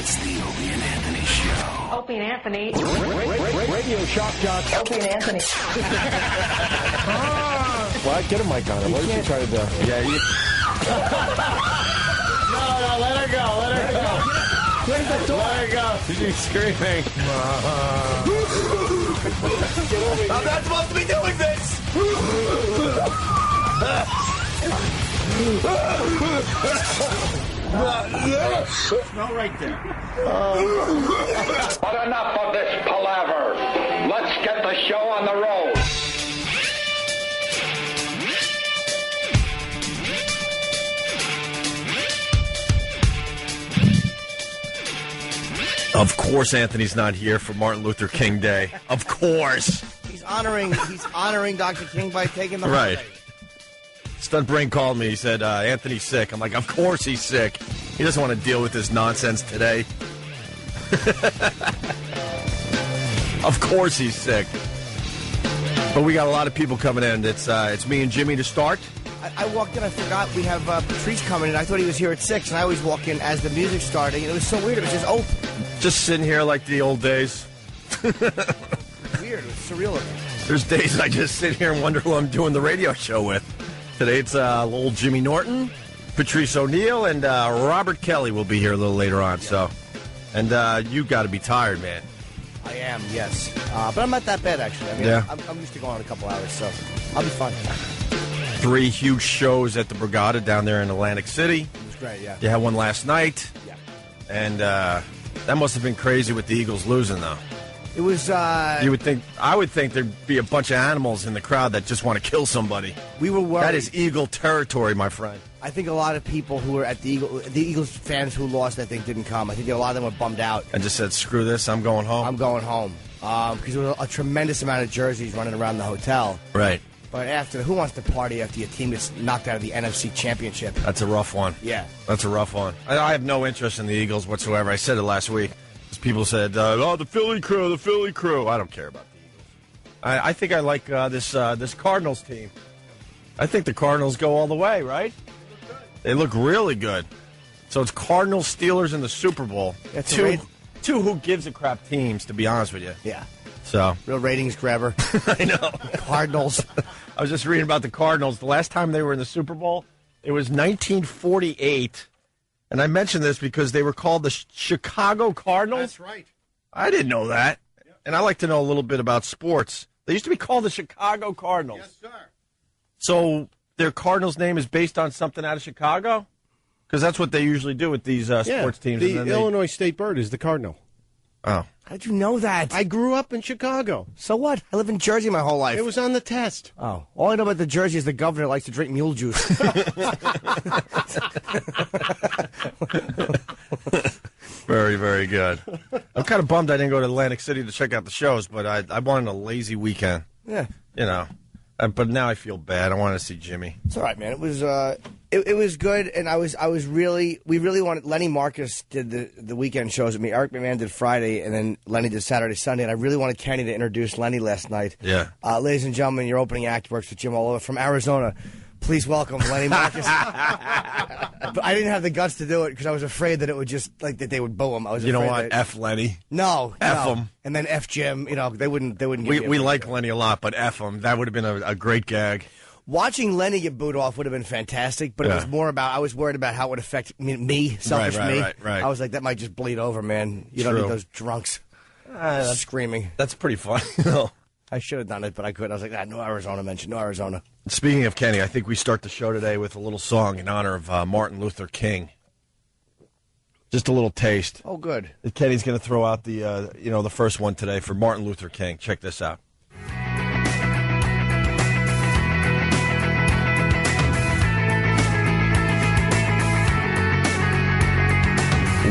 It's the Opie and Anthony Show. Opie and Anthony. Radio shock jock. Opie and Anthony. What? Get a mic on him. What did you try to do? Yeah, you... No, let her go. Let her go. Where's the door? Let her go. She's screaming. I'm not supposed to be doing this. Smell right there. But enough of this palaver. Let's get the show on the road. Of course Anthony's not here for Martin Luther King Day. Of course. He's honoring Dr. King by taking the Right. holiday. Stunt Brain called me. He said, Anthony's sick. I'm like, of course he's sick. He doesn't want to deal with this nonsense today. Of course he's sick. But we got a lot of people coming in. It's me and Jimmy to start. I walked in, I forgot we have Patrice coming in. I thought he was here at 6, and I always walk in as the music started. It was so weird. It was just open. Just sitting here like the old days. Weird. It was surreal. There's days I just sit here and wonder who I'm doing the radio show with. Today it's old Jimmy Norton, Patrice O'Neill, and Robert Kelly will be here a little later on. So, and you got to be tired, man. I am, yes. But I'm not that bad, actually. I mean, Yeah. I'm used to going on a couple hours, so I'll be fine. 3 huge shows at the Borgata down there in Atlantic City. It was great, yeah. You had one last night. Yeah. And that must have been crazy with the Eagles losing, though. It was, I would think there'd be a bunch of animals in the crowd that just want to kill somebody. we were worried. That is Eagle territory, my friend. I think a lot of people who were at the Eagles fans who lost, I think, didn't come. I think a lot of them were bummed out. And just said, screw this, I'm going home. I'm going home. Because there was a tremendous amount of jerseys running around the hotel. Right. But who wants to party after your team gets knocked out of the NFC Championship? That's a rough one. Yeah. That's a rough one. I have no interest in the Eagles whatsoever. I said it last week. People said, the Philly crew. I don't care about the Eagles. I think I like this Cardinals team. I think the Cardinals go all the way, right? They look really good. So it's Cardinals, Steelers in the Super Bowl. That's two who gives a crap teams, to be honest with you. Yeah. So Real ratings grabber. I know. Cardinals. I was just reading about the Cardinals. The last time they were in the Super Bowl, it was 1948. And I mentioned this because they were called the Chicago Cardinals. That's right. I didn't know that. Yep. And I like to know a little bit about sports. They used to be called the Chicago Cardinals. Yes, sir. So their Cardinals name is based on something out of Chicago? Because that's what they usually do with these sports teams. The and then Illinois State Bird is the Cardinal. Oh. How did you know that? I grew up in Chicago. So what? I live in Jersey my whole life. It was on the test. Oh. All I know about the Jersey is the governor likes to drink mule juice. Very, very good. I'm kind of bummed I didn't go to Atlantic City to check out the shows, but I wanted a lazy weekend. Yeah. You know. But now I feel bad. I want to see Jimmy. It's all right, man. It was it was good, and we really wanted. Lenny Marcus did the weekend shows with me. Eric McMahon did Friday, and then Lenny did Saturday, Sunday, and I really wanted Kenny to introduce Lenny last night. Yeah. Ladies and gentlemen, your opening act works with Jim all over from Arizona. Please welcome Lenny Marcus. But I didn't have the guts to do it because I was afraid that it would just that they would boo him. I was. You know afraid what? that- F Lenny. No, F no. him. And then F Jim. You know they wouldn't. Give We me a- like Lenny a lot, but F him. That would have been a great gag. Watching Lenny get booed off would have been fantastic, but it was more about I was worried about how it would affect me, selfish me. Right. I was like, that might just bleed over, man. You don't True. need those drunks screaming. That's pretty funny, though. I should have done it, but I couldn't. I was like, no Arizona mention, no Arizona. Speaking of Kenny, I think we start the show today with a little song in honor of Martin Luther King. Just a little taste. Oh, good. Kenny's going to throw out the first one today for Martin Luther King. Check this out.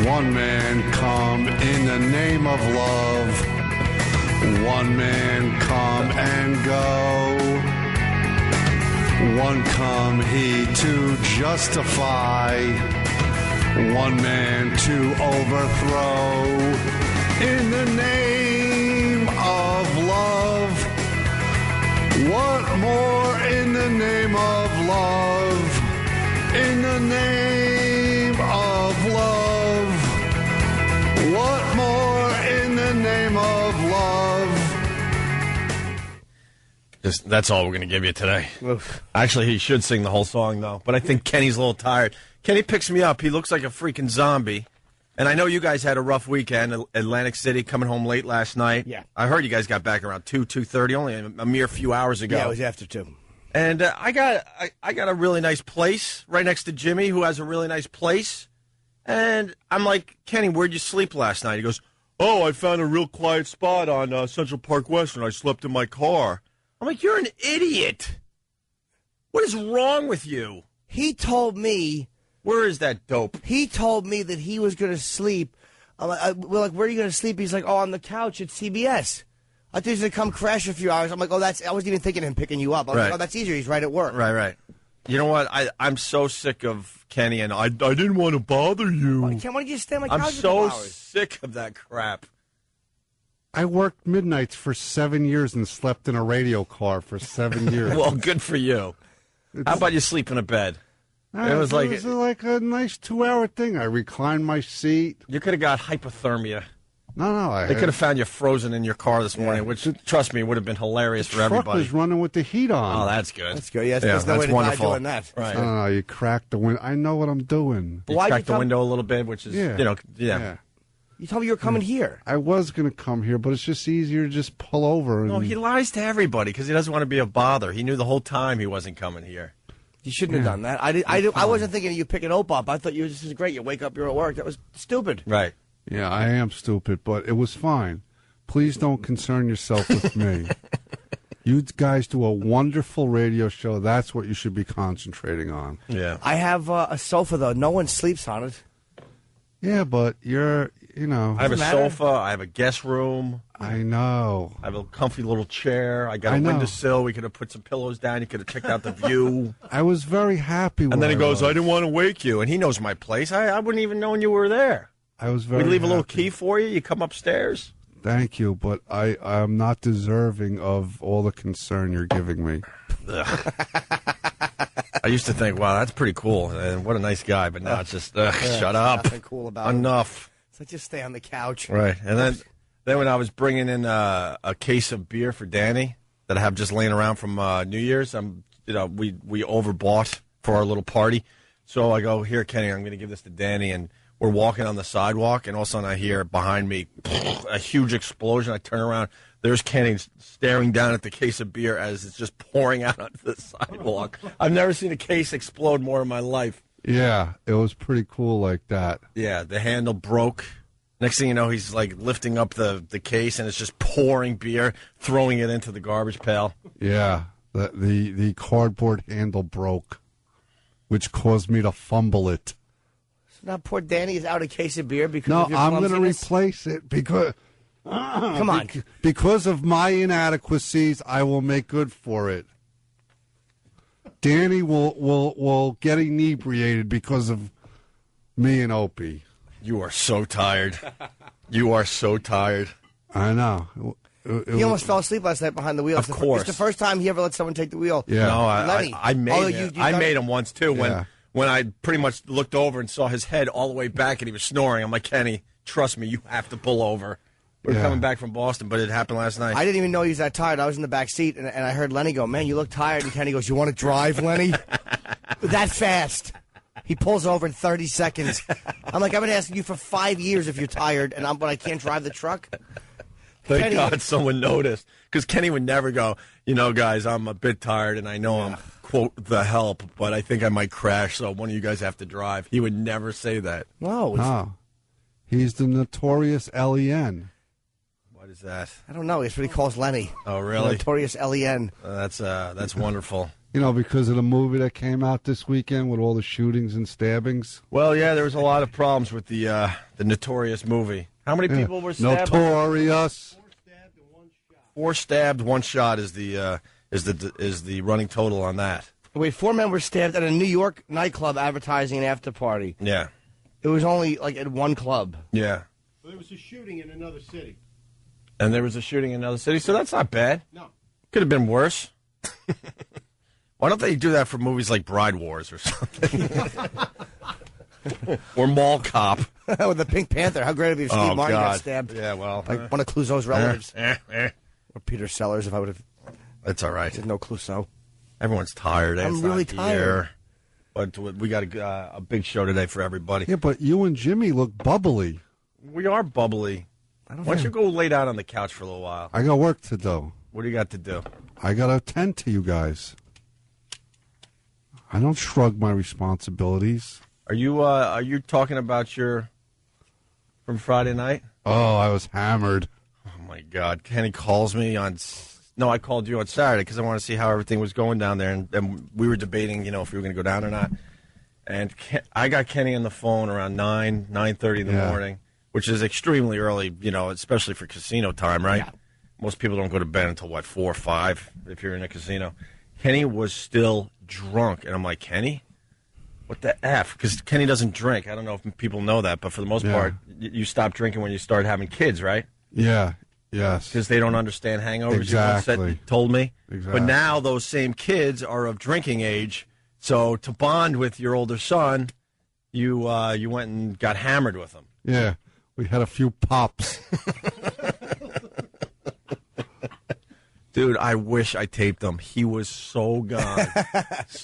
One man come in the name of love. One man come and go. One come he to justify. One man to overthrow. In the name of love. What more in the name of love? In the name of love. That's all we're going to give you today. Oof. Actually, he should sing the whole song, though. But I think Kenny's a little tired. Kenny picks me up. He looks like a freaking zombie. And I know you guys had a rough weekend. Atlantic City, coming home late last night. Yeah. I heard you guys got back around 2:30, only a mere few hours ago. Yeah, it was after 2. And I got a really nice place right next to Jimmy, who has a really nice place. And I'm like, Kenny, where'd you sleep last night? He goes, oh, I found a real quiet spot on Central Park West, and I slept in my car. I'm like, you're an idiot. What is wrong with you? He told me. Where is that dope? He told me that he was going to sleep. We're like, where are you going to sleep? He's like, oh, on the couch at CBS. I thought he was going to come crash a few hours. I'm like, oh, I wasn't even thinking of him picking you up. I was like, oh, that's easier. He's right at work. Right. You know what? I'm so sick of Kenny, and I didn't want to bother you. Why don't you stay on my couch I'm for a couple so hours? sick of that crap. I worked midnights for 7 years and slept in a radio car for 7 years. Well, good for you. How about you sleep in a bed? It was like a nice 2-hour thing. I reclined my seat. You could have got hypothermia. No. They could have found you frozen in your car this morning, which, trust me, would have been hilarious for truck everybody. was running with the heat on. Oh, that's good. That's good. Yes, there's no way to die doing that. Right. No, you cracked the window. I know what I'm doing. You cracked the window a little bit, which is, Yeah. You told me you were coming here. I was going to come here, but it's just easier to just pull over. No, he lies to everybody because he doesn't want to be a bother. He knew the whole time he wasn't coming here. You shouldn't have done that. I wasn't thinking of you picking Ope up. I thought this is great. You wake up, you're at work. That was stupid. Right. Yeah, I am stupid, but it was fine. Please don't concern yourself with me. You guys do a wonderful radio show. That's what you should be concentrating on. Yeah. I have a sofa, though. No one sleeps on it. Yeah, but you're. I have a sofa. I have a guest room. I know. I have a comfy little chair. I got a windowsill. We could have put some pillows down. You could have checked out the view. I was very happy. And then he goes, I didn't want to wake you. And he knows my place. I wouldn't even known you were there. I was very We leave happy. a little key for you. You come upstairs. Thank you, but I'm not deserving of all the concern you're giving me. I used to think, wow, that's pretty cool. And what a nice guy. But now it's just, shut up. Nothing cool about Enough. it. So just stay on the couch. Right. And then when I was bringing in a case of beer for Danny that I have just laying around from New Year's, we overbought for our little party. So I go, here, Kenny, I'm going to give this to Danny. And we're walking on the sidewalk, and all of a sudden I hear behind me a huge explosion. I turn around. There's Kenny staring down at the case of beer as it's just pouring out onto the sidewalk. I've never seen a case explode more in my life. Yeah, it was pretty cool like that. Yeah, the handle broke. Next thing you know, he's like lifting up the case, and it's just pouring beer, throwing it into the garbage pail. Yeah, the cardboard handle broke, which caused me to fumble it. So now poor Danny is out a case of beer because No, of your I'm going to clumsiness? replace it because... Come on. Because of my inadequacies, I will make good for it. Danny will get inebriated because of me and Opie. You are so tired. You are so tired. I know. He almost fell asleep last night behind the wheel. Of course. It's the first time he ever let someone take the wheel. Yeah. No, Lenny. I made him. I made him once, too, Yeah. when I pretty much looked over and saw his head all the way back and he was snoring. I'm like, Kenny, trust me, you have to pull over. We're coming back from Boston, but it happened last night. I didn't even know he was that tired. I was in the back seat, and I heard Lenny go, man, you look tired. And Kenny goes, you want to drive, Lenny? That fast. He pulls over in 30 seconds. I'm like, I've been asking you for 5 years if you're tired, but I can't drive the truck? Thank Kenny- God someone noticed. Because Kenny would never go, guys, I'm a bit tired, and I know I'm, quote, the help, but I think I might crash, so one of you guys have to drive. He would never say that. No. Oh. He's the notorious Len. What is that? I don't know. That's what he calls Lenny. Oh, really? Notorious Len. That's wonderful. Because of the movie that came out this weekend with all the shootings and stabbings. Well, yeah, there was a lot of problems with the Notorious movie. How many people were stabbed? Notorious. 4 stabbed, 1 shot is the running total on that. Wait, 4 men were stabbed at a New York nightclub advertising an after party. Yeah. It was only like at one club. Yeah. There was a shooting in another city. And there was a shooting in another city, so that's not bad. No. Could have been worse. Why don't they do that for movies like Bride Wars or something? Or Mall Cop. With the Pink Panther. How great of you if Steve Martin got stabbed. Yeah, well. Like one of Clouseau's relatives. Or Peter Sellers, if I would have It's all right. There's no Clouseau. Everyone's tired. I'm It's really not tired. here. But we got a big show today for everybody. Yeah, but you and Jimmy look bubbly. We are bubbly. Why don't you go lay down on the couch for a little while? I got work to do. What do you got to do? I got to attend to you guys. I don't shrug my responsibilities. Are you talking about your from Friday night? Oh, I was hammered. Oh my God! Kenny calls me on. No, I called you on Saturday because I want to see how everything was going down there, and we were debating, if we were going to go down or not. And I got Kenny on the phone around 9:30 in the morning, which is extremely early, especially for casino time, right? Yeah. Most people don't go to bed until 4 or 5 if you're in a casino. Kenny was still drunk, and I'm like, Kenny, what the F? Because Kenny doesn't drink. I don't know if people know that, but for the most part, you stop drinking when you start having kids, right? Yeah. Yes. Because they don't understand hangovers. Exactly. You told me. Exactly. But now those same kids are of drinking age. So to bond with your older son, you went and got hammered with him. Yeah. We had a few pops. Dude, I wish I taped him. He was so gone.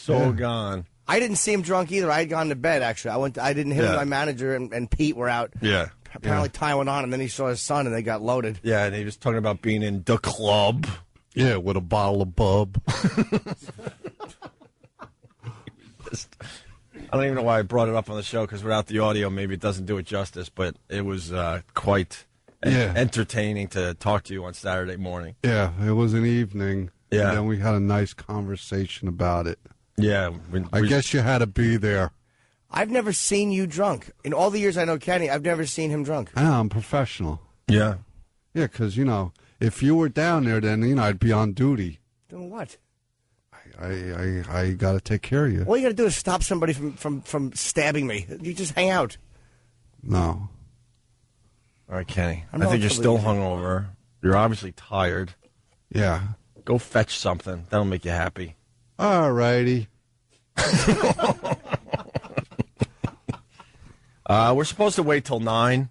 Gone. I didn't see him drunk either. I had gone to bed, actually. I didn't hit him. My manager and Pete were out. Yeah. Apparently tying one on, and then he saw his son, and they got loaded. Yeah, and he was talking about being in the club. Yeah, with a bottle of bub. I don't even know why I brought it up on the show, because without the audio, maybe it doesn't do it justice, but it was quite entertaining to talk to you on Saturday morning. Yeah, it was an evening. Yeah. And then we had a nice conversation about it. Yeah. I guess you had to be there. I've never seen you drunk. In all the years I know Kenny, I've never seen him drunk. I know, I'm professional. Yeah. Yeah, because, if you were down there, then, I'd be on duty. Doing what? I got to take care of you. All you got to do is stop somebody from stabbing me. You just hang out. No. All right, Kenny. I think you're still hungover. You're obviously tired. Yeah. Go fetch something. That'll make you happy. All righty. We're supposed to wait till 9,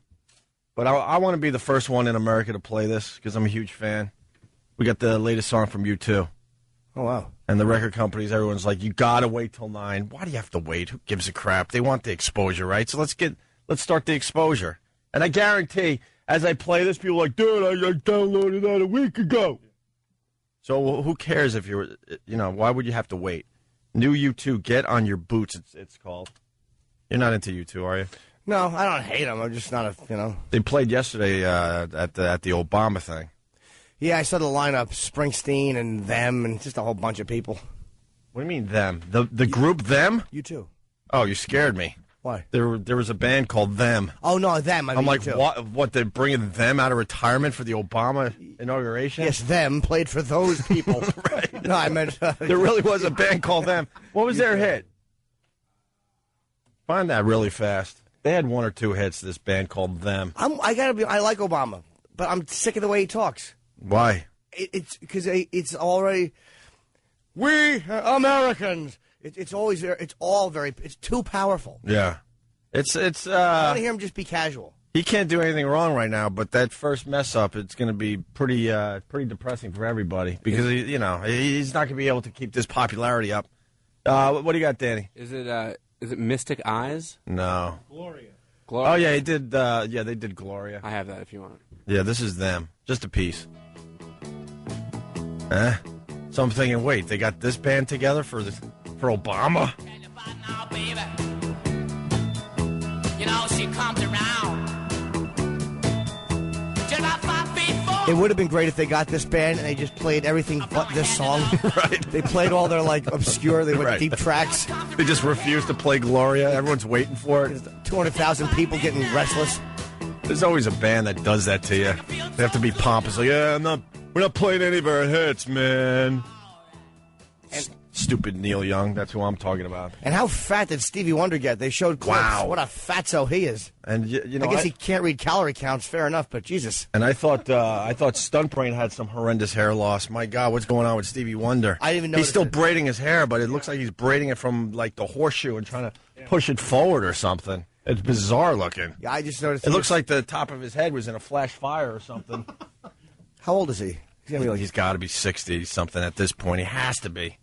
but I want to be the first one in America to play this because I'm a huge fan. We got the latest song from U2. Oh, wow. And the record companies, everyone's like, you got to wait till 9. Why do you have to wait? Who gives a crap? They want the exposure, right? So let's start the exposure. And I guarantee, as I play this, people are like, dude, I downloaded that a week ago. So who cares if you're, why would you have to wait? New U2, Get on Your Boots, it's called. You're not into U2, are you? No, I don't hate them. I'm just not They played yesterday at the Obama thing. Yeah, I saw the lineup, Springsteen and them and just a whole bunch of people. What do you mean, them? The group, them? U2. Oh, you scared me. Why? There was a band called Them. Oh, no, them. I'm like, what, they're bringing them out of retirement for the Obama inauguration? Yes, them played for those people. Right. No, I meant... there really was a band called Them. What was their hit? Find that really fast. They had 1 or 2 hits, this band called Them. I like Obama, but I'm sick of the way he talks. Why? It's because it's already... We Americans... It's too powerful. Yeah. It's I want to hear him just be casual. He can't do anything wrong right now, but that first mess up, it's going to be pretty depressing for everybody because he's not going to be able to keep this popularity up. What do you got, Danny? Is it Mystic Eyes? No. Gloria. Gloria. Oh yeah, he did. They did Gloria. I have that if you want. Yeah, this is Them. Just a piece. So I'm thinking, wait, they got this band together for Obama? She comes around. It would have been great if they got this band and they just played everything but this song. Right. They played all their obscure, they went deep tracks. They just refused to play Gloria. Everyone's waiting for it. 200,000 people getting restless. There's always a band that does that to you. They have to be pompous. Like, we're not playing any of our hits, man. Stupid Neil Young. That's who I'm talking about. And how fat did Stevie Wonder get? They showed clips. Wow. What a fatso he is. And I guess he can't read calorie counts. Fair enough, but Jesus. And I thought Stunt Brain had some horrendous hair loss. My God, what's going on with Stevie Wonder? I didn't even know. He's still braiding his hair, but it looks like he's braiding it from the horseshoe and trying to push it forward or something. It's bizarre looking. Yeah, I just noticed. It looks like the top of his head was in a flash fire or something. How old is he? He's got to be 60-something at this point. He has to be.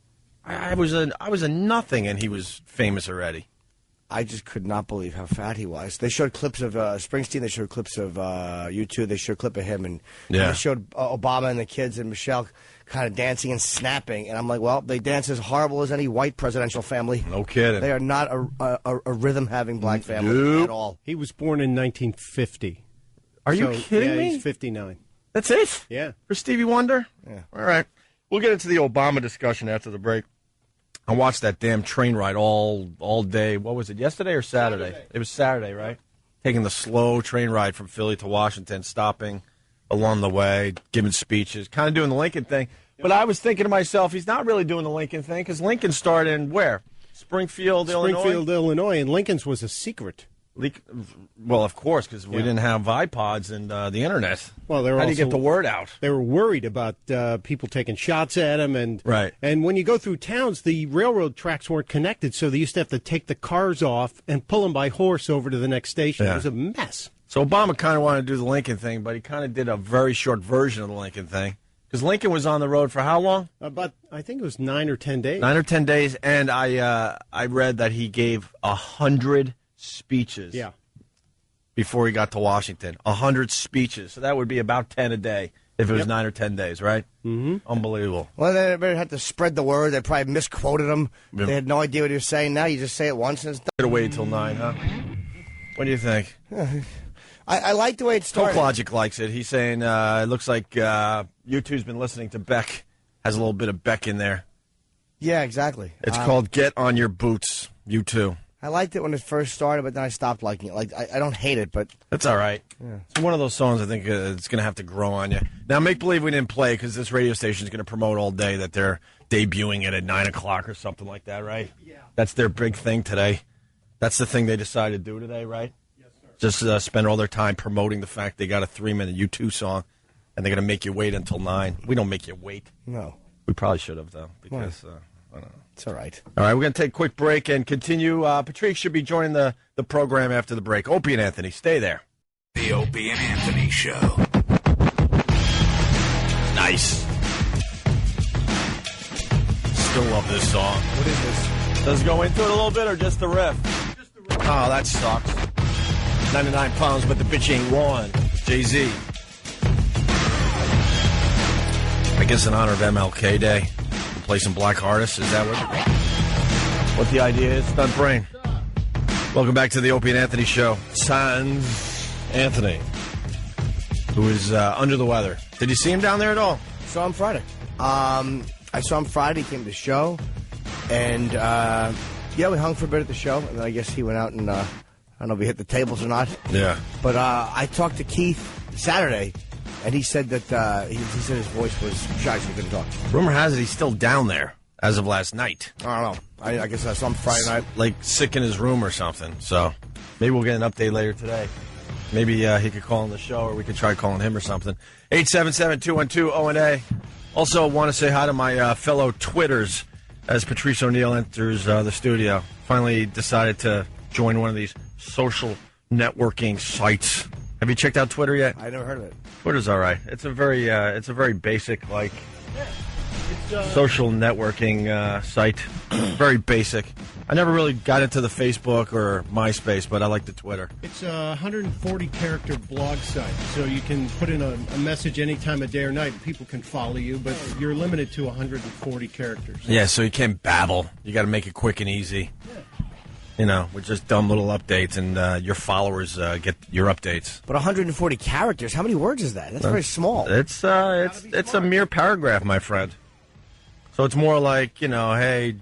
I was a nothing, and he was famous already. I just could not believe how fat he was. They showed clips of Springsteen. They showed clips of U2. They showed a clip of him. And they showed Obama and the kids and Michelle kind of dancing and snapping. And I'm like, well, they dance as horrible as any white presidential family. No kidding. They are not a rhythm-having black family at all. He was born in 1950. Are you kidding me? Yeah, he's 59. That's it? Yeah. For Stevie Wonder? Yeah. All right. We'll get into the Obama discussion after the break. I watched that damn train ride all day. What was it, yesterday or Saturday? It was Saturday, right? Taking the slow train ride from Philly to Washington, stopping along the way, giving speeches, kind of doing the Lincoln thing. But I was thinking to myself, he's not really doing the Lincoln thing because Lincoln started in where? Springfield, Illinois, and Lincoln's was a secret. Well, of course, because we didn't have iPods and the internet. Well, how do you get the word out? They were worried about people taking shots at them, and when you go through towns, the railroad tracks weren't connected, so they used to have to take the cars off and pull them by horse over to the next station. It was a mess. So Obama kind of wanted to do the Lincoln thing, but he kind of did a very short version of the Lincoln thing. Because Lincoln was on the road for how long? About, I think it was 9 or 10 days. 9 or 10 days, and I read that he gave 100 speeches before he got to Washington. 100 speeches. So that would be about 10 a day if it was 9 or 10 days, right? Mm-hmm. Unbelievable. Well, they had to spread the word. They probably misquoted him. They had no idea what he was saying. Now you just say it once and it's done. Better wait till 9, huh? What do you think? I like the way it started. Coke Logic likes it. He's saying it looks like U2's been listening to Beck. Has a little bit of Beck in there. Yeah, exactly. It's called Get On Your Boots, U2. I liked it when it first started, but then I stopped liking it. Like I don't hate it, but that's all right. Yeah. It's one of those songs I think it's going to have to grow on you. Now, make believe we didn't play because this radio station is going to promote all day that they're debuting it at 9 o'clock or something like that, right? Yeah. That's their big thing today. That's the thing they decided to do today, right? Yes, sir. Just spend all their time promoting the fact they got a 3-minute U2 song, and they're going to make you wait until 9. We don't make you wait. No. We probably should have, though, because I don't know. It's all right. All right, we're going to take a quick break and continue. Patrice should be joining the program after the break. Opie and Anthony, stay there. The Opie and Anthony Show. Nice. Still love this song. What is this? Does it go into it a little bit or just the riff? Just the riff. Oh, that sucks. 99 pounds, but the bitch ain't won. Jay-Z. I guess in honor of MLK Day. Play some black artists. Is that what the idea is? Stunt brain. Welcome back to the Opie and Anthony Show. Sans Anthony, who is under the weather. Did you see him down there at all? Saw him Friday. I saw him Friday. He came to the show, and we hung for a bit at the show. And then I guess he went out and I don't know if he hit the tables or not. Yeah. But I talked to Keith Saturday. And he said that he said his voice was shy, so he couldn't talk. Rumor has it he's still down there as of last night. I don't know. I guess I saw him Friday night. Like sick in his room or something. So maybe we'll get an update later today. Maybe he could call on the show or we could try calling him or something. 877-212-ONA. Also want to say hi to my fellow Twitters as Patrice O'Neill enters the studio. Finally decided to join one of these social networking sites. Have you checked out Twitter yet? I never heard of it. Twitter's all right. It's a very basic social networking site. Very basic. I never really got into the Facebook or MySpace, but I like the Twitter. It's a 140-character blog site, so you can put in a message any time of day or night. People can follow you, but you're limited to 140 characters. Yeah, so you can't babble. You got to make it quick and easy. Yeah. You know, with just dumb little updates, and your followers get your updates. But 140 characters, how many words is that? That's very small. It's a mere paragraph, my friend. So it's more like, hey,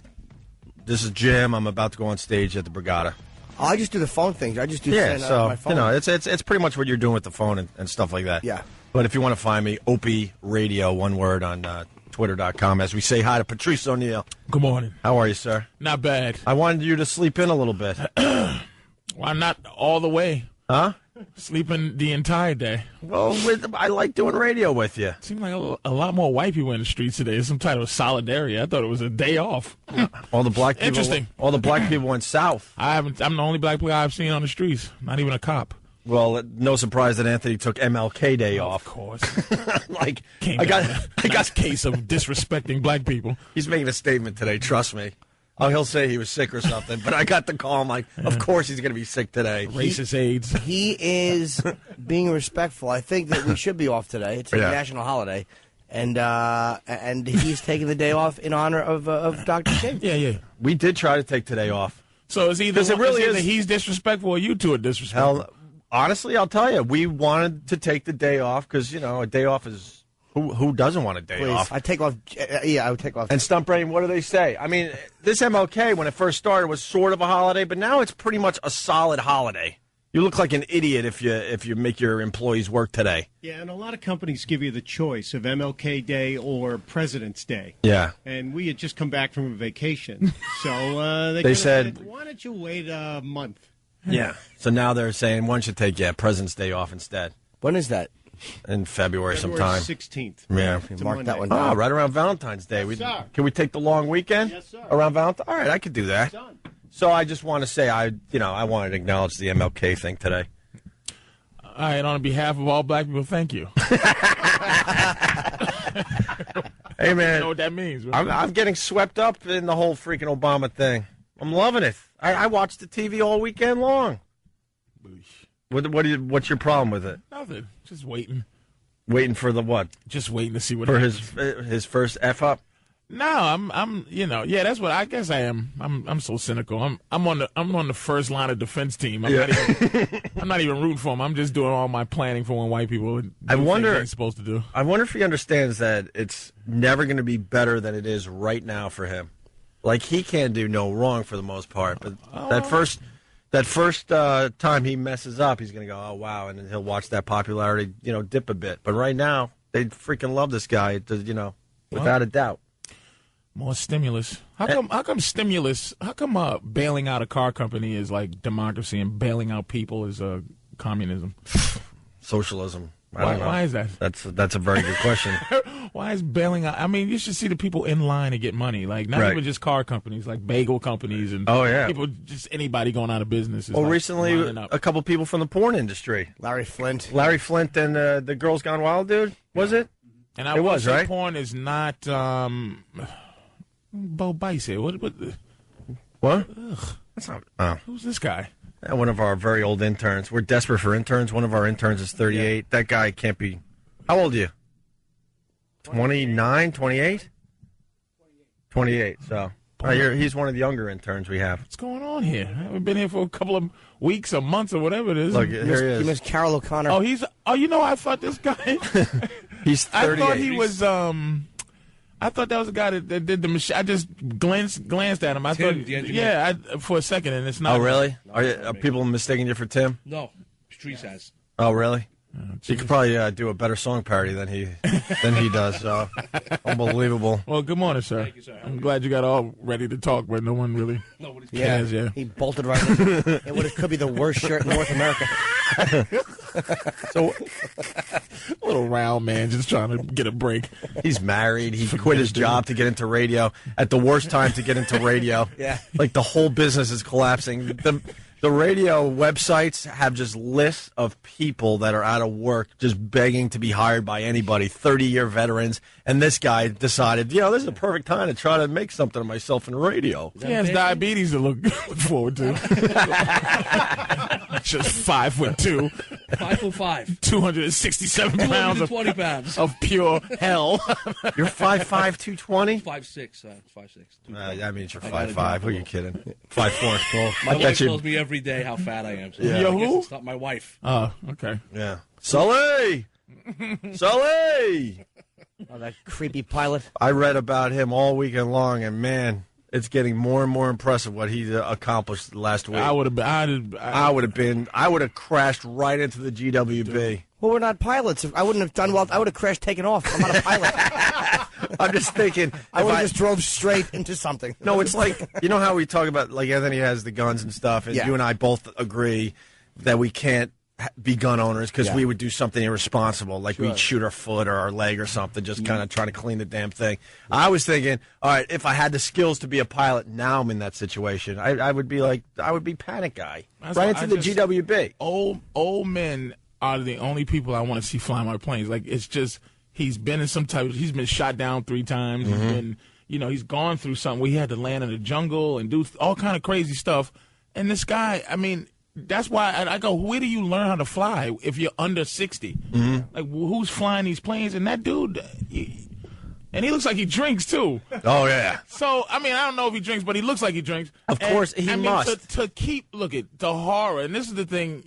this is Jim. I'm about to go on stage at the Borgata. Oh, I just do the phone things. I just do my phone. It's pretty much what you're doing with the phone and stuff like that. Yeah. But if you want to find me, Opie Radio, one word on Twitter.com, as we say hi to Patrice O'Neill. Good morning. How are you, sir? Not bad. I wanted you to sleep in a little bit. Why not all the way? Huh? Sleeping the entire day. Well, I like doing radio with you. Seemed like a lot more white people in the streets today. Some type of solidarity. I thought it was a day off. All the black people. Interesting. All the black people went south. I'm the only black player I've seen on the streets. Not even a cop. Well, no surprise that Anthony took MLK Day off. Of course. Like, I got a case of disrespecting black people. He's making a statement today, trust me. Oh, he'll say he was sick or something, but I got the call. I'm like, of course he's going to be sick today. Racist AIDS. He is being respectful. I think that we should be off today. It's a national holiday. And he's taking the day off in honor of Dr. King. Yeah. We did try to take today off. So it's either he's disrespectful or you two are disrespectful. Honestly, I'll tell you, we wanted to take the day off because, a day off is... Who doesn't want a day off? I take off. Yeah, I would take off. And Stump Brain, what do they say? I mean, this MLK, when it first started, was sort of a holiday, but now it's pretty much a solid holiday. You look like an idiot if you make your employees work today. Yeah, and a lot of companies give you the choice of MLK Day or President's Day. Yeah. And we had just come back from a vacation, so they said, "Why don't you wait a month?" Yeah. So now they're saying one should take President's Day off instead. When is that? In February sometime. 16th. Yeah. Mark that one down. Oh, right around Valentine's Day. Yes, can we take the long weekend? Yes, sir. Around Valentine's? All right, I could do that. So I just want to say I wanted to acknowledge the MLK thing today. All right, on behalf of all black people, thank you. Hey, man. You know what that means. I'm getting swept up in the whole freaking Obama thing. I'm loving it. I watched the TV all weekend long. What's your problem with it? Nothing. Just waiting. Waiting for the what? Just waiting to see what for happens. his first F up. No, I'm that's what I guess I am. I'm so cynical. I'm on the first line of defense team. I'm not even rooting for him. I'm just doing all my planning for when white people do things they're supposed to do. I wonder if he understands that it's never going to be better than it is right now for him. Like, he can't do no wrong for the most part, but that first time he messes up, he's going to go, oh, wow, and then he'll watch that popularity, dip a bit. But right now, they freaking love this guy, without a doubt. More stimulus. How come bailing out a car company is like democracy and bailing out people is communism? Socialism. I don't know. Why is that? That's a very good question. Why is bailing out? I mean, you should see the people in line to get money. Like, not even just car companies, like bagel companies and people, just anybody going out of business. Well, recently, a couple people from the porn industry. Larry Flint and the Girls Gone Wild dude, was it? And I will say porn is not... Bo Bice here. What? Ugh. That's not... Who's this guy? One of our very old interns. We're desperate for interns. One of our interns is 38. Yeah. That guy can't be... How old are you? 29, 28? 28, so... he's one of the younger interns we have. What's going on here? I haven't been here for a couple of weeks or months or whatever it is. Look, here he is. You miss Carol O'Connor. I thought this guy... He's 38. I thought he was... I thought that was the guy that did the machine. I just glanced at him. I thought, for a second, and it's not. Oh, really? Are people mistaking you for Tim? No, Streets has. Oh, really? He could probably do a better song parody than he does. So unbelievable. Well, good morning, sir. Thank you, sir. I'm glad you got all ready to talk, but no one really cares. Yeah, he bolted right in. It could be the worst shirt in North America. So, a little round man just trying to get a break. He's married. He quit his job to get into radio at the worst time to get into radio. Yeah, like the whole business is collapsing. The radio websites have just lists of people that are out of work, just begging to be hired by anybody, 30-year veterans. And this guy decided, this is a perfect time to try to make something of myself in radio. He has diabetes to look forward to. Just 5'2". 5'5". 267 pounds 220 pounds of pure hell. You're 5'5", 220? 5'6". 5'6". That means you're 5'5". Who are you kidding? 5'4". My wife tells me every day how fat I am. So Yo, who? It's not my wife. Oh, okay. Yeah. Sully! Sully! Oh, that creepy pilot. I read about him all weekend long, and man, it's getting more and more impressive what he accomplished last week. I would have crashed right into the GWB. Well, we're not pilots. I wouldn't have done well. I would have crashed, taken off. I'm not a pilot. I'm just thinking. I would have just drove straight into something. No, it's like, you know how we talk about, like, Anthony has the guns and stuff, and you and I both agree that we can't be gun owners because Yeah. we would do something irresponsible, like Sure. we'd shoot our foot or our leg or something, just kind of trying to clean the damn thing. I was thinking, all right, if I had the skills to be a pilot, now I'm in that situation. I would be panic guy, That's right why into the I just- GWB. Old men are the only people I want to see fly my planes. Like, it's just, he's been in he's been shot down 3 times. He's been, he's gone through something where he had to land in the jungle and do all kind of crazy stuff. And this guy, I mean, that's why I go, where do you learn how to fly if you're under 60? Like, who's flying these planes? And that dude, and he looks like he drinks, too. Oh, yeah. So, I mean, I don't know if he drinks, but he looks like he drinks. Of course, he must. To keep, look at the horror, and this is the thing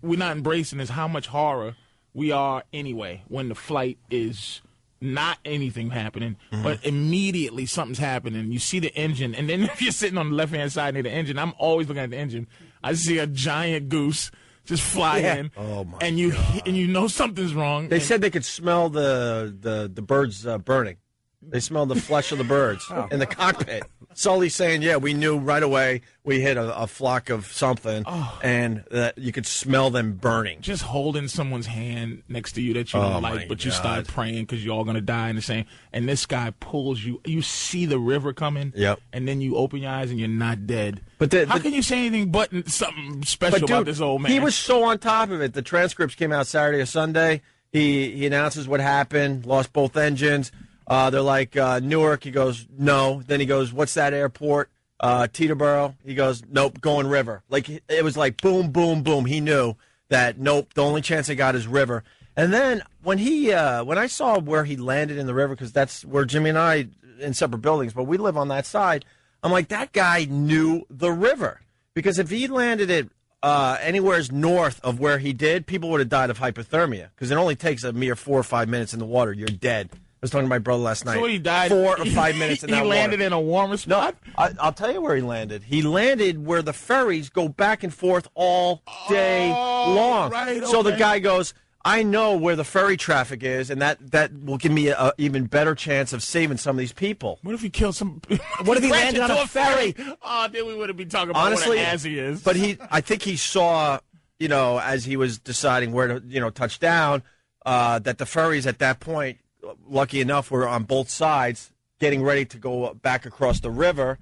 we're not embracing is how much horror we are anyway when the flight is not anything happening, but immediately something's happening. You see the engine, and then if you're sitting on the left-hand side near the engine, I'm always looking at the engine. I see a giant goose just fly in, Oh, my and you know something's wrong. They said they could smell the birds burning. They smelled the flesh of the birds in the cockpit. Sully's saying, yeah, we knew right away we hit a flock of something, and that you could smell them burning. Just holding someone's hand next to you that you don't like, but you start praying because you're all going to die in the same. And this guy pulls you. You see the river coming, and then you open your eyes and you're not dead. But how can you say anything but something special about this old man? He was so on top of it. The transcripts came out Saturday or Sunday. He announces what happened, lost both engines. They're like, Newark. He goes, no. Then he goes, what's that airport? Teterboro. He goes, nope, going river. Like, it was like boom, boom, boom. He knew that, nope, the only chance I got is river. And then when I saw where he landed in the river, because that's where Jimmy and I, in separate buildings, but we live on that side, I'm like, that guy knew the river. Because if he landed it anywhere north of where he did, people would have died of hypothermia. Because it only takes a mere 4 or 5 minutes in the water. You're dead. I was talking to my brother last night. So he died 4 or 5 minutes in that water. He landed in a warmer spot? No, I'll tell you where he landed. He landed where the ferries go back and forth all day long. Right, so the okay. guy goes, I know where the ferry traffic is, and that will give me an even better chance of saving some of these people. What if he killed some... What if he landed on a ferry? Oh, then we wouldn't be talking about Honestly, what an ass he is. But I think he saw, as he was deciding where to, touch down, that the ferries at that point, lucky enough, were on both sides, getting ready to go back across the river.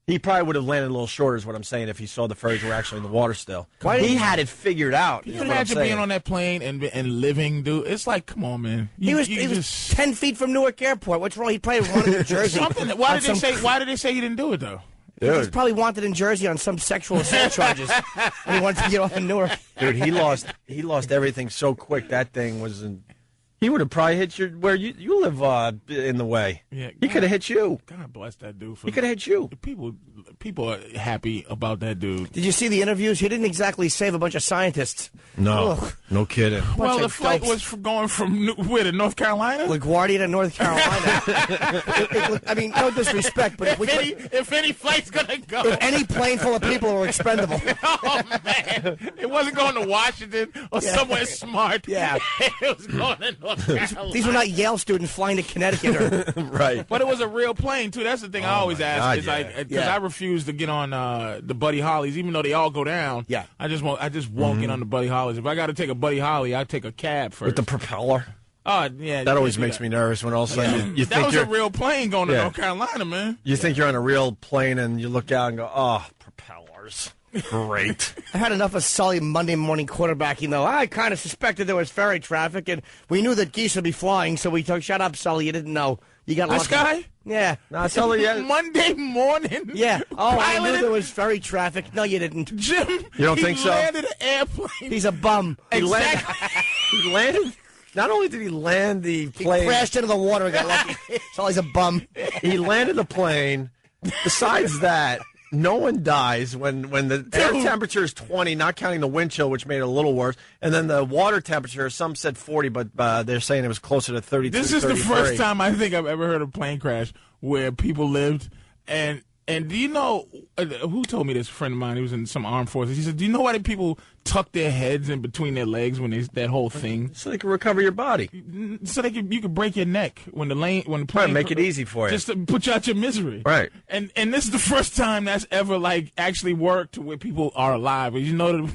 He probably would have landed a little shorter, is what I'm saying, if he saw the ferries were actually in the water still. He had it figured out. Can you imagine being on that plane and living, dude? It's like, come on, man. He was 10 feet from Newark Airport. What's wrong? He probably wanted in Jersey. Why did they say he didn't do it, though? He was probably wanted in Jersey on some sexual assault charges, and he wanted to get off in Newark. Dude, he lost everything so quick. That thing was he would have probably hit where you live in the way. Yeah, he could have hit you. God bless that dude. He could have hit you. People are happy about that dude. Did you see the interviews? He didn't exactly save a bunch of scientists. No, no kidding. Well, the flight was going from where to North Carolina? LaGuardia to North Carolina. I mean, no disrespect, but if any flight's gonna go, if any plane full of people were expendable. Oh man, it wasn't going to Washington or somewhere smart. Yeah, it was going to North Carolina. These were not Yale students flying to Connecticut. Right. But it was a real plane too. That's the thing I always ask. Is like, because I refuse to get on the Buddy Hollies, even though they all go down. Yeah. I just won't get on the Buddy Hollies. If I got to take a Buddy Holly, I take a cab first. With the propeller. Oh yeah. That always makes me nervous when all of a sudden you think that was a real plane going to North Carolina, man. You think you're on a real plane and you look out and go, oh, propellers. Great. I had enough of Sully Monday morning quarterbacking, though. I kind of suspected there was ferry traffic, and we knew that geese would be flying, so we took, shut up, Sully, you didn't know. You got this lucky. guy? Yeah. No, Sully, Monday morning? Yeah. Oh, I knew there was ferry traffic. No, you didn't. Jim, you don't think so? He landed an airplane. He's a bum. Exactly. He landed? Not only did he land the plane. He crashed into the water and got lucky. Sully's a bum. He landed the plane. Besides that, no one dies when the air temperature is 20, not counting the wind chill, which made it a little worse. And then the water temperature, some said 40, but they're saying it was closer to 32, This is 33. the first time I think I've ever heard of a plane crash where people lived. And do you know, who told me this? A friend of mine, he was in some armed forces. He said, do you know why do people tuck their heads in between their legs when that whole thing? So they can recover your body. So you can break your neck when the plane. Right, make it easy for you. Just to put you out your misery. Right. And this is the first time that's ever actually worked to where people are alive. You know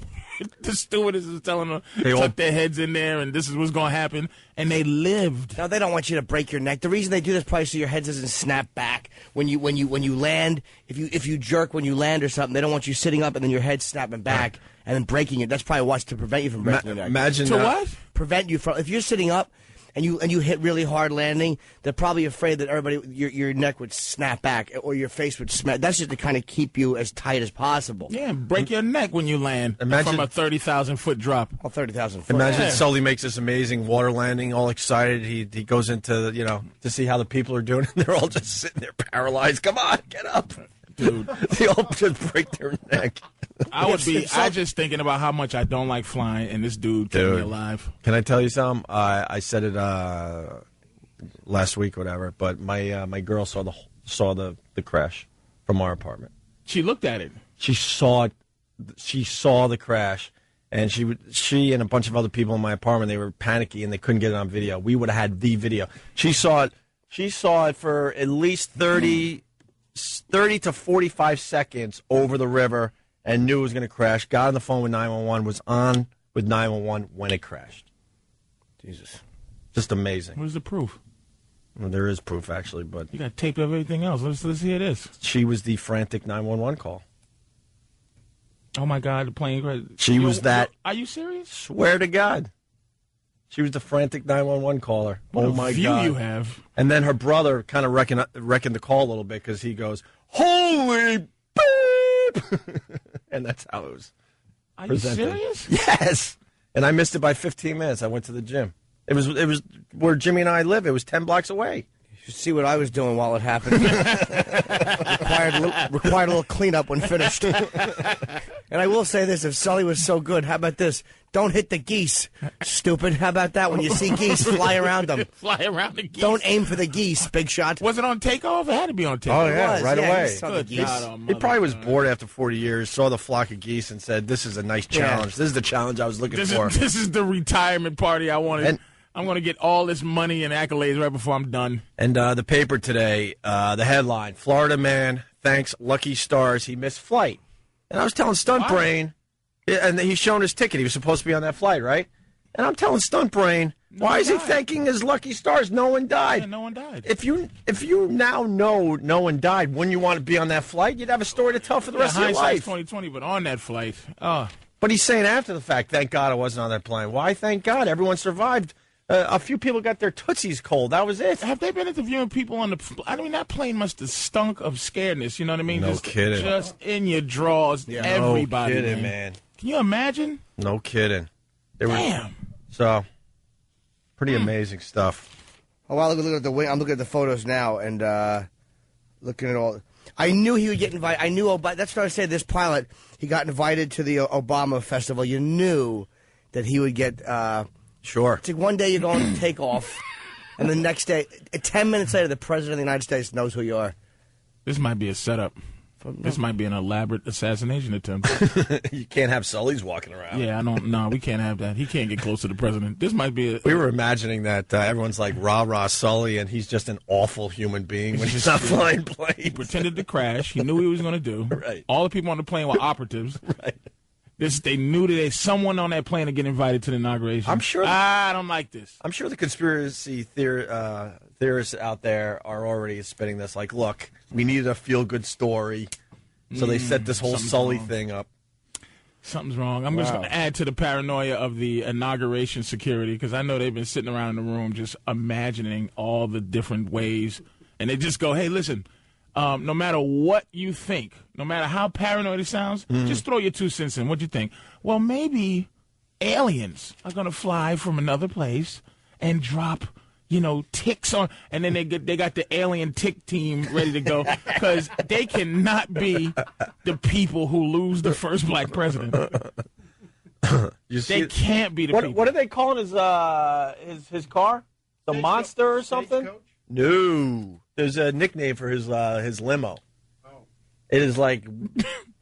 The stewardess is telling them They tuck all- their heads in there, and this is what's going to happen. And they lived. No, they don't want you to break your neck. The reason they do this probably so your head doesn't snap back when you land. If you jerk when you land or something, they don't want you sitting up and then your head snapping back and then breaking it. That's probably what's to prevent you from breaking your neck. Imagine To that. what? Prevent you from if you're sitting up and you hit really hard landing. They're probably afraid that your neck would snap back or your face would smack. That's just to kind of keep you as tight as possible. Yeah, break your neck when you land Imagine- from a 30,000-foot drop. Oh, 30,000 foot. Imagine Yeah. Sully makes this amazing water landing, all excited. He goes into to see how the people are doing, and they're all just sitting there paralyzed. Come on, get up, Dude. They all just break their neck. I just thinking about how much I don't like flying, and this dude kept me Dude. alive. Can I tell you something? I said it last week, whatever. But my girl saw the crash from our apartment. She looked at it. She saw it. She saw the crash, and she and a bunch of other people in my apartment, they were panicky and they couldn't get it on video. We would have had the video. She saw it. She saw it for at least 30 to 45 seconds over the river and knew it was going to crash. Got on the phone with 911. Was on with 911 when it crashed. Jesus, just amazing. Where's the proof? Well, there is proof actually, but You got taped of everything else. Let's hear this. she was the frantic 911 call. Oh my God, the plane crash. She was that. Are you serious? Swear to God. She was the frantic 911 caller. What Oh a my view God. you have. And then her brother kind of reckoned the call a little bit because he goes, "Holy beep!" And that's how it was Are presented. you serious? Yes. And I missed it by 15 minutes. I went to the gym. It was where Jimmy and I live. It was 10 blocks away. you should see what I was doing while it happened. required a little cleanup when finished. And I will say this: if Sully was so good, how about this? Don't hit the geese, stupid. How about that? When you see geese, fly around them. Fly around the geese. Don't aim for the geese, big shot. Was it on takeoff? It had to be on takeoff. Oh, yeah, was, right yeah, away. he saw the Good geese. God He probably was Almighty. bored after 40 years, saw the flock of geese, and said, "This is a nice challenge. This is the challenge I was looking for." This is the retirement party I wanted. And- I'm going to get all this money and accolades right before I'm done. And the paper today, the headline, Florida man thanks Lucky Stars he missed flight. And I was telling Stunt Brain, and he's shown his ticket. He was supposed to be on that flight, right? And I'm telling Stunt Brain, why is he thanking his Lucky Stars? No one died. Yeah, no one died. If you now know no one died, wouldn't you want to be on that flight? You'd have a story to tell for the rest of your Hindsight's life. 2020, but on that flight, But he's saying after the fact, thank God I wasn't on that plane. Why thank God? Everyone survived. A few people got their tootsies cold. That was it. have they been interviewing people on the? I mean, that plane must have stunk of scaredness. You know what I mean? No just, kidding. Just in your drawers, everybody. No kidding, man. Can you imagine? No kidding. Damn. So, pretty amazing stuff. Oh, well, look at the wing. I'm looking at the photos now and looking at all. I knew he would get invited. I knew Obama. That's what I said. This pilot, he got invited to the Obama festival. You knew that he would get. Sure. It's like one day you're going to take off, and the next day, 10 minutes later, the president of the United States knows who you are. This might be a setup. This might be an elaborate assassination attempt. You can't have Sully's walking around. Yeah, I don't. No, we can't have that. He can't get close to the president. This might be. We were imagining that everyone's like rah Sully, and he's just an awful human being when he's not flying planes. He pretended to crash. He knew what he was going to do. Right. All the people on the plane were operatives. Right. They knew that someone on that plane to get invited to the inauguration. I'm sure. I don't like this. I'm sure the conspiracy theorists out there are already spinning this. Like, look, we needed a feel-good story, so they set this whole Sully thing up. Something's wrong. I'm just going to add to the paranoia of the inauguration security because I know they've been sitting around in the room just imagining all the different ways, and they just go, "Hey, listen." No matter what you think, no matter how paranoid it sounds, just throw your 2 cents in. What do you think? Well, maybe aliens are going to fly from another place and drop, ticks on, and then they got the alien tick team ready to go because they cannot be the people who lose the first black president. They can't be the people. What are they calling his car? The Monster or something? No. There's a nickname for his limo. Oh. It is like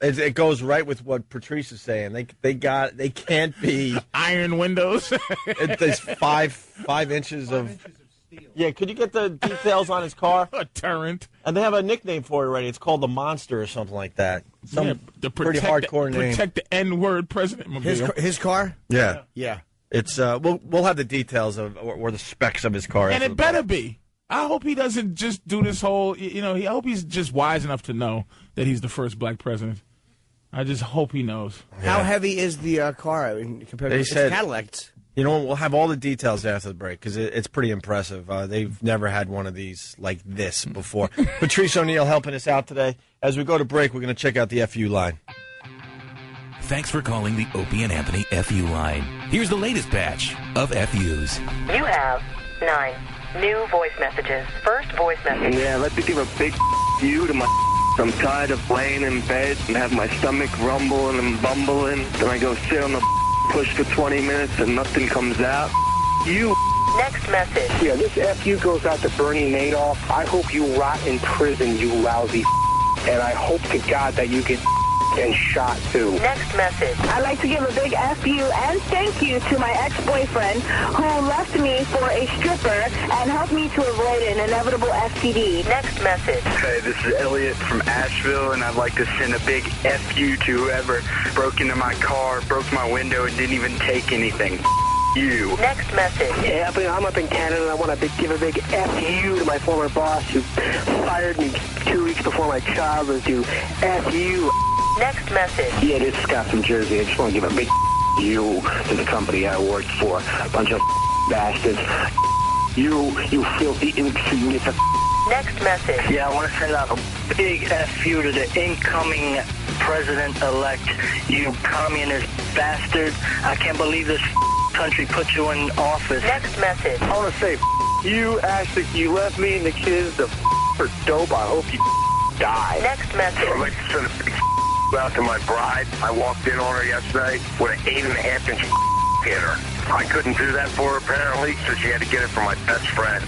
it goes right with what Patrice is saying. They can't be iron windows. There's 5 inches of steel. Yeah, could you get the details on his car? A turret. And they have a nickname for it already. It's called the Monster or something like that. the pretty hardcore name. Protect the N-word President Mobile. His car? Yeah. Yeah. It's we'll have the details of or the specs of his car. And it better be. I hope he doesn't just do this whole, I hope he's just wise enough to know that he's the first black president. I just hope he knows. Yeah. How heavy is the car? I mean, compared to Cadillac? You know, we'll have all the details after the break because it's pretty impressive. They've never had one of these like this before. Patrice O'Neill helping us out today. As we go to break, we're going to check out the FU line. Thanks for calling the Opie and Anthony FU line. Here's the latest batch of FUs. You have 9 new voice messages. First voice message. Yeah, I'd like to give a big you to my. I'm tired of laying in bed and have my stomach rumbling and bumbling. Then I go sit on the push for 20 minutes and nothing comes out. You. Next message. Yeah, this FU goes out to Bernie Madoff. I hope you rot in prison, you lousy. And I hope to God that you get and shot too. Next message. I'd like to give a big F you and thank you to my ex-boyfriend who left me for a stripper and helped me to avoid an inevitable STD. Next message. Hey, this is Elliot from Asheville, and I'd like to send a big F you to whoever broke into my car, broke my window, and didn't even take anything. You. Next message. Yeah, I'm up in Canada, and I want to give a big F you to my former boss who fired me 2 weeks before my child was due. F you. Next message. Yeah, this is Scott from Jersey. I just want to give a big you to the company I worked for. Bunch of bastards. You filthy, insignificant. Next message. Yeah, I want to send out a big F you to the incoming president-elect. You communist bastard. I can't believe this country put you in office. Next message. I want to say, you, Ashley, you left me and the kids for dope. I hope you die. Next message. I'd like to send a big out to my bride. I walked in on her yesterday with an 8.5-inch hitter. I couldn't do that for her apparently, so she had to get it from my best friend.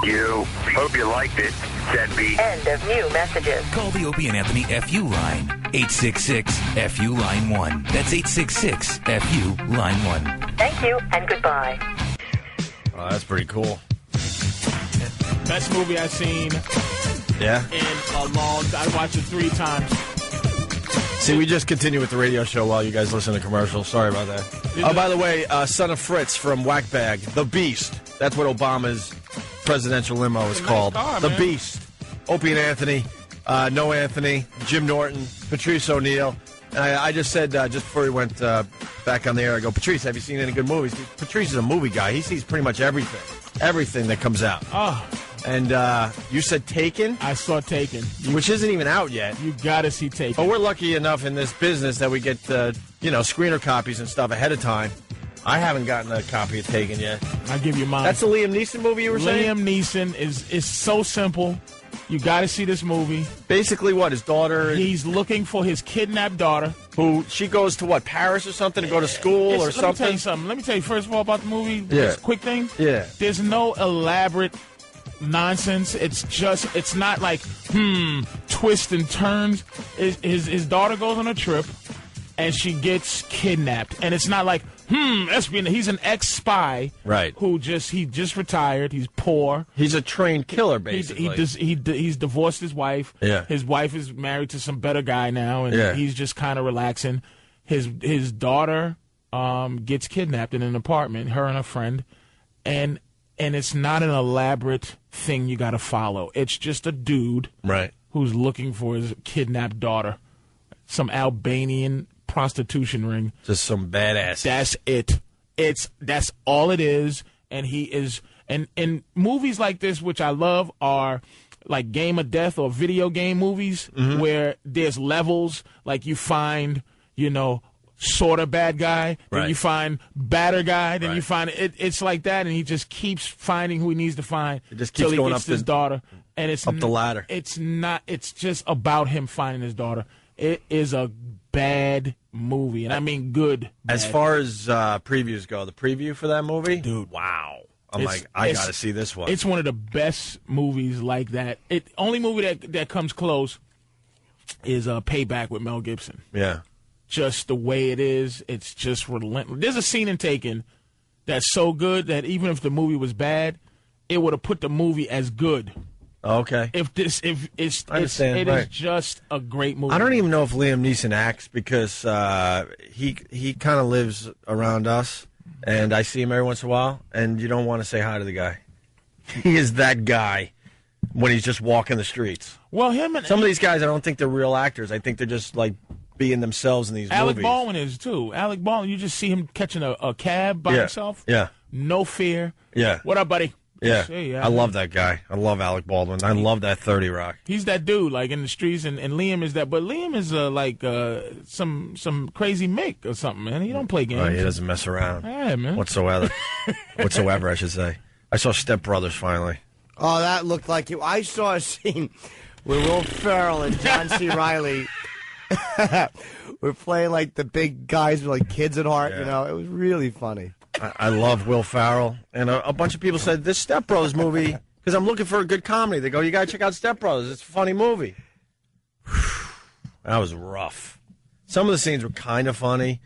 You. Hope you liked it, deadbeat. End of new messages. Call the Opie and Anthony FU line. 866-FU line 1. That's 866-FU line 1. Thank you and goodbye. Oh, that's pretty cool. Best movie I've seen. Yeah. In a long time. I watched it 3 times. See, we just continue with the radio show while you guys listen to commercials. Sorry about that. Oh, by the way, son of Fritz from Whackbag, The Beast. That's what Obama's presidential limo is called. Nice car, The man. Beast. Opie and Anthony, No Anthony, Jim Norton, Patrice O'Neill. And I just said, just before we went back on the air, I go, Patrice, have you seen any good movies? Patrice is a movie guy. He sees pretty much everything that comes out. Oh. And you said Taken? I saw Taken. Which isn't even out yet. You got to see Taken. But we're lucky enough in this business that we get, screener copies and stuff ahead of time. I haven't gotten a copy of Taken yet. I'll give you mine. That's the Liam Neeson movie you were saying? Liam Neeson is so simple. You got to see this movie. Basically what, his daughter? He's looking for his kidnapped daughter. Who, she goes to what, Paris or something to go to school or something? Let me tell you something. Let me tell you first of all about the movie. Yeah. Just quick thing. Yeah. There's no elaborate nonsense. It's not like, twists and turns. His daughter goes on a trip, and she gets kidnapped. And it's not like, he's an ex-spy. Right. He just retired. He's poor. He's a trained killer, basically. He's divorced his wife. Yeah. His wife is married to some better guy now, and he's just kind of relaxing. His daughter gets kidnapped in an apartment, her and a friend, and it's not an elaborate thing you got to follow. It's just a dude who's looking for his kidnapped daughter. Some Albanian prostitution ring. Just some badass. That's it. That's all it is. And he is. And movies like this, which I love, are like Game of Death or video game movies where there's levels. Like you find, sort of bad guy, then you find badder guy, then you find it's like that, and he just keeps finding who he needs to find. It just keeps going up up his daughter, and it's up the ladder. It's not. It's just about him finding his daughter. It is a bad movie, and I mean good. As far as previews go, the preview for that movie, dude, wow! I got to see this one. It's one of the best movies like that. Only movie that comes close is Payback with Mel Gibson. Yeah. Just the way it is, it's just relentless. There's a scene in Taken that's so good that even if the movie was bad, it would have put the movie as good. Okay. If it's I understand, it right. is just a great movie. I don't even know if Liam Neeson acts because he kind of lives around us, and I see him every once in a while, and you don't want to say hi to the guy. He is that guy when he's just walking the streets. Well, him and some of these guys, I don't think they're real actors. I think they're just like being themselves in these Alec movies. Baldwin is too. Alec Baldwin, you just see him catching a cab by himself. Yeah. No fear. Yeah. What up, buddy? Yeah. Hey, I love that guy. I love Alec Baldwin. I love that 30 Rock. He's that dude, like in the streets, and Liam is that. But Liam is like some crazy Mick or something, man. He don't play games. Right, he doesn't mess around. Yeah, man. Whatsoever, I should say. I saw Step Brothers finally. Oh, that looked like it. I saw a scene where Will Ferrell and John C. Reilly were playing like the big guys with like kids at heart. Yeah. You know, it was really funny. I love Will Ferrell, and a bunch of people said this Step Brothers movie because I'm looking for a good comedy. They go, you got to check out Step Brothers. It's a funny movie. That was rough. Some of the scenes were kind of funny,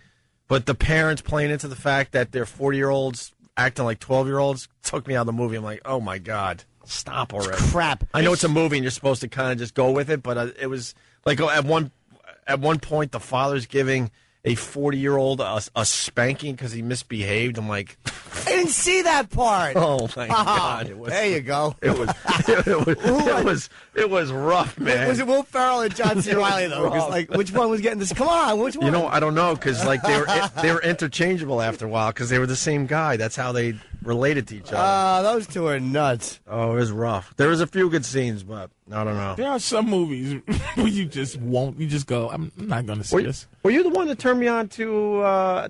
but the parents playing into the fact that they're 40-year-olds acting like 12-year-olds took me out of the movie. I'm like, oh my God, stop already. It's crap. I know it's a movie and you're supposed to kind of just go with it, but it was like at one point the father's giving a 40-year-old a spanking because he misbehaved. I'm like, I didn't see that part. oh my God! There you go. It was rough, man. Was it Will Ferrell and John C. Reilly though? 'Cause, like, which one was getting this? Come on, which one? You know, I don't know because like they were interchangeable after a while because they were the same guy. That's how they related to each other. Those two are nuts. Oh, it was rough. There was a few good scenes, but I don't know. There are some movies where you just won't. You just go, I'm not going to see this. Were you the one that turned me on to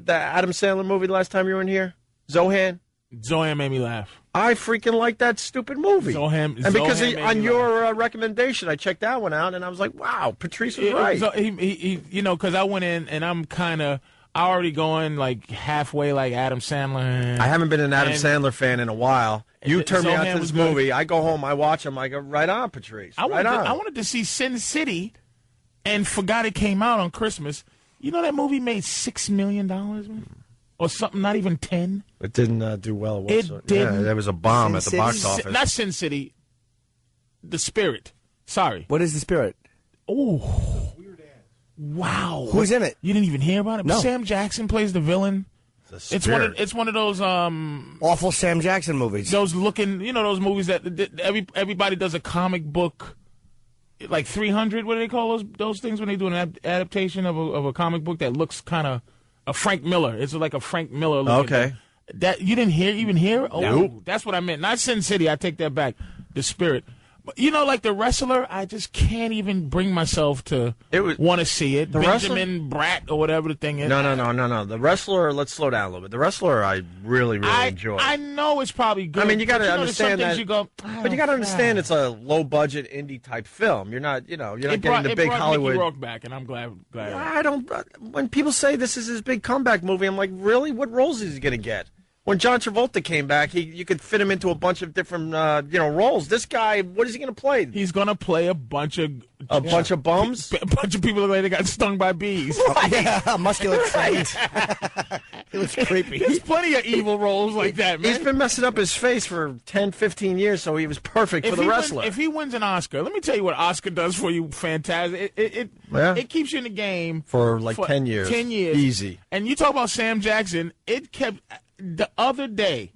the Adam Sandler movie the last time you were in here? Zohan? Zohan made me laugh. I freaking like that stupid movie. Zohan, and because Zohan made on me your recommendation, I checked that one out, and I was like, wow, Patrice was right. He you know, because I went in, and I'm kind of already going like halfway like Adam Sandler. I haven't been an Adam Sandler fan in a while. You turned me on to this movie. I go home, I watch him. I go, right on, Patrice. I wanted to see Sin City and forgot it came out on Christmas. You know that movie made $6 million, man? Or something, not even 10. It didn't do well. It didn't. Yeah, there was a bomb at the box office. Not Sin City. The Spirit. Sorry. What is The Spirit? Oh. Wow. Who's in it? You didn't even hear about it? No. Sam Jackson plays the villain. It's one of those awful Sam Jackson movies. Those those movies that everybody does a comic book, like 300. What do they call those things when they do an adaptation of a comic book that looks kind of a Frank Miller? It's like a Frank Miller. Okay. That you didn't even hear? Oh, nope. That's what I meant. Not Sin City. I take that back. The Spirit. But you know, like The Wrestler, I just can't even bring myself to want to see it. The Benjamin Bratt or whatever the thing is. No. The Wrestler, let's slow down a little bit. The Wrestler, I really enjoy. I know it's probably good. I mean, you got to understand that. You go, but you got to understand it's a low-budget indie type film. You're not getting the big Hollywood. Mickey Rourke back, and I'm glad. I don't. When people say this is his big comeback movie, I'm like, really? What roles is he going to get? When John Travolta came back, you could fit him into a bunch of different, roles. This guy, what is he going to play? He's going to play a bunch of bunch of bums, a bunch of people that got stung by bees. Yeah, muscular trait. It was creepy. There's plenty of evil roles like that, man. He's been messing up his face for 10, 15 years, so he was perfect for The Wrestler. If he wins an Oscar, let me tell you what Oscar does for you. Fantastic. It keeps you in the game for 10 years. 10 years, easy. And you talk about Sam Jackson. It kept. The other day,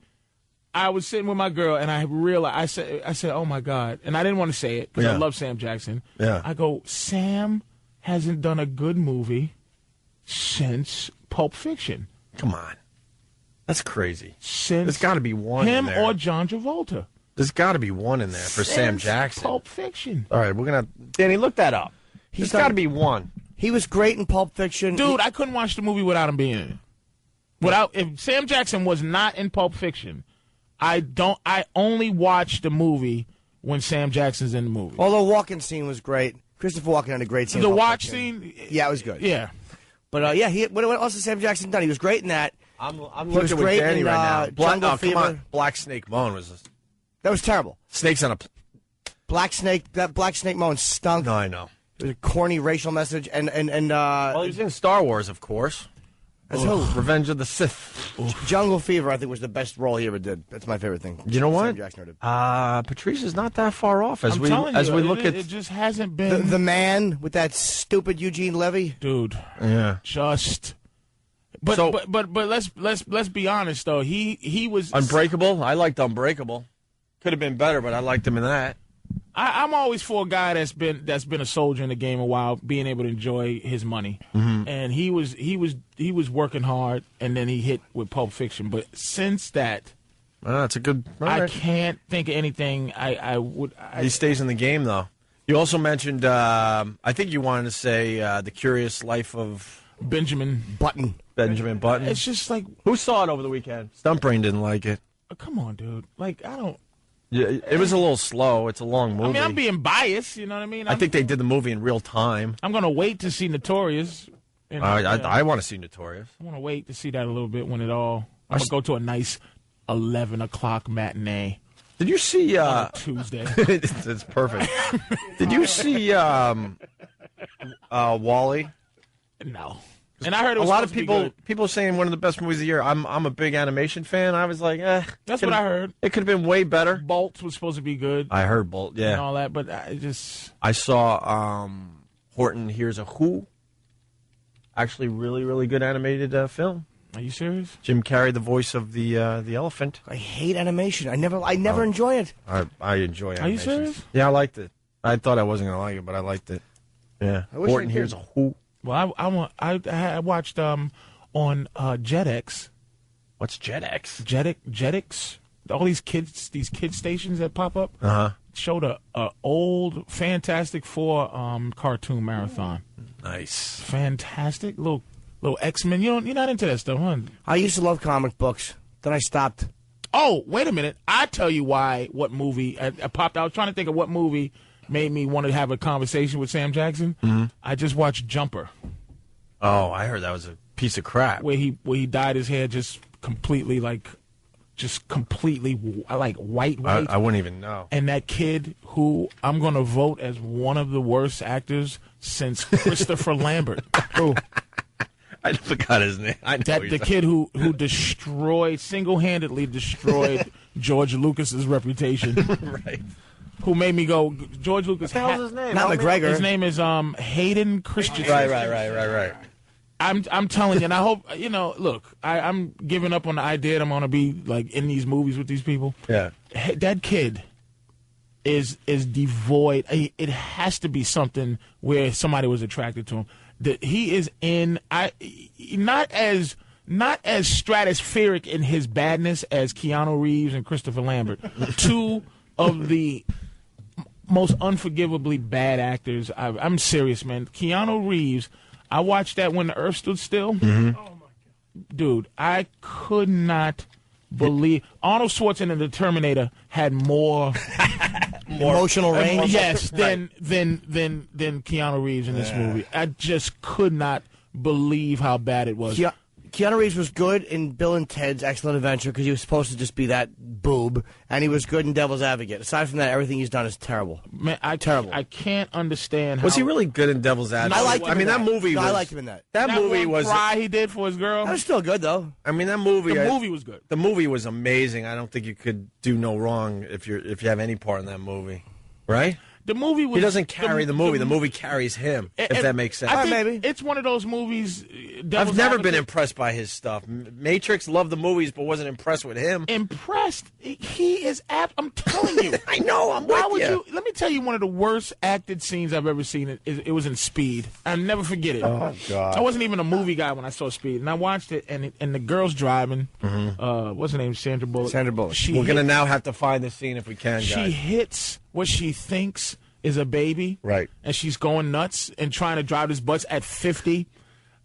I was sitting with my girl, and I realized, I said, oh, my God. And I didn't want to say it because I love Sam Jackson. Yeah. I go, Sam hasn't done a good movie since Pulp Fiction. Come on. That's crazy. Since There's got to be one him in there. or John Travolta. There's got to be one in there for Sam Jackson. Pulp Fiction. All right, we're going to... Danny, look that up. There's got to be one. He was great in Pulp Fiction. Dude, I couldn't watch the movie without him being in it. If Sam Jackson was not in Pulp Fiction, I only watch the movie when Sam Jackson's in the movie. Although walking scene was great. Christopher Walken had a great scene. The watch scene? Yeah, it was good. Yeah. But, what else has Sam Jackson done? He was great in that. I'm looking with Danny right now. Come on. Black Snake Moan was... That was terrible. Snakes on a... That Black Snake Moan stunk. No, I know. It was a corny racial message. Well, he was in Star Wars, of course. That's who? Revenge of the Sith. Jungle Fever, I think, was the best role he ever did. That's my favorite thing. You know what? Sam Jackson did. Patrice is not that far off as I'm we telling as you, we look at it just hasn't been The Man with that stupid Eugene Levy. dude. Yeah. Just. But So- but let's be honest though. He was Unbreakable. I liked Unbreakable. Could have been better, but I liked him in that. I'm always for a guy that's been a soldier in the game a while, being able to enjoy his money. Mm-hmm. And he was working hard, and then he hit with Pulp Fiction. But since that, That's a good. all I right. can't think of anything I would. He stays in the game, though. You also mentioned, I think you wanted to say, The Curious Life of Benjamin Button. Benjamin Button. It's just like, Who saw it over the weekend? Stumpbrain didn't like it. come on, dude. Like, I don't. Yeah, it was a little slow. It's a long movie. I mean, I'm being biased. You know what I mean? I think they did the movie in real time. I'm gonna wait to see Notorious. You know, I want to see Notorious. I want to wait to see that a little bit when it all. I'm gonna go to a nice 11 o'clock matinee. Did you see on a Tuesday? It's perfect. Did you see Wall-E? No. And I heard it a was lot of supposed to be people saying one of the best movies of the year. I'm a big animation fan. I was like, That's what I heard. It could have been way better. Bolt was supposed to be good. I heard Bolt, yeah, and all that, but I saw Horton Hears a Who. Actually, really, really good animated film. Are you serious? Jim Carrey, the voice of the elephant. I hate animation. I never enjoy it. I enjoy animation. Are you serious? Yeah, I liked it. I thought I wasn't going to like it, but I liked it. Yeah. I wish Horton I did. Hears a Who. Well, I watched on JetX. What's JetX? JetX. All these kid stations that pop up showed a old Fantastic Four cartoon marathon. Nice. Fantastic little X-Men. You're not into that stuff, huh? I used to love comic books. Then I stopped. Oh, wait a minute. I tell you what movie I popped out. I was trying to think of what movie made me want to have a conversation with Sam Jackson. Mm-hmm. I just watched Jumper. Oh, I heard that was a piece of crap. Where he dyed his hair just completely like white. I wouldn't even know. And that kid who I'm going to vote as one of the worst actors since Christopher Lambert. Who? I forgot his name. I know The kid who single-handedly destroyed George Lucas's reputation. Right. Who made me go, George Lucas. What the hell's his name? Not McGregor. His name is Hayden Christensen. Right. I'm telling you, and I hope, look, I'm giving up on the idea that I'm going to be, like, in these movies with these people. Yeah. That kid is devoid. It has to be something where somebody was attracted to him. That he is not as stratospheric in his badness as Keanu Reeves and Christopher Lambert. Two of the most unforgivably bad actors. I'm serious, man. Keanu Reeves, I watched that When the Earth Stood Still. Mm-hmm. Oh my God. Dude, I could not believe Arnold Schwarzenegger, the Terminator, had more emotional range. Yes, than Keanu Reeves in this movie. I just could not believe how bad it was. Keanu Reeves was good in Bill and Ted's Excellent Adventure because he was supposed to just be that boob, and he was good in Devil's Advocate. Aside from that, everything he's done is terrible. Man, terrible. I can't understand how... Was he really good in Devil's Advocate? I liked him. I mean, that movie. I liked him in that. That movie one was. cry he did for his girl. That was still good though. I mean, that movie. The movie was good. The movie was amazing. I don't think you could do no wrong if you have any part in that movie, right? The movie was. He doesn't carry the movie. The movie carries him. If that makes sense. I think it's one of those movies. I've never been impressed by his stuff. Matrix, loved the movies, but wasn't impressed with him. Impressed? He is apt. I'm telling you. I know. Why would you? Let me tell you one of the worst acted scenes I've ever seen. It was in Speed. I'll never forget it. Oh God! I wasn't even a movie guy when I saw Speed, and I watched it. And the girl's driving. What's her name? Sandra Bullock. Sandra Bullock. We're gonna now have to find the scene if we can, guys. She hits what she thinks is a baby, right? And she's going nuts and trying to drive this bus at 50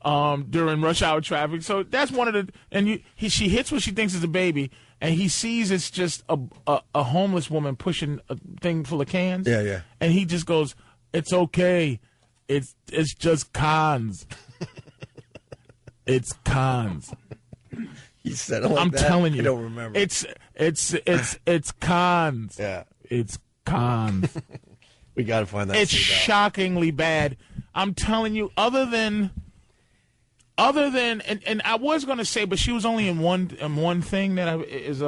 during rush hour traffic. So that's one of the she hits what she thinks is a baby, and he sees it's just a homeless woman pushing a thing full of cans. Yeah. And he just goes, "It's okay, it's just cons, it's cons." He said it like I'm that? telling you, I don't remember. It's cons. Yeah, it's cons. We got to find that. It's shockingly bad. I'm telling you, other than Other than and I was going to say, but she was only in one thing that is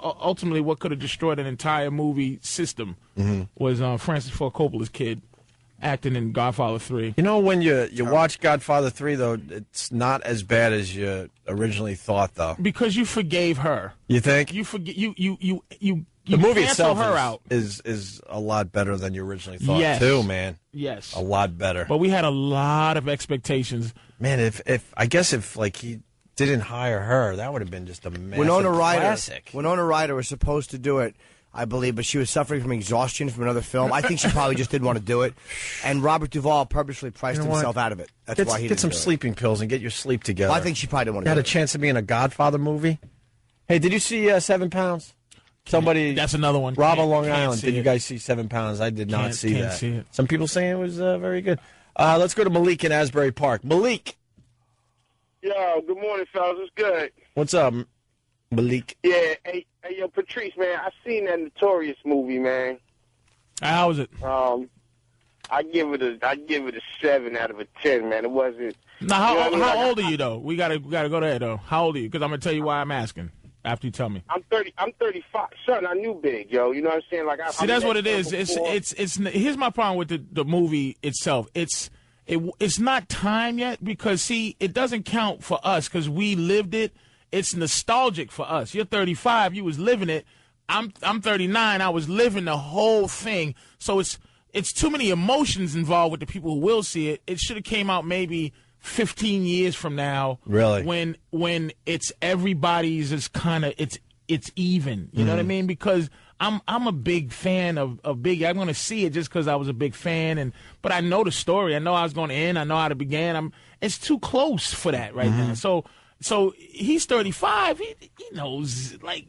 ultimately what could have destroyed an entire movie system was Francis Ford Coppola's kid acting in Godfather 3. You know, when you watch Godfather 3, though, it's not as bad as you originally thought, though. Because you forgave her. You think? You forget you the movie cancel itself her out. is a lot better than you originally thought, Yes. too, man. Yes. A lot better. But we had a lot of expectations. Man, if I guess if like he didn't hire her, that would have been just a massive classic. Winona Ryder was supposed to do it, I believe, but she was suffering from exhaustion from another film. I think she probably just didn't want to do it. And Robert Duvall purposely priced himself out of it. That's why he didn't get some do it. sleeping pills and get your sleep together. Well, I think she probably didn't want to You do had it. a chance to be in a Godfather movie. Hey, did you see 7 Pounds? Somebody. That's another one. Rob on Long Can't Island. see Did you it. guys see 7 Pounds? I did not Can't see that. see it. Some people saying it was very good. Let's go to Malik in Asbury Park. Malik. Yo, good morning, fellas. It's good. What's up, Malik? Yeah, hey, yo, Patrice, man, I seen that Notorious movie, man. How was it? I give it a 7 out of a 10, man. It wasn't. Now, you know what I mean? how old are you though? We gotta go there though. How old are you? Because I'm gonna tell you why I'm asking after you tell me. I'm 35. Son, I knew big, yo. You know what I'm saying? Like, See, that's what it is. It's. Here's my problem with the movie itself. It's not time yet because see, it doesn't count for us because we lived it. It's nostalgic for us. You're 35. You was living it. I'm 39. I was living the whole thing. So it's too many emotions involved with the people who will see it. It should have came out maybe 15 years from now. Really? When it's everybody's is kind of it's even. You know what I mean? Because I'm a big fan of Biggie. I'm going to see it just because I was a big fan, but I know the story. I know how it's going to end. I know how it began. It's too close for that right now. So he's 35. He knows like.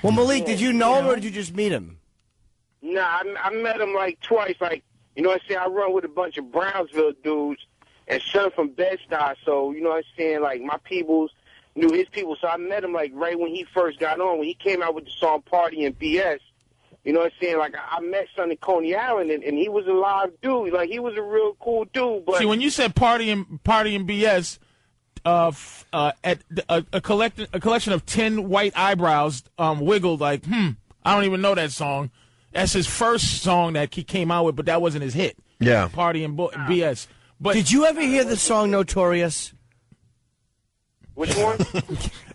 Well, Malik, did you know him or did you just meet him? Nah, I met him like twice. Like, you know what I'm saying? I run with a bunch of Brownsville dudes and son from Bed-Stuy. So, you know what I'm saying? Like, my peoples knew his people. So I met him, like, right when he first got on. When he came out with the song Party and BS, you know what I'm saying? Like, I met son in Coney Island, and he was a live dude. Like, he was a real cool dude. But see, when you said Party and BS, at a collection of 10 white eyebrows wiggled like, I don't even know that song. That's his first song that he came out with, but that wasn't his hit. Yeah. Party and BS. But did you ever hear the song Notorious? Which one?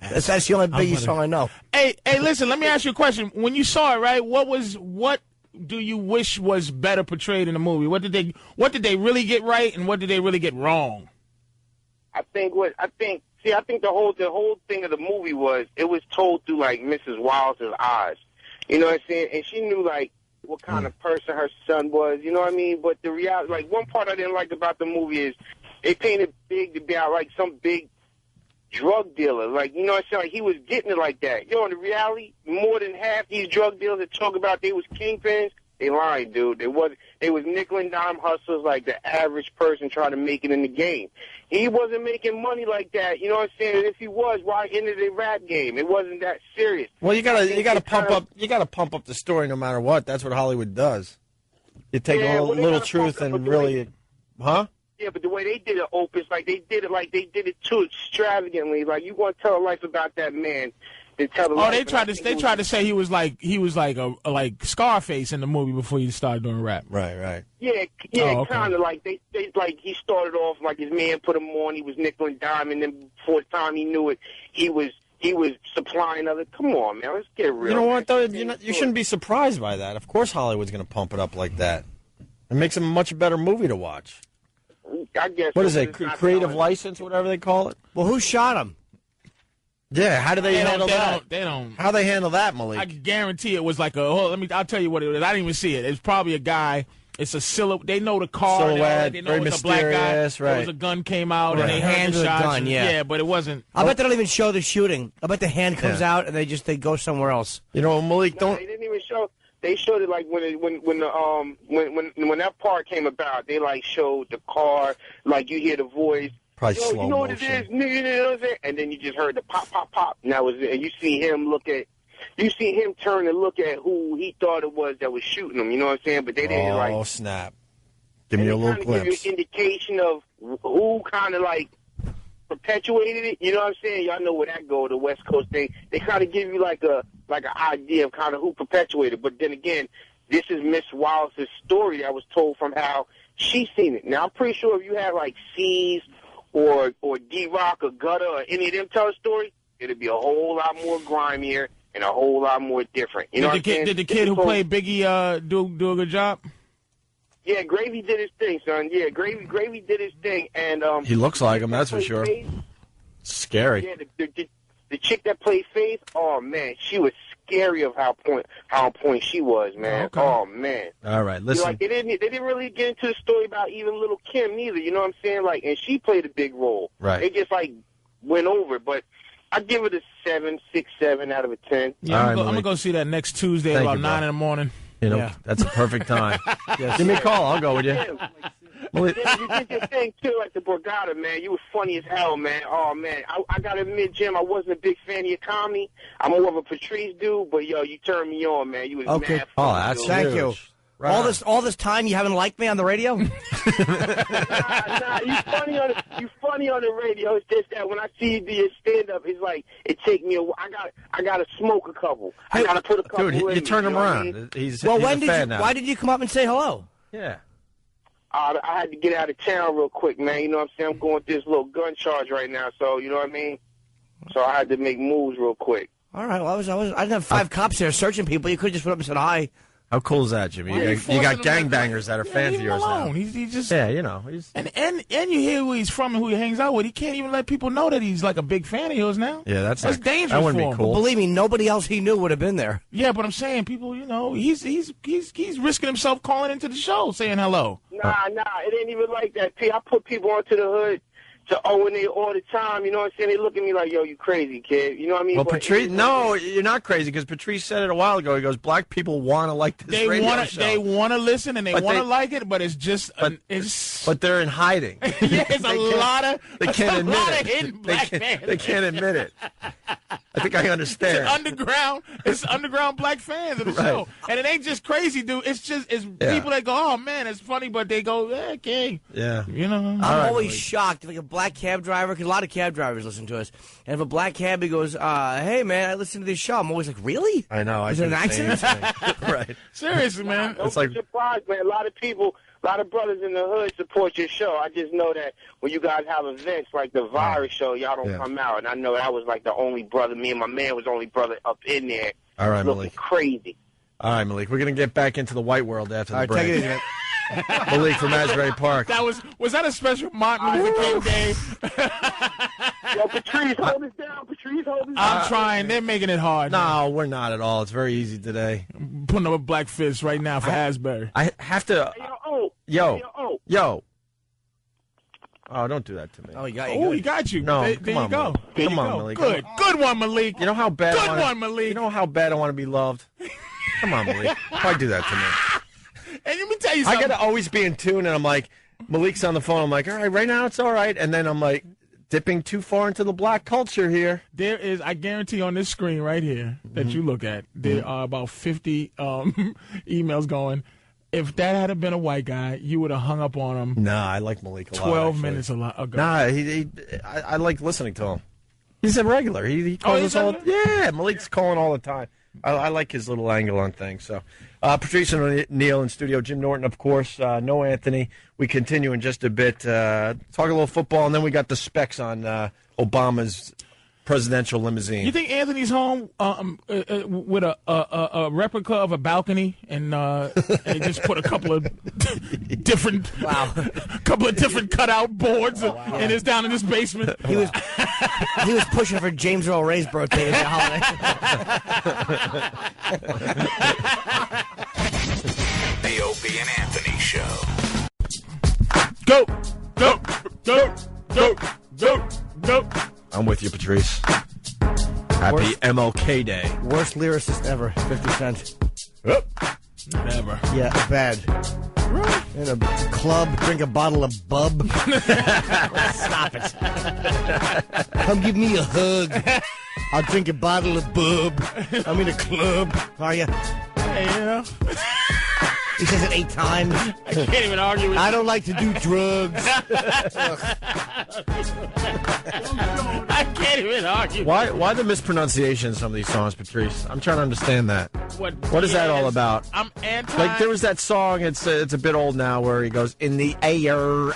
That's the only Biggie song I know. Hey, listen, let me ask you a question. When you saw it, right, what do you wish was better portrayed in the movie? What did they really get right and what did they really get wrong? I think the whole thing of the movie was it was told through like Mrs. Wilder's eyes. You know what I'm saying? And she knew like what kind of person her son was, you know what I mean? But the reality, like one part I didn't like about the movie is they painted Big to be out like some big drug dealer. Like, you know what I'm saying? Like he was getting it like that. Yo, in the reality, more than half these drug dealers that talk about they was kingpins, they lying, dude. They was nickel and dime hustlers like the average person trying to make it in the game. He wasn't making money like that. You know what I'm saying? And if he was, why enter the rap game? It wasn't that serious. Well, you gotta pump up the story no matter what. That's what Hollywood does. You take a little truth and really, huh? Yeah, but the way they did it, Opus, like they did it too extravagantly. Like you want to tell a life about that man. They tried to say he was like a Scarface in the movie before he started doing rap. Right. Yeah, okay. Kind of like they like he started off like his man put him on. He was nickel and dime, and then before the time he knew it, he was supplying other. Come on, man, let's get real. You know what though? You shouldn't be surprised by that. Of course, Hollywood's going to pump it up like that. It makes him a much better movie to watch. I guess. What is it? Creative license, whatever they call it. Well, who shot him? Yeah, how do they handle that? They don't. How they handle that, Malik? I guarantee it was like I'll tell you what it is. I didn't even see it. It's probably a guy. It's a silhouette. They know the car. Silhouette, they know very it was a black guy. mysterious, right. There was a gun came out and they handed the gun. Yeah, but it wasn't. I bet they don't even show the shooting. I bet the hand comes out and they go somewhere else. You know, Malik, don't. They didn't even show. They showed it like when that part came about. They like showed the car. Like you hear the voice. Probably slow you know motion. what it is, nigga, you know what I'm saying? And then you just heard the pop, pop, pop, and that was it. And you see him turn and look at who he thought it was that was shooting him. You know what I'm saying? But they didn't Oh snap! Give me a little glimpse. Give you an indication of who kind of like perpetuated it. You know what I'm saying? Y'all know where that go, the West Coast thing. They kind of give you like an idea of kind of who perpetuated. But then again, this is Miss Wallace's story that was told from how she seen it. Now I'm pretty sure if you had like C's or D-Rock or Gutter or any of them tell a story, it'd be a whole lot more grimier and a whole lot more different. You know what I'm saying? Did the kid who played Biggie do a good job? Yeah, Gravy did his thing, son. Yeah, Gravy did his thing, and he looks like him. That's for sure. Scary. Yeah, the chick that played Faith. Oh man, she was scary of how on point she was, man. Okay. Oh man. All right, listen. Like they didn't really get into the story about even Little Kim neither. You know what I'm saying? Like, and she played a big role. Right. They just like went over, but I give it a 7, 6, 7 out of a 10. Yeah, I'm gonna go see that next Tuesday about 9 in the morning. You know, that's a perfect time. Give me a call. I'll go with you. You did your thing, too, at the Borgata, man. You were funny as hell, man. Oh, man. I got to admit, Jim, I wasn't a big fan of your comedy. I'm more of a Patrice dude, but, yo, you turned me on, man. You was mad funny. Oh, that's Thank you. Right. All this time you haven't liked me on the radio? Nah, you funny on the radio. It's just that when I see you do your stand-up, it's like, it take me a while. I got to smoke a couple. I got to put a couple in me. You turn him around. I mean? He's well, a fan now. Why did you come up and say hello? Yeah. I had to get out of town real quick, man. You know what I'm saying? I'm going through this little gun charge right now, so you know what I mean? So I had to make moves real quick. All right, well, I didn't have 5 cops there searching people. You could have just went up and said hi. How cool is that, Jimmy? You got gangbangers that are fans of yours now. He just you know. And you hear who he's from and who he hangs out with. He can't even let people know that he's like a big fan of yours now. Yeah, that's dangerous. That wouldn't for be him. cool. Believe me, nobody else he knew would have been there. Yeah, but I'm saying people, you know, he's risking himself calling into the show saying hello. Nah, it ain't even like that, P. I put people onto the hood to Owen all the time. You know what I'm saying? They look at me like, yo, you crazy, kid. You know what I mean? Well, but Patrice, no, you're not crazy because Patrice said it a while ago. He goes, black people want to like this radio show. They want to listen and they want to like it, but it's just but they're in hiding. Yeah, it's a lot of they can't admit it. Hidden black fans. They can't admit it. I think I understand. It's underground black fans of the show, and it ain't just crazy, dude. It's people that go, oh man, it's funny, but they go, yeah, King. Yeah, you know. I'm always shocked if like a black cab driver, because a lot of cab drivers listen to us, and if a black cabbie goes, hey man, I listen to this show, I'm always like, really? I know. Is it an accident? Right. Seriously, man. Don't be surprised, man. A lot of people. A lot of brothers in the hood support your show. I just know that when you guys have events like the Virus show, y'all don't come out. And I know that was like the only brother. Me and my man was the only brother up in there. All right, looking Malik. Crazy. All right, Malik. We're going to get back into the white world after the break. Take it easy. Malik from Asbury Park. Was that a special Martin Luther King Day? Yo, Patrice, hold us down. Patrice, hold us down. I'm trying. They're making it hard. No, we're not at all. It's very easy today. I'm putting up a black fist right now for Asbury. I have to. Yo. Oh, don't do that to me. Oh, he got you. Oh, he got you. No, there come you on, go. Malik. There Come you on, go. Malik. Good one, Malik. You know how bad Good I one, Malik. You know how bad I want to be loved? Come on, Malik. Why do that to me? And let me tell you something. I got to always be in tune, and I'm like, Malik's on the phone. I'm like, all right now it's all right. And then I'm like, dipping too far into the black culture here. There is, I guarantee on this screen right here that you look at, there are about 50 emails going, if that had been a white guy, you would have hung up on him. Nah, I like Malik a lot. 12 minutes ago. Nah, I like listening to him. He's a regular. He calls us all. Yeah, Malik's calling all the time. I like his little angle on things. So, Patrice and O'Neill in studio. Jim Norton, of course. No Anthony. We continue in just a bit. Talk a little football, and then we got the specs on Obama's presidential limousine. You think Anthony's home with a replica of a balcony and he just put a couple of different cutout boards and it's down in his basement? He was pushing for James Earl Ray's birthday as a holiday. The Opie and Anthony Show. Go, go, go, go, go, go. I'm with you, Patrice. Happy MLK Day. Worst lyricist ever, 50 Cent. Never. Yeah, bad. Really? In a club, drink a bottle of bub. Stop it. Come give me a hug. I'll drink a bottle of bub. I'm in a club. Are you? Hey, you know. He says it 8 times. I can't even argue with you. I don't like to do drugs. I can't even argue. Why the mispronunciation in some of these songs, Patrice? I'm trying to understand that. What is that all about? I'm anti. Like there was that song. It's a bit old now where he goes in the air.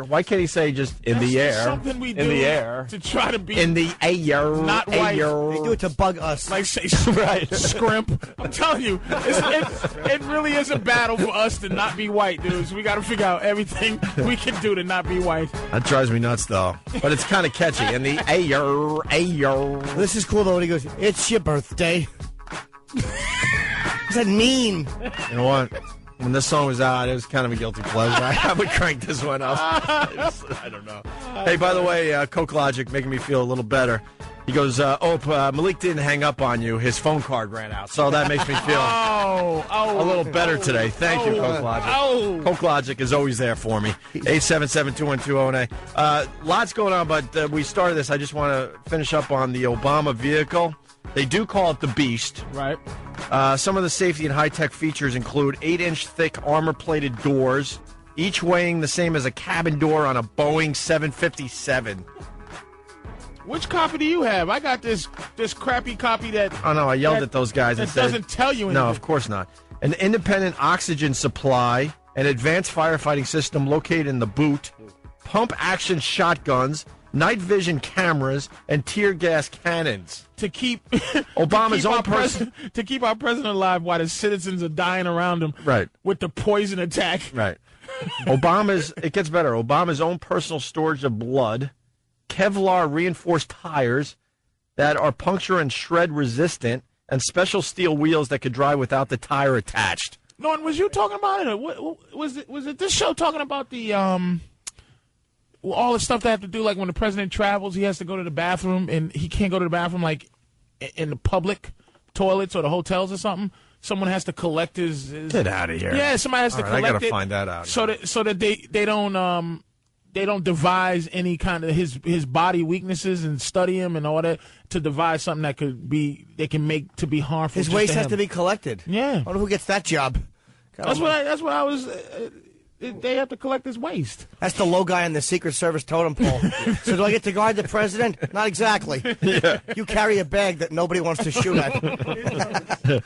Why can't he say just in the air? Something we do in the air to try to be in the air. Not white. They do it to bug us. Like say right. Scrimp. I'm telling you, it really is a battle for us to not be white, dudes. We got to figure out everything we can do to not be white. That drives me nuts, though. But it's kind of catchy. In the air. This is cool, though, when he goes, it's your birthday. What's that mean? You know what? When this song was out, it was kind of a guilty pleasure. I would crank this one up. I don't know. Hey, by the way, Coke Logic making me feel a little better. He goes, Malik didn't hang up on you. His phone card ran out. So that makes me feel a little better today. Thank you, Coke Logic. Coke Logic is always there for me. 877-212-098. Lots going on, but we started this. I just want to finish up on the Obama vehicle. They do call it the Beast. Right. Some of the safety and high-tech features include 8-inch thick armor-plated doors, each weighing the same as a cabin door on a Boeing 757. Which copy do you have? I got this crappy copy that... Oh, no, I yelled at those guys and that said... doesn't tell you anything. No, of course not. An independent oxygen supply, an advanced firefighting system located in the boot, pump-action shotguns, night vision cameras, and tear gas cannons. To keep Obama's own person... To keep our president alive while the citizens are dying around him. Right. With the poison attack. Right. It gets better. Obama's own personal storage of blood, Kevlar reinforced tires that are puncture and shred resistant, and special steel wheels that could drive without the tire attached. Norton, was you talking about it? Or was it this show talking about the all the stuff they have to do, like when the president travels, he has to go to the bathroom, and he can't go to the bathroom like in the public toilets or the hotels or something. Someone has to collect his Get out of here. Yeah, somebody has to collect it. I gotta find that out. So that they don't devise any kind of his body weaknesses and study him and all that to devise something that they can make to be harmful. His waste has to be collected. Yeah. I wonder who gets that job. That's what I was. They have to collect his waste. That's the low guy on the Secret Service totem pole. So do I get to guard the president? Not exactly. Yeah. You carry a bag that nobody wants to shoot at.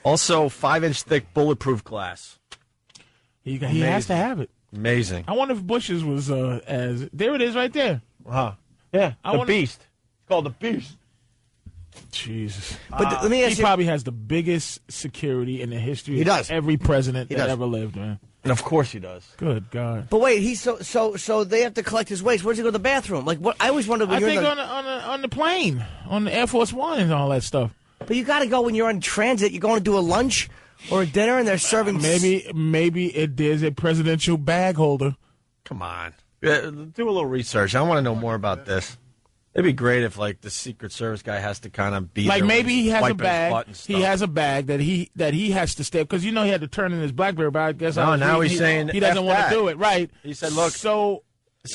Also, 5-inch thick bulletproof glass. He has to have it. Amazing. I wonder if Bush's was as... There it is right there. Wow. Yeah, Beast. It's called the Beast. Jesus. But let me ask he you... probably has the biggest security in the history of every president that ever lived, man. And of course he does. Good God. But wait, he's so they have to collect his waste. Where does he go to the bathroom? Like what? I always wondered when on the plane, on the Air Force One and all that stuff. But you got to go when you're on transit. You're going to do a lunch or a dinner, and they're serving. Maybe it is a presidential bag holder. Come on, do a little research. I want to know more about this. It'd be great if, like, the Secret Service guy has to kind of be like maybe he has a bag. He has a bag that he has to stay because he had to turn in his BlackBerry. But I guess now he's saying he doesn't want to do it. Right? He said, "Look, so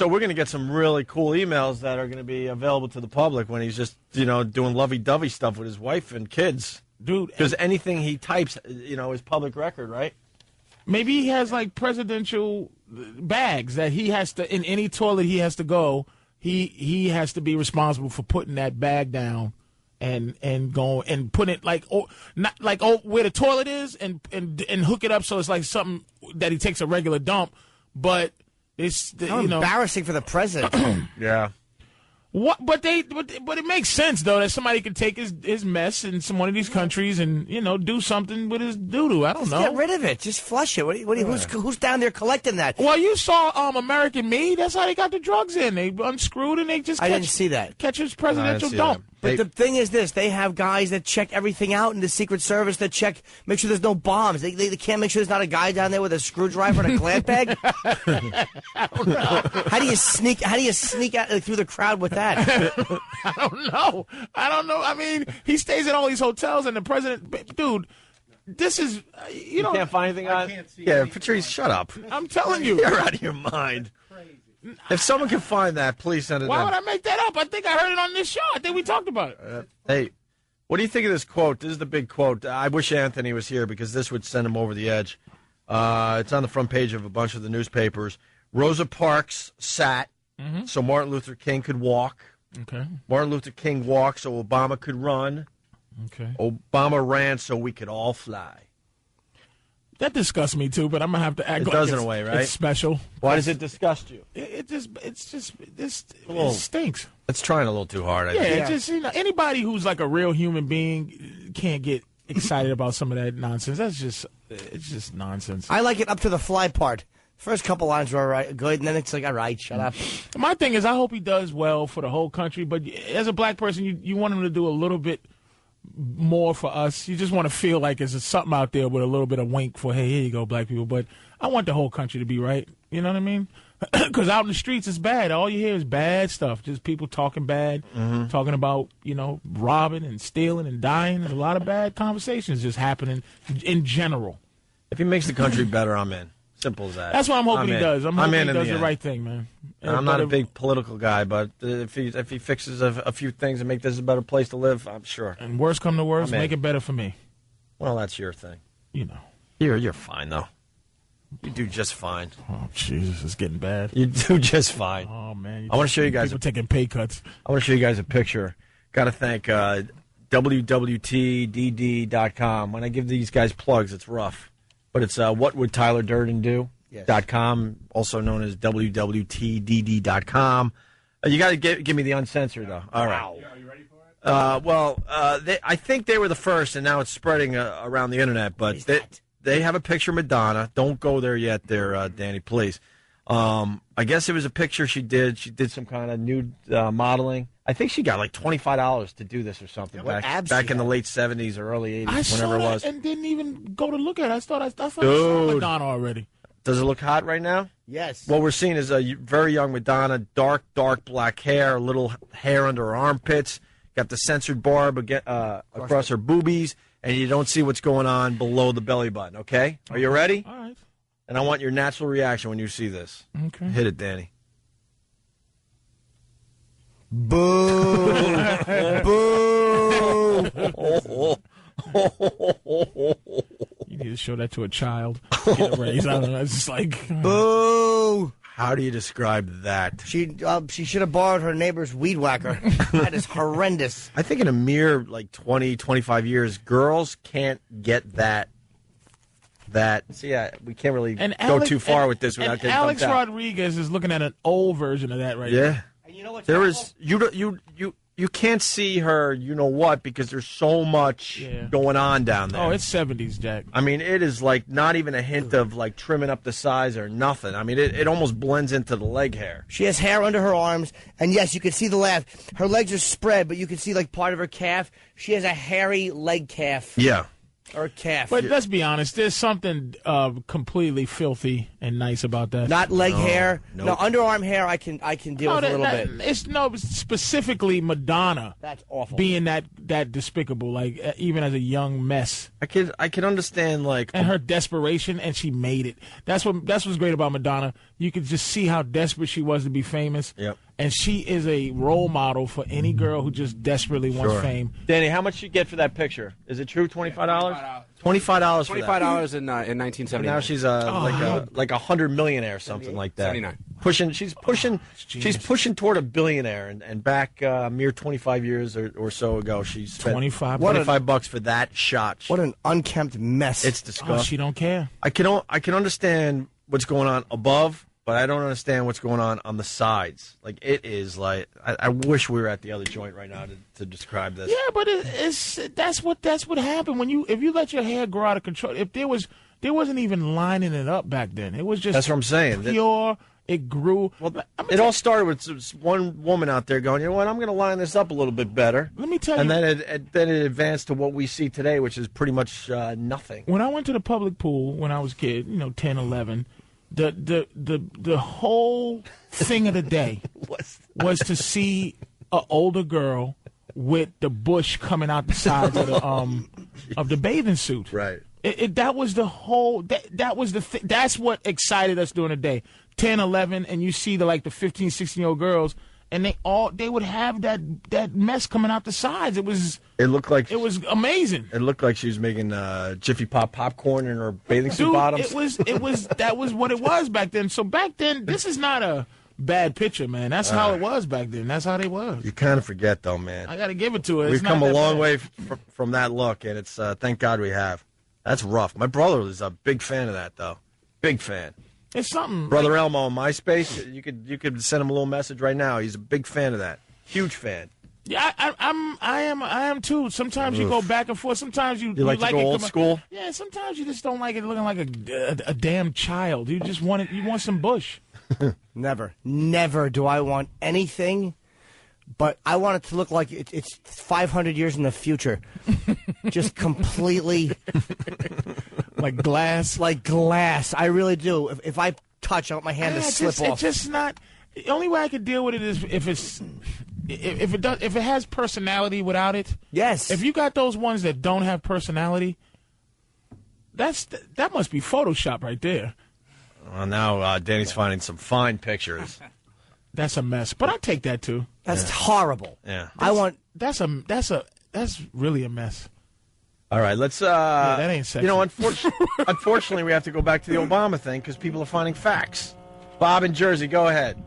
we're going to get some really cool emails that are going to be available to the public when he's just doing lovey-dovey stuff with his wife and kids, dude. Because anything he types, is public record, right? Maybe he has like presidential bags that he has to in any toilet he has to go." He has to be responsible for putting that bag down and going and putting it where the toilet is and hook it up so it's like something that he takes a regular dump, but it's embarrassing for the president. Yeah. What? But it makes sense though that somebody could take his mess in one of these countries and do something with his doo-doo. I don't know. Get rid of it. Just flush it. Who's down there collecting that? Well, you saw American Me. That's how they got the drugs in. They unscrewed and they just. I didn't see that. Catch his presidential dump. But the thing is this, they have guys that check everything out in the Secret Service that make sure there's no bombs. They can't make sure there's not a guy down there with a screwdriver and a glant bag. I don't know. How do you sneak out through the crowd with that? I don't know. I mean, he stays at all these hotels and the president, dude, this is, you can't find anything on? Yeah, Patrice, shut up. I'm telling you. You're out of your mind. If someone can find that, please send it. Why would I make that up? I think I heard it on this show. I think we talked about it. Hey, what do you think of this quote? This is the big quote. I wish Anthony was here because this would send him over the edge. It's on the front page of a bunch of the newspapers. Rosa Parks sat so Martin Luther King could walk. Okay. Martin Luther King walked so Obama could run. Okay. Obama ran so we could all fly. That disgusts me too, but I'm gonna have to act. It like does in a way, right? It's special. Why does it disgust you? It stinks. It's trying a little too hard. I think. It just anybody who's like a real human being can't get excited about some of that nonsense. It's just nonsense. I like it up to the fly part. First couple lines were all right, good, and then it's like, all right, shut up. My thing is, I hope he does well for the whole country, but as a black person, you want him to do a little bit more for us. You just want to feel like there's something out there with a little bit of wink for, hey, here you go, black people. But I want the whole country to be right. You know what I mean? Because out in the streets, it's bad. All you hear is bad stuff. Just people talking bad, talking about, robbing and stealing and dying. There's a lot of bad conversations just happening in general. If he makes the country better, I'm in. Simple as that. That's what I'm hoping he does. I'm hoping he does the right thing, man. I'm not a big political guy, but if he fixes a few things and make this a better place to live, I'm sure. And worst come to worst, make it better for me. Well, that's your thing. You're fine though. You do just fine. Oh Jesus, it's getting bad. You do just fine. Oh man, I want to show you guys. People taking pay cuts. I want to show you guys a picture. Got to thank WWTDD.com. When I give these guys plugs, it's rough. But it's what would Tyler Durden do? Yes. .com, also known as WWTDD.com. You got to give me the uncensored, though. All right. Wow. Are you ready for it? I think they were the first, and now it's spreading around the internet. But they have a picture of Madonna. Don't go there yet there, Danny, please. I guess it was a picture she did. She did some kind of nude modeling. I think she got like $25 to do this or something back in the late 70s or early 80s, whenever it was. And didn't even go to look at it. I thought I saw Madonna already. Does it look hot right now? Yes. What we're seeing is a very young Madonna, dark black hair, a little hair under her armpits, got the censored barb across her boobies, and you don't see what's going on below the belly button, okay? Are you ready? All right. And I want your natural reaction when you see this. Okay. Hit it, Danny. Boo! Boo! You need to show that to a child. Get it raised. I don't know. It's just like boo. How do you describe that? She should have borrowed her neighbor's weed whacker. That is horrendous. I think in a mere 20, 25 years, girls can't get that. See, we can't really go too far with this without getting Alex bumped out. Rodriguez is looking at an old version of that right now. Yeah. You know what's there is you can't see her, because there's so much going on down there. Oh, it's 70s, Jack. I mean, it is like not even a hint of like trimming up the size or nothing. I mean, it almost blends into the leg hair. She has hair under her arms, and yes, you can see the laugh. Her legs are spread, but you can see like part of her calf. She has a hairy leg calf. Yeah. Or a calf. But let's be honest, there's something completely filthy and nice about that. Not leg hair. Nope. No, underarm hair I can deal with a little bit. It's specifically Madonna. That's awful. Being that despicable, like even as a young mess. I can understand and her desperation, and she made it. That's what's great about Madonna. You could just see how desperate she was to be famous. Yep. And she is a role model for any girl who just desperately wants fame. Danny, how much you get for that picture? Is it true? $25? $25 for that. $25 in 1979. Now she's like a $100 millionaire or something like that. 79. She's pushing toward a billionaire, and back a mere 25 years or so ago, she spent $25 for that shot. What an unkempt mess! It's disgusting. Oh, she don't care. I can understand what's going on above, but I don't understand what's going on the sides. Like, it is like I wish we were at the other joint right now to describe this. Yeah, but that's what happened if you let your hair grow out of control. If there wasn't even lining it up back then. It was just that's what I'm saying. Pure. It grew. Well, it all started with one woman out there going, you know what, I'm going to line this up a little bit better. Let me tell you. And then it advanced to what we see today, which is pretty much nothing. When I went to the public pool when I was a kid, 10, 11. The whole thing of the day was to see an older girl with the bush coming out the sides of the bathing suit. Right. That was the whole. That was the thing. That's what excited us during the day. 10, 11, and you see the 15, 16-year-old girls, and they would have that mess coming out the sides. It was amazing. It looked like she was making Jiffy Pop popcorn in her bathing suit bottoms. That was what it was back then. So back then, this is not a bad picture, man. That's how it was back then. That's how they was. You kind of forget, though, man. I got to give it to her. We've come a long way from that look, and it's thank God we have. That's rough. My brother is a big fan of that, though. Big fan. It's something. Brother Elmo on MySpace. You could send him a little message right now. He's a big fan of that. Huge fan. Yeah, I am too. Sometimes you go back and forth. Sometimes you like to go old school. Yeah, sometimes you just don't like it looking like a damn child. You just want it. You want some Bush. Never do I want anything, but I want it to look like it's 500 years in the future. Just completely like glass. Like glass. I really do. If I touch, I want my hand to slip off. It's just not. The only way I could deal with it is if it has personality without it. Yes. If you got those ones that don't have personality, that must be Photoshop right there. Well, now Danny's finding some fine pictures. That's a mess, but I take that too. That's horrible. Yeah. That's really a mess. All right, let's. That ain't sexy. You know, unfortunately, we have to go back to the Obama thing because people are finding facts. Bob in Jersey, go ahead.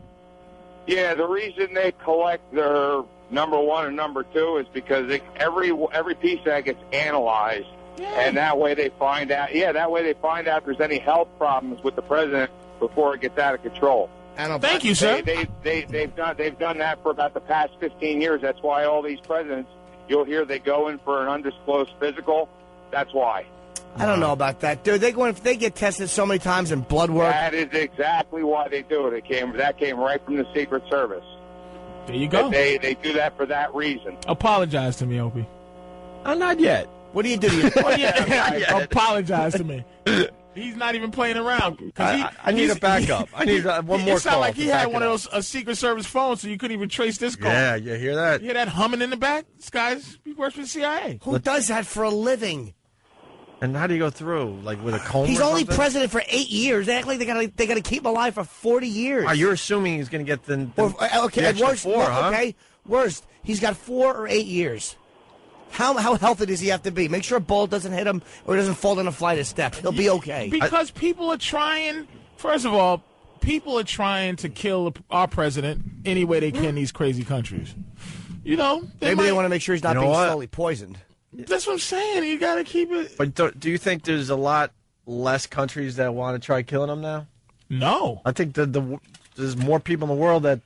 Yeah, the reason they collect their number 1 and number 2 is because every piece of that gets analyzed, and that way they find out. Yeah, that way they find out if there's any health problems with the president before it gets out of control. Thank you, sir. They've done that for about the past 15 years. That's why all these presidents, you'll hear they go in for an undisclosed physical. That's why. I don't know about that, dude. They get tested so many times in blood work. That is exactly why they do it. That came right from the Secret Service. There you go. They do that for that reason. Apologize to me, Opie. Not yet. What do you do to you? Apologize to me. He's not even playing around. I need a backup. I need one more call. It sounded like he had one of those Secret Service phones, so you couldn't even trace this call. Yeah, you hear that? You hear that humming in the back? This guy's he works for the CIA. Who does that for a living? And how do you go through? Like with a comb? He's or only something? president for 8 years. They act like they gotta keep him alive for 40 years. You're assuming he's going to get the okay, extra worst, 4, huh? Okay, worst. He's got 4 or 8 years. How healthy does he have to be? Make sure a bullet doesn't hit him or doesn't fall down a flight of steps. He'll be okay. Because people are trying. First of all, people are trying to kill our president any way they can in these crazy countries. You know, they want to make sure he's not being slowly poisoned. That's what I'm saying. You got to keep it. But do you think there's a lot less countries that want to try killing him now? No. I think there's more people in the world that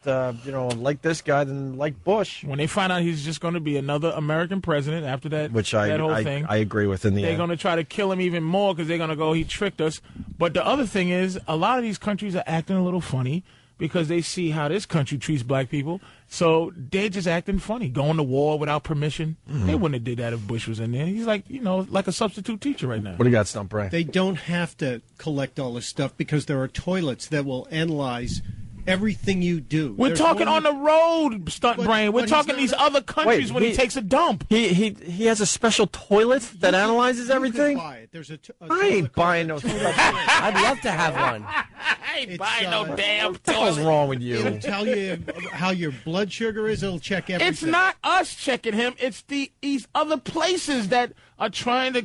like this guy than like Bush. When they find out he's just going to be another American president after that, that whole thing, I agree with. They're going to try to kill him even more because they're going to go, he tricked us. But the other thing is, a lot of these countries are acting a little funny because they see how this country treats black people. So they're just acting funny, going to war without permission. Mm-hmm. They wouldn't have did that if Bush was in there. He's like, like a substitute teacher right now. What do you got, Stump Brain? They don't have to collect all this stuff because there are toilets that will analyze everything you do. We're talking on the road, Stunt Brain. We're talking these other countries when he takes a dump. He has a special toilet that analyzes everything? Buy it. There's I ain't buying no toilet. I'd love to have one. I ain't buying no damn toilet. What's wrong with you? It'll tell you how your blood sugar is. It'll check everything. It's not us checking him. It's these other places that are trying to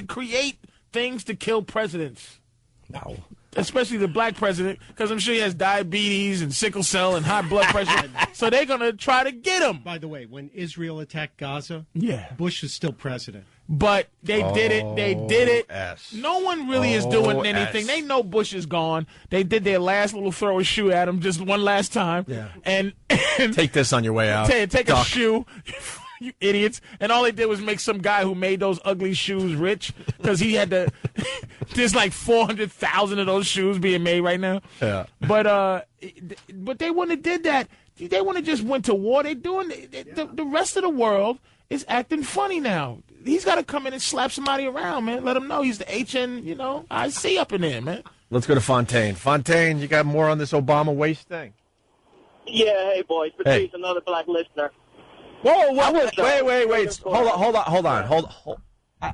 create things to kill presidents. No. Especially the black president, because I'm sure he has diabetes and sickle cell and high blood pressure. So they're going to try to get him. By the way, when Israel attacked Gaza, yeah, Bush is still president. But they did it. They did it. S. No one really is doing anything. S. They know Bush is gone. They did their last little throw a shoe at him just one last time. Yeah. And take this on your way out. Take a shoe. You idiots. And all they did was make some guy who made those ugly shoes rich because he had to. There's like 400,000 of those shoes being made right now. Yeah. But they wouldn't have did that. They wouldn't have just went to war. They doing the rest of the world is acting funny now. He's got to come in and slap somebody around, man. Let him know he's the HNIC up in there, man. Let's go to Fontaine. Fontaine, you got more on this Obama waste thing? Yeah, hey, boys. Patrice, another black listener. Whoa, wait. Hold on.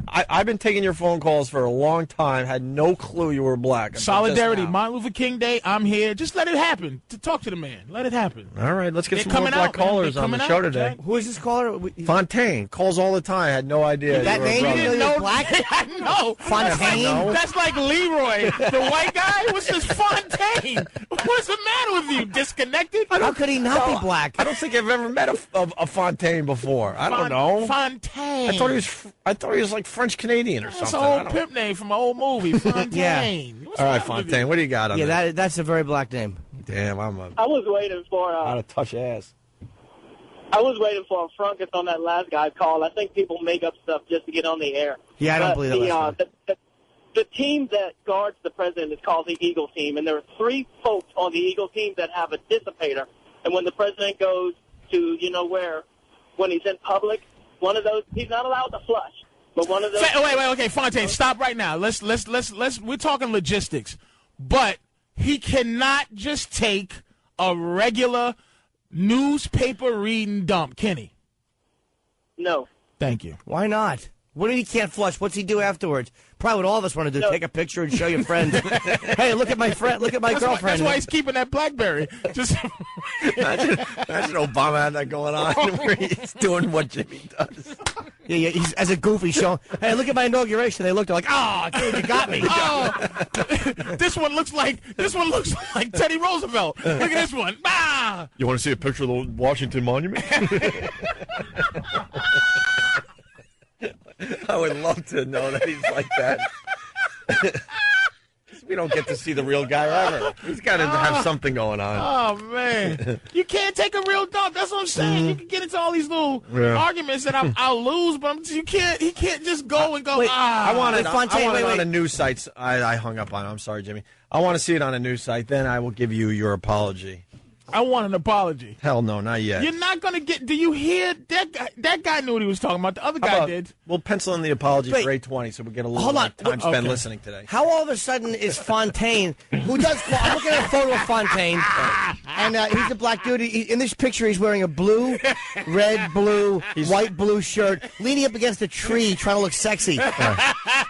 I've been taking your phone calls for a long time. Had no clue you were black. Solidarity, Martin Luther King Day. I'm here. Just let it happen. To talk to the man. Let it happen. All right, let's get They're some more coming black out, man. callers They're on the coming show out, today. Jack. Who is this caller? Fontaine calls all the time. I had no idea. That you were a name? brother. You didn't know black? I know. Fontaine? That's like Leroy, the white guy. What's this Fontaine? What's the matter with you? Disconnected? How could he not be black? I don't think I've ever met a Fontaine before. I don't know. Fontaine. I thought he was like French Canadian or That's something. an old pimp name from an old movie. Fontaine. All right, Fontaine. What do you got on Yeah, that's a very black name. Damn, I'm I was waiting for out of touch ass. I was waiting for a frunkus on that last guy's call. I think people make up stuff just to get on the air. Yeah, I don't believe that. The team that guards the president is called the Eagle team, and there are 3 folks on the Eagle team that have a dissipator. And when the president goes to, where, when he's in public, one of those, he's not allowed to flush. But one of those. Wait, okay, Fontaine, stop right now. Let's. We're talking logistics, but he cannot just take a regular newspaper reading dump, can he? No. Thank you. Why not? What if he can't flush? What's he do afterwards? Probably what all of us want to do: take a picture and show your friends. Hey, look at my friend. Look at my girlfriend. That's why he's keeping that BlackBerry. Just imagine Obama had that going on where he's doing what Jimmy does. Yeah, he's as a goofy show. Hey, look at my inauguration. They looked like, dude, you got me. This one looks like Teddy Roosevelt. Look at this one. Ah! You want to see a picture of the Washington Monument? I would love to know that he's like that. We don't get to see the real guy ever. He's got to have something going on. Oh, man. You can't take a real dump. That's what I'm saying. You can get into all these little arguments that I'll lose, but he can't just go and go, Wait, I want it on a news site. I hung up on it. I'm sorry, Jimmy. I want to see it on a news site. Then I will give you your apology. I want an apology. Hell no, not yet. You're not going to get... Do you hear? That guy knew what he was talking about. The other guy did. We'll pencil in the apology for 8:20 so we get a little more time spent listening today. How all of a sudden is Fontaine, who does... I'm looking at a photo of Fontaine, and he's a black dude. In this picture, he's wearing a blue, red, blue, white, blue shirt, leaning up against a tree, trying to look sexy.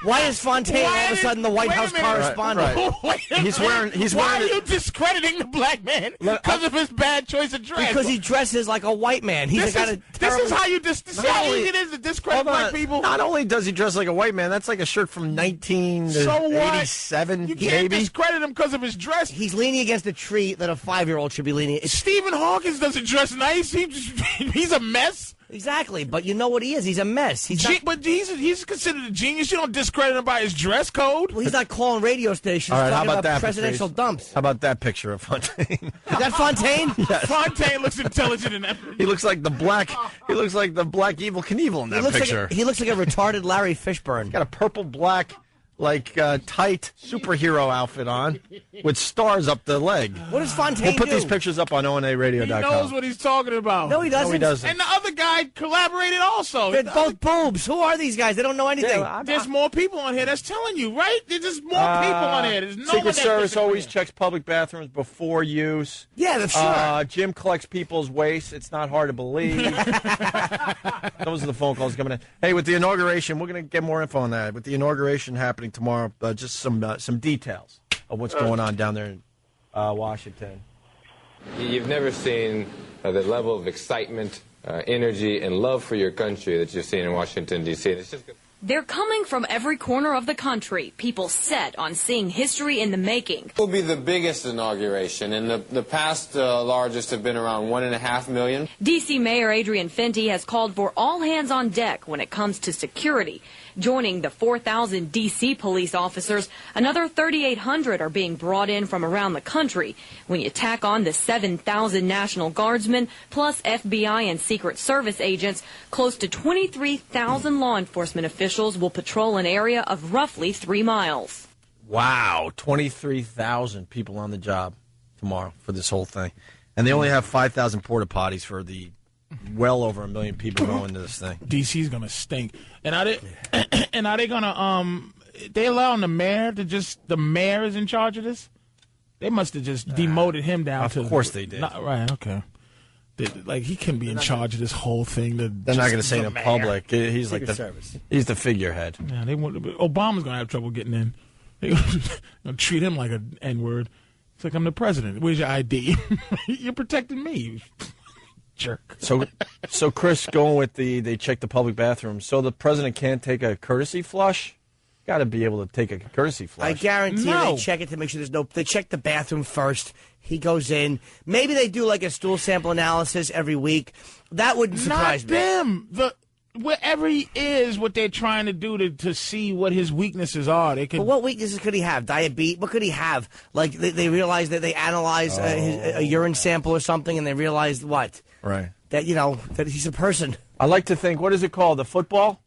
Why is Fontaine all of a sudden the White House correspondent? Why are you discrediting the black man because of his bad choice of dress? Because he dresses like a white man. This is how you see how easy it is to discredit black people. Not only does he dress like a white man, that's like a shirt from 1987. You can't discredit him because of his dress. He's leaning against a tree that a 5-year-old should be leaning. Stephen Hawkins doesn't dress nice. He's a mess. Exactly, but you know what he is? He's a mess. But he's considered a genius. You don't discredit him by his dress code. Well, he's not calling radio stations. All right, talking how about that presidential dumps. How about that picture of Fontaine? Is that Fontaine? Yes. Fontaine looks intelligent in that. He looks like the black. He looks like the black Evel Knievel in that picture. He looks like a retarded Larry Fishburne. He's got a purple black. Tight superhero outfit on with stars up the leg. What does Fontaine We'll put do? these pictures up on ONARadio.com. He knows what he's talking about. No, he doesn't. No, he doesn't. And the other guy collaborated also. They're both boobs. Who are these guys? They don't know anything. There's more people on here. That's telling you, right? There's just more people on here. There's no Secret one Service always checks public bathrooms before use. Yeah, that's sure. Jim collects people's waste. It's not hard to believe. Those are the phone calls coming in. Hey, with the inauguration, we're going to get more info on that. With the inauguration happening tomorrow, just some details of what's going on down there in Washington. You've never seen the level of excitement, energy, and love for your country that you've seen in Washington, D.C. It's just... They're coming from every corner of the country, people set on seeing history in the making. It will be the biggest inauguration, and the past largest have been around 1.5 million. D.C. Mayor Adrian Fenty has called for all hands on deck when it comes to security. Joining the 4,000 D.C. police officers, another 3,800 are being brought in from around the country. When you tack on the 7,000 National Guardsmen, plus FBI and Secret Service agents, close to 23,000 law enforcement officials will patrol an area of roughly 3 miles. Wow, 23,000 people on the job tomorrow for this whole thing. And they only have 5,000 porta potties for the well over 1 million people going to this thing. DC's gonna stink. And are they gonna they allowing the mayor is in charge of this? They must have just demoted him down to. Of course they did. Right, okay. Like, he can be in charge of this whole thing. They're not going to say it in public. He's Secret like Service. He's the figurehead. Yeah, Obama's going to have trouble getting in. They're going to treat him like an N-word. It's like, I'm the president. Where's your ID? You're protecting me, you jerk. So Chris, going with they check the public bathrooms. So the president can't take a courtesy flush? Got to be able to take a courtesy flush. I guarantee they check it to make sure there's no. They check the bathroom first. He goes in. Maybe they do like a stool sample analysis every week. That wouldn't surprise me. Not them. Wherever he is, what they're trying to do to see what his weaknesses are. They could. But what weaknesses could he have? Diabetes? What could he have? Like they realize that they analyze a urine sample or something, and they realize what? Right. That that he's a person. I like to think. What is it called? The football?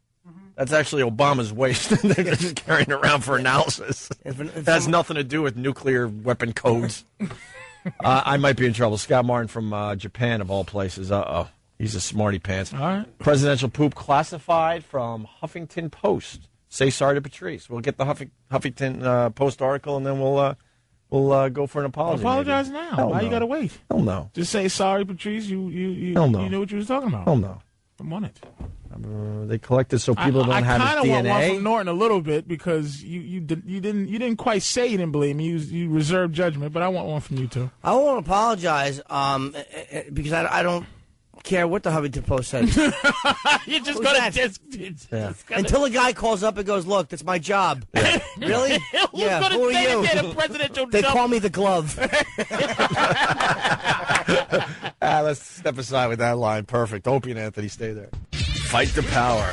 That's actually Obama's waste. They're just carrying it around for analysis. It has nothing to do with nuclear weapon codes. I might be in trouble. Scott Martin from Japan, of all places. Uh-oh. He's a smarty pants. All right. Presidential poop classified from Huffington Post. Say sorry to Patrice. We'll get the Huffington Post article, and then we'll go for an apology. Apologize now. Hell Why no. you got to wait? Hell no. Just say sorry, Patrice. You Hell no. You knew what you was talking about. Hell no. I want it. They collected so people don't have his DNA. I kind of want one from Norton a little bit because you didn't quite say you didn't believe me. You reserved judgment, but I want one from you too. I want to apologize because I don't care what the Huffington Post says. You're just going to until a guy calls up and goes, "Look, that's my job." Yeah. Really? Who's gonna Who are say you? that they're the presidential They dump? call me the glove. Let's step aside with that line. Perfect. Opie and Anthony, stay there. Fight the power.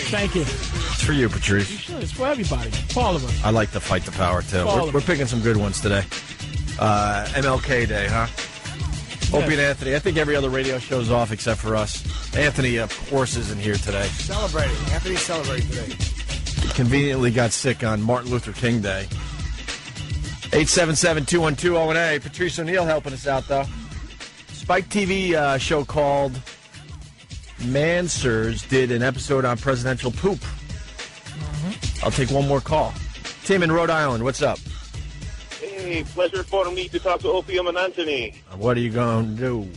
Thank you. It's for you, Patrice. It's for everybody. For all of us. I like to fight the power, too. We're picking some good ones today. MLK Day, huh? Opie and Anthony. I think every other radio show's off except for us. Anthony, of course, isn't here today. Celebrating. Anthony's celebrating today. He conveniently got sick on Martin Luther King Day. 877-212-0-A. Patrice O'Neill helping us out, though. Spike TV show called Mansers did an episode on presidential poop. I'll take one more call. Tim in Rhode Island, what's up? Hey, pleasure for me to talk to Opium and Anthony. What are you going to do?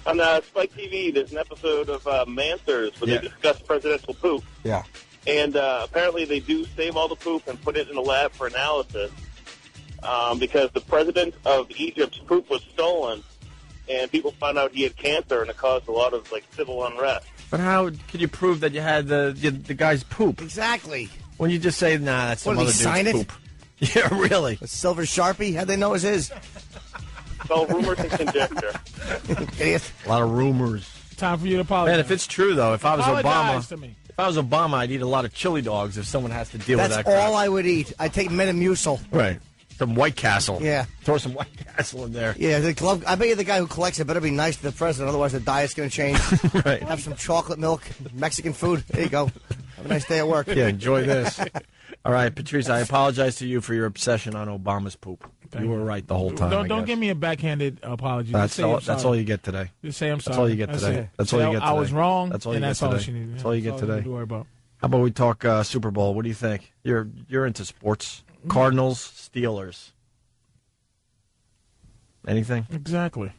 On Spike TV, there's an episode of Mansers where they discuss presidential poop. Yeah. And apparently they do save all the poop and put it in a lab for analysis because the president of Egypt's poop was stolen, and people found out he had cancer, and it caused a lot of civil unrest. But how could you prove that you had the guy's poop? Exactly. When you just say, nah, that's some What, other did he sign dude's it? poop. Yeah, really. A silver Sharpie? How'd they know it was his? It's all rumors and conjecture. Idiot. A lot of rumors. Time for you to apologize. Man, if it's true, though, if I was Apologize to me. If I was Obama, I'd eat a lot of chili dogs if someone has to deal with that That's crap. all I would eat. I'd take Metamucil. Right. Some White Castle. Yeah. Throw some White Castle in there. Yeah, the glove. I bet you the guy who collects it better be nice to the president, otherwise the diet's going to change. Right. Have some chocolate milk, Mexican food. There you go. Have a nice day at work. Yeah, enjoy this. All right, Patrice, I apologize to you for your obsession on Obama's poop. You were right the whole time. Don't give me a backhanded apology. That's all you get today. Just say I'm sorry. That's all you get today. That's all you get today. I was wrong. That's all and you that's get all today. she needed. That's all you get today. To worry about. How about we talk Super Bowl? What do you think? You're into sports. Cardinals, Steelers. Anything? Exactly.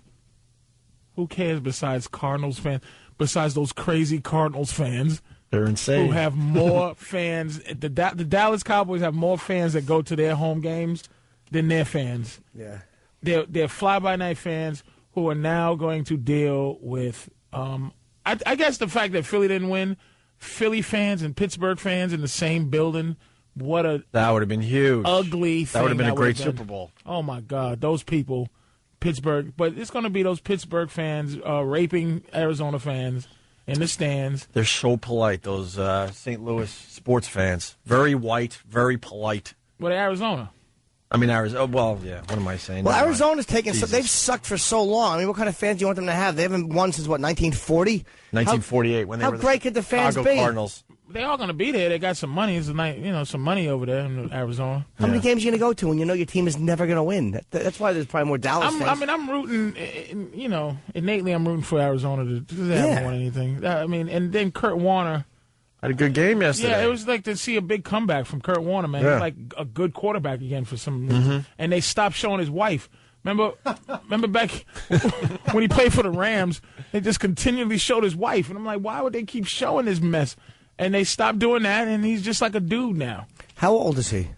Who cares besides Cardinals fans? Besides those crazy Cardinals fans. They're insane. Who have more fans. The Dallas Cowboys have more fans that go to their home games than their fans. Yeah. They're fly-by-night fans who are now going to deal with, I guess the fact that Philly didn't win, Philly fans and Pittsburgh fans in the same building, that would have been huge. Ugly thing. That would have been a great been. Super Bowl. Oh, my God. Those people, Pittsburgh. But it's going to be those Pittsburgh fans raping Arizona fans in the stands. They're so polite, those St. Louis sports fans. Very white, very polite. Well, Arizona. I mean, Arizona. Well, yeah. What am I saying? Well, Never mind. Arizona's taken. They've sucked for so long. I mean, what kind of fans do you want them to have? They haven't won since what, 1940? 1948. When they how were great could the fans Chicago be? Cardinals. They're all going to be there. They got some money. It's some money over there in Arizona. How many games are you going to go to when you know your team is never going to win? That's why there's probably more Dallas fans. I'm rooting, innately I'm rooting for Arizona because they haven't won anything. And then Kurt Warner. Had a good game yesterday. Yeah, it was like to see a big comeback from Kurt Warner, man. Yeah. He's like a good quarterback again for some reason. Mm-hmm. And they stopped showing his wife. Remember back when he played for the Rams, they just continually showed his wife. And I'm like, why would they keep showing this mess? And they stopped doing that, and he's just like a dude now. How old is he?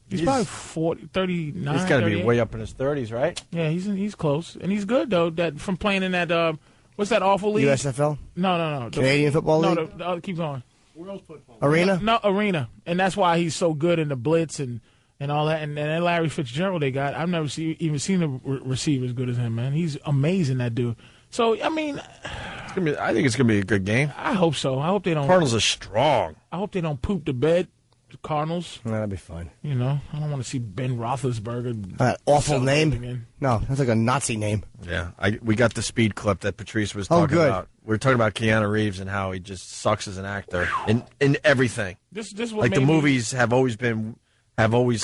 He's probably 40, 39, He's got to be 38. way up in his 30s, right? Yeah, he's close. And he's good, though, that from playing in that, what's that awful league? USFL? No. Canadian Football League? No, keep going. World football. Arena? No, Arena. And that's why he's so good in the blitz and all that. And then Larry Fitzgerald they got. I've never even seen a receiver as good as him, man. He's amazing, that dude. So, I mean, I think it's going to be a good game. I hope so. I hope they don't. Cardinals are strong. I hope they don't poop the bed. The Cardinals. That'd be fun. You know, I don't want to see Ben Roethlisberger. That awful name. Again. No, that's like a Nazi name. Yeah, we got the speed clip that Patrice was talking about. We were talking about Keanu Reeves and how he just sucks as an actor in everything. This what like the made movies have always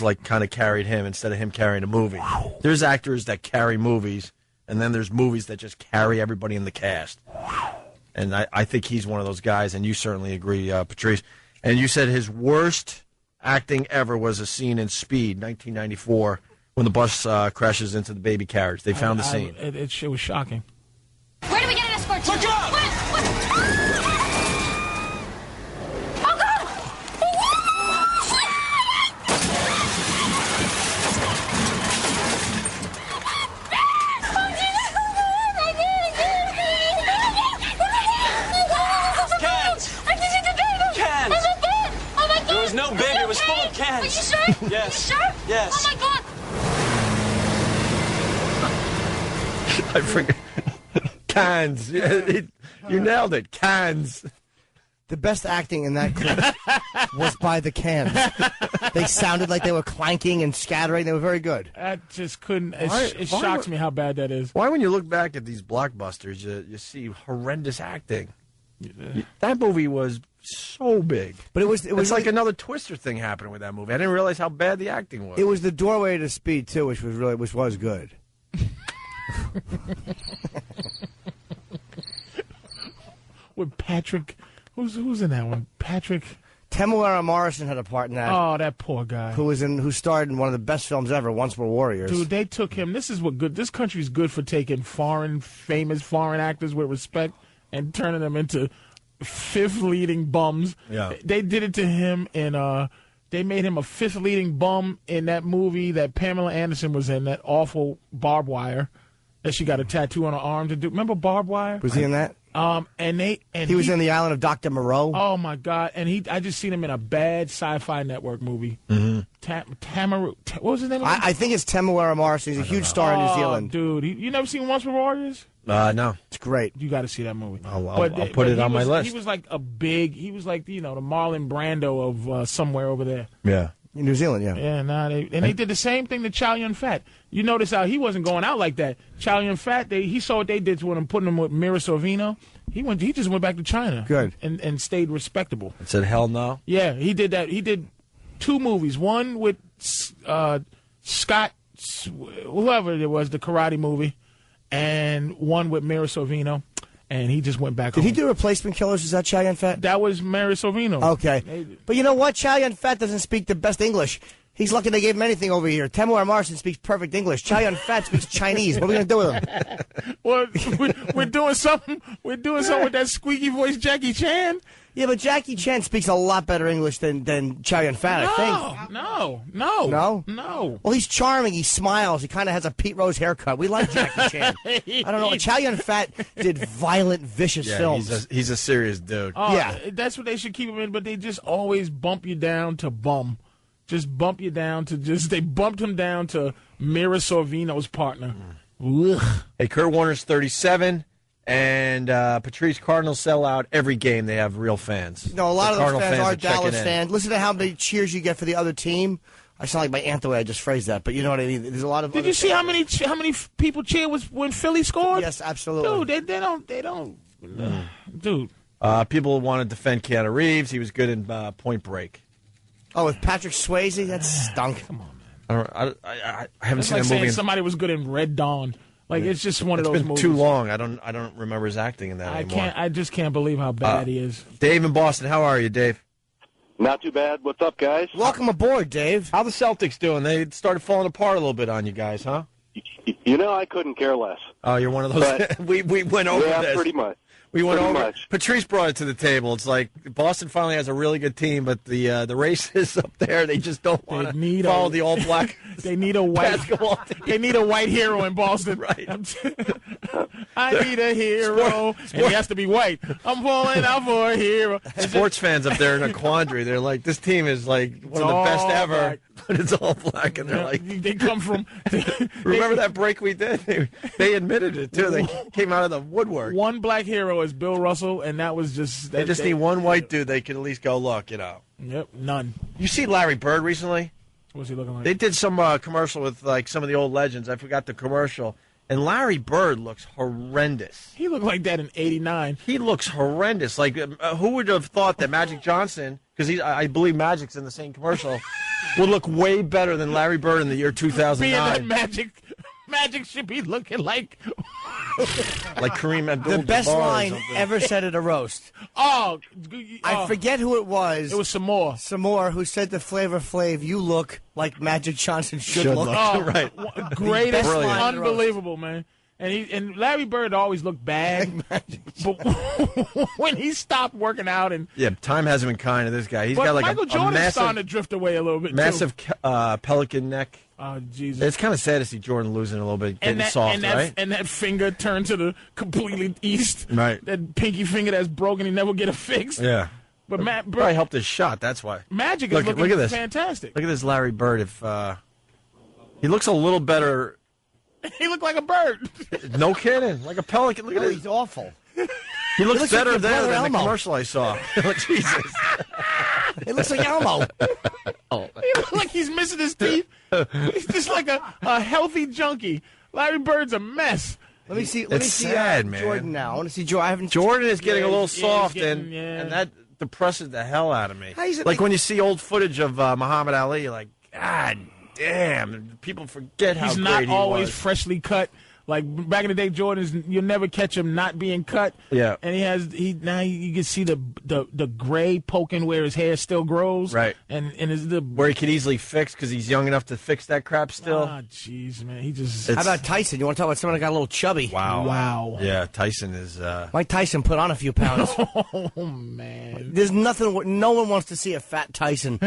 like kind of carried him instead of him carrying a movie. There's actors that carry movies, and then there's movies that just carry everybody in the cast. And I think he's one of those guys, and you certainly agree, Patrice. And you said his worst acting ever was a scene in Speed, 1994, when the bus crashes into the baby carriage. They found the scene. It was shocking. Where do we get an escort to? Look out! What? Oh, God! Cans! Cans! Oh, my God! There was no baby. It was full of cans. Are you sure? Yes. You sure? Yes. Oh, my God! I forget. Cans. You nailed it. Cans. The best acting in that clip was by the cans. They sounded like they were clanking and scattering. They were very good. I just couldn't. It shocks me how bad that is. Why, when you look back at these blockbusters, you see horrendous acting? That movie was so big, but it was like another Twister thing happening with that movie. I didn't realize how bad the acting was. It was the doorway to Speed too, which was good. With Patrick, who's in that one? Patrick. Temuera Morrison had a part in that. Oh, that poor guy. Who starred in one of the best films ever, Once Were Warriors. Dude, they took him. This is what good. This country's good for taking famous foreign actors with respect and turning them into fifth leading bums. Yeah. They did it to him in they made him a fifth leading bum in that movie that Pamela Anderson was in, that awful Barbed Wire that she got a tattoo on her arm to do. Remember Barbed Wire? Was he in that? He was in The Island of Dr. Moreau. Oh my God! And I just seen him in a bad Sci-Fi Network movie. Mm-hmm. What was his name? I think it's Temuera Morrison. He's a huge star in New Zealand. Dude, you never seen Once Were Warriors? No. It's great. You got to see that movie. I'll put it on my list. He was like the Marlon Brando of somewhere over there. Yeah. In New Zealand, yeah. Yeah, they did the same thing to Chow Yun-Fat. You notice how he wasn't going out like that. Chow Yun-Fat, he saw what they did to him, putting him with Mira Sorvino. He just went back to China. Good. And stayed respectable. And said, hell no? Yeah, he did that. He did 2 movies. One with Scott, whoever it was, the karate movie, and one with Mira Sorvino. And he just went back home. Did he do Replacement Killers? Is that Chow Yun-Fat? That was Mira Sorvino. Okay. But you know what? Chow Yun-Fat doesn't speak the best English. He's lucky they gave him anything over here. Temuera Morrison speaks perfect English. Chow Yun-Fat speaks Chinese. What are we going to do with him? Well, we're doing something. We're doing something with that squeaky voice Jackie Chan. Yeah, but Jackie Chan speaks a lot better English than Chow Yun-Fat, I think. No. Well, he's charming. He smiles. He kind of has a Pete Rose haircut. We like Jackie Chan. I don't know. Chow Yun-Fat did violent, vicious films. He's a serious dude. Oh, yeah. That's what they should keep him in, but they just always bump you down to bum. Just bump you down to they bumped him down to Mira Sorvino's partner. Hey, Kurt Warner's 37. And Patrice, Cardinals sell out every game. They have real fans. No, a lot of those fans are Dallas in. fans. Listen to how many cheers you get for the other team. I sound like my aunt the way I just phrased that, but you know what I mean. There's a lot of. Did you see how many people cheer when Philly scored? Yes, absolutely. Dude, they don't. Dude. People want to defend Keanu Reeves. He was good in Point Break. Oh, with Patrick Swayze, that stunk. Come on, man. I haven't seen like that movie. Saying somebody was good in Red Dawn. Like it's just one of those movies. It's been too long. I don't remember his acting in that anymore. I just can't believe how bad he is. Dave in Boston, how are you, Dave? Not too bad. What's up, guys? Welcome aboard, Dave. How the Celtics doing? They started falling apart a little bit on you guys, huh? You know, I couldn't care less. Oh, you're one of those. But- we went over Yeah, this. pretty much. We went Pretty over. much. Patrice brought it to the table. It's like Boston finally has a really good team, but the racists up there, they just don't want to follow the all black. They need a white basketball team. They need a white hero in Boston. Right. I need a hero, and he has to be white. I'm falling out for a hero. Sports fans up there in a quandary. They're like, this team is like one of the best all ever, black. but it's all black, and they're like, They come from. remember that break we did? They admitted it too. They came out of the woodwork. One black hero is Bill Russell, and that was just. They just need one white dude. They can at least go look. Yep, none. You see Larry Bird recently? What's he looking like? They did some commercial with like some of the old legends. I forgot the commercial. And Larry Bird looks horrendous. He looked like that in '89. He looks horrendous. Like, who would have thought that Magic Johnson, because I believe Magic's in the same commercial, would look way better than Larry Bird in the year 2009. Being that Magic should be looking like like Kareem Abdul-Jabbar. The best or line something. ever said at a roast. I forget who it was. It was Samore. Samore, who said to Flavor Flav, "You look like Magic Johnson should look." Oh, right. Greatest, Brilliant. unbelievable, man. And Larry Bird always looked bad, but when he stopped working out and Yeah, time hasn't been kind to this guy. He's but got like Michael a Jordan's starting to massive, drift away a little bit. massive too. pelican neck. Oh Jesus! It's kind of sad to see Jordan losing a little bit, getting soft, right? And that finger turned to the completely east. Right. That pinky finger that's broken, he never get it fixed. Yeah. But probably helped his shot. That's why. Magic is looking look at this. fantastic. Look at this Larry Bird. If he looks a little better. He looked like a bird. No kidding, like a pelican. Look at this. He's awful. He looks looks better like your there brother than Elmo. the commercial I saw. Jesus. It looks like Elmo. He looks like he's missing his teeth. He's just like a healthy junkie. Larry Bird's a mess. Let me see. It's sad, man. Jordan now. I want to see Jordan. I haven't. Jordan is getting a little he's soft, getting- and that depresses the hell out of me. How is it Like like- when you see old footage of Muhammad Ali, you're like, God damn, people forget how He's great not he always was. freshly cut. Like back in the day, Jordan's you'll never catch him not being cut. Yeah. And now you can see the gray poking where his hair still grows. Right. And is the Where he could easily fix because he's young enough to fix that crap still. Ah, jeez, man, he just. How about Tyson? You want to talk about someone that got a little chubby? Wow. Yeah, Tyson is. Mike Tyson put on a few pounds. Oh man. There's nothing. No one wants to see a fat Tyson.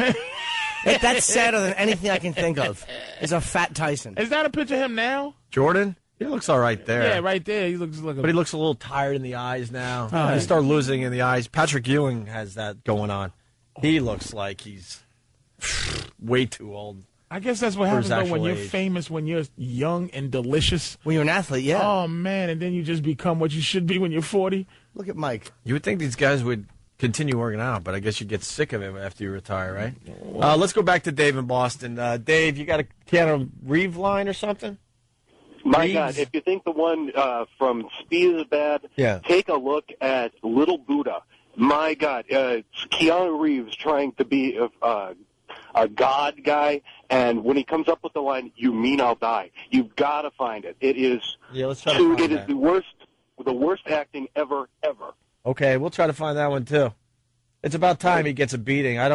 That's sadder than anything I can think of. Is a fat Tyson. Is that a picture of him now? Jordan, he looks all right there. Yeah, right there. He looks like a. But he looks a little tired in the eyes now. Oh, He started losing in the eyes. Patrick Ewing has that going on. He looks like he's way too old. I guess that's what for his happens though, when actual you're age. famous, when you're young and delicious. When you're an athlete, yeah. Oh man, and then you just become what you should be when you're 40. Look at Mike. You would think these guys would continue working out, but I guess you get sick of it after you retire, right? Let's go back to Dave in Boston. Dave, you got a Keanu Reeves line or something? My Reeves? God, if you think the one from Speed is bad, Yeah. take a look at Little Buddha. My God, it's Keanu Reeves trying to be a god guy, and when he comes up with the line, "You mean I'll die?" You've got to find it. It is let's try to find it is that. the worst acting ever. Okay, we'll try to find that one too. It's about time he gets a beating. I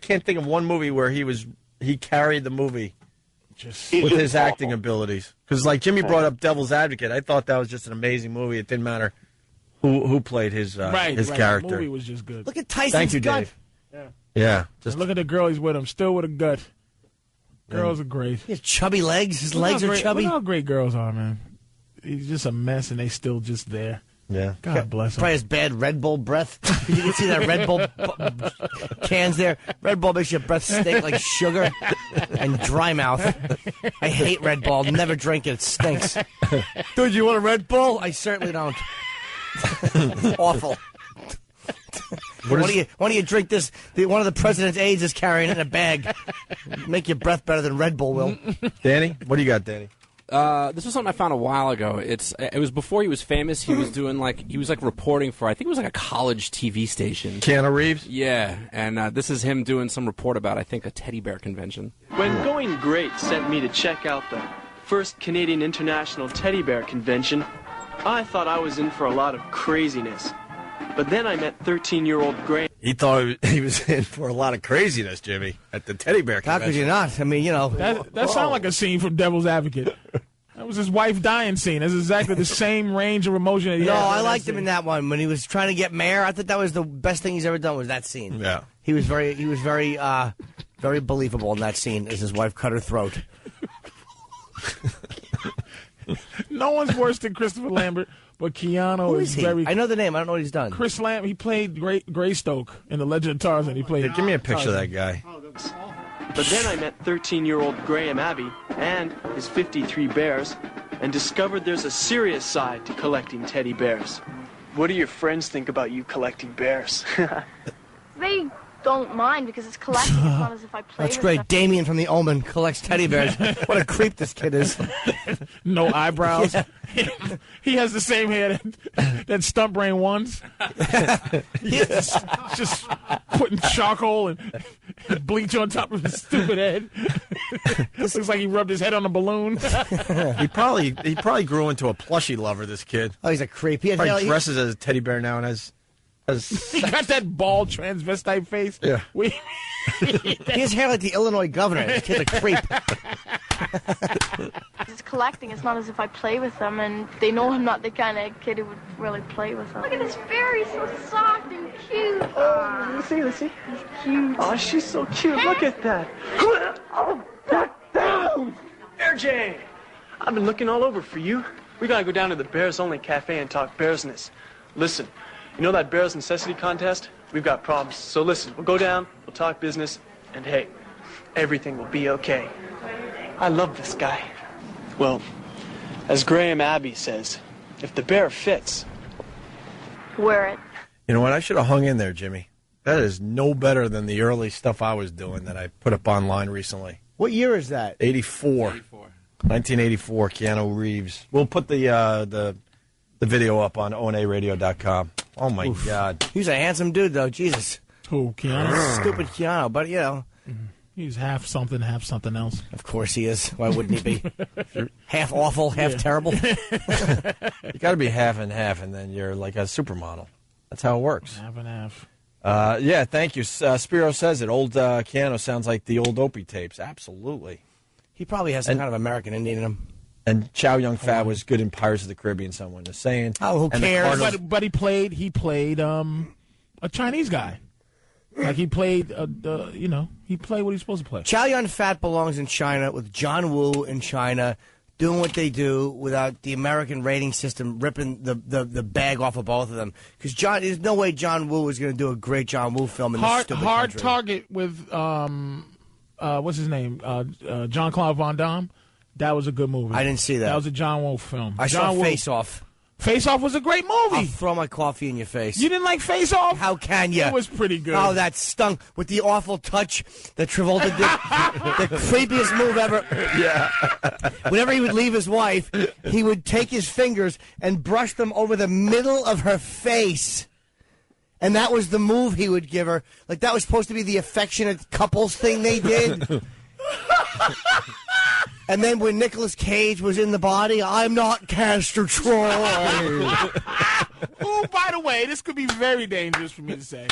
can't think of one movie where he carried the movie just with just his awful. acting abilities. Because like Jimmy brought up Devil's Advocate, I thought that was just an amazing movie. It didn't matter who played his right, character. The movie was just good. Look at Tyson's Thank you, gut. Dave. Yeah, just And look at the girl he's with him, still with a gut. Girls are great. He has chubby legs. His Look legs how are great- chubby. Look how great girls are, man. He's just a mess, and they still just there. yeah. God bless him. Probably has bad Red Bull breath. You can see that Red Bull cans there. Red Bull makes your breath stink like sugar and dry mouth. I hate Red Bull. I'll never drink it. It stinks. Dude, you want a Red Bull? I certainly don't. It's awful. Why don't you drink this? One of the president's aides is carrying it in a bag. Make your breath better than Red Bull will. Danny, what do you got, Danny? This was something I found a while ago. It was before he was famous. He was doing he was reporting for, I think it was like a college TV station. Keanu Reeves? Yeah, and this is him doing some report about, I think, a teddy bear convention. When Going Great sent me to check out the first Canadian International Teddy Bear Convention, I thought I was in for a lot of craziness. But then I met 13-year-old Graham. He thought he was in for a lot of craziness, Jimmy, at the teddy bear How convention. could you not? I mean, you know. That sounded like a scene from Devil's Advocate. That was his wife dying scene. That's exactly the same range of emotion that he No, had. I liked him in that one when he was trying to get mayor. I thought that was the best thing he's ever done. Was that scene? Yeah. He was very believable in that scene as his wife cut her throat. No one's worse than Christopher Lambert, but Keanu Who is is he? very. I know the name. I don't know what he's done. Chris Lambert. He played Greystoke in The Legend of Tarzan. He played. Give me a picture of that guy. But then I met 13-year-old Graham Abbey and his 53 bears and discovered there's a serious side to collecting teddy bears. What do your friends think about you collecting bears? They don't mind because it's collecting. It's not as if I play That's with great. them. Damien from The Omen collects teddy bears. What a creep this kid is. No eyebrows. He has the same hair that Stunt Brain wants. He's just putting charcoal and bleach on top of his stupid head. This looks like he rubbed his head on a balloon. He probably grew into a plushie lover, this kid. Oh, he's a creep. He Probably dresses as a teddy bear now and has He got that bald transvestite face. Yeah. He has hair like the Illinois governor. This kid's a creep. It's collecting. It's not as if I play with them, and they know I'm not the kind of kid who would really play with them. Look at this fairy, so soft and cute. Oh, let's see. He's cute. Oh, she's so cute. Look at that. Oh, back down. Bear Jane. I've been looking all over for you. We gotta go down to the Bears Only Cafe and talk bearsness. Listen, you know that Bears Necessity contest? We've got problems. So listen, we'll go down, we'll talk business, and hey, everything will be okay. I love this guy. Well, as Graham Abbey says, if the bear fits, Wear it. You know what? I should have hung in there, Jimmy. That is no better than the early stuff I was doing that I put up online recently. What year is that? 84. 1984, Keanu Reeves. We'll put the video up on onaradio.com. Oh, my God. He's a handsome dude, though. Jesus. Who, Keanu? Stupid Keanu, but, you know. He's half something else. Of course he is. Why wouldn't he be? Half awful, half terrible. You got to be half and half, and then you're like a supermodel. That's how it works. Half and half. Yeah, thank you. Spiro says it. Old Keanu sounds like the old Opie tapes. Absolutely. He probably has some kind of American Indian in him. And Chow Yun-fat was good in Pirates of the Caribbean, someone is saying. Oh, who And the cares? Cardinals- But he played a Chinese guy. Like he played, he played what he's supposed to play. Chow Yun-fat belongs in China with John Woo in China, doing what they do without the American rating system ripping the bag off of both of them. Because there's no way John Woo is going to do a great John Woo film in this stupid Hard country. Target with what's his name? Jean-Claude Van Damme. That was a good movie. I didn't see that. That was a John Woo film. I saw Face Off. Face Off was a great movie. I'll throw my coffee in your face. You didn't like Face Off? How can you? It was pretty good. Oh, that stunk with the awful touch that Travolta did. The creepiest move ever. Yeah. Whenever he would leave his wife, he would take his fingers and brush them over the middle of her face. And that was the move he would give her. Like, that was supposed to be the affectionate couples thing they did. And then when Nicolas Cage was in the body, I'm not Castor Troy. Who, by the way, this could be very dangerous for me to say.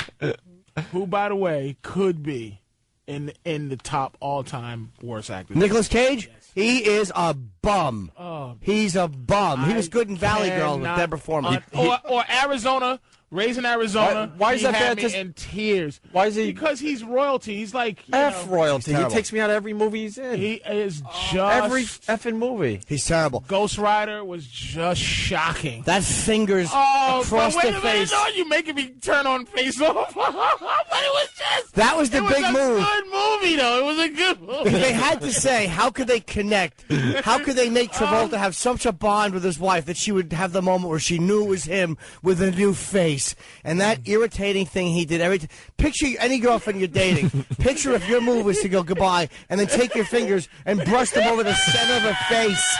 Who, by the way, could be in the top all-time worst actors? Nicolas Cage? Yes. He is a bum. Oh, He's a bum. He was good in Valley Girl with Deborah Foreman. Or Arizona. Raising Arizona. Why is he that had bad? me Just in tears. Why is he? Because he's royalty. He's like royalty. He takes me out of every movie he's in. He is just every effing movie. He's terrible. Ghost Rider was just shocking. That finger's across but wait the a minute, face. no, you're making me turn on Face Off. But it was just. That was the big move. It was a good movie, though. It was a good movie. They had to say, how could they connect? How could they make Travolta have such a bond with his wife that she would have the moment where she knew it was him with a new face? And that irritating thing he did every time. Picture any girlfriend you're dating. Picture if your move was to go goodbye and then take your fingers and brush them over the center of her face.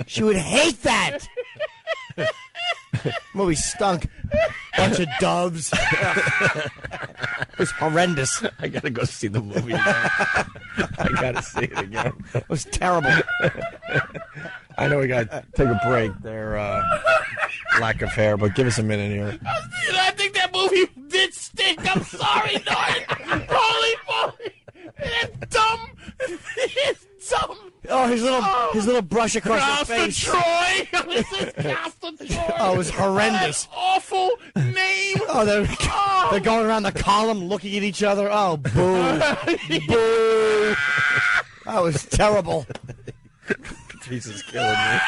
She would hate that. Movie stunk. Bunch of doves. It was horrendous. I gotta go see the movie again. I gotta see it again. It was terrible. I know we gotta take a break there. lack of hair, but give us a minute here. I think that movie did stink. I'm sorry, Norton. Holy moly. It's dumb. It's dumb. Oh, his little brush across Castor his face. Troy. This is Castor Troy. Oh, it was horrendous. That awful name. Oh, they're going around the column looking at each other. Oh, boo. Boo. That was terrible. Patrice is killing me.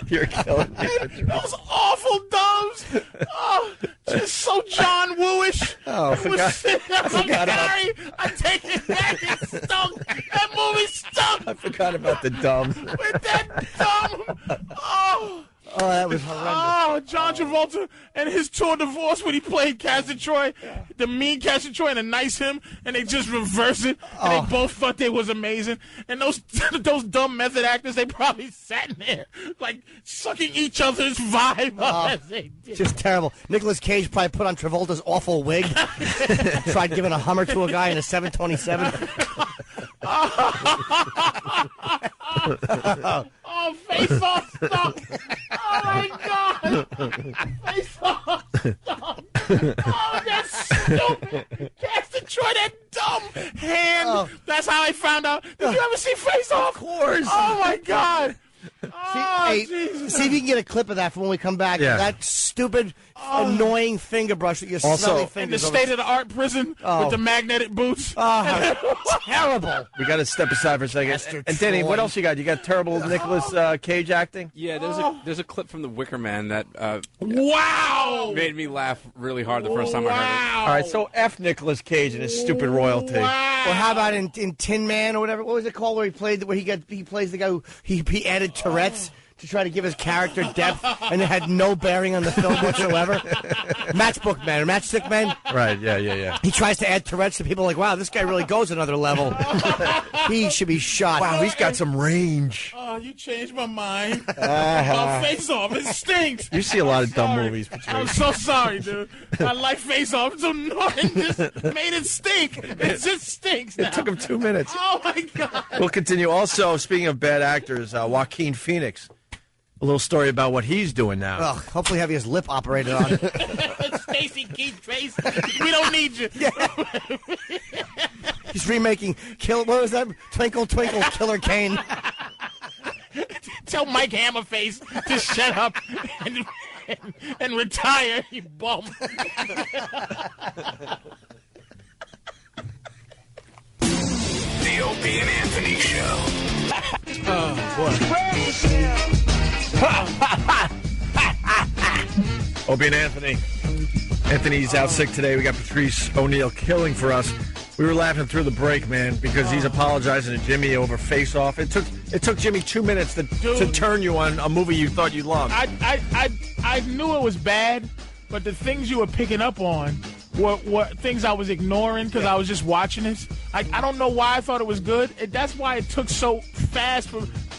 You're killing me. Those awful dubs. Oh, just so John Woo-ish. Oh, I forgot about I take it back. It stunk. That movie stunk. I forgot about the dumb. With that dumb. Oh, that was horrendous. Oh, John Travolta and his tour de force when he played Castor Troy, the mean Castor Troy, and a nice him, and they just reverse it, and they both thought they was amazing. And those dumb method actors, they probably sat in there like sucking each other's vibe up as they did. Just terrible. Nicolas Cage probably put on Travolta's awful wig. Tried giving a Hummer to a guy in a 727. Oh, Face Off stunk. Oh, my God. Face Off stunk. Oh, that's stupid. Castor Troy, that dumb hand. That's how I found out. Did you ever see Face Off? Of course. Oh, my God. See if you can get a clip of that for when we come back. Yeah. That stupid, annoying finger brush that you're smelling fingers in the over. state-of-the-art prison with the magnetic boots. Terrible. We got to step aside for a second. And Danny, what else you got? You got terrible Nicolas Cage acting? Yeah, there's a clip from The Wicker Man that wow made me laugh really hard the first time I heard it. All right, so F Nicolas Cage and his stupid royalty. Wow. Or how about in Tin Man or whatever? What was it called where he plays the guy who he added Tourette's to try to give his character depth, and it had no bearing on the film whatsoever. Matchstick Man. Right, yeah. He tries to add Tourette's to people like, wow, this guy really goes another level. He should be shot. Wow, he's got some range. Oh, you changed my mind. About Face Off, it stinks. You see a lot of dumb movies, Patrice. I'm so sorry, dude. I like Face Off. So Norton just made it stink. It just stinks now. It took him 2 minutes. Oh, my God. We'll continue. Also, speaking of bad actors, Joaquin Phoenix. A little story about what he's doing now. Well, hopefully have his lip operated on. Stacy Keith Trace, we don't need you. He's remaking what was that? Twinkle Twinkle Killer Kane. Tell Mike Hammerface to shut up and retire, you bum. The Opie and Anthony Show. Oh, boy. Opie and Anthony. Anthony's out sick today. We got Patrice O'Neill killing for us. We were laughing through the break, man, because he's apologizing to Jimmy over Face Off. It took Jimmy 2 minutes to turn you on a movie you thought you loved. I knew it was bad, but the things you were picking up on were things I was ignoring because I was just watching it. I don't know why I thought it was good. That's why it took so fast.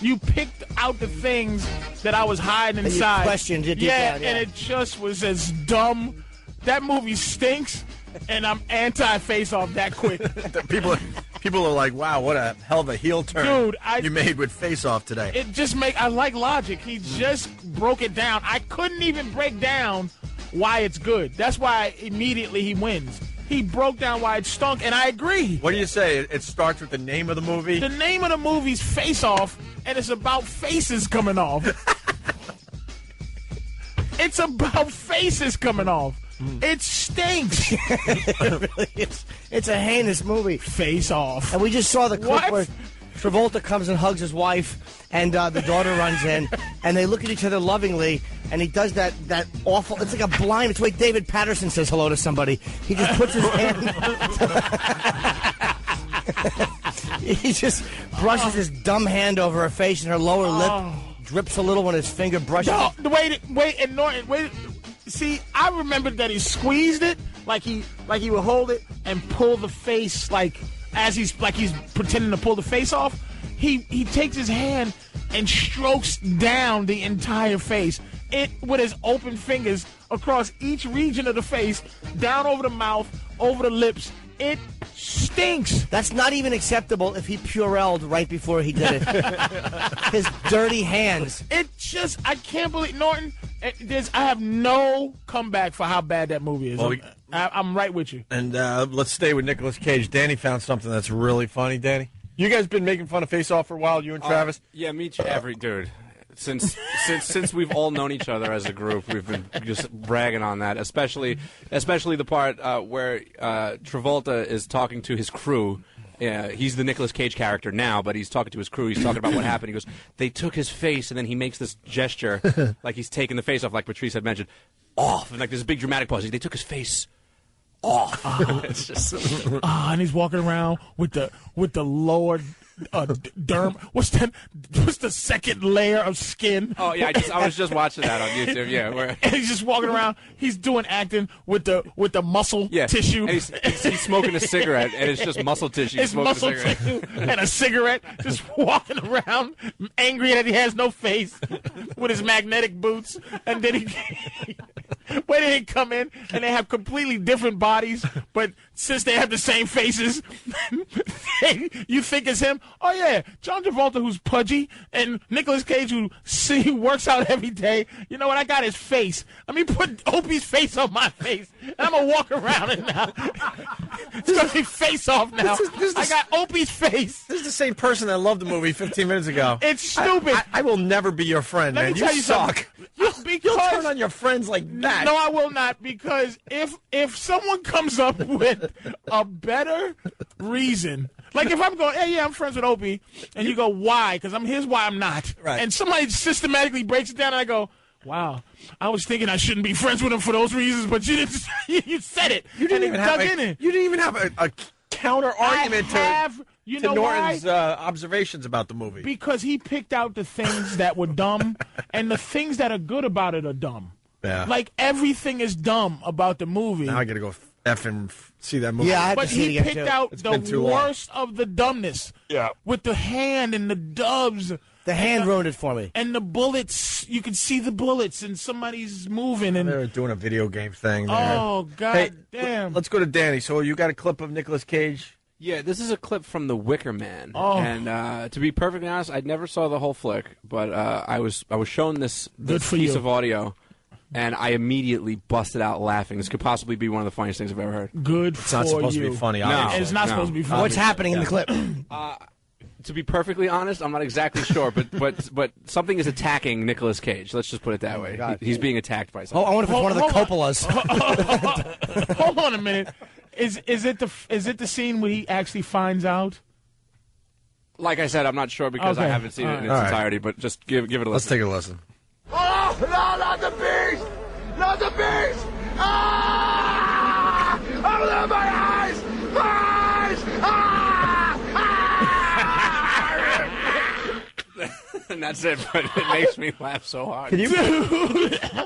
You picked out the things that I was hiding inside. You questioned it. Yeah, and it just was as dumb. That movie stinks, and I'm anti-Face Off that quick. People are like, wow, what a hell of a heel turn Dude, you made with Face Off today. It just I like logic. He just broke it down. I couldn't even break down why it's good. That's why immediately he wins. He broke down why it stunk, and I agree. What do you say? It starts with the name of the movie? The name of the movie's Face Off, and it's about faces coming off. It's about faces coming off. It stinks. It's a heinous movie. Face Off. And we just saw the clip where Travolta comes and hugs his wife, and the daughter runs in, and they look at each other lovingly, and he does that awful, it's like a blind, it's the way David Patterson says hello to somebody. He just puts his hand, he just brushes his dumb hand over her face, and her lower lip drips a little when his finger brushes it. No, wait. See, I remembered that he squeezed it, like he would hold it and pull the face, as he's pretending to pull the face off. He takes his hand and strokes down the entire face, with his open fingers across each region of the face, down over the mouth, over the lips. It stinks. That's not even acceptable if he Purelled right before he did it. His dirty hands. I can't believe, Norton, I have no comeback for how bad that movie is. Well, I'm right with you. And let's stay with Nicolas Cage. Danny found something that's really funny. Danny, you guys been making fun of Face Off for a while, you and Travis? Yeah, me too. Every dude. Since we've all known each other as a group, we've been just bragging on that. Especially the part where Travolta is talking to his crew. He's the Nicolas Cage character now, but he's talking to his crew. He's talking about what happened. He goes, they took his face, and then he makes this gesture like he's taking the face off, like Patrice had mentioned, off, and like this big dramatic pause. They took his face off. It's just and he's walking around with the lower derm. What's the second layer of skin? Oh yeah, I was just watching that on YouTube. Yeah, and he's just walking around. He's doing acting with the muscle tissue. And he's smoking a cigarette, and it's just muscle tissue. It's muscle tissue and a cigarette, just walking around, angry that he has no face, with his magnetic boots, and then he. Where they come in and they have completely different bodies, but since they have the same faces, you think it's him. Oh yeah, John Travolta, who's pudgy, and Nicolas Cage, who works out every day. You know what? I got his face. Let me put Opie's face on my face, and I'm gonna walk around it now. It's gonna be Face Off now. I got Opie's face. This is the same person that loved the movie 15 minutes ago. It's stupid. I will never be your friend, man. Let me tell you suck. You'll turn on your friends like that. No, I will not, because if someone comes up with a better reason, like if I'm going, hey, yeah, I'm friends with Opie, and you go, why? Because here's why I'm not. Right. And somebody systematically breaks it down, and I go, wow, I was thinking I shouldn't be friends with him for those reasons, but you didn't. You said it. You didn't even have a counter argument to Norton's observations about the movie. Because he picked out the things that were dumb, and the things that are good about it are dumb. Yeah. Like, everything is dumb about the movie. Now I got to go and see that movie. Yeah, I have but to see he it picked again, out too. the worst of the dumbness. Yeah. With the hand and the doves. The hand ruined it for me. And the bullets. You can see the bullets, and somebody's moving. And they're doing a video game thing there. Oh, God damn. Let's go to Danny. So you got a clip of Nicolas Cage? Yeah, this is a clip from The Wicker Man. Oh. And to be perfectly honest, I never saw the whole flick, but I was shown this piece of audio, and I immediately busted out laughing. This could possibly be one of the funniest things I've ever heard. Good It's not supposed to be funny. No, it's not supposed to be funny. What's happening in the clip? To be perfectly honest, I'm not exactly sure, but something is attacking Nicolas Cage. Let's just put it that way. He's being attacked by something. Oh, I wonder if it's one of the Coppolas. Hold on a minute. Is it the scene where he actually finds out? Like I said, I'm not sure because I haven't seen it in its entirety. But just give it a listen. Let's take a listen. Oh, no, not the beast! Not the beast! Ah! Open my eyes! Eyes! Ah! And that's it, but it makes me laugh so hard. Can you?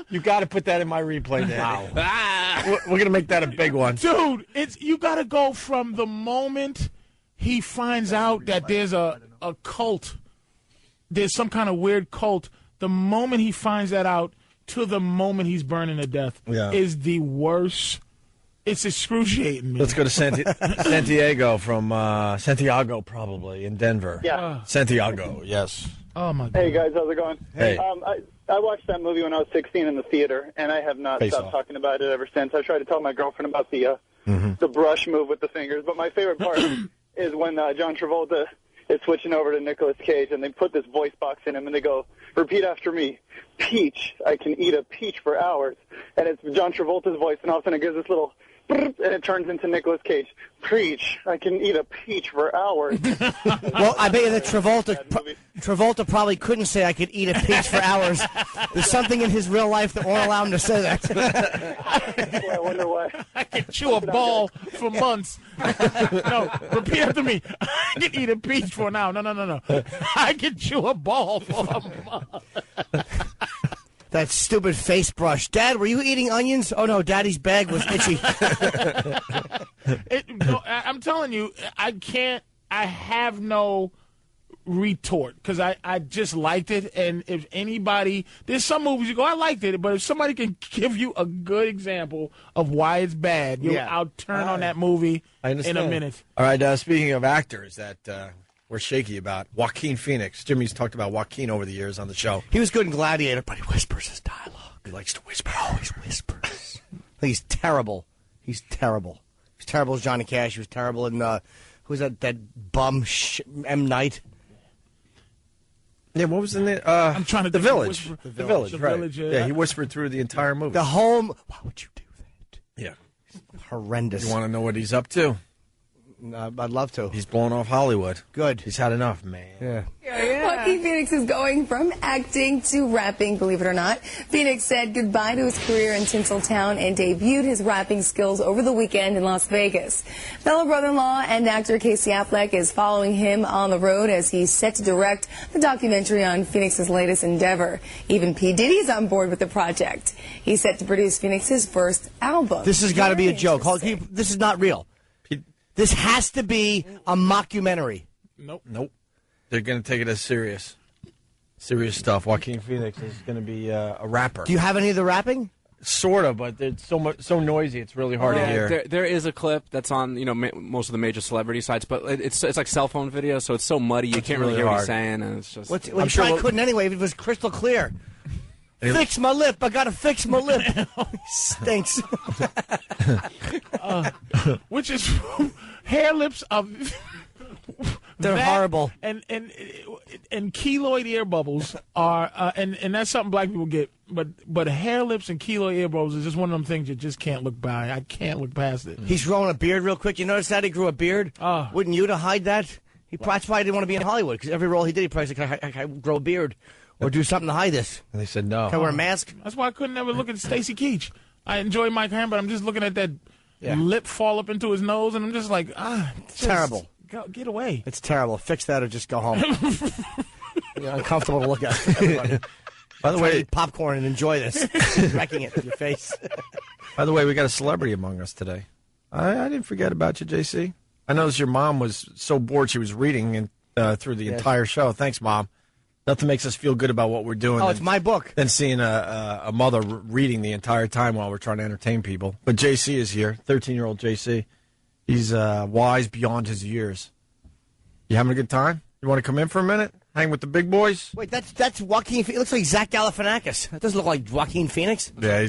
You got to put that in my replay, Danny. Wow. We're going to make that a big one. Dude, you got to go from the moment he finds out that there's a cult, there's some kind of weird cult, the moment he finds that out to the moment he's burning to death is the worst. It's excruciating, man. Let's go to Santiago from Santiago, probably, in Denver. Yeah. Santiago, yes. Oh, my God. Hey, guys, how's it going? Hey. I watched that movie when I was 16 in the theater, and I have not stopped talking about it ever since. I tried to tell my girlfriend about the brush move with the fingers, but my favorite part is when John Travolta is switching over to Nicolas Cage, and they put this voice box in him, and they go, repeat after me, peach. I can eat a peach for hours. And it's John Travolta's voice, and all of a sudden it gives this little, and it turns into Nicolas Cage. Peach. I can eat a peach for hours. Well, I bet you that Travolta probably couldn't say I could eat a peach for hours. There's something in his real life that won't allow him to say that. I wonder why. I can chew a ball for months. No, repeat after me. I can eat a peach for an hour. No. I can chew a ball for a month. That stupid face brush. Dad, were you eating onions? Oh, no, Daddy's bag was itchy. I'm telling you, I have no retort because I just liked it. And if anybody, there's some movies you go, I liked it, but if somebody can give you a good example of why it's bad, I'll turn on that movie in a minute. All right, speaking of actors that we're shaky about, Joaquin Phoenix. Jimmy's talked about Joaquin over the years on the show. He was good in Gladiator, but he whispers his dialogue. He likes to whisper. Always whispers. He's terrible. He's terrible. He's terrible as Johnny Cash. He was terrible in, who's that bum M. Night? Yeah, what was the name? I'm trying to The think of Village. whisper. The Village, The right. Village, yeah, he whispered through the entire movie. The Home. Why would you do that? Yeah. Horrendous. You want to know what he's up to? I'd love to. He's blowing off Hollywood. Good. He's had enough, man. Yeah. Joaquin Phoenix is going from acting to rapping, believe it or not. Phoenix said goodbye to his career in Tinseltown and debuted his rapping skills over the weekend in Las Vegas. Fellow brother-in-law and actor Casey Affleck is following him on the road as he's set to direct the documentary on Phoenix's latest endeavor. Even P. Diddy's on board with the project. He's set to produce Phoenix's first album. This has got to be a joke. This is not real. This has to be a mockumentary. Nope. They're going to take it as serious serious stuff. Joaquin Phoenix is going to be a rapper. Do you have any of the rapping? Sort of, but it's so noisy. It's really hard to hear. There is a clip that's on most of the major celebrity sites, but it's like cell phone video, so it's so muddy you can't really hear what he's saying, and it's just. I'm sure I couldn't anyway. If it was crystal clear. Fix my lip. I gotta fix my lip. Stinks. Which is hair lips of. They're horrible. And keloid ear bubbles are and that's something black people get. But hair lips and keloid ear bubbles is just one of them things you just can't look by. I can't look past it. He's growing a beard real quick. You notice that he grew a beard? Wouldn't you to hide that? That's why he didn't want to be in Hollywood, because every role he did, he probably said, "Can I grow a beard or do something to hide this?" And they said no. Can I wear a mask? That's why I couldn't ever look at Stacy Keach. I enjoy Mike Hamm, but I'm just looking at that lip fall up into his nose, and I'm just like, it's terrible. Get away. It's terrible. Fix that or just go home. You're uncomfortable to look at. Everybody. By the way, eat popcorn and enjoy this. Wrecking it with your face. By the way, we got a celebrity among us today. I didn't forget about you, JC. I noticed your mom was so bored she was reading through the entire show. Thanks, Mom. Nothing makes us feel good about what we're doing. It's my book. Than seeing a mother reading the entire time while we're trying to entertain people. But JC is here, 13-year-old JC. He's wise beyond his years. You having a good time? You want to come in for a minute? Hang with the big boys? Wait, that's Joaquin Phoenix. It looks like Zach Galifianakis. That doesn't look like Joaquin Phoenix. Yeah,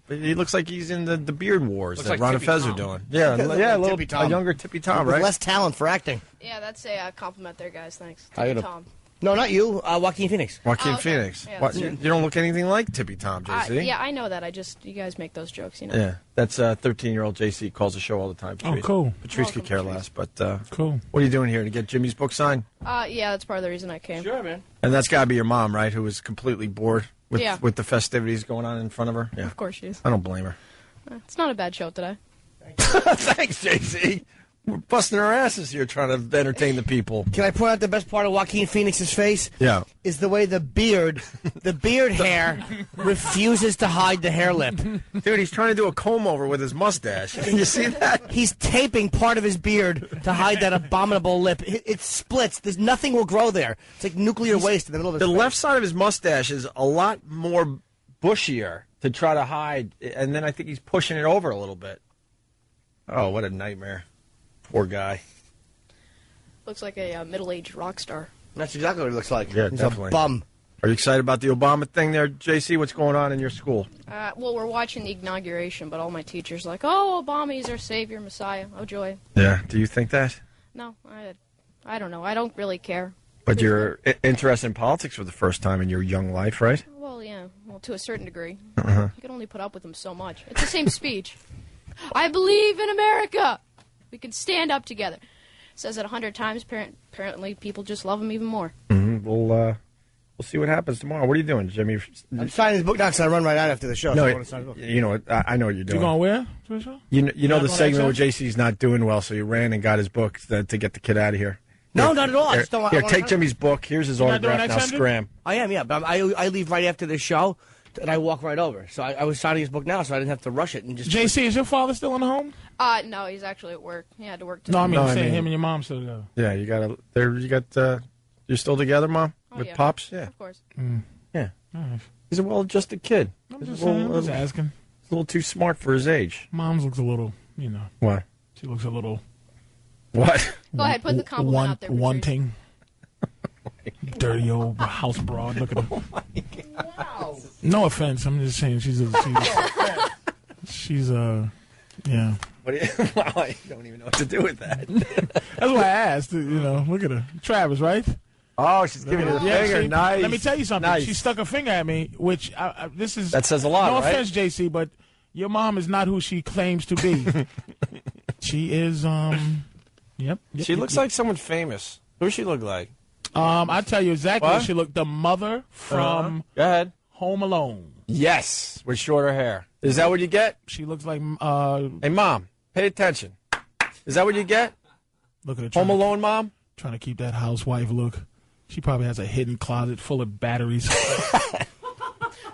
he looks like he's in the Beard Wars Looks that like Ron and Tippy Fez Tom. are doing. Yeah, a younger Tippy Tom, With right? less talent for acting. Yeah, that's a compliment there, guys. Thanks. I gotta- Tom. No, not you. Joaquin Phoenix. Joaquin okay. Phoenix. Yeah, What, that's you good. don't look anything like Tippy Tom, JC. Yeah, I know that. You guys make those jokes, you know. Yeah, that's 13-year-old JC calls the show all the time. Oh, cool. Patrice could care less, but cool. What are you doing here to get Jimmy's book signed? Yeah, that's part of the reason I came. Sure, man. And that's got to be your mom, right? Who was completely bored with Yeah. with the festivities going on in front of her. Yeah, Of course she is. I don't blame her. It's not a bad show today. Thanks, JC. We're busting our asses here trying to entertain the people. Can I point out the best part of Joaquin Phoenix's face? Yeah. Is the way the beard hair refuses to hide the hair lip. Dude, he's trying to do a comb over with his mustache. Can you see that? He's taping part of his beard to hide that abominable lip. It splits. There's nothing will grow there. It's like nuclear waste in the middle of his The face. left side of his mustache is a lot more bushier to try to hide, and then I think he's pushing it over a little bit. Oh, what a nightmare. Poor guy. Looks like a middle-aged rock star. That's exactly what he looks like. Yeah, He's definitely. a bum. Are you excited about the Obama thing there, JC? What's going on in your school? Well, we're watching the inauguration, but all my teachers are like, "Oh, Obama, he's our savior, Messiah. Oh, joy." Yeah. Do you think that? No, I don't know. I don't really care. But you're interested in politics for the first time in your young life, right? Well, yeah. Well, to a certain degree. Uh-huh. You can only put up with him so much. It's the same speech. I believe in America. We can stand up together. Says it 100 times. Apparently, people just love him even more. Mm-hmm. We'll see what happens tomorrow. What are you doing, Jimmy? I'm signing his book now because I run right out after the show. No, so I want to sign his book. you know what? I know what you're doing. You going where? To the show? You know Yeah, the going segment where outside? JC's not doing well, so he ran and got his book to get the kid out of here. No, Here, not at all. I Here, just don't want- here, I want- take Jimmy's book. Here's his You're not doing autograph. that, Now Sandra? scram. I am, yeah, but I leave right after the show, and I walk right over. So I was signing his book now, so I didn't have to rush it and just. JC, is your father still in the home? No, he's actually at work. He had to work No, today. I mean, him and your mom still together. Yeah, you got there. You got. You're still together, Mom, Oh, with yeah. pops. Yeah, Of course. yeah. Nice. He's a well-adjusted kid. I'm He's just a saying, little- I'm just asking. He's a little too smart for his age. Mom's looks a little, What? she looks a little. What? Go ahead, put the compliment out there. Wanting. Dirty old house broad. Look at him. No offense. I'm just saying she's yeah. What do you, well, I don't even know what to do with that. That's why I asked. Look at her. Travis, right? Oh, she's giving you the finger. Nice. Let me tell you something. Nice. She stuck a finger at me, which that says a lot, no right? offense, JC, but your mom is not who she claims to be. She is, yep. She looks like someone famous. Who does she look like? I tell you exactly What? what she looked. The mother from Go ahead. Home Alone. Yes, with shorter hair. Is that what you get? She looks like, Hey, Mom, pay attention. Is that what you get? Look at her. Home Alone, Mom? Trying to keep that housewife look. She probably has a hidden closet full of batteries.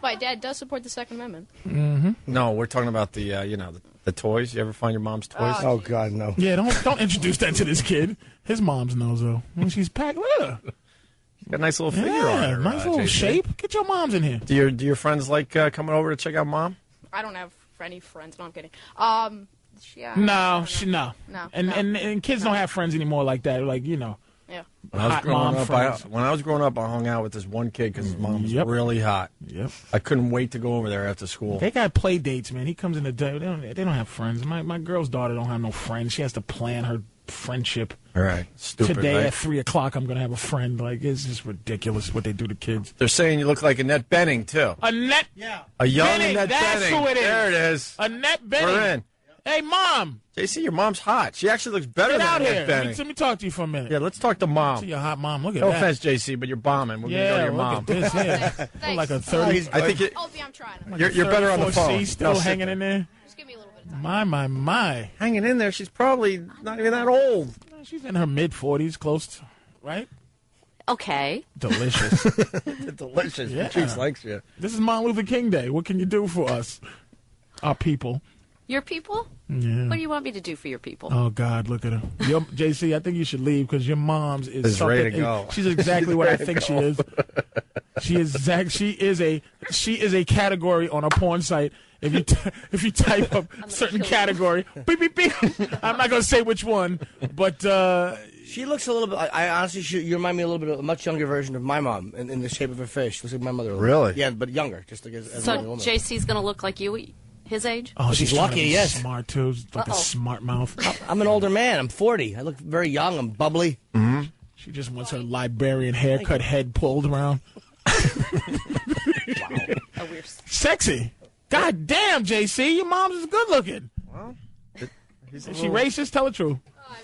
My dad does support the Second Amendment. Mm-hmm. No, we're talking about the the toys. You ever find your mom's toys? Oh God, no. Yeah, don't introduce that to this kid. His mom's knows though. When she's packed, look at her. She's got a nice little figure on her. Nice little JC. shape. Get your moms in here. Do your friends like coming over to check out Mom? I don't have any friends. No, I'm kidding. Yeah. No. No. And kids don't have friends anymore like that. Like, Yeah. When I was hot growing mom up, friends. when I was growing up, I hung out with this one kid because his mom was Yep. really hot. Yep. I couldn't wait to go over there after school. They got play dates, man. He comes in the day. They don't have friends. My girl's daughter don't have no friends. She has to plan her friendship. All right. Stupid, Today right? at 3 o'clock, I'm going to have a friend. Like, it's just ridiculous what they do to kids. They're saying you look like Annette Bening, too. Annette. A young Benning, Annette that's Bening. who it is. There it is. Annette Benning. We're in. Hey, Mom. JC, your mom's hot. She actually looks better Get than out Annette here. Bening. Let me talk to you for a minute. Yeah, let's talk to Mom. See your hot mom. Look at No that. offense, JC, but you're bombing. We're Yeah, going to go to your look mom. at this. Yeah. Look like a 30. I think Opie, I'm trying. you're better on the 34C phone. still No, sit hanging there. in there. Just give me a little bit of time. My. Hanging in there. She's probably not even that old. She's in her mid-40s, close to, right? Okay. Delicious. Delicious. Yeah. Patrice likes you. This is Martin Luther King Day. What can you do for us? Our people. Your people? Yeah. What do you want me to do for your people? Oh, God, look at her. JC, I think you should leave because your mom's is something. ready to go. She's exactly what I think she is. She is a category on a porn site. If you type up certain category, beep, beep, beep. I'm not going to say which one, but she looks a little bit. I honestly, you remind me a little bit of a much younger version of my mom in the shape of her face. She looks like my mother. Really? Yeah, but younger, just like as So a woman. JC's going to look like you, his age? oh, She's trying to lucky, be yes. smart too, like a Uh-oh. smart mouth. I'm an older man. I'm 40. I look very young. I'm bubbly. Mm-hmm. She just wants her librarian haircut, head pulled around. Oh, we're Sexy. God damn, JC, your mom's is good looking. Well, Is she racist? Tell the truth.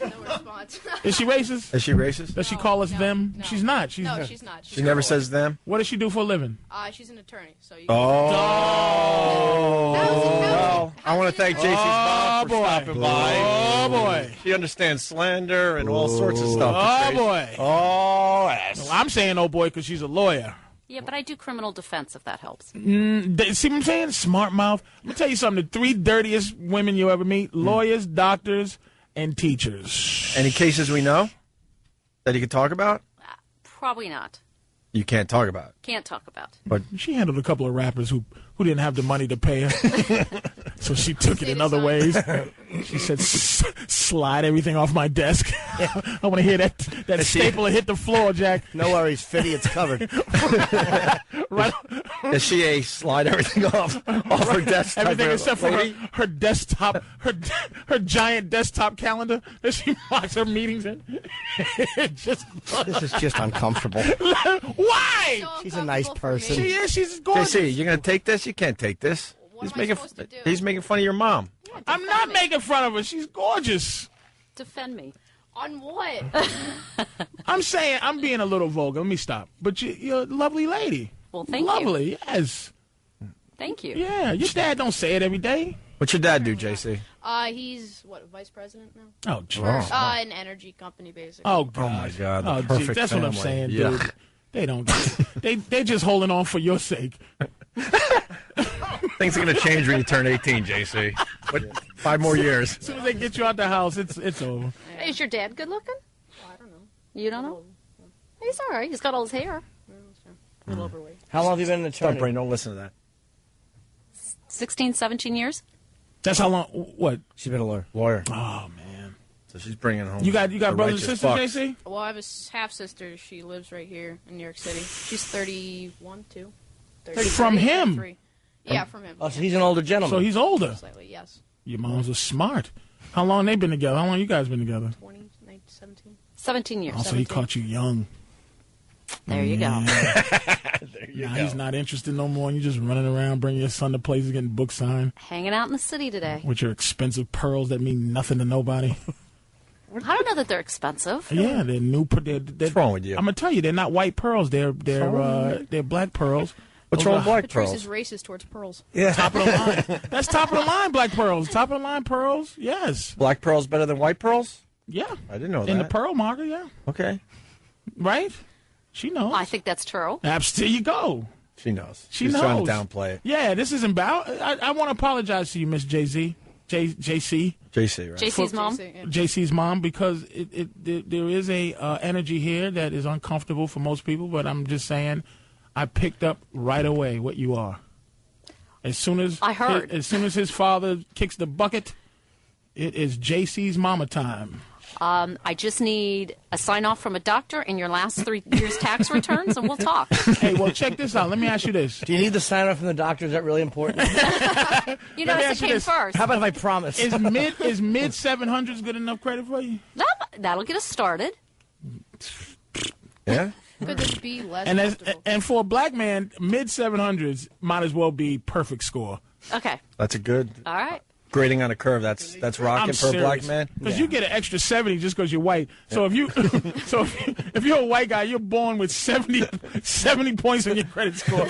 I have no response. Is she racist? Is she racist? Does she call us them? no. She's not. She's No, she's not. She never says them? What does she do for a living? She's an attorney, so you. Oh. Well, I want to thank JC's mom for stopping by. Oh, boy. She understands slander and all sorts of stuff. Oh, Patrice. boy. Oh, yes. Well, I'm saying oh, boy, because she's a lawyer. Yeah, but I do criminal defense, if that helps. See what I'm saying? Smart mouth. Let me tell you something. The 3 dirtiest women you ever meet, lawyers, doctors, and teachers. Any cases we know that you could talk about? Probably not. You can't talk about. Can't talk about. But she handled a couple of rappers who didn't have the money to pay her. So she took it in other ways. She said, slide everything off my desk. I want to hear that stapler hit the floor, Jack. No worries, Fitty, it's covered. Right. Is she a slide everything off her desk? Everything except for her desktop, her giant desktop calendar that she marks her meetings in. This is just uncomfortable. Why? She's a nice person. She is. She's gorgeous. JC, you're going to take this? You can't take this. He's making fun of your mom. I'm not making fun of her. She's gorgeous. Defend me. On what? I'm saying I'm being a little vulgar. Let me stop. But you're a lovely lady. Well, thank you. Lovely, yes. Thank you. Yeah, your dad don't say it every day. What's your dad do, JC? He's vice president now? Oh, jeez. An energy company, basically. Oh, God. Oh, my God. The Oh, perfect geez, that's what I'm family. saying, Yeah. dude. They don't. They're just holding on for your sake. Things are going to change when you turn 18, JC. But 5 more years. As soon as they get you out the house, it's over. Is your dad good looking? I don't know. You don't know? He's all right. He's got all his hair. A little overweight. How long have you been an attorney? Don't, Brain, don't listen to that. 16, 17 years? That's how long. What? She's been a lawyer. Oh man. So she's bringing home. You got the brothers and righteous sisters, bucks. JC? Well, I have a half sister. She lives right here in New York City. She's 31 too. From him. 33. Yeah, from him. Oh, so he's an older gentleman. So he's older. Slightly, yes. Your moms are smart. How long they been together? How long you guys been together? 20, 19, 17. 17 years. Oh, so he caught you young. There you go. Now he's not interested no more, and you're just running around, bringing your son to places, getting book signed Hanging out in the city today. with your expensive pearls that mean nothing to nobody. I don't know that they're expensive. Yeah, they're new. What's wrong with you? I'm gonna tell you, they're not white pearls. They're black pearls. What's Those wrong are- with black Patrice pearls? is racist towards pearls. Yeah. Top of the line. That's top of the line black pearls. Top of the line pearls. Yes. Black pearls better than white pearls? Yeah. I didn't know In the that. pearl market, yeah. Okay. Right? She knows. I think that's true. There you go. She knows. She She's knows. trying to downplay it. Yeah, this isn't about. I want to apologize to you, Miss JC. JC. JC, right? JC's mom. JC's mom, because there is a energy here that is uncomfortable for most people, but I'm just saying I picked up right away what you are. As soon as I heard. as soon as his father kicks the bucket, it is JC's mama time. I just need a sign off from a doctor and your last 3 years' tax returns, and we'll talk. Hey, well, check this out. Let me ask you this. Do you need the sign off from the doctor? Is that really important? You know, it came first. How about if I promise? Is mid 700s good enough credit for you? That'll get us started. Yeah. Could this be less And for a black man, mid 700s might as well be perfect score. Okay. That's a good All right. grading on a curve. That's rocking for a black man. Because you get an extra 70 just because you're white. So if you if you're a white guy, you're born with 70 points on your credit score.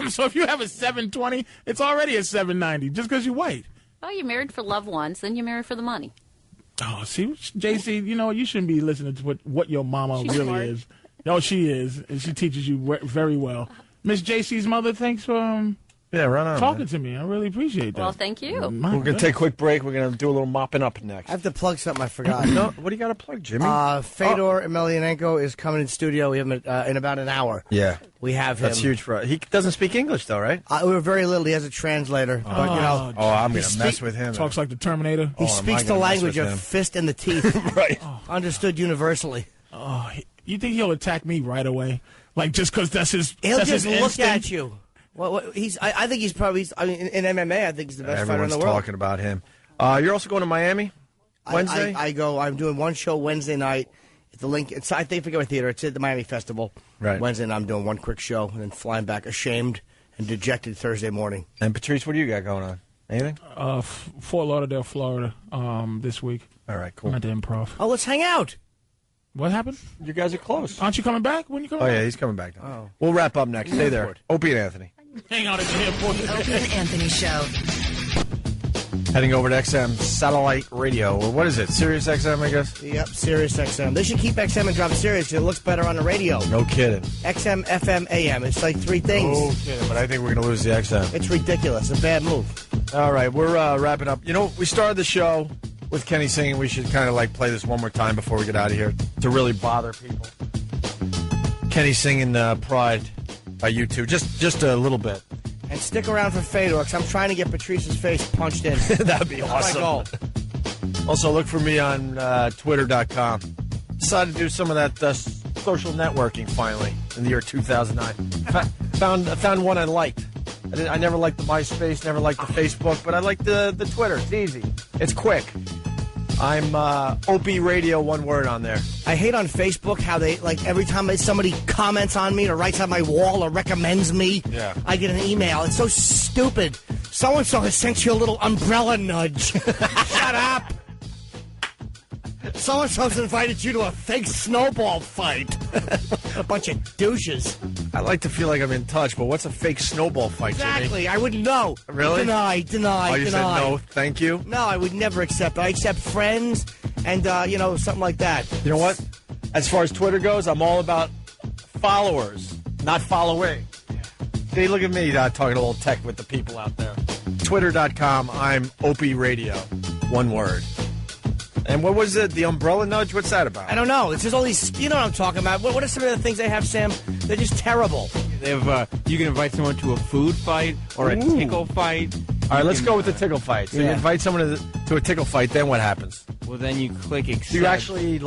So if you have a 720, it's already a 790 just because you're white. Well, you married for loved ones, then you marry for the money. Oh, see, JC, you know, you shouldn't be listening to what your mama She's really smart. is. Oh, she is, and she teaches you very well. Miss JC's mother, thanks for Yeah, right on. talking to me. I really appreciate that. Well, thank you. My We're going to goodness. take a quick break. We're going to do a little mopping up next. I have to plug something I forgot. No, what do you got to plug, Jimmy? Fedor Emelianenko is coming in studio. We have him in about an hour. Yeah. We have him. That's huge for us. He doesn't speak English, though, right? We're very little. He has a translator. But, you know, Oh, I'm going to mess with him. Talks like the Terminator. he am I speaks the gonna mess language with of him? fist in the teeth. Right. Understood universally. Oh, you think he'll attack me right away? Like just because that's his. He'll that's just his look instinct? at you. Well, I think he's probably. I mean, in MMA, I think he's the best fighter in Everyone's the world. talking about him. You're also going to Miami Wednesday? I'm doing one show Wednesday night at the Lincoln. I think Figure Theater. It's at the Miami Festival. Right. Wednesday night, I'm doing one quick show and then flying back ashamed and dejected Thursday morning. And Patrice, what do you got going on? Anything? Fort Lauderdale, Florida, this week. All right, cool. I'm at the Improv. Oh, let's hang out. What happened? You guys are close. Aren't you coming back? When you coming Oh, back? yeah, he's coming back now. We'll wrap up next. Stay there. Opie and Anthony. Hang on at the airport. Opie and Anthony Show. Heading over to XM Satellite Radio. Or what is it? Sirius XM, I guess? Yep, Sirius XM. They should keep XM and drop Sirius because it looks better on the radio. No kidding. XM, FM, AM. It's like three things. No kidding, but I think we're going to lose the XM. It's ridiculous. A bad move. All right, we're wrapping up. You know, we started the show with Kenny singing. We should kind of like play this one more time before we get out of here to really bother people. Kenny singing Pride by U2. Just a little bit. And stick around for Fedor because I'm trying to get Patrice's face punched in. That'd be That's my awesome. goal. Also, look for me on Twitter.com. Decided to do some of that social networking finally in the year 2009. Found one I liked. I never liked the MySpace, never liked the Facebook, but I like the Twitter. It's easy. It's quick. I'm Opie Radio, one word on there. I hate on Facebook how they, like, every time somebody comments on me or writes on my wall or recommends me, Yeah. I get an email. It's so stupid. So-and-so has sent you a little umbrella nudge. Shut up. So-and-so's invited you to a fake snowball fight. A bunch of douches. I like to feel like I'm in touch, but what's a fake snowball fight, Jimmy? Exactly. I wouldn't know. Really? Deny. Oh, you said no, thank you? No, I would never accept. I accept friends and, something like that. You know what? As far as Twitter goes, I'm all about followers, not following. See, look at me talking a little tech with the people out there. Twitter.com, I'm Opie Radio. One word. And what was it? The umbrella nudge? What's that about? I don't know. It's just all these, you know what I'm talking about. What are some of the things they have, Sam? They're just terrible. They have, you can invite someone to a food fight or a tickle fight. All right, let's go with the tickle fight. So you invite someone to a tickle fight, then what happens? Well, then you click accept. Do you actually,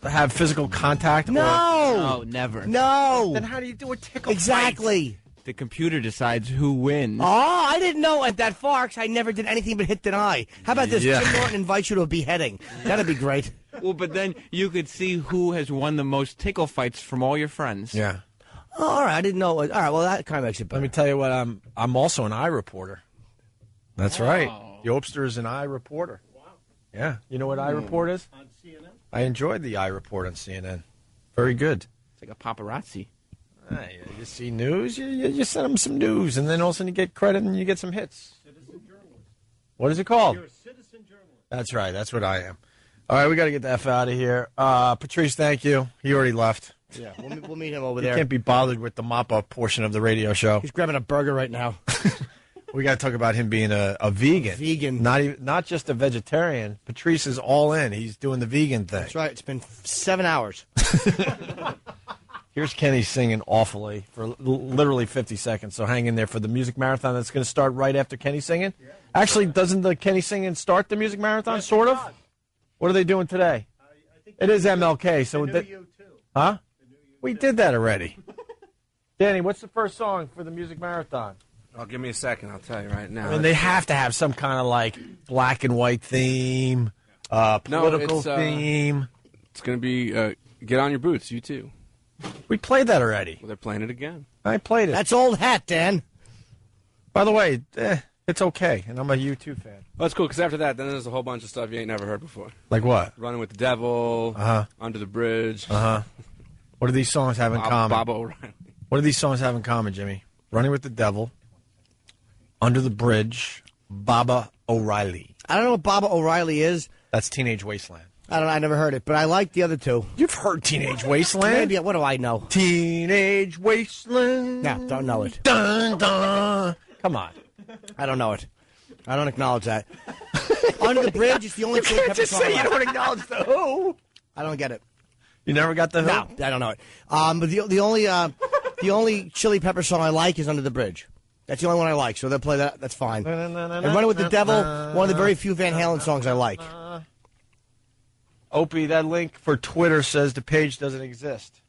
have physical contact? No. No, never. No. Then how do you do a tickle Exactly. fight? the computer decides who wins. Oh, I didn't know it that far because I never did anything but hit deny. How about this? Yeah. Jim Norton invites you to a beheading. That'd be great. Well, but then you could see who has won the most tickle fights from all your friends. Yeah. Oh, all right, I didn't know. All right, well, that kind of makes it better. Let me tell you what, I'm also an iReporter. That's right. Yopster is an iReporter. Wow. Yeah. You know what iReport is? On CNN? I enjoyed the iReport on CNN. Very good. It's like a paparazzi. You see news, you send them some news, and then all of a sudden you get credit and you get some hits. Citizen journalist. What is it called? You're a citizen journalist. That's right. That's what I am. All right, we got to get the F out of here. Patrice, thank you. He already left. Yeah, we'll meet him over You there. can't be bothered with the mop-up portion of the radio show. He's grabbing a burger right now. We got to talk about him being a vegan. Vegan. Not just a vegetarian. Patrice is all in. He's doing the vegan thing. That's right. It's been 7 hours. Here's Kenny singing awfully for literally 50 seconds, so hang in there for the music marathon that's going to start right after Kenny singing. Yeah. Actually, doesn't the Kenny singing start the music marathon, yes, sort of? What are they doing today? I think it is MLK. So huh? We did that already. Danny, what's the first song for the music marathon? Oh, give me a second. I'll tell you right now. I mean, they have to have some kind of like black and white theme, political theme. It's going to be Get On Your Boots, you too. We played that already. Well, they're playing it again. I played it. That's old hat, Dan. By the way, it's okay, and I'm a U2 fan. Well, that's cool, because after that, then there's a whole bunch of stuff you ain't never heard before. Like what? Running with the Devil, Under the Bridge. What do these songs have in common? Baba O'Reilly. What do these songs have in common, Jimmy? Running with the Devil, Under the Bridge, Baba O'Reilly. I don't know what Baba O'Reilly is. That's Teenage Wasteland. I don't know. I never heard it, but I like the other two. You've heard Teenage Wasteland? Maybe. What do I know? Teenage Wasteland. No, don't know it. Dun, dun. Come on. I don't know it. I don't acknowledge that. Under the Bridge is the only. You can't just say you don't acknowledge the Who. I don't get it. You never got the Who? No, I don't know it. But the only Chili Pepper song I like is Under the Bridge. That's the only one I like, so they'll play that. That's fine. And Running with the Devil, one of the very few Van Halen songs I like. Opie, that link for Twitter says the page doesn't exist.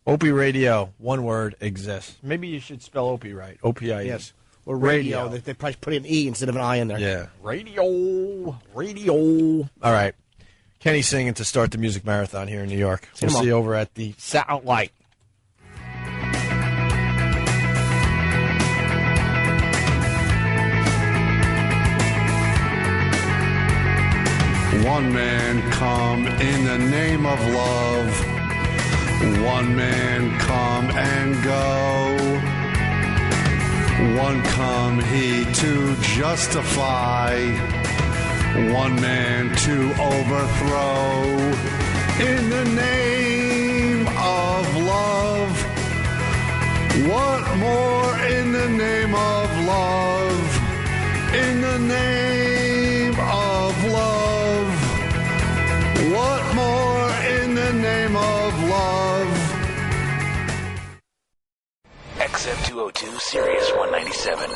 Opie Radio, one word, exists. Maybe you should spell Opie right. O-P-I-E. Yes. Or radio. They probably put an E instead of an I in there. Yeah. Radio. All right. Kenny singing to start the music marathon here in New York. We'll see you over at the Satellite. One man come in the name of love. One man come and go. One come he to justify. One man to overthrow. In the name of love. What more in the name of love? In the name of love. What more in the name of love? XM202 Sirius 197.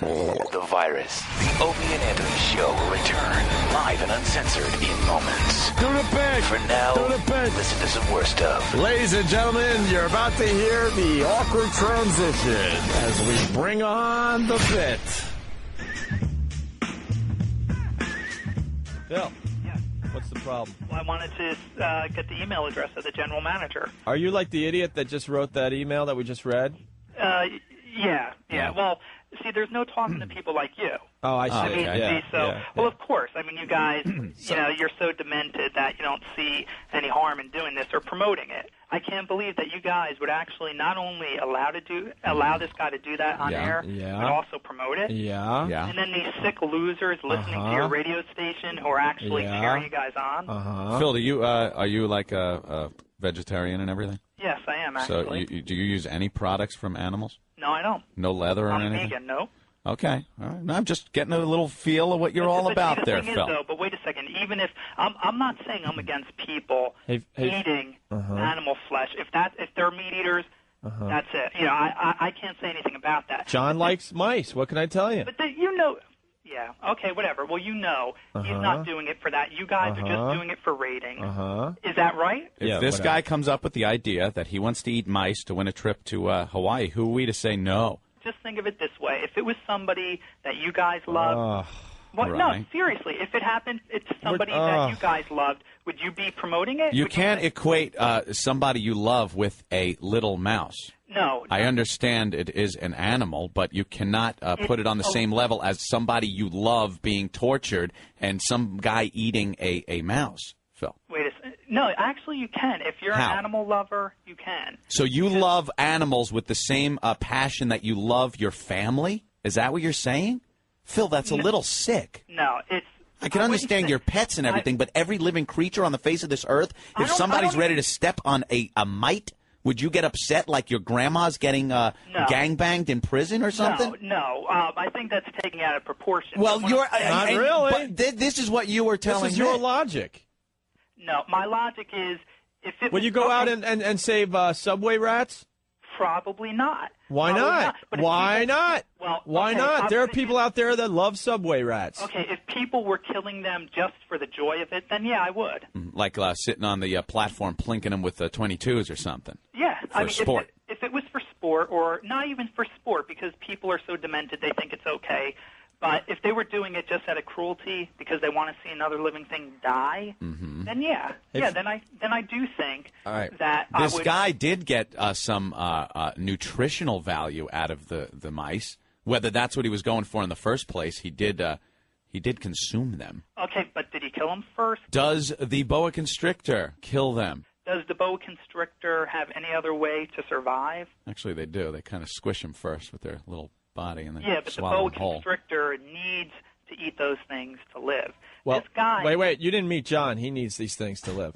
The Virus. The Opie and Anthony Show will return live and uncensored in moments. Do the bed. For now, listen to some worse stuff. Ladies and gentlemen, you're about to hear the awkward transition as we bring on the bit. Bill, what's the problem? Well, I wanted to get the email address of the general manager. Are you like the idiot that just wrote that email that we just read? Yeah. Well, see, there's no talking to people like you. Oh, I see. I mean, Yeah. Well, of course. I mean, you guys, you're so demented that you don't see any harm in doing this or promoting it. I can't believe that you guys would actually not only allow this guy to do that on air, but also promote it. Yeah. And then these sick losers listening to your radio station who are actually cheering you guys on. Phil, are you like a vegetarian and everything? Yes, I am, actually. So do you use any products from animals? No, I don't. No leather or I'm anything? vegan, no. Okay. All right. No, I'm just getting a little feel of what you're all about the there, thing Phil. is, though, but wait a second. Even if I'm not saying I'm against people eating animal flesh. If they're meat eaters, that's it. I can't say anything about that. John likes mice. What can I tell you? But yeah. Okay, whatever. Well, he's not doing it for that. You guys are just doing it for ratings. Is that right? If this guy comes up with the idea that he wants to eat mice to win a trip to Hawaii, who are we to say no? just think of it this way. If it was somebody that you guys loved, no, seriously, if it happened to somebody that you guys loved, would you be promoting it? You can't equate somebody you love with a little mouse. No. I understand it is an animal, but you cannot put it on the same level as somebody you love being tortured and some guy eating a mouse, Phil. Wait a second. No, actually you can. If you're How? an animal lover, you can. So you love animals with the same passion that you love your family? Is that what you're saying? Phil, that's a little sick. No, it's... I can understand your pets and everything, but every living creature on the face of this earth, if somebody's ready to step on a mite, would you get upset like your grandma's getting gangbanged in prison or something? No. I think that's taking it out of proportion. Well, you're... Not really. But this is what you were telling me. This is your logic. No, my logic is... if it Would you go out and save subway rats? Probably not. Why not? Why not? Well, why okay, not? There are people out there that love subway rats. Okay, if people were killing them just for the joy of it, then yeah, I would. Like sitting on the platform plinking them with 22s or something. Yeah. For sport. If it was for sport, or not even for sport, because people are so demented they think it's okay. But if they were doing it just out of cruelty because they want to see another living thing die, then then I do think that this guy did get some nutritional value out of the mice. Whether that's what he was going for in the first place, he did consume them. Okay, but did he kill them first? Does the boa constrictor kill them? Does the boa constrictor have any other way to survive? Actually, they do. They kind of squish them first with their little body and then but the swallow boa them whole. constrictor needs to eat those things to live. Well, this guy... Wait. You didn't meet John. He needs these things to live.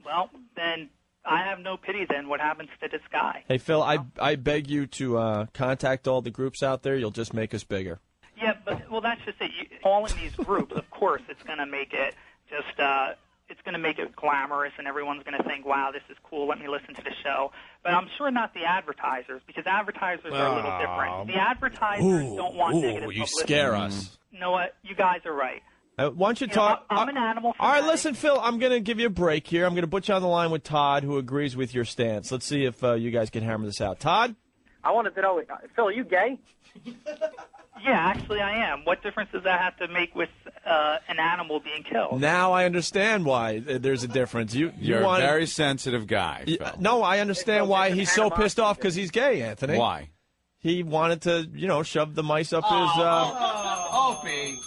Well, then I have no pity then what happens to this guy. Hey, Phil, I beg you to contact all the groups out there. You'll just make us bigger. Yeah, but, well, that's just it. All in these groups, of course, it's going to make it just... it's going to make it glamorous, and everyone's going to think, wow, this is cool, let me listen to the show. But I'm sure not the advertisers, because advertisers are a little different. The advertisers don't want negative publicity. You scare us. You know what? You guys are right. Why don't you talk? I'm an animal All right, listen, Phil, I'm going to give you a break here. I'm going to put you on the line with Todd, who agrees with your stance. Let's see if you guys can hammer this out. Todd? I wanted to know, Phil, are you gay? Yeah, actually I am. What difference does that have to make with an animal being killed? Now I understand why there's a difference. You're a very sensitive guy, Phil. No, I understand why he's so pissed off because he's gay, Anthony. Why? He wanted to, shove the mice up his... Opie.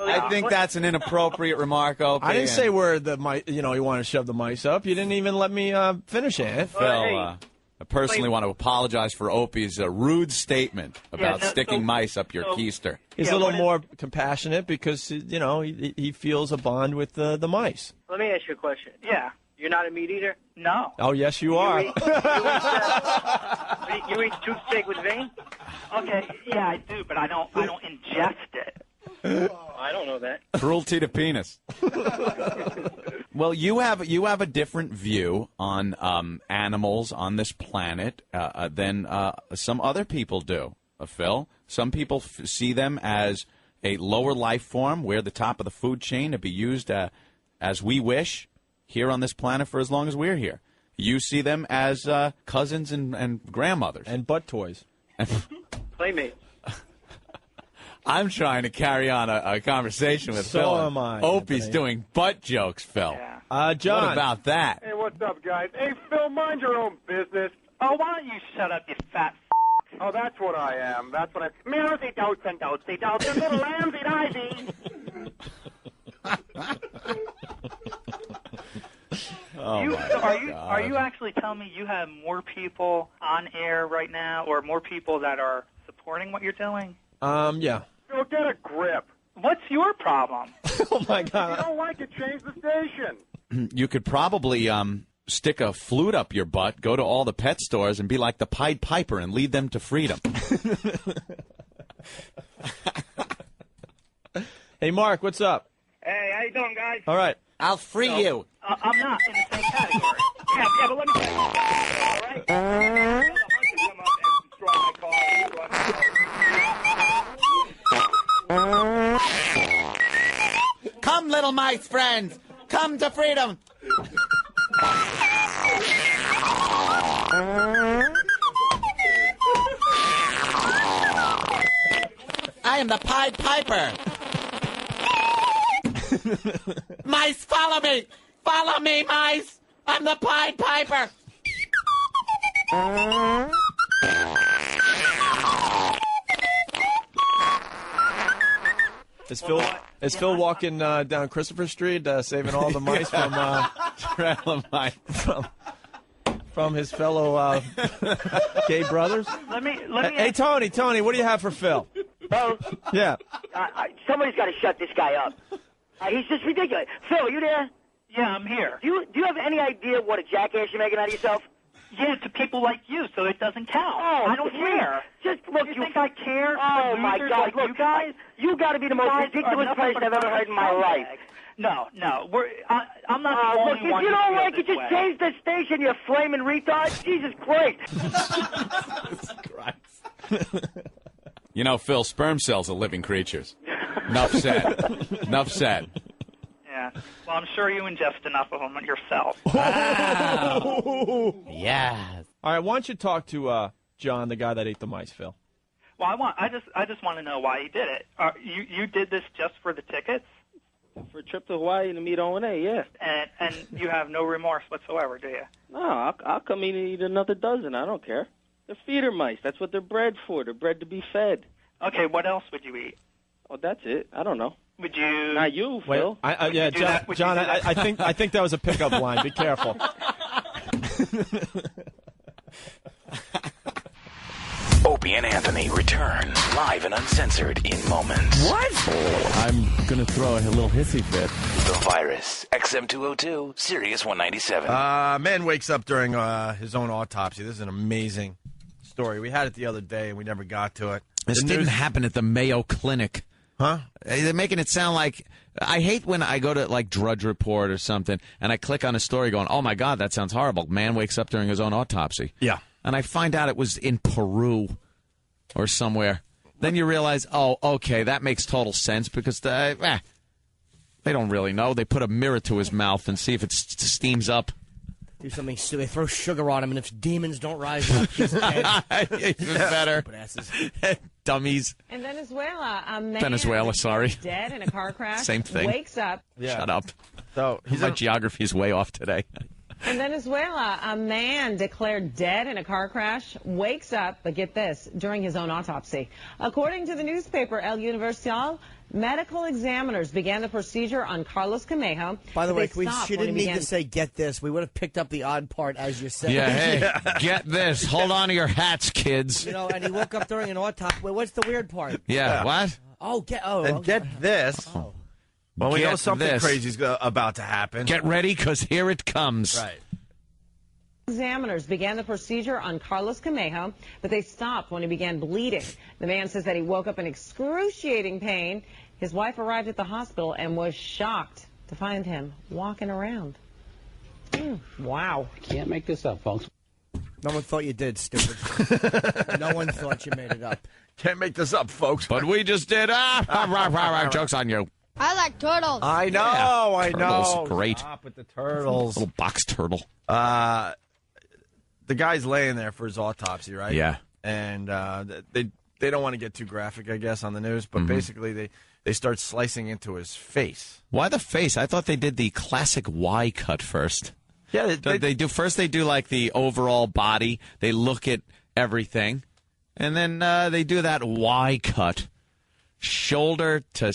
I think that's an inappropriate remark, Opie. I didn't say where the mice, he wanted to shove the mice up. You didn't even let me finish it. Phil, I personally want to apologize for Opie's rude statement about sticking mice up your keister. He's a little more compassionate because, he feels a bond with the mice. Let me ask you a question. Yeah. You're not a meat eater? No. Oh, yes, you are. You eat toothpick with vein? Okay, yeah, I do, but I don't ingest it. I don't know that. Cruelty to penis. Well, you have a different view on animals on this planet than some other people do, Phil. Some people see them as a lower life form. We're the top of the food chain to be used as we wish here on this planet for as long as we're here. You see them as cousins and grandmothers. And butt toys. Playmates. I'm trying to carry on a conversation with Phil. So am I. Opie's Anthony. doing butt jokes, Phil. Yeah. John. What about that? Hey, what's up, guys? Hey, Phil, mind your own business. Oh, why don't you shut up, you fat Oh, that's what I am. That's what I... Milsy dotes and little lambs eat ivy. Are you actually telling me you have more people on air right now, or more people that are supporting what you're doing? Yeah. Phil, get a grip. What's your problem? Oh, my God. If you don't like it, change the station. You could probably stick a flute up your butt, go to all the pet stores, and be like the Pied Piper and lead them to freedom. Hey, Mark, what's up? Hey, how you doing, guys? All right. I'll free you. I'm not in the same category. Yeah, but let me... All right? The hunters come up and destroy my car. Come, little mice friends. Come to freedom. I am the Pied Piper. Mice, follow me. Follow me, mice. I'm the Pied Piper. Is Phil walking down Christopher Street, saving all the mice from from his fellow gay brothers? Let me. Hey, Tony, what do you have for Phil? Bo, Yeah. somebody's got to shut this guy up. He's just ridiculous. Phil, are you there? Yeah, I'm here. Do you have any idea what a jackass you're making out of yourself? Yeah, to people like you, so it doesn't count. Oh, I don't care. Just look, you think I care? Oh my God! Like look, you guys, you got to be the most ridiculous person I've ever heard in my life. No, I'm not the only one. Look, if you don't like it, just change the station, you flaming retard. Jesus Christ. You know, Phil, sperm cells are living creatures. Enough said. Enough said. Yeah. Well, I'm sure you ingest enough of them yourself. Wow. Yes. All right, why don't you talk to John, the guy that ate the mice, Phil? Well, I just want to know why you did it. You did this just for the tickets? For a trip to Hawaii to meet O&A, yeah. And you have no remorse whatsoever, do you? No, I'll come in and eat another dozen. I don't care. They're feeder mice. That's what they're bred for. They're bred to be fed. Okay, what else would you eat? Oh, that's it. I don't know. Would you? Not you, Phil. Wait, John, I think that was a pickup line. Be careful. Opie and Anthony return live and uncensored in moments. What? I'm going to throw a little hissy fit. The Virus, XM202, Sirius 197. Man wakes up during his own autopsy. This is an amazing story. We had it the other day, and we never got to it. This didn't happen at the Mayo Clinic. Huh? They're making it sound like... I hate when I go to, like, Drudge Report or something, and I click on a story going, oh, my God, that sounds horrible. Man wakes up during his own autopsy. Yeah. And I find out it was in Peru or somewhere. Then you realize, oh, okay, that makes total sense because they don't really know. They put a mirror to his mouth and see if it steams up. Do something stupid. They throw sugar on him, and if demons don't rise up, he's dead. Even better. Dummies. In Venezuela, a man Venezuela, sorry. dead in a car crash. Same thing. Wakes up. Yeah. Shut up. So my geography is way off today. In Venezuela, a man declared dead in a car crash wakes up, but get this, during his own autopsy. According to the newspaper El Universal, medical examiners began the procedure on Carlos Camejo. By the way, she didn't need to say, get this. We would have picked up the odd part as you said. Yeah, hey, get this. Hold on to your hats, kids. You know, and he woke up during an autopsy. Well, what's the weird part? Yeah, what? Get this. Oh. Well, we know Get something this. crazy's about to happen. Get ready, because here it comes. Right. Examiners began the procedure on Carlos Camejo, but they stopped when he began bleeding. The man says that he woke up in excruciating pain. His wife arrived at the hospital and was shocked to find him walking around. Wow. Can't make this up, folks. No one thought you did, stupid. No one thought you made it up. Can't make this up, folks. But we just did. Joke's on you. I like turtles. I know, Yeah, I know. turtles, great. Stop with the turtles. Little box turtle. The guy's laying there for his autopsy, right? Yeah. And they don't want to get too graphic, I guess, on the news, but basically they start slicing into his face. Why the face? I thought they did the classic Y cut first. Yeah, they do. First, they do like the overall body. They look at everything, and then they do that Y cut, shoulder to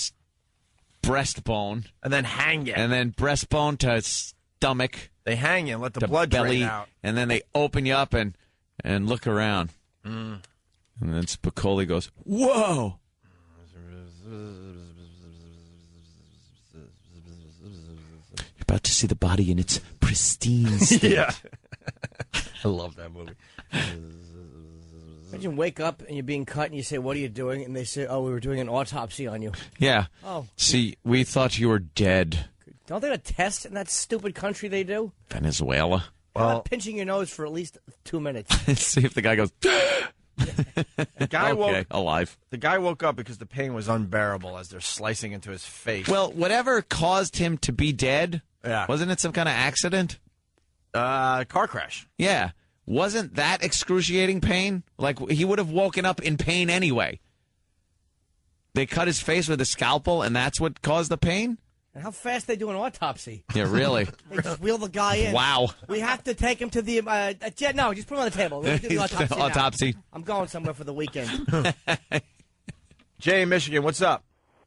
breastbone, and then hang you, and then breastbone to stomach. They hang you and let the to blood belly, drain out, and then they open you up and look around. Mm. And then Spicoli goes, "Whoa." You're about to see the body in its pristine state. Yeah. I love that movie. Imagine wake up and you're being cut and you say, what are you doing? And they say, oh, we were doing an autopsy on you. Yeah. Oh. See, we thought you were dead. Don't they have a test in that stupid country they do? Venezuela. How about pinching your nose for at least 2 minutes? See if the guy goes, The guy alive. The guy woke up because the pain was unbearable as they're slicing into his face. Well, whatever caused him to be dead, wasn't it some kind of accident? Car crash. Yeah. Wasn't that excruciating pain? Like, he would have woken up in pain anyway. They cut his face with a scalpel, and that's what caused the pain? And how fast they do an autopsy? Yeah, really. They just wheel the guy in. Wow. We have to take him to the... no, just put him on the table. We'll do the autopsy now. Autopsy. I'm going somewhere for the weekend. Jay in Michigan, what's up?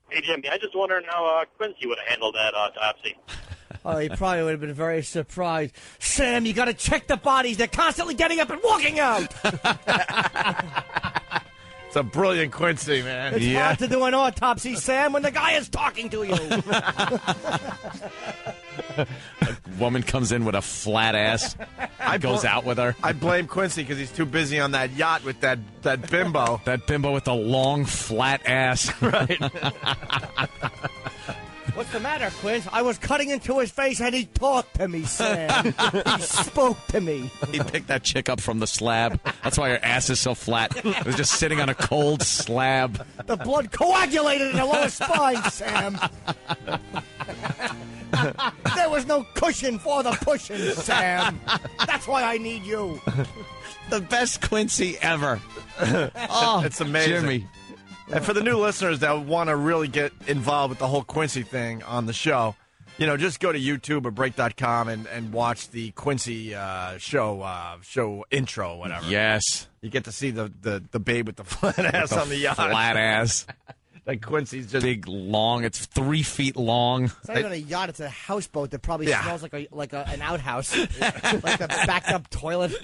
Hey, Jimmy, I just wondering how Quincy would have handled that autopsy. Oh, he probably would have been very surprised. Sam, you got to check the bodies. They're constantly getting up and walking out. It's a brilliant Quincy, man. It's hard to do an autopsy, Sam, when the guy is talking to you. A woman comes in with a flat ass. Goes out with her. I blame Quincy because he's too busy on that yacht with that bimbo. That bimbo with the long, flat ass. Right. What's the matter, Quince? I was cutting into his face and he talked to me, Sam. He spoke to me. He picked that chick up from the slab. That's why her ass is so flat. It was just sitting on a cold slab. The blood coagulated in her lower spine, Sam. There was no cushion for the pushing, Sam. That's why I need you. The best Quincy ever. Oh, it's amazing. Jimmy. And for the new listeners that want to really get involved with the whole Quincy thing on the show, just go to YouTube or break.com and watch the Quincy show intro, whatever. Yes. You get to see the babe with the flat ass on the yacht. Flat ass. Like Quincy's just big, long. It's 3 feet long. It's not even a yacht. It's a houseboat that probably smells like an outhouse, like a backed up toilet.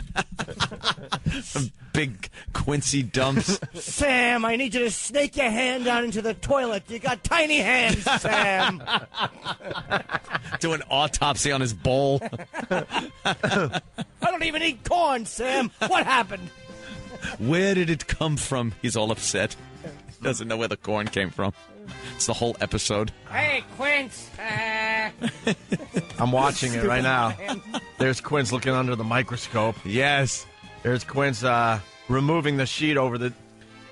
Big Quincy dumps. Sam, I need you to snake your hand down into the toilet. You got tiny hands, Sam. Do an autopsy on his bowl. I don't even eat corn, Sam. What happened? Where did it come from? He's all upset. Doesn't know where the corn came from. It's the whole episode. Hey, Quince. I'm watching it right now. There's Quince looking under the microscope. Yes. There's Quince removing the sheet over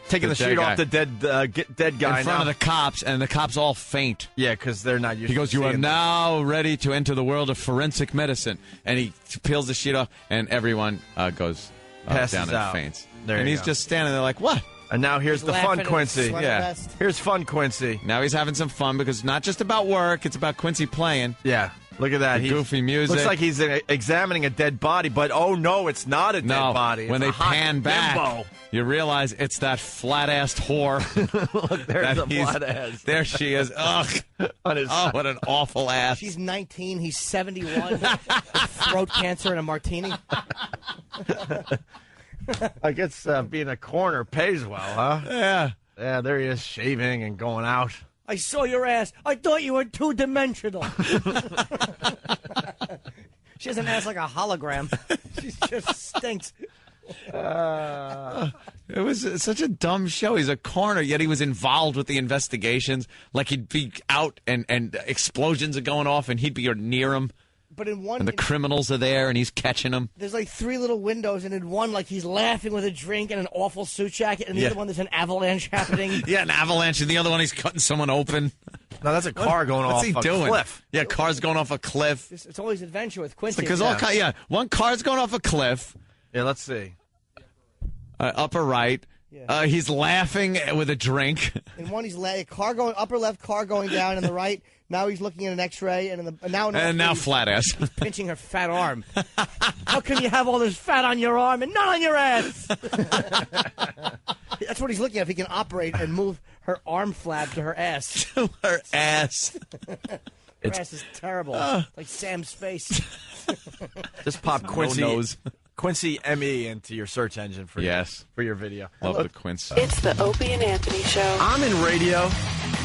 taking the sheet off the dead guy in front of the cops, and the cops all faint. Yeah, because they're not used. He goes, "You are now ready to enter the world of forensic medicine," and he peels the sheet off, and everyone goes down and faints. And he's just standing there like, "What?" And now here's the fun Quincy. Yeah. Here's fun Quincy. Now he's having some fun because it's not just about work, it's about Quincy playing. Yeah. Look at that. Goofy music. Looks like he's examining a dead body, but oh no, it's not a dead body. When they pan back, bimbo. You realize it's that flat-assed whore. Look, there's the flat ass. There she is. Ugh. What an awful ass. She's 19, he's 71. Throat cancer and a martini. I guess being a coroner pays well, huh? Yeah. Yeah, there he is, shaving and going out. I saw your ass. I thought you were two-dimensional. She has an ass like a hologram. She just stinks. It was such a dumb show. He's a coroner, yet he was involved with the investigations. Like he'd be out and explosions are going off, and he'd be near him. But in one, and the criminals are there, and he's catching them. There's like 3 little windows, and in one, like he's laughing with a drink and an awful suit jacket, and the other one, there's an avalanche happening. Yeah, an avalanche, and the other one, he's cutting someone open. No, that's a car going off a cliff. Yeah, car's going off a cliff. It's always adventure with Quincy. Because one car's going off a cliff. Yeah, let's see. Upper right. Yeah. He's laughing with a drink. In one, he's upper left car going down, and the right. Now he's looking at an X-ray, and now flat ass. He's pinching her fat arm. How can you have all this fat on your arm and not on your ass? That's what he's looking at. If he can operate and move her arm flap to her ass. To her ass. Her ass is terrible. Like Sam's face. Just pop Quincy ME into your search engine for your video. Love the Quincy. It's the Opie and Anthony Show. I'm in radio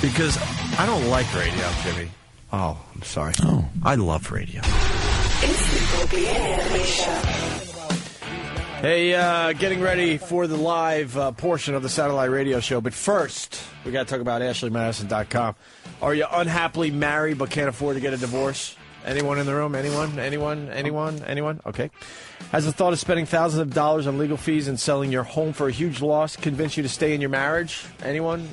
because I don't like radio, Jimmy. Oh, I'm sorry. Oh. I love radio. It's the Opie and Anthony Show. Hey, getting ready for the live portion of the satellite radio show. But first, we got to talk about AshleyMadison.com. Are you unhappily married but can't afford to get a divorce? Anyone in the room? Anyone? Okay. Has the thought of spending thousands of dollars on legal fees and selling your home for a huge loss convinced you to stay in your marriage? Anyone?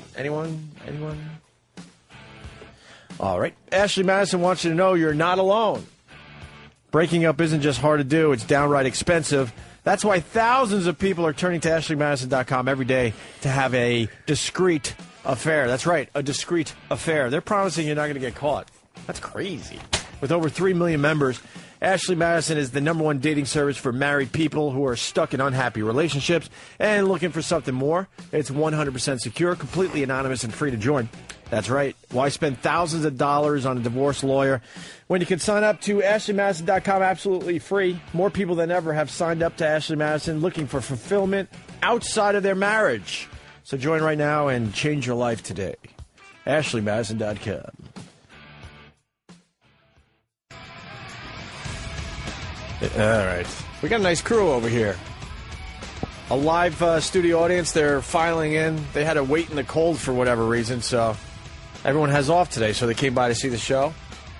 All right. Ashley Madison wants you to know you're not alone. Breaking up isn't just hard to do, it's downright expensive. That's why thousands of people are turning to AshleyMadison.com every day to have a discreet affair. That's right, a discreet affair. They're promising you're not going to get caught. That's crazy. With over 3 million members, Ashley Madison is the #1 dating service for married people who are stuck in unhappy relationships and looking for something more. It's 100% secure, completely anonymous, and free to join. That's right. Why spend thousands of dollars on a divorce lawyer when you can sign up to AshleyMadison.com absolutely free? More people than ever have signed up to Ashley Madison looking for fulfillment outside of their marriage. So join right now and change your life today. AshleyMadison.com. All right. We got a nice crew over here. A live studio audience. They're filing in. They had to wait in the cold for whatever reason, so everyone has off today, so they came by to see the show.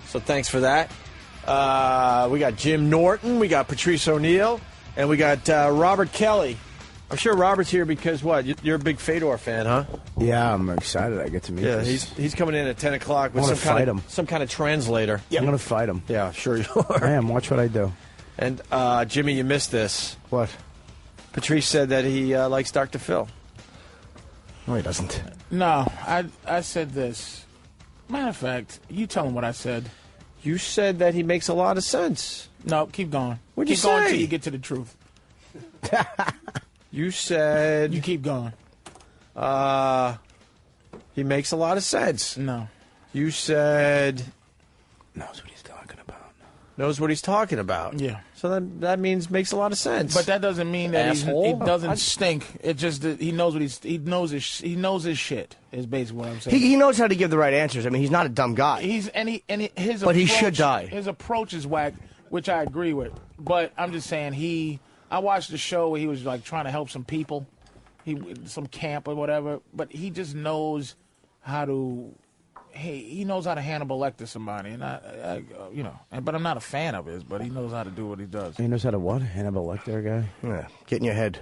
So thanks for that. We got Jim Norton. We got Patrice O'Neill. And we got Robert Kelly. I'm sure Robert's here because, what, you're a big Fedor fan, huh? Yeah, I'm excited I get to meet him. Yeah, he's coming in at 10 o'clock with some kind of translator. Yeah, I'm going to fight him. Yeah, sure you are. I am. Watch what I do. And, Jimmy, you missed this. What? Patrice said that he likes Dr. Phil. No, he doesn't. No, I said this. Matter of fact, you tell him what I said. You said that he makes a lot of sense. No, keep going. What'd keep you going say? until you get to the truth. You said... You keep going. He makes a lot of sense. No. You said... Knows what he's talking about. Knows what he's talking about. Yeah. So that means makes a lot of sense. But that doesn't mean that Asshole. he doesn't stink. It just that he knows what he knows his shit. Is basically what I'm saying. He knows how to give the right answers. I mean, he's not a dumb guy. His But approach, he should die. His approach is whack, which I agree with. But I'm just saying I watched the show where he was like trying to help some people, some camp or whatever. But he just knows how to. He knows how to Hannibal Lecter somebody, and but I'm not a fan of his. But he knows how to do what he does. He knows how to what? Hannibal Lecter guy? Yeah, get in your head.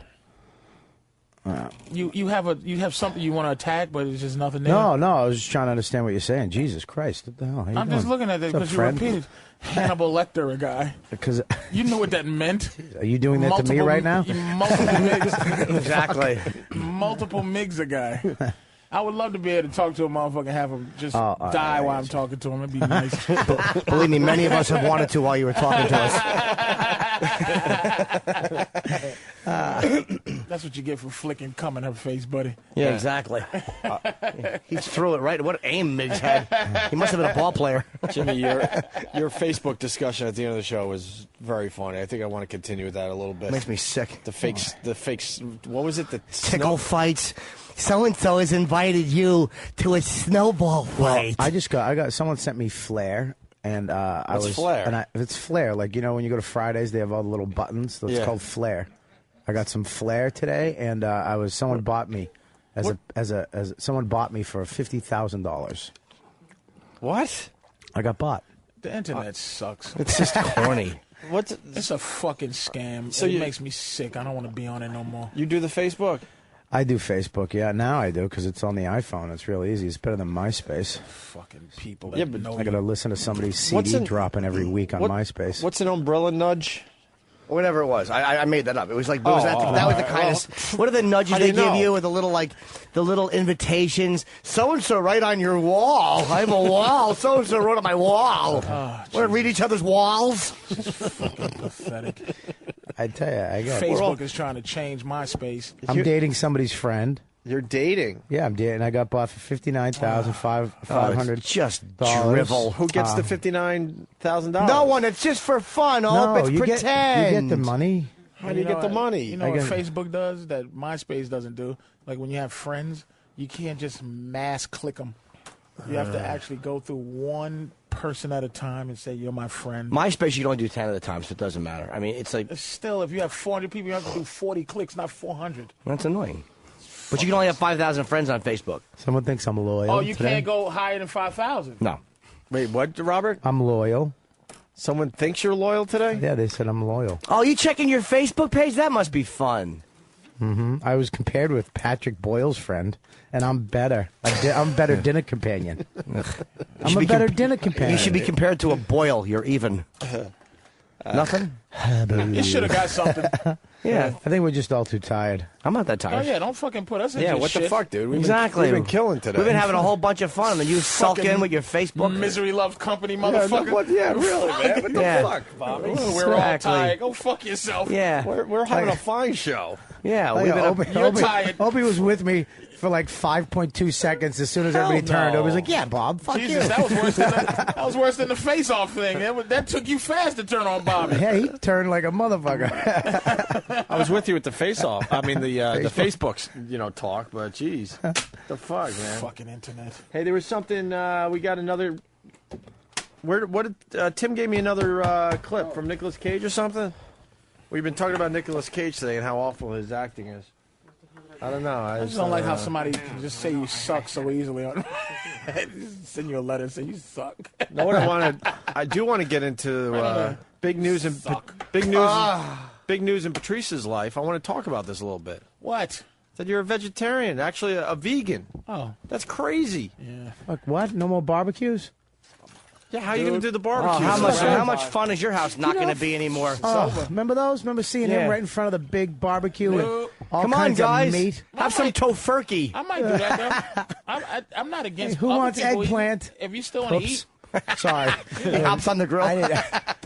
You have something you want to attack, but it's just nothing there. No, I was just trying to understand what you're saying. Jesus Christ, what the hell? How you I'm just doing? looking at it What's up, because you friend? repeated Hannibal Lecter a guy. Because you knew what that meant. Are you doing that to me right now? Multiple MIGs. Exactly. Multiple MIGs a guy. I would love to be able to talk to a motherfucker and have him just die while I'm talking to him. It'd be nice. Believe me, many of us have wanted to while you were talking to us. That's what you get for flicking cum in her face, buddy. Yeah, exactly. He threw it right. What aim Miggs had. He must have been a ball player. Jimmy, your Facebook discussion at the end of the show was very funny. I think I want to continue with that a little bit. Makes me sick. The fakes. What was it? The tickle fights. So-and-so has invited you to a snowball fight. I got someone sent me Flair, and Flair? It's Flair. Like, when you go to Fridays, they have all the little buttons. So it's called Flair. I got some Flair today, and someone bought me someone bought me for $50,000. What? I got bought. The internet sucks. It's just corny. It's a fucking scam. So it makes me sick. I don't want to be on it no more. You do the Facebook? I do Facebook, yeah. Now I do because it's on the iPhone. It's real easy. It's better than MySpace. Fucking people. Yeah, but I got to listen to somebody's CD dropping every week on MySpace. What's an umbrella nudge? Whatever it was, I made that up. It was like that was the kindest. What are the nudges they give you with the little invitations? So and so right on your wall. I have a wall. So and so wrote on my wall. Want to read each other's walls? Fucking pathetic. I tell you, I got Facebook is trying to change MySpace. I'm dating somebody's friend. You're dating? Yeah, I'm dating. I got bought for $59,500. Just drivel. Who gets the $59,000? No one. It's just for fun. It's you pretend. You get the money. How do you get the money? You know what Facebook does that MySpace doesn't do? Like when you have friends, you can't just mass click them. You have to actually go through one person at a time and say, you're my friend. MySpace, you can only do 10 at a time, so it doesn't matter. I mean, it's like... Still, if you have 400 people, you have to do 40 clicks, not 400. That's annoying. But you can only have 5,000 friends on Facebook. Someone thinks I'm loyal. Oh, you today. can't go higher than 5,000. No. Wait, what, Robert? I'm loyal. Someone thinks you're loyal today? Yeah, they said I'm loyal. Oh, you checking your Facebook page? That must be fun. Mm-hmm. I was compared with Patrick Boyle's friend, and I'm better. I'm a better dinner companion. I'm a better dinner companion. You should be compared to a Boyle. You're even. Nothing? You should have got something. Yeah. I think we're just all too tired. I'm not that Oh tired. yeah, don't fucking put us in Yeah, this what shit. the fuck, dude? Exactly. We've been killing today. We've been having a whole bunch of fun, and then you sulk Fucking in with your Facebook. Misery loves company, Yeah, motherfucker. really, man. What the Yeah. fuck, Bobby? We're all tired. Go fuck yourself. Yeah. We're having a fine show. Yeah, Like, we've been You're tired. Opie was with me for like 5.2 seconds. As soon as everybody turned, no. Opie was like, "Yeah, Bob, fuck Jesus, you." that was worse than the face-off thing. That took you fast to turn on Bobby. Yeah, he turned like a motherfucker. I was with you at the face-off. I mean, the Facebook's, talk, but jeez. The fuck, man. Fucking internet. Hey, there was something, we got another... What did Tim gave me another clip from Nicolas Cage or something? We've been talking about Nicolas Cage today and how awful his acting is. I don't know. I just don't like how somebody can just say you suck so easily. Send you a letter and say you suck. No, what I do want to get into big news in Patrice's life. I want to talk about this a little bit. What? That you're a vegetarian, actually a vegan. Oh, that's crazy. Yeah. Look, what? No more barbecues? Yeah, how are you going to do the barbecue? How much fun is your house not going to be anymore? Oh, remember those? Remember seeing him right in front of the big barbecue with all Come on, kinds guys. of meat? Have some tofurkey. I might do that, though. I'm not against Who other wants people eggplant? If you still want to eat. Sorry. He hops on the grill. I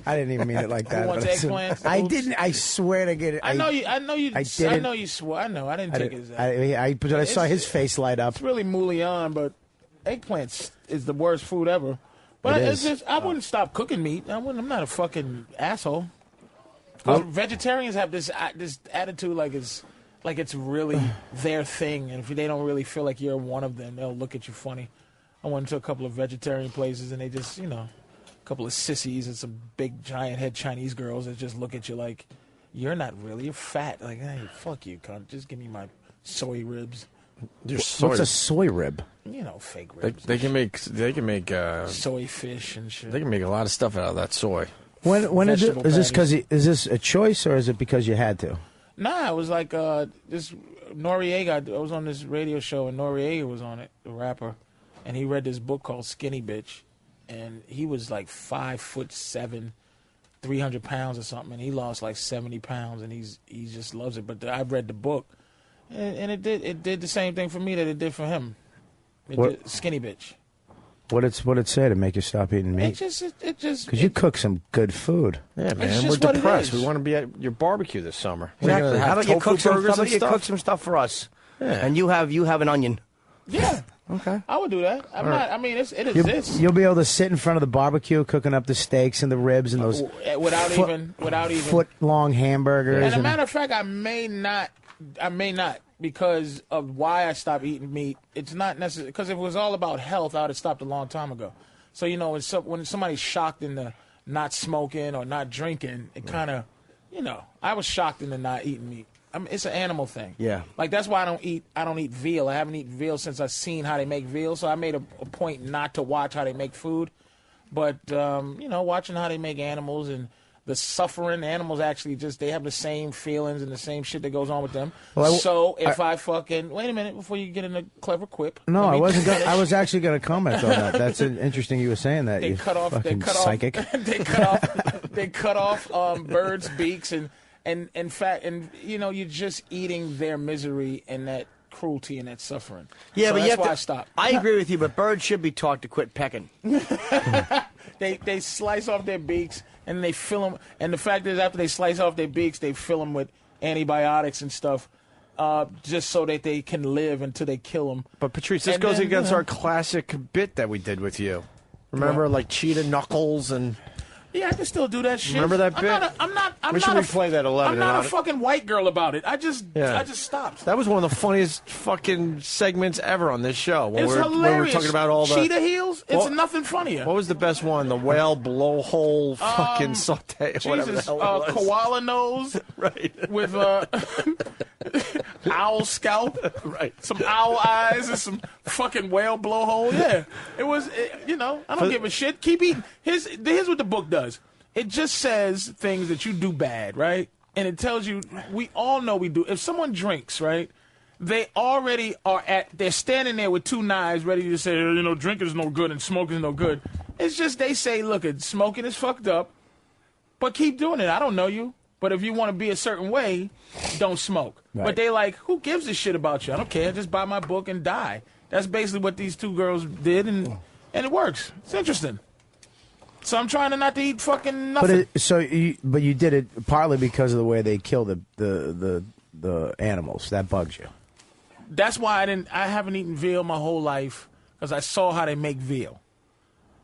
didn't even mean it like that. Who wants but eggplant? I didn't. I swear to get it. I know you. I didn't. I know you swore. I know. I didn't take it as that. I saw his face light up. It's really moulion, but eggplants is the worst food ever. But it's just I wouldn't stop cooking meat. I'm not a fucking asshole. Vegetarians have this attitude like it's really their thing, and if they don't really feel like you're one of them, they'll look at you funny. I went to a couple of vegetarian places, and they just, a couple of sissies and some big giant head Chinese girls that just look at you like you're not really, you're fat. Like, hey, fuck you, cunt. Just give me my soy ribs. What's a soy rib? Fake ribs. They can make soy fish and shit. They can make a lot of stuff out of that soy. When is this a choice or is it because you had to? Nah, it was like this Noriega. I was on this radio show and Noriega was on it, the rapper, and he read this book called Skinny Bitch, and he was like 5'7", 300 pounds or something, and he lost like 70 pounds, and he just loves it. But I read the book, and it did the same thing for me that it did for him. Skinny Bitch. What it say to make you stop eating meat? It just because you cook some good food. Yeah, man, we're depressed. We want to be at your barbecue this summer. Exactly. How about you cook some stuff for us? Yeah. And you have an onion. Yeah. Okay. I would do that. I'm not. I mean, it exists. You'll be able to sit in front of the barbecue, cooking up the steaks and the ribs and those without even foot-long hamburgers. And a matter of fact, I may not because of why I stopped eating meat. It's not necessary because if it was all about health, I would have stopped a long time ago. So when somebody's shocked into not smoking or not drinking, it kind of, I was shocked into not eating meat. I mean, it's an animal thing. Yeah. Like that's why I don't eat veal. I haven't eaten veal since I've seen how they make veal. So I made a point not to watch how they make food, but watching how they make animals and the suffering animals actually they have the same feelings and the same shit that goes on with them. Well, if I fucking wait a minute before you get in a clever quip. No, I wasn't. I was actually going to comment on that. That's interesting. You were saying that. They cut off. Psychic. They cut off birds' beaks and you're just eating their misery and that cruelty and that suffering. Yeah, so but that's why I stopped. I agree with you, but birds should be taught to quit pecking. They slice off their beaks and they fill them. And the fact is, after they slice off their beaks, they fill them with antibiotics and stuff, just so that they can live until they kill them. But Patrice, this goes against our classic bit that we did with you. Remember, like cheetah knuckles and. Yeah, I can still do that shit. Remember that bit? We should replay that 11. I'm not a fucking white girl about it. I just stopped. That was one of the funniest fucking segments ever on this show. It's hilarious. When we were talking about all the cheetah heels. It's nothing funnier. What was the best one? The whale blowhole fucking saute. Whatever the hell it was. Koala nose. Right. With owl scalp. Right. Some owl eyes and some fucking whale blowhole. Yeah. It was. I don't give a shit. Keep eating. Here's what the book does. It just says things that you do bad, right? And it tells you, we all know we do. If someone drinks, right, they already they're standing there with two knives ready to say, drinking is no good and smoking is no good. It's just they say, look, smoking is fucked up, but keep doing it. I don't know you. But if you want to be a certain way, don't smoke. Right. But they like, who gives a shit about you? I don't care. Just buy my book and die. That's basically what these two girls did, and it works. It's interesting. So I'm trying to not to eat fucking nothing. But you did it partly because of the way they kill the animals. That bugs you. That's why I haven't eaten veal my whole life, because I saw how they make veal.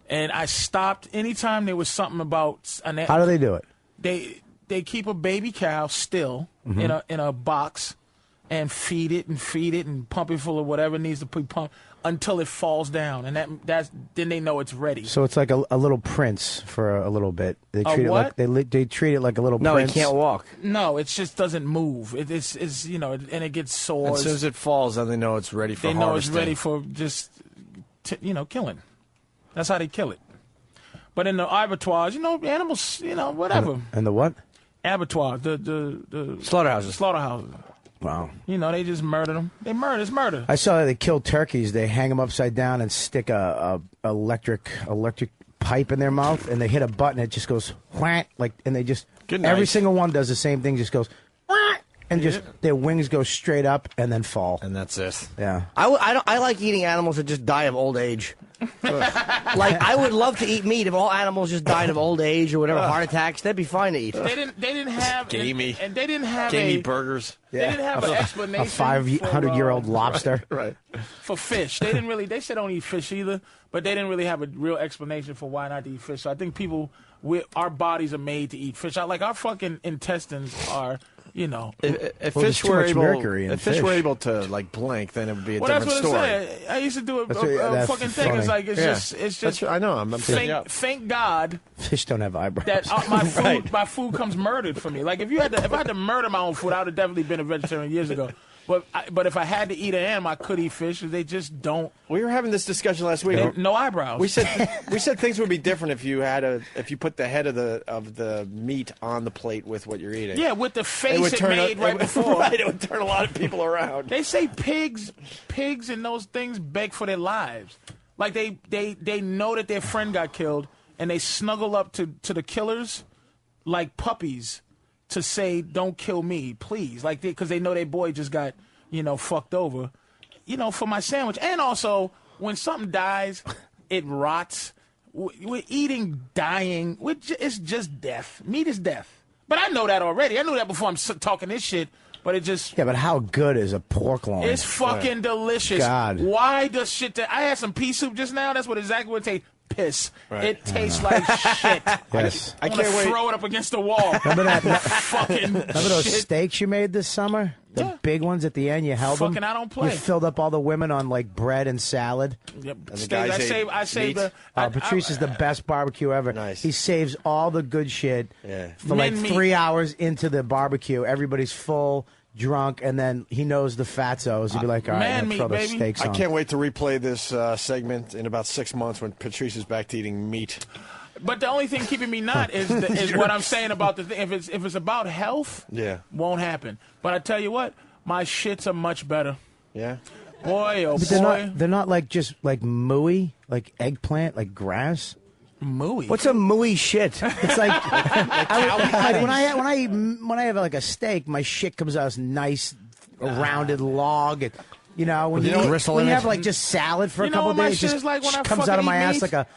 And I stopped anytime there was something about How do they do it? They keep a baby cow still Mm-hmm. in a box and feed it and pump it full of whatever needs to be pumped until it falls down, and then they know it's ready. So it's like a little prince for a little bit. They A treat what? it like they treat it like a little No, prince. he can't walk. No, it just doesn't move. It's and it gets sore. As soon as it falls, then they know it's ready for They know it's harvesting. ready for just killing. That's how they kill it. But in the abattoirs, animals, whatever. And the what? Abattoirs, the Slaughterhouses. Wow. They just murder them. It's murder. I saw they kill turkeys. They hang them upside down and stick a electric pipe in their mouth, and they hit a button. It just goes whack, and they just Good night. every single one does the same thing. Just goes whack, and just their wings go straight up and then fall. And that's it. Yeah. I like eating animals that just die of old age. Like, I would love to eat meat if all animals just died of old age or whatever, heart attacks. That'd be fine to eat. They didn't have Gamey. and they didn't have Gamey burgers. They didn't have an explanation. A 500-year-old lobster. Right. For fish. They didn't really. They said don't eat fish either, but they didn't really have a real explanation for why not to eat fish. So I think our bodies are made to eat fish. Like our fucking intestines are. If Well, fish there's too were much able, mercury in if fish fish. were able to blink, then it would be a Well, different that's what story. I'm saying. I used to do a That's fucking thing. funny. It's like it's Yeah. just. That's- I know. I'm picking up. Thank God Fish don't have eyebrows. that my food comes murdered for me. Like if I had to murder my own food, I would have definitely been a vegetarian years ago. But if I had to eat an animal, I could eat fish. They just don't. We were having this discussion last week. No eyebrows. We said things would be different if you put the head of the meat on the plate with what you're eating. Yeah, with the face it made right before. Right, it would turn a lot of people around. They say pigs and those things beg for their lives. Like they know that their friend got killed and they snuggle up to the killers like puppies to say, "Don't kill me, please." Like because they know their boy just got fucked over, for my sandwich. And also when something dies, it rots. We're eating dying. It's just death. Meat is death. But I know that already. I knew that before I'm talking this shit. But it just... Yeah, but how good is a pork loin? It's fucking delicious. God. Why does shit... I had some pea soup just now. That's exactly what it tastes. Piss. Right. It tastes like shit. Yes. I can't wait. Throw it up against the wall. Remember that? Fucking Remember those shit. steaks you made this summer? The big ones at the end. You held them. Fucking I don't play. You filled up all the women on bread and salad. Yep. And the Steak, guys I saved the... Patrice is the best barbecue ever. Nice. He saves all the good shit for like Min-meat. 3 hours into the barbecue. Everybody's full, drunk, and then he knows the fatzos. He'd be like, all right, I'm Man-meat, gonna throw the baby. steaks on. I can't wait to replay this segment in about 6 months when Patrice is back to eating meat. But the only thing keeping me not is what I'm saying about the thing. If it's about health, won't happen. But I tell you what, my shits are much better. Yeah. Boy, oh But boy. they're not like just like mooey, like eggplant, like grass. Mooey. What's a mooey shit? It's like, like when I have like a steak, my shit comes out as nice, rounded log. And, when you have like just salad for a couple what my days, shit just is like when I comes fucking out of my eat ass meat? like a.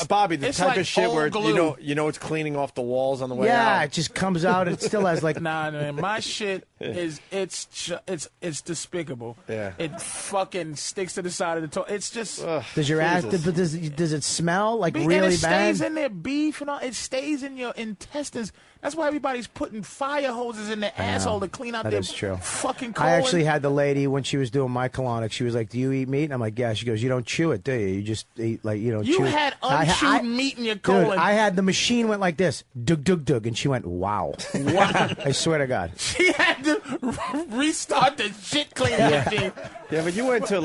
Bobby, the it's type like of shit where old glue. you know it's cleaning off the walls on the way Yeah, out. it just comes out. It still has like. Nah, man, my shit is it's despicable. Yeah. It fucking sticks to the side of the toilet. It's just. Does your ass? Jesus. But does it smell like And really it bad? stays in there, beef and all. It stays in your intestines. That's why everybody's putting fire hoses in their asshole to clean out That their is true. fucking colon. I actually had the lady when she was doing my colonic. She was like, "Do you eat meat?" And I'm like, "Yeah." She goes, "You don't chew it, do you? You just eat like you don't You chew." had I- unchewed meat in your Dude, colon. I had the machine went like this, dug dug dug, and she went, "Wow, wow!" I swear to God. She had to restart the shit cleaning machine. Yeah, but you went to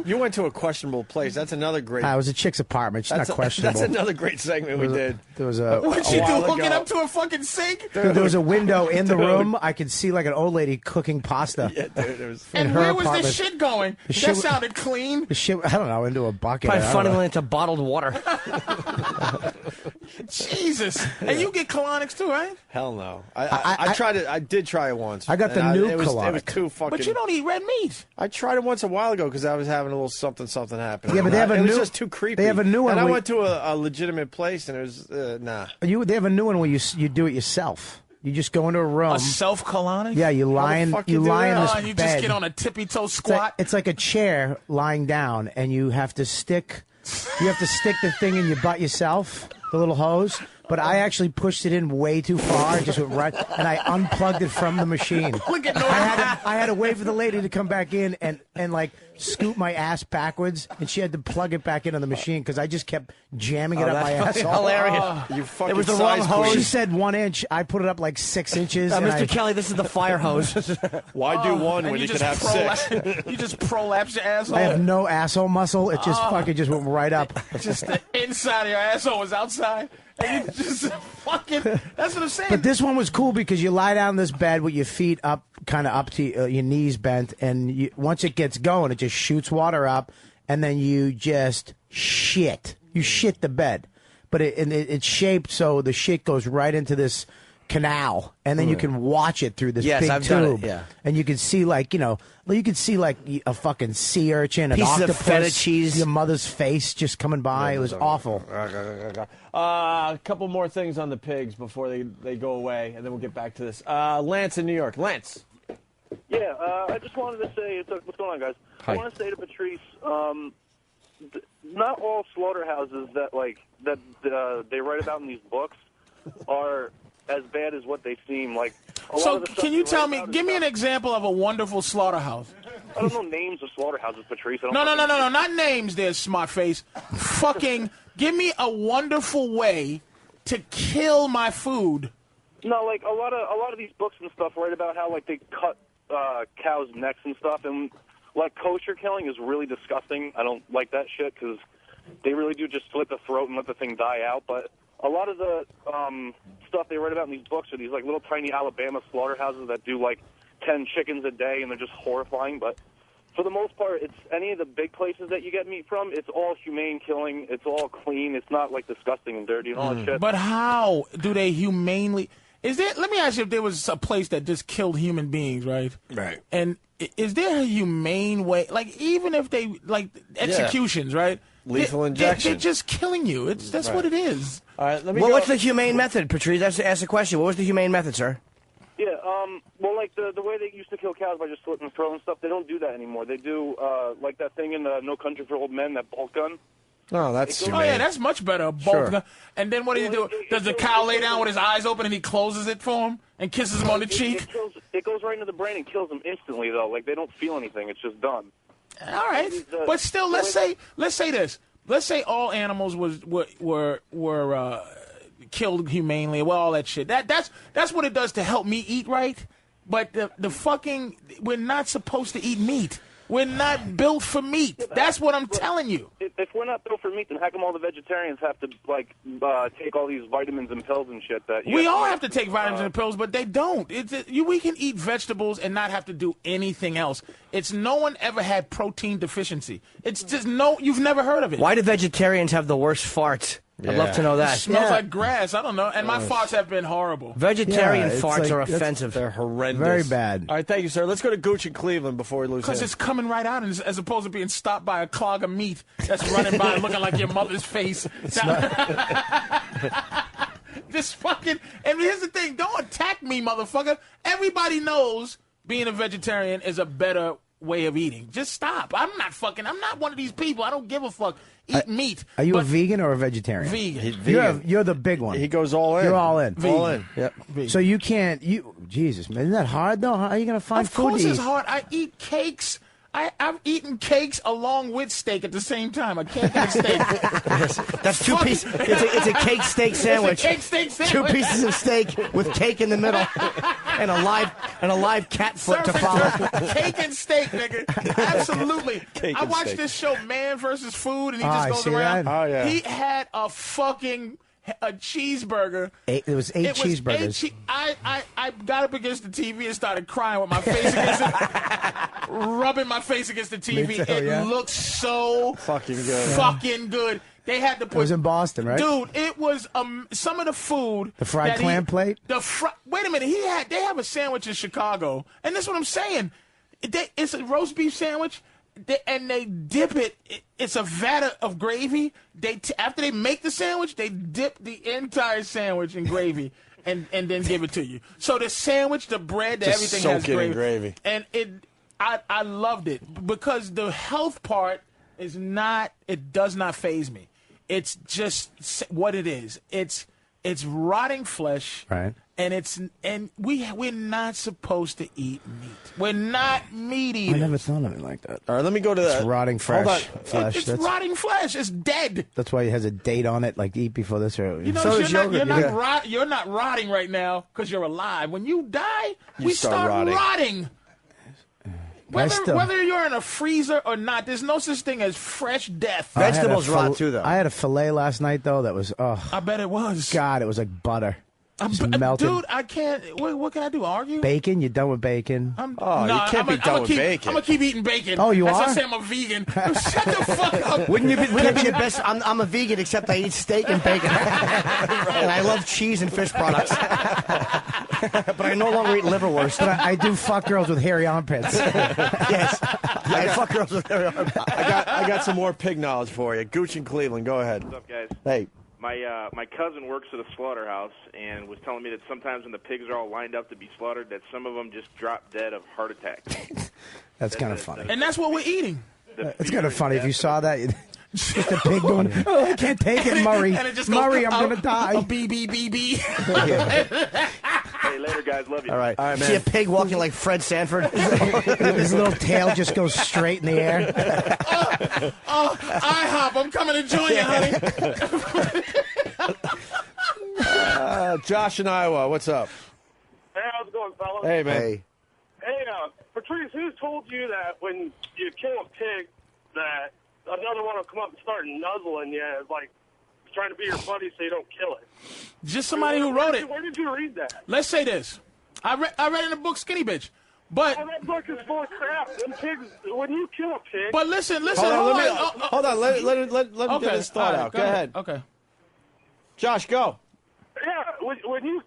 you went to a questionable place. That's another great. It was a chick's apartment. She's not questionable. That's another great segment we did. There was a. What'd she do? while Hook it ago. up to a fucking sink? Dude, there was a window in the room. I could see like an old lady cooking pasta. Yeah, dude, it was. in And her where was apartment. the shit going? The That shit- sounded clean. The shit, I don't know, into a bucket. Probably I don't know. funneling into bottled water. Jesus. And you get colonics too, right? Hell no. I tried it. I did try it once. I got the new it was colonic. too fucking. But you don't eat red meat. I tried it once a while ago because I was having a little something happen. Yeah, but they have a it new. was just too creepy. They have a new one. And I where went to a legitimate place, and it was nah. They have a new one where you do it yourself. You just go into a room. A self-colonic? Yeah, you lie in this and you bed. just get on a tippy-toe squat? It's like a chair lying down, and you have to stick the thing in your butt yourself, the little hose. But I actually pushed it in way too far. It just went right, and I unplugged it from the machine. Look at I had to wait for the lady to come back in and like scoot my ass backwards, and she had to plug it back into the machine because I just kept jamming it up my asshole. Hilarious. You fucking It was the wrong hose. She said 1 inch. I put it up like 6 inches. Mr. Kelly, this is the fire hose. Why do one when you could have 6? You just prolapse your asshole. I have no asshole muscle. It just fucking just went right up. Just the inside of your asshole was outside. And you just fucking. That's what I'm saying. But this one was cool because you lie down in this bed with your feet up, kind of up to your knees bent, and once it gets going, it just shoots water up, and then you just shit. You shit the bed, but it's shaped so the shit goes right into this canal, and then you can watch it through this big I've tube. done it, yeah. And you can see a fucking sea urchin, an Pieces of octopus, feta cheese. your mother's face just coming by. It was awful. A couple more things on the pigs before they go away, and then we'll get back to this. Lance in New York. Lance. Yeah, I just wanted to say, what's going on, guys? Hi. I want to say to Patrice, not all slaughterhouses that they write about in these books are as bad as what they seem. Like, so can you tell me? Give me an example of a wonderful slaughterhouse. I don't know names of slaughterhouses, Patrice. No, not names. There, smart face. Fucking give me a wonderful way to kill my food. No, like a lot of these books and stuff write about how like they cut cows' necks and stuff, and like kosher killing is really disgusting. I don't like that shit because they really do just slit the throat and let the thing die out. But a lot of the stuff they write about in these books are these like little tiny Alabama slaughterhouses that do like 10 chickens a day, and they're just horrifying. But for the most part, it's any of the big places that you get meat from, it's all humane killing. It's all clean. It's not like disgusting and dirty and all that shit. But how do they humanely? Is there? Let me ask you if there was a place that just killed human beings, right? Right. And is there a humane way? Like even if they like executions, right? Lethal injection. They're just killing you. That's Right. what it is. All right. Let me. What's the humane method, Patrice? Ask the question. What was the humane method, sir? Yeah, well, like the way they used to kill cows by just slitting the throat and stuff, they don't do that anymore. They do like that thing in No Country for Old Men, that bolt gun. Oh, that's humane. Oh yeah, that's much better. A bolt gun. And then what do you do? Does the cow lay down with his eyes open and he closes it for him and kisses him on the cheek? It goes right into the brain and kills them instantly, though. Like they don't feel anything. It's just done. All right, but still, let's say this. Let's say all animals were killed humanely. Well, all that shit. That's what it does to help me eat right. But the fucking we're not supposed to eat meat. We're not built for meat. That's what I'm telling you. If we're not built for meat, then how come all the vegetarians have to like take all these vitamins and pills and shit? That we all have to take vitamins and pills, but they don't. We can eat vegetables and not have to do anything else. It's no one ever had protein deficiency. It's just you've never heard of it. Why do vegetarians have the worst farts? I'd love to know that. It smells like grass. I don't know. And my farts have been horrible. Vegetarian farts are offensive. They're horrendous. Very bad. All right, thank you, sir. Let's go to Gooch in Cleveland before we lose him. Because it's coming right out, as opposed to being stopped by a clog of meat that's running by looking like your mother's face. Just fucking. And here's the thing: don't attack me, motherfucker. Everybody knows being a vegetarian is a better way of eating. Just stop. I'm not one of these people. I don't give a fuck. Eat meat. Are you a vegan or a vegetarian? Vegan. You're the big one. He goes all in. You're all in. Vegan. All in. Yep. Vegan. So you can't. Jesus, man, isn't that hard though? How are you gonna find food? Of course to it's eat? hard. I eat cakes. I've eaten cakes along with steak at the same time. A cake and a steak. That's two pieces. It's a cake steak sandwich. It's a cake steak sandwich. 2 pieces of steak with cake in the middle, and a live cat foot to follow. Cake and steak, nigga. Absolutely. I watched this show, Man vs. Food, and he just goes around. That? Oh yeah. He had a fucking cheeseburger. It was eight cheeseburgers. I got up against the TV and started crying with my face against it, rubbing my face against the TV. Me too, It looked so fucking good. Fucking good. They had to put. It was in Boston, right? Dude, it was some of the food. The fried clam plate. Wait a minute. They have a sandwich in Chicago, and that's what I'm saying. It's a roast beef sandwich. And they dip it. It's a vat of gravy. After they make the sandwich, they dip the entire sandwich in gravy and then give it to you. So the sandwich, the bread, everything has soak it in gravy. And I loved it because the health part is not. It does not faze me. It's just what it is. It's rotting flesh. Right. And we're not supposed to eat meat. We're not meat eaters. I never thought of it like that. All right, let me go to It's rotting flesh. It's rotting flesh. It's dead. That's why it has a date on it, like eat before this. Or You know, you're not rotting right now because you're alive. When you die, we start rotting. Whether you're in a freezer or not, there's no such thing as fresh death. Vegetables rot too, though. I had a fillet last night, though, that was, I bet it was. God, it was like butter. Melted. Dude, I can't. What can I do? Argue? Bacon? You done with bacon? You can't be done with bacon. I'm gonna keep eating bacon. Oh, you That's are? why I say I'm a vegan. Shut the fuck up. Wouldn't it be the best? I'm a vegan, except I eat steak and bacon, and I love cheese and fish products. But I no longer eat liverwurst. But I do fuck girls with hairy armpits. Yes, I fuck girls with hairy armpits. I got some more pig knowledge for you. Gooch in Cleveland, go ahead. What's up, guys? Hey. My cousin works at a slaughterhouse and was telling me that sometimes when the pigs are all lined up to be slaughtered, that some of them just drop dead of heart attack. That's kind of funny. And that's what we're eating. It's kind of funny if you saw that. Just a pig going, oh, I can't take it, Murray. And it just Murray, goes, I'm going to die. B. Hey, later, guys. Love you. All right, man. See a pig walking like Fred Sanford. His little tail just goes straight in the air. IHOP, I'm coming to join you, honey. Josh in Iowa, what's up? Hey, how's it going, fellas? Hey, man. Hey, Patrice, who told you that when you kill a pig that another one will come up and start nuzzling you, like trying to be your buddy so you don't kill it? Just somebody who wrote it. Where did you read that? Let's say this. I read in the book Skinny Bitch. But that book is full of crap. Them pigs, when you kill a pig. But listen. Hold on. Let him get his thought out. Go ahead. Okay. Josh, go. Yeah, when you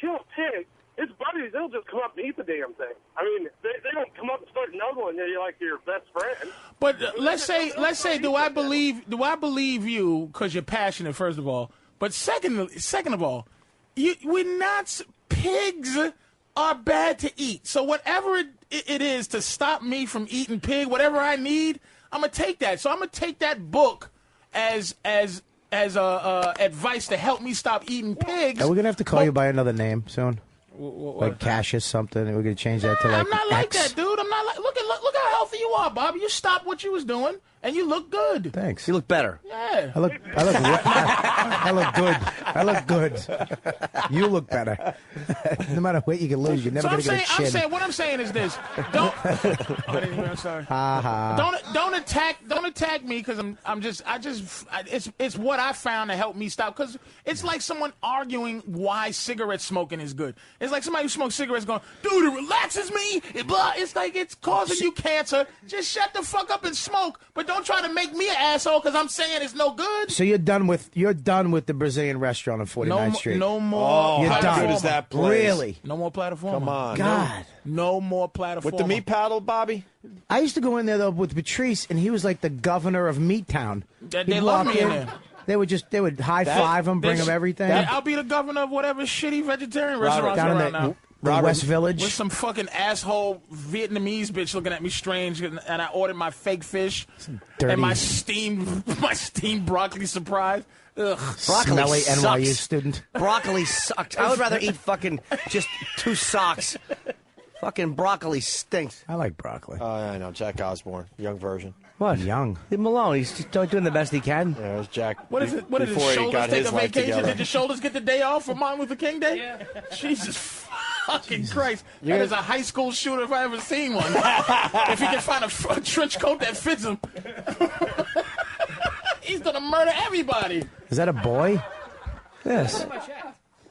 kill a pig, his buddies, they'll just come up and eat the damn thing. I mean, they don't come up and start nuzzling you like your best friend. But let's say, do I believe you because you're passionate, first of all? But second of all, pigs are bad to eat. So whatever it is to stop me from eating pig, whatever I need, I'm gonna take that. So I'm gonna take that book as advice to help me stop eating pigs. Are we gonna have to call you by another name soon? Like Cassius something, and we're gonna change that to like. I'm not like X. that, dude. I'm not like. Look how healthy you are, Bob. You stopped what you was doing, and you look good. Thanks. You look better. Yeah. I look good. I look good. You look better. No matter what you can lose, you're never gonna get a chin. What I'm saying is this. Don't. I'm sorry. Don't attack me because it's what I found to help me stop. Because it's like someone arguing why cigarette smoking is good. It's like somebody who smokes cigarettes going, dude, it relaxes me. It's like it's causing you cancer. Just shut the fuck up and smoke. But don't try to make me an asshole because I'm saying it's no good. So you're done with the Brazilian restaurant on 49th Street. No more. Oh, you're how done. good is that place? Really? No more platform. Come on. God. No more platform. With the meat paddle, Bobby? I used to go in there though with Patrice, and he was like the governor of Meat Town. They love me in there. They would high five him, bring him everything. I'll be the governor of whatever shitty vegetarian restaurants down around in now. The West Village. With some fucking asshole Vietnamese bitch looking at me strange, and I ordered my fake fish and my steamed broccoli surprise. Ugh. Smelly sucks. NYU student. Broccoli sucks. I would rather eat fucking just 2 socks. Fucking broccoli stinks. I like broccoli. Oh, I know. Jack Osborne, young version. What? Young. Leave him alone. He's just doing the best he can. Yeah, it was Jack. What is it? What is it? Before he Shoulders got take his a life vacation? together. Did your shoulders get the day off for Martin Luther King Day? Yeah. Jesus fucking Christ. That is a high school shooter if I ever seen one. If he can find a trench coat that fits him. He's gonna murder everybody. Is that a boy? Yes.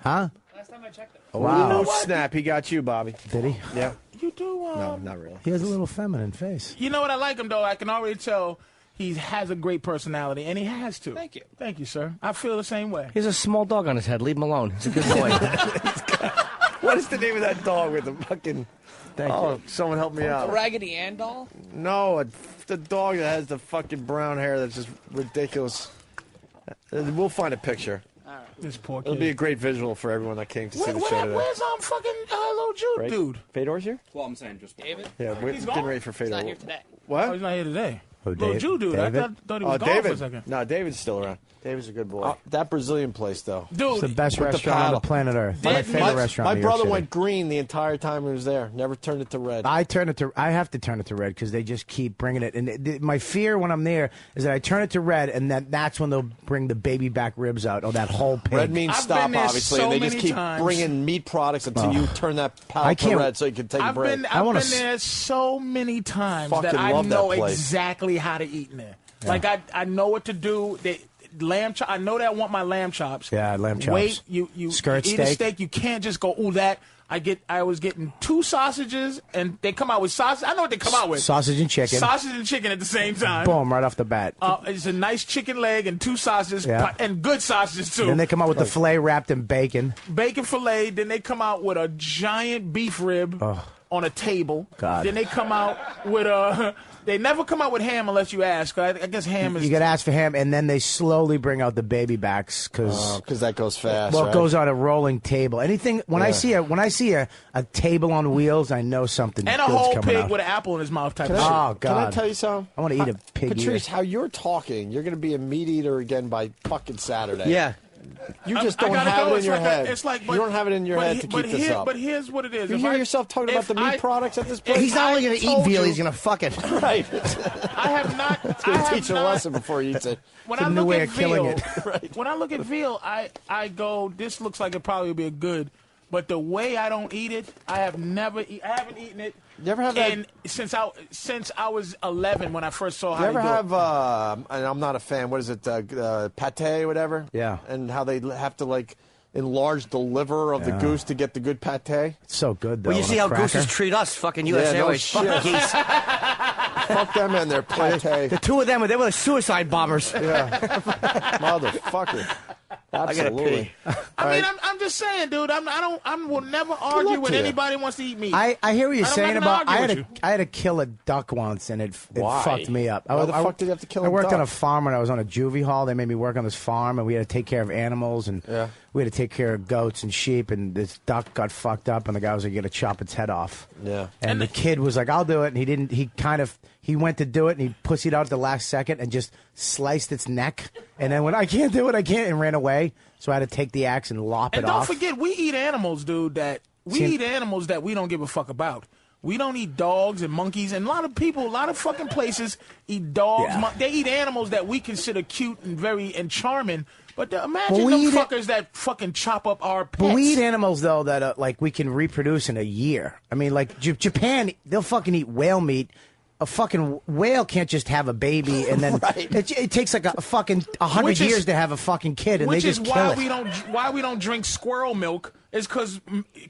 Huh? Last time I checked it. Oh, Wow. snap. He got you, Bobby. Did he? Yeah. You do. No, not really. He has a little feminine face. You know what? I like him though. I can already tell he has a great personality, and he has to. Thank you, sir. I feel the same way. He has a small dog on his head. Leave him alone. He's a good boy. What is the name of that dog with the fucking... Thank you. Someone help me out. Raggedy Ann doll? No, the dog that has the fucking brown hair that's just ridiculous. We'll find a picture. This poor kid. It'll be a great visual for everyone that came to see the show today. Where's fucking little Jew Right? dude? Fedor's here? Well, I'm saying just David. Yeah, we're He's getting gone? ready for Fedor. He's not here today. What? Oh, he's not here today. Who, Little Dave- Jew dude. I David? thought he was gone David. for a second. No, David's still around. David's a good boy. that Brazilian place, though. Dude, It's the best with the restaurant on paddle. the planet Earth. My favorite restaurant My in New York brother City. went green the entire time he was there. Never turned it to red. I have to turn it to red because they just keep bringing it. And my fear when I'm there is that I turn it to red, and that's when they'll bring the baby back ribs out or that whole pig. Red means I've stop, been there obviously, so and they just many keep times. bringing meat products until you turn that I palate to can't- red so you can take a I've break. been there so many times that Fucking I love that know place. exactly how to eat in there. Like I know what to do. Lamb chop. I know that I want my lamb chops. Yeah, lamb chops. Wait, you Skirt eat a steak. steak. You can't just go. Ooh, that. I was getting 2 sausages, and they come out with sausage. I know what they come out with. Sausage and chicken. Sausage and chicken at the same time. Boom, right off the bat. It's a nice chicken leg and 2 sausages, Yeah. and good sausages too. Then they come out with the filet wrapped in bacon. Bacon fillet. Then they come out with a giant beef rib on a table. God. Then they come out with a. They never come out with ham unless you ask. I guess ham is. You got to ask for ham, and then they slowly bring out the baby backs because that goes fast. Well, right? it goes on a rolling table. Anything when I see a table on wheels, I know something. And a good's whole coming pig out. with an apple in his mouth type Can of I, shit. Oh, God. Can I tell you something? I want to eat a pig. Patrice, how you're talking, you're going to be a meat eater again by fucking Saturday. Yeah. You just I don't gotta have go. it in It's your like head. it's like, you don't have it in your head to keep this up. But here's what it is. You If hear I- yourself talking about if the meat I- products at this place? He's not only going to eat veal, you- he's going to fuck it. Right. I have not. It's going to teach you a lesson before he eats it. When It's I a new look way at of killing veal, it. when I look at veal, I go, this looks like it probably would be a good. But the way I don't eat it, I haven't eaten it. You ever have that? Since I was 11 when I first saw how You ever they do have, it. and I'm not a fan, what is it, pate, whatever? Yeah. And how they have to, like, enlarge the liver of the Yeah. goose to get the good pate? It's so good though. Well, you on see a how cracker. gooses treat us, fucking U.S. Yeah, no Airways. shit. Fuck geese. Fuck them and their pate. The two of them, they were the suicide bombers. Yeah. Motherfucker. I gotta Absolutely. pee. I mean, I'm just saying, dude. I will never argue luck with to you. anybody who wants to eat meat. I hear what you're I'm saying not about. gonna I argue with had to kill a duck once, and it Why? fucked me up. Why the fuck did you have to kill a I worked on a duck? farm when I was on a juvie hall. They made me work on this farm, and we had to take care of animals, and we had to take care of goats and sheep. And this duck got fucked up, and the guy was like, "You got to chop its head off." Yeah. And the kid was like, "I'll do it," and he didn't. He went to do it, and he pussied out at the last second and just sliced its neck. And then when I can't do it, I can't, and ran away. So I had to take the axe and lop And it don't off. forget, we eat animals, dude. We don't give a fuck about. We don't eat dogs and monkeys, and a lot of fucking places eat dogs. Yeah. They eat animals that we consider cute and charming. But imagine Well, we them eat it- fuckers that fucking chop up our pets. But we eat animals though that like we can reproduce in a year. I mean, like Japan, they'll fucking eat whale meat. A fucking whale can't just have a baby and then it takes like a fucking 100 Which is- years to have a fucking kid, and they Which is just kill why it. we don't drink squirrel milk is because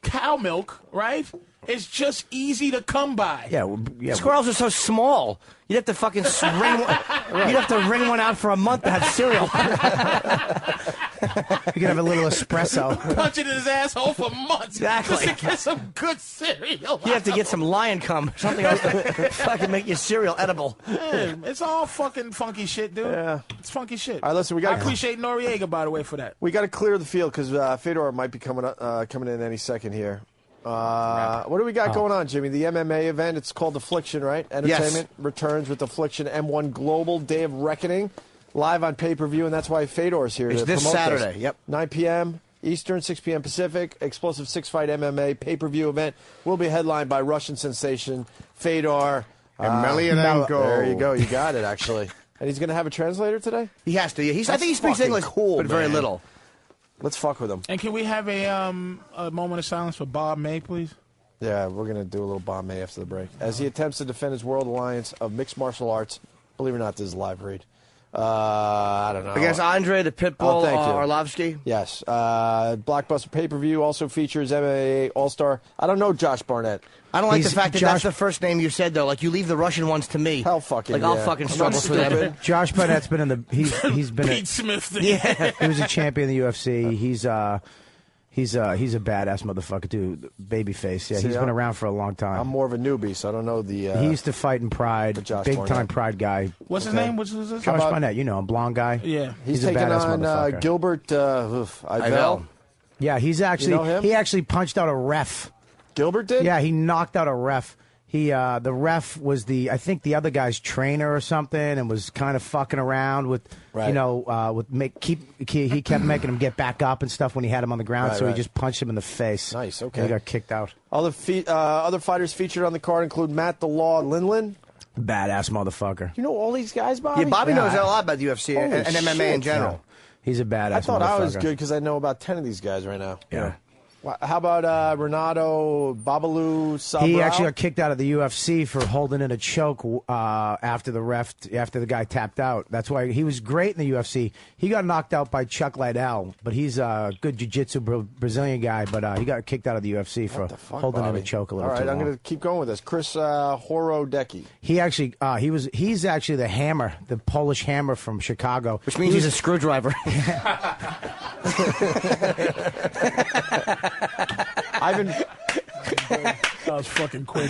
cow milk, right? It's just easy to come by. Yeah. Squirrels are so small. You'd have to fucking you'd have to wring one out for a month to have cereal. You can have a little espresso. Punch it in his asshole for months Exactly. just to get some good cereal. You have to get some lion cum, something else to fucking make your cereal edible. Man, it's all fucking funky shit, dude. Yeah. It's funky shit. All right, listen, I appreciate Noriega, by the way, for that. We got to clear the field because Fedor might be coming in any second here. What do we got going on, Jimmy? The MMA event, it's called Affliction, right? Entertainment returns with Affliction M1 Global Day of Reckoning, live on pay-per-view, and that's why Fedor's here It's to this promote Saturday, this. yep. 9 p.m. Eastern, 6 p.m. Pacific, explosive six-fight MMA pay-per-view event will be headlined by Russian sensation Fedor Emelianenko. There you go. You got it, actually. And he's going to have a translator today? He has to. I think he That's speaks fucking English, cool, but very man. little. Let's fuck with him. And can we have a moment of silence for Bob May, please? Yeah, we're going to do a little Bob May after the break. As he attempts to defend his world alliance of mixed martial arts. Believe it or not, this is a live read. I don't know. Against Andre the Pitbull thank you. Arlovsky? Yes. Blockbuster pay-per-view also features MMA All-Star. I don't know Josh Barnett. I don't like the fact that that's the first name you said, though. Like, you leave the Russian ones to me. Hell fucking Like, I'll fucking struggle for them. Josh Barnett's been in the. He's been. Pete Smith. Yeah, he was a champion in the UFC. He's a badass motherfucker too. Babyface. Yeah, See, he's been around for a long time. I'm more of a newbie, so I don't know the. He used to fight in Pride. Big time Barnett. Pride guy. What's his name? What's his name? Josh Barnett. You know him, blonde guy. Yeah. a He's taking badass on motherfucker. Gilbert Ivel. Yeah, he's actually. You know him? He actually punched out a ref. Gilbert did? Yeah, he knocked out a ref. The ref was I think the other guy's trainer or something, and was kind of fucking around with, Right. he kept making him get back up and stuff when he had him on the ground, Right, so right. he just punched him in the face. Nice, okay. And he got kicked out. Other fighters featured on the card include Matt the Law Lindland. Badass motherfucker. You know all these guys, Bobby? Yeah, Bobby knows a lot about the UFC and Holy MMA shit. in general. He's a badass I thought I was motherfucker. good because I know about 10 of these guys right now. Yeah. How about Renato Babalu Sabral? He actually got kicked out of the UFC for holding in a choke after the guy tapped out. That's why he was great in the UFC. He got knocked out by Chuck Liddell, but he's a good jiu-jitsu Brazilian guy. But he got kicked out of the UFC for holding in a choke a little All right, too I'm long. going to keep going with this. Chris Horodecki. He actually he's actually the Hammer, the Polish Hammer from Chicago, Which means he's a screwdriver. Ivan. That was fucking quick.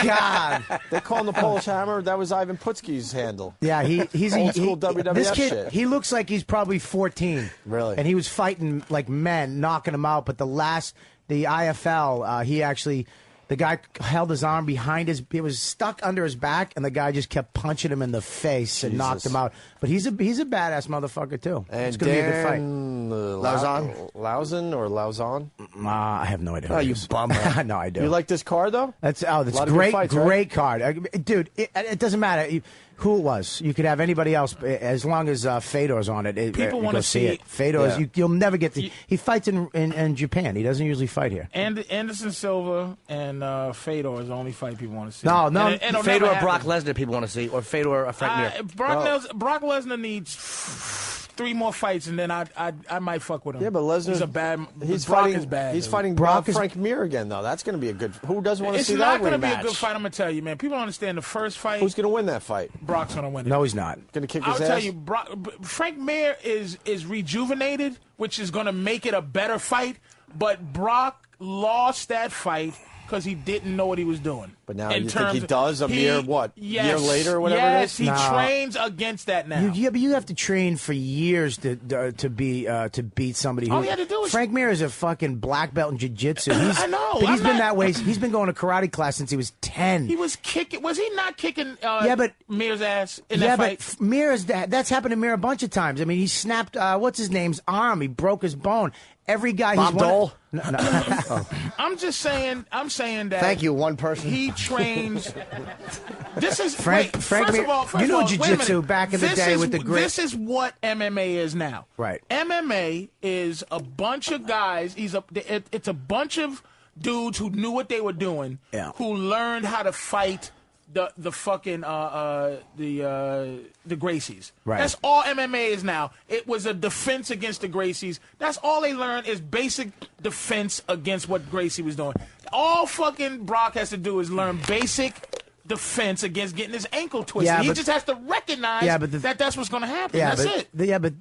God, they call him the Polish Hammer. That was Ivan Putski's handle. Yeah, he's old school WWF this kid, shit. He looks like he's probably 14. Really? And he was fighting like men, knocking him out. But the IFL, the guy held his arm behind it was stuck under his back, and the guy just kept punching him in the face and knocked him out. But he's a badass motherfucker too. And it's gonna be a good fight. Lauzon or Lauzon? I have no idea. Oh, you bum. No, I do. You like this card though? That's A lot of good great, fights, great card, dude. It doesn't matter who it was. You could have anybody else as long as Fedor's on it. People want wanna to see it. Fedor's. Yeah. You'll never get to. He fights in Japan. He doesn't usually fight here. And Anderson Silva and Fedor is the only fight people want to see. No, And it'll Fedor never or Brock happen. Lesnar people want to see, or Fedor or Frank Mir. Brock Lesnar needs 3 more fights, and then I might fuck with him. Yeah, but Lesnar. Brock fighting. is bad. He's fighting Brock is- Frank Mir again, though. That's going to be a good. Who doesn't want to It's see not that going to be a rematch? good fight. I'm going to tell you, man. People don't understand the first fight. Who's going to win that fight? Brock's going to win it. No, he's not. Going to kick his I'll ass? tell you, Frank Mir is rejuvenated, which is going to make it a better fight. But Brock lost that fight because he didn't know what he was doing. But now you think he does? Year later or whatever it yes, is? he trains against that now. But you have to train for years to beat somebody. All you had to do is- Frank Mir is a fucking black belt in jiu-jitsu. I know, but I'm he's been not- that way. He's been going to karate class since he was 10. He was kicking. Was he not kicking? But Mir's ass in yeah, that but fight. Mir's that's happened to Mir a bunch of times. I mean, he snapped what's his name's arm. He broke his bone. Every guy. Bob Dole? No. I'm just saying. I'm saying that. Thank you, one person. He trains. This is Frank first Mir- of all, you know wait a jiu-jitsu minute. back in the This day is- with the grip. This is what MMA is now. Right. MMA is a bunch of guys. It's a bunch of dudes who knew what they were doing. Yeah. Who learned how to fight the fucking the Gracies. Right. That's all MMA is now. It was a defense against the Gracies. That's all they learned is basic defense against what Gracie was doing. All fucking Brock has to do is learn basic defense against getting his ankle twisted. Yeah, he but- just has to recognize Yeah, but that that's what's going to happen. Yeah, that's but it. but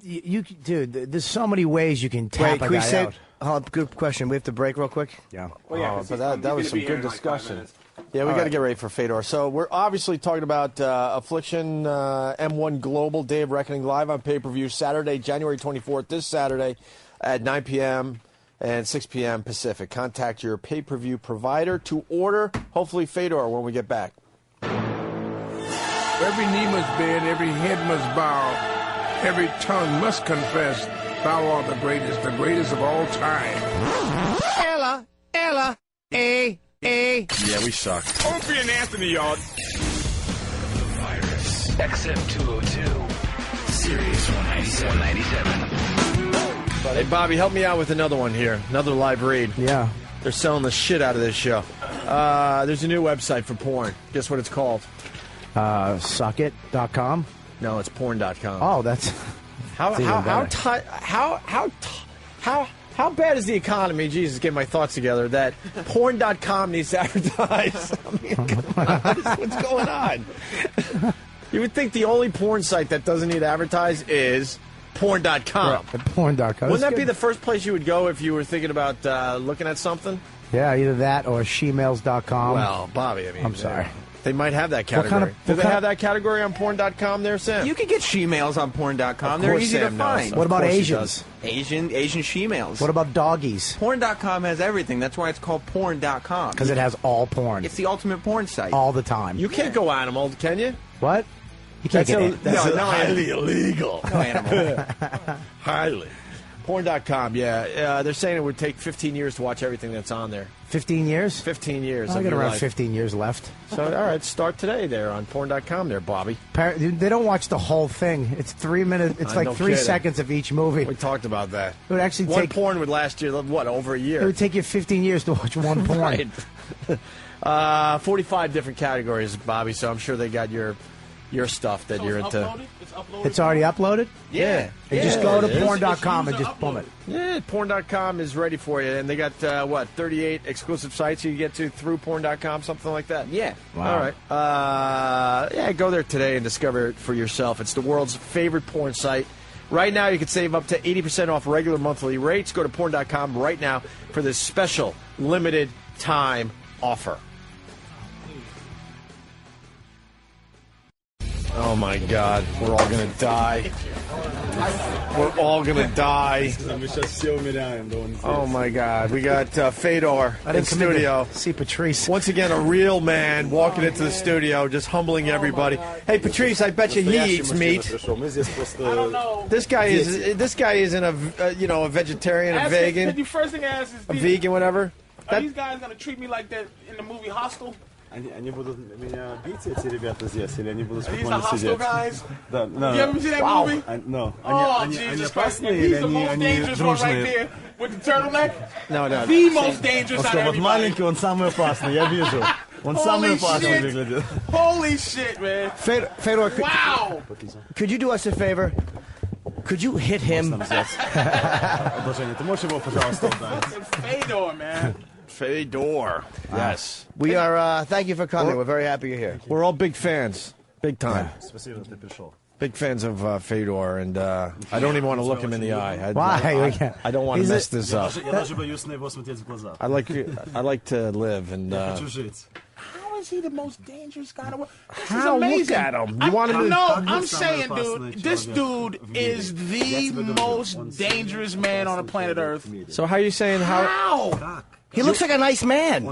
dude, there's so many ways you can tap Wait, a can we guy say? out. Good question. We have to break real quick. Yeah. But that was some good discussion. Yeah, we All got to right. get ready for Fedor. So we're obviously talking about Affliction M1 Global Day of Reckoning live on pay-per-view Saturday, January 24th, this Saturday at 9 p.m. and 6 p.m. Pacific. Contact your pay-per-view provider to order, hopefully, Fedor when we get back. Every knee must bend, every head must bow, every tongue must confess, thou art the greatest of all time. Ella, A. Yeah, we suck. Opie and Anthony, y'all. XM202, Sirius 197. Hey, Bobby, help me out with another one here. Another live read. Yeah. They're selling the shit out of this show. There's a new website for porn. Guess what it's called? Suckit.com. No, it's porn.com. Oh, that's How bad is the economy? Jesus, get my thoughts together. That porn.com needs to advertise. I mean, come on, what's going on? You would think the only porn site that doesn't need to advertise is porn.com. Right, porn.com. Wouldn't that be the first place you would go if you were thinking about looking at something? Yeah, either that or shemails.com. Well, Bobby, I mean, I'm sorry. They might have that category. Do they have that category on porn.com there, Sam? You can get she-mails on porn.com. Of They're course easy Sam to knows. find. What about Of course he Asians? does. Asian she-mails. What about doggies? Porn.com has everything. That's why it's called porn.com. Because it has all porn. It's the ultimate porn site. All the time. You can't go animal, can you? What? You can't get That's no highly illegal. No animal. Highly. Porn.com, yeah. They're saying it would take 15 years to watch everything that's on there. 15 years? 15 years. I of got your around life. 15 years left. So, all right, start today there on porn.com there, Bobby. They don't watch the whole thing. It's 3 minutes. It's like No 3 kidding. seconds of each movie. We talked about that. It would actually one take porn would last you, what, over a year? It would take you 15 years to watch one porn. Right. 45 different categories, Bobby, so I'm sure they got your stuff that you're into. It's already uploaded? Yeah. You just go to porn.com and just boom it. Yeah, porn.com is ready for you. And they got, 38 exclusive sites you can get to through porn.com, something like that. Yeah. Wow. All right. Go there today and discover it for yourself. It's the world's favorite porn site. Right now, you can save up to 80% off regular monthly rates. Go to porn.com right now for this special limited time offer. Oh, my God. We're all going to die. We're all going to die. Oh, my God. We got Fedor in studio. See Patrice. Once again, a real man walking into the studio, just humbling everybody. Hey, Patrice, I bet you he eats meat. I don't know. This guy isn't a vegetarian, a vegan, The first thing I ask is, a vegan, whatever. are these guys going to treat me like that in the movie Hostel? Они будут меня бить, эти ребята здесь, или они будут Are these the спокойно Hostel сидеть? guys? Да, You ever see that movie? No. Oh, Они Jesus Christ. опасные He's или the most они dangerous one right дружные? there with the turtleneck. No. The most dangerous out of Вот everybody. маленький, он самый опасный, я вижу. Он самый Holy опасный shit. выглядит. Holy shit, man. Fedor, Wow. could you do us a favor? Could you hit him? Обожение, ты можешь его, пожалуйста, ударить? Fedor, man. Fedor. Yes. We are, thank you for coming. We're very happy you're here. We're all big fans. Big time. Спасибо, что ты пришел. Big fans of Fedor, and I don't even want to look him in the eye. Why? I don't want to mess this up. Я даже боюсь на его смотреть в глаза. I like to live, and Я хочу жить. How is he the most dangerous guy in the world? This How? is amazing. Look at him. You want him to- I'm saying, dude, this dude is the most dangerous man on the planet Earth. So how are you saying how? How? He looks like a nice man.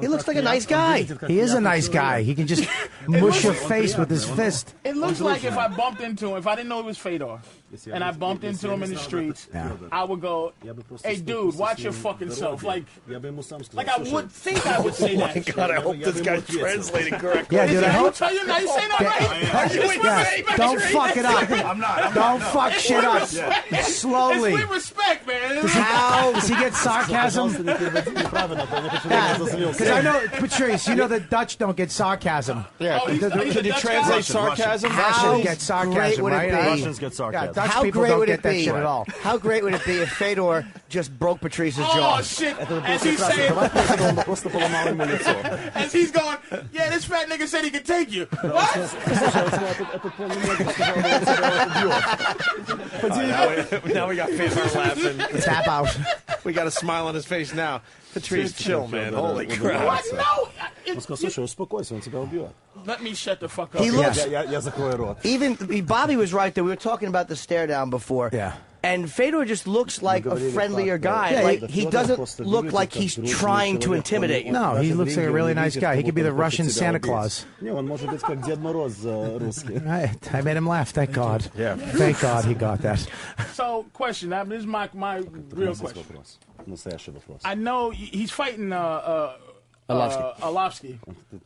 He looks like a nice guy. He is a nice guy. He can just mush your face with his fist. It looks like if I bumped into him, if I didn't know he was Fedor, and I bumped into him in the streets, I would go, "Hey, dude, watch your fucking self." Like I would think I would say that. Oh my God! I hope this guy's translating correctly. Yeah, dude, I hope. Tell you now, you saying that right? Are you with me? Don't fuck it up. I'm not. Don't fuck shit up. It's Slowly. with respect, man. Does he get sarcasm? Because I know, Patrice, you know the Dutch don't get sarcasm. Yeah. Oh, he's Could you Dutch translate guy? sarcasm? Russians get sarcasm, great would it right? be? Russians get Yeah, sarcasm. Dutch How people great don't would get it that be? shit at all. How great would it be if Fedor just broke Patrice's Oh jaw? shit! As he's saying, Просто поломал ему лицо. as he's going, yeah, this fat nigga said he could take you. What? Now we got Fedor laughing. Tap out. We got a smile on his face now. Patrice, chill, man. Holy crap. What? No. Он сказал, слушай, успокойся, он тебя убьет. Let me shut the fuck up. He looks. Я закрою рот. Even Bobby was right there. We were talking about the stare down before. Yeah. And Fedor just looks like a friendlier guy. Yeah, like he doesn't look like he's trying to intimidate you. No, he looks like a really nice guy. He could be the Russian Santa Claus. Не, он может быть как Дед Мороз русский. I made him laugh. Thank God. Yeah. Thank God he got that. So, question. Now, this is my real question. Настоящий вопрос. I know he's fighting Arlovsky,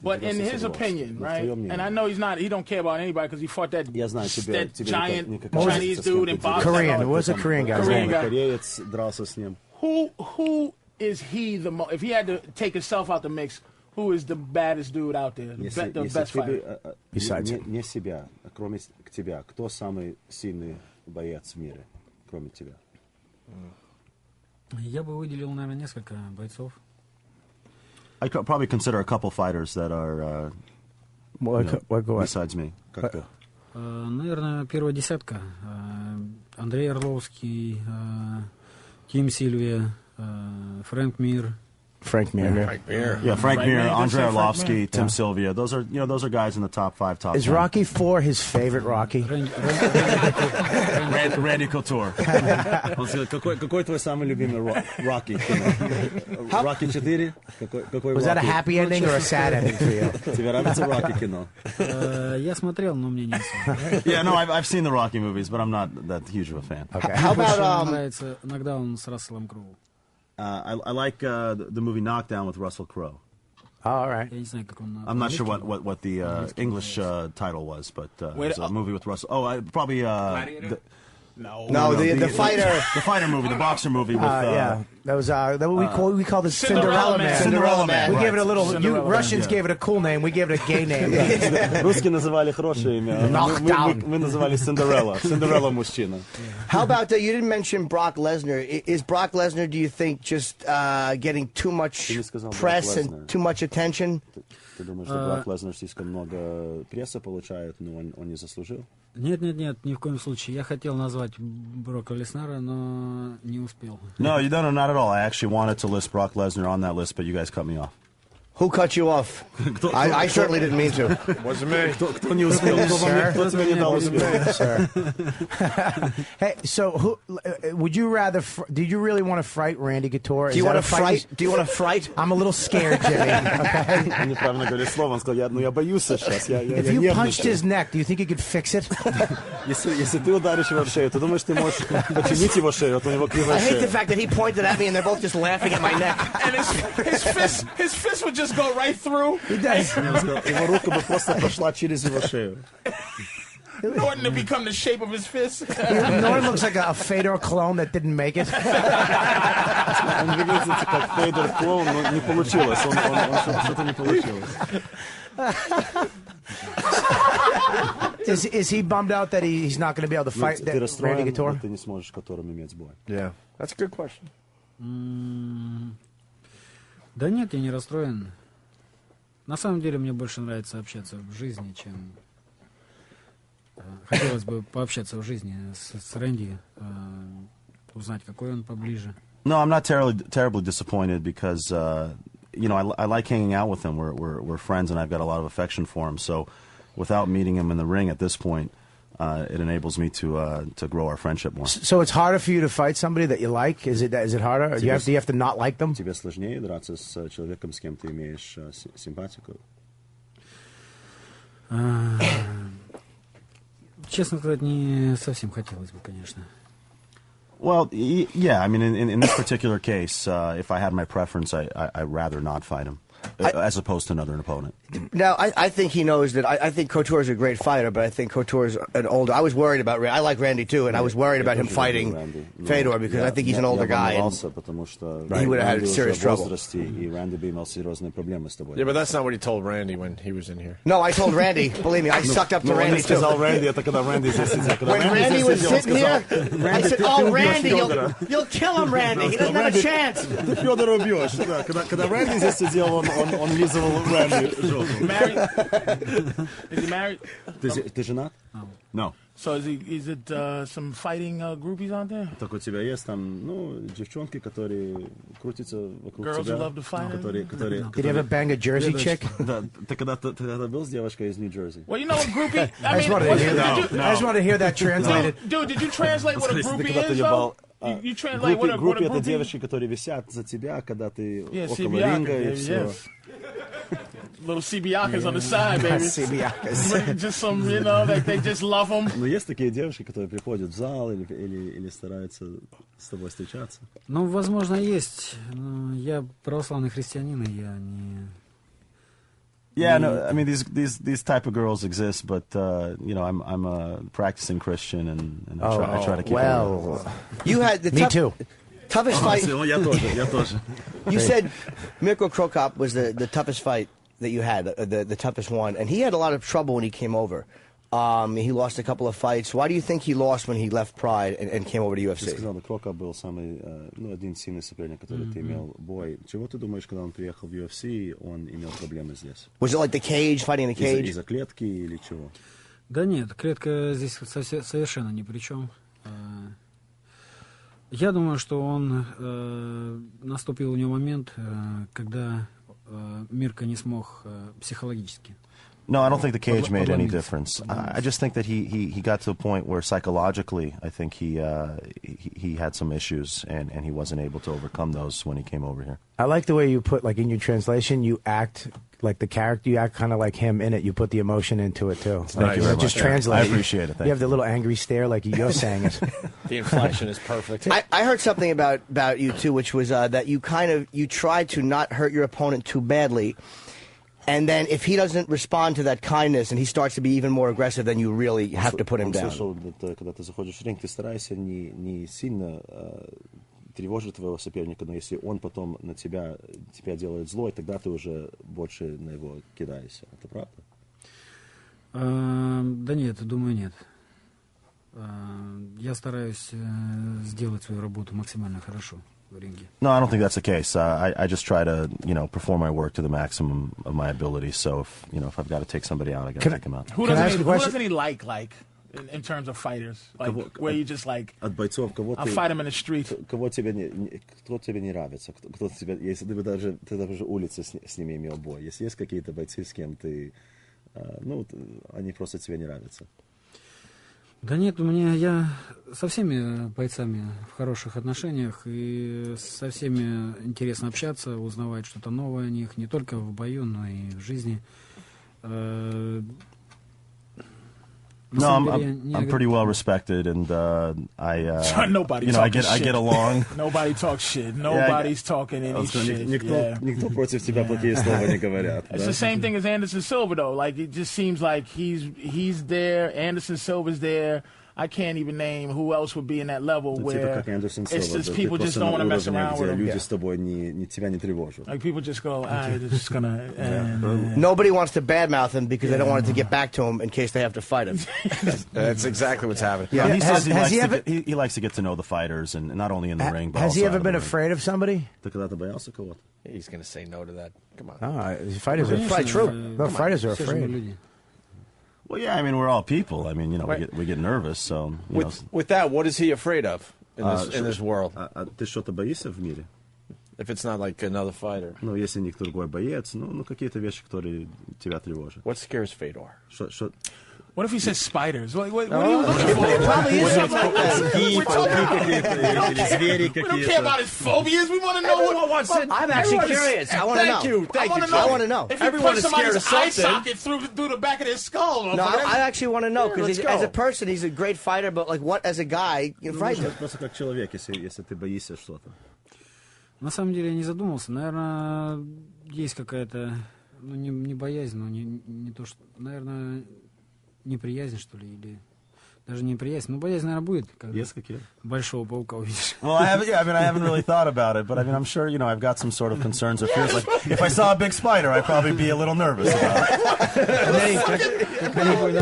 but in his opinion, right? And I know he don't care about anybody because he fought that giant Chinese dude in boxing. Korean. Who was the Korean guy? Korean guy. Кореец дрался с ним. Who is he the most? If he had to take himself out the mix, Who is the baddest dude out there? The best fighter? Besides не себя, кроме тебя, кто самый сильный боец в мире, кроме тебя? Я бы выделил, наверное, несколько бойцов. I could probably consider a couple fighters that are besides me. Как ты? Наверное, первая десятка. Андрей Орловский, Тим Сильвия, Фрэнк Мир. Frank Mir. Yeah, Frank Mir, Andrei Arlovsky, Tim Sylvia. Those are guys in the top 5, top 10. Is Rocky IV his favorite Rocky? Randy Couture. Какой твой самый любимый Rocky? Rocky 4? Was that a happy ending or a sad ending for you? Тебе нравится Rocky кино? Я смотрел, но мне не особо. Yeah, no, I've seen the Rocky movies, but I'm not that huge of a fan. Okay. How about Мне нравится иногда он с Расселом Кроу. I like the movie Knockdown with Russell Crowe. Oh, all right. I'm not sure what the English title was, but it was a movie with Russell. Oh, probably the fighter, the fighter movie, the boxer movie with yeah. That was we called it Cinderella Man. Cinderella Man. We gave it a little. You Russians gave it a cool name. We gave it a gay name. Русские называли хорошее имя. Мы называли Cinderella. Cinderella мужчина. How about you didn't mention Brock Lesnar? Is Brock Lesnar, do you think, just getting too much press and too much attention? Ты думаешь, что Брок Леснер слишком много прессы получает, но он не заслужил? Нет, ни в коем случае. Я хотел назвать Брока Леснара, но не успел. No, you don't. Not at all. I actually wanted to list Brock Lesnar on that list, but you guys cut me off. Who cut you off? I certainly didn't mean to. Wasn't me. Кто не успел? Кто тебе не дал успеть? Sir. Hey, so would you rather? Did you really want to fight Randy Couture? Do you want to fight? Do you want to fight? I'm a little scared, Jimmy. Okay. Он неправильно говорит слово. Он сказал, я боюсь сейчас. If you punched his neck, do you think you could fix it? Если ты ударишь его в шею, ты думаешь, ты можешь починить его шею, а то у него кривая шея. I hate the fact that he pointed at me and they're both just laughing at my neck. And his fist would just go right through. He does. Его рука бы просто прошла через его шею. Norton to become the shape of his fist. Norton looks like a Fedor clone that didn't make it. Он выглядит как Федор клоун, но не получилось. Что-то не получилось. Is he bummed out that he's not going to be able to fight Randy Couture? Ты не сможешь которым иметь бой. Yeah, that's a good question. Да нет, я не расстроен. На самом деле мне больше нравится общаться в жизни, чем... Хотелось бы пообщаться в жизни с Рэнди, узнать, какой он поближе. No, I'm not terribly disappointed because, I like hanging out with him. We're friends, and I've got a lot of affection for him. So, without meeting him in the ring at this point, it enables me to grow our friendship more. So it's harder for you to fight somebody that you like? Is it harder? Or do you have to not like them? Тебе сложнее драться с человеком, с кем ты имеешь симпатику? Честно сказать, не совсем хотелось бы, конечно. Well, yeah. I mean, in this particular case, if I had my preference, I'd rather not fight him. As opposed to another opponent. Now, I think he knows that. I think Couture is a great fighter, but I think Couture is an older. I was worried about. I like Randy too, and I was worried about him fighting Fedor because I think he's an older guy. And he would have had serious trouble. Yeah, but that's not what he told Randy when he was in here. No, I told Randy. Believe me, I sucked up to Randy too. When Randy was sitting here, I said, "Oh, Randy, you'll kill him, Randy. He doesn't have a chance." Ты Федора убьешь. Когда Рэнди здесь сидел, он лизывал Рэнди. Married? Is he married? Ты женат? No. So is it some fighting groupies out there? Так у тебя есть там, девчонки, которые крутятся вокруг тебя. Girls who love to fight. Did you ever bang a Jersey chick? Да. Ты когда-то был с девушкой из Нью-Джерси? Well, you know what groupie? I just wanted to hear that translated. Dude, did you translate what a groupie is, though? You translate what a groupie? Это девочки, которые висят за тебя, когда ты около ринга и все. Little CBiakas on the side, baby. CBiakas. Just some, they just love them. Но есть такие девушки, которые приходят в зал или стараются с тобой встречаться? Ну, возможно, есть. Но я православный христианин, и я не... Yeah, no, I mean these type of girls exist, but I'm a practicing Christian, and I try to keep. Well, me too. Toughest fight. Я тоже. You said Mirko Cro Cop was the toughest fight that you had, the toughest one, and he had a lot of trouble when he came over. He lost a couple of fights. Why do you think he lost when he left Pride and came over to UFC? Ты сказал, Крока был самый, один сильный соперник, который ты имел бой. Чего ты думаешь, когда он приехал в UFC, он имел проблемы здесь? Was it like the cage, fighting in the cage? Из-за клетки или чего? Да нет, клетка здесь совершенно ни при чем. Я думаю, что наступил у него момент, когда Мирка не смог психологически. No, I don't think the cage made any difference. I just think that he got to a point where psychologically, I think he had some issues and he wasn't able to overcome those when he came over here. I like the way you put, like in your translation, you act like the character, you act kind of like him in it. You put the emotion into it too. Thank you very much. Just translate. I appreciate it. You have the little angry stare like you're saying it. The inflection is perfect. I heard something about you too, which was that you try to not hurt your opponent too badly. And then if he doesn't respond to that kindness and he starts to be even more aggressive, then you really have to put him down. Слышал, когда ты заходишь в ринг, ты старайся не сильно тревожить твоего соперника, но если он потом на тебя делает злой, тогда ты уже больше на него кидаешься. Это правда? Да нет, думаю, нет. Я стараюсь сделать свою работу максимально хорошо. No, I don't think that's the case. I just try to, perform my work to the maximum of my ability. So if I've got to take somebody out, I got to take him out. Who doesn't he like in terms of fighters? Like where you just like, I'll fight him in the street. Кто тебе не нравится? Кто тебе, если ты даже улице с ними имел бой, если есть какие-то бойцы, с кем ты, они просто тебе не нравятся. Да нет, я со всеми бойцами в хороших отношениях, и со всеми интересно общаться, узнавать что-то новое о них, не только в бою, но и в жизни. No, I'm pretty well respected, and nobody I get along. Nobody talks shit. Nobody's talking any shit. Никто против тебя плохие слова не говорят. It's the same thing as Anderson Silva, though. Like it just seems like he's there. Anderson Silva's there. I can't even name who else would be in that level where it's just people just don't want to mess around with him. Люди с тобой тебя не тревожат. Like people just go, they're just gonna. Nobody wants to badmouth him because they don't want it to get back to him in case they have to fight him. That's exactly what's happening. Yeah, he says he likes to get to know the fighters, and not only in the ring, but has also he ever been afraid of somebody? He's going to say no to that. Come on. No, fighters are probably true. No, fighters are afraid. Well, yeah, I mean, we're all people. I mean, we get nervous. So with that, what is he afraid of in this world? Ты что-то боишься в мире? If it's not like another fighter. Ну, если никто другой боец, какие-то вещи, которые тебя тревожат. What scares Fedor? What if he says spiders? What are you looking for? It probably is something like that. We don't care about his phobias. We want to know what wants it. I'm actually curious. I want to know. Thank you. I want to know. If everyone is scared of something, eye socket through the back of their skull. No, I actually want to know because as a person, he's a great fighter. But like, what as a guy, you frighten him? Просто как человек, если ты боишься что-то. На самом деле я не задумался. Наверное, есть какая-то, не боязнь, но не то, что, наверное, неприязнь, что ли, или даже не неприязнь. Ну, боязнь, наверное, будет, когда большого паука увидишь. Well, I haven't really thought about it, but I mean, I'm sure, I've got some sort of concerns or fears. Like, if I saw a big spider, I'd probably be a little nervous about it.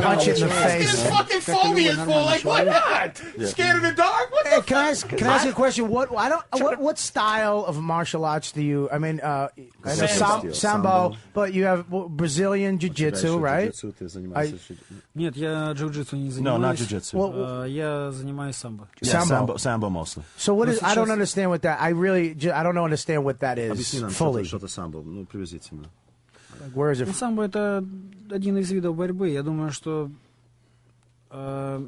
Punch it in the face. His fucking phobias for, like, why not? Yeah. Scared of the dark? What the can I ask you a question? What style of martial arts do you? I mean, I know sambo, but you have Brazilian jiu-jitsu, right? Нет, я джиу-джитсу не занимаюсь. No, not jiu-jitsu. Я занимаюсь самбо. Yeah, sambo mostly. So what is? I don't understand what that. I don't understand what that is fully. Что-то самбо, приблизительно. Where is it? Самбо это один из видов борьбы. Я думаю, что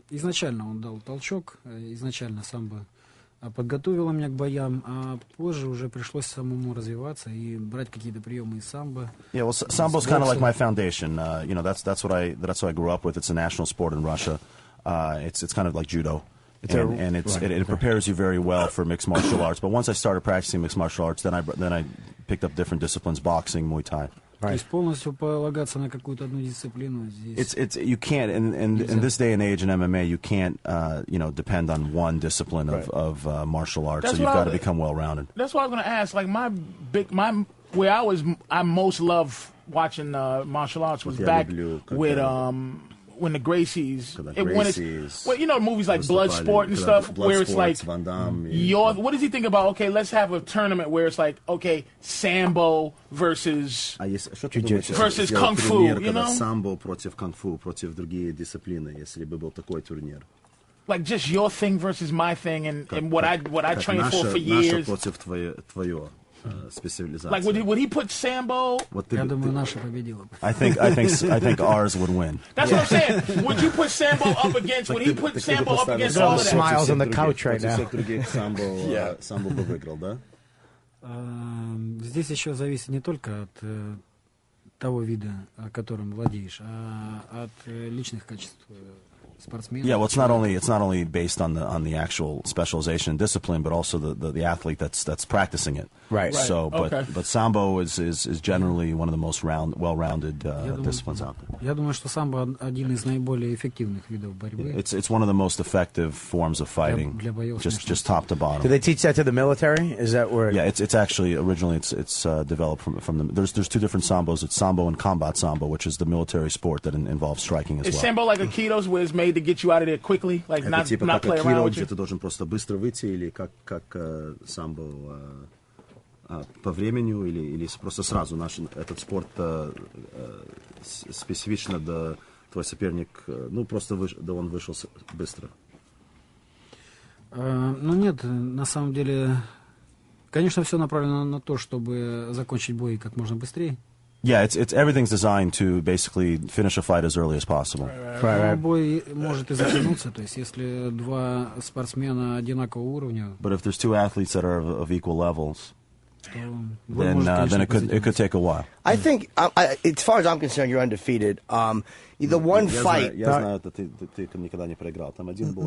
изначально он дал толчок, изначально самбо подготовила меня к боям, а позже уже пришлось самому развиваться и брать какие-то приемы из самбо. Yeah, well, sambo's kind of like my foundation. That's what I grew up with. It's a national sport in Russia. It's kind of like judo. And it prepares you very well for mixed martial arts. But once I started practicing mixed martial arts, then I picked up different disciplines: boxing, Muay Thai. То есть полностью полагаться на какую-то одну дисциплину здесь. It's you can't in this day and age in MMA you can't depend on one discipline of martial arts. That's so you've got to become well rounded. That's what I was going to ask. Like where I most love watching martial arts was back with when the Gracies, movies like Bloodsport and stuff, where it's like, what does he think about? Okay, let's have a tournament where it's like, okay, Sambo versus Kung Fu, you know? Самбо против кунг-фу, против другие дисциплины, если бы был такой турнир. Like just your thing versus my thing, and what I trained for years. Наше против твое. Like would he put Sambo? Я думаю, наша победила. I think ours would win. That's what I'm saying. Would you put Sambo up against? Would he put Sambo up against all of that? Smiles on the couch right now. Самбо бы выиграл, да? Здесь еще зависит не только от того вида, которым владеешь, а от личных качеств спортсмена. Yeah, well, it's not only based on the actual specialization and discipline, but also the athlete that's practicing it. Right. So, but Sambo is generally one of the most well-rounded disciplines out there. Я думаю, что самбо один из наиболее эффективных видов борьбы. It's one of the most effective forms of fighting, just top to bottom. Do they teach that to the military? Is that where? Yeah, it's actually originally it's developed from the. There's two different sambos. It's sambo and combat sambo, which is the military sport that involves striking as well. Is sambo like Aikido's, where it's made to get you out of there quickly, like not play around with you? Где ты должен просто быстро выйти, или как самбо по времени, или просто сразу этот спорт специфично, да твой соперник, просто он вышел быстро. Нет, на самом деле, конечно, все направлено на то, чтобы закончить бой как можно быстрее. Yeah, it's everything's designed to basically finish a fight as early as possible. Бой может и затянуться, то есть если два спортсмена одинакового уровня. But if there's two athletes that are of equal levels, then it could take a while. I think, as far as I'm concerned, you're undefeated. The one fight,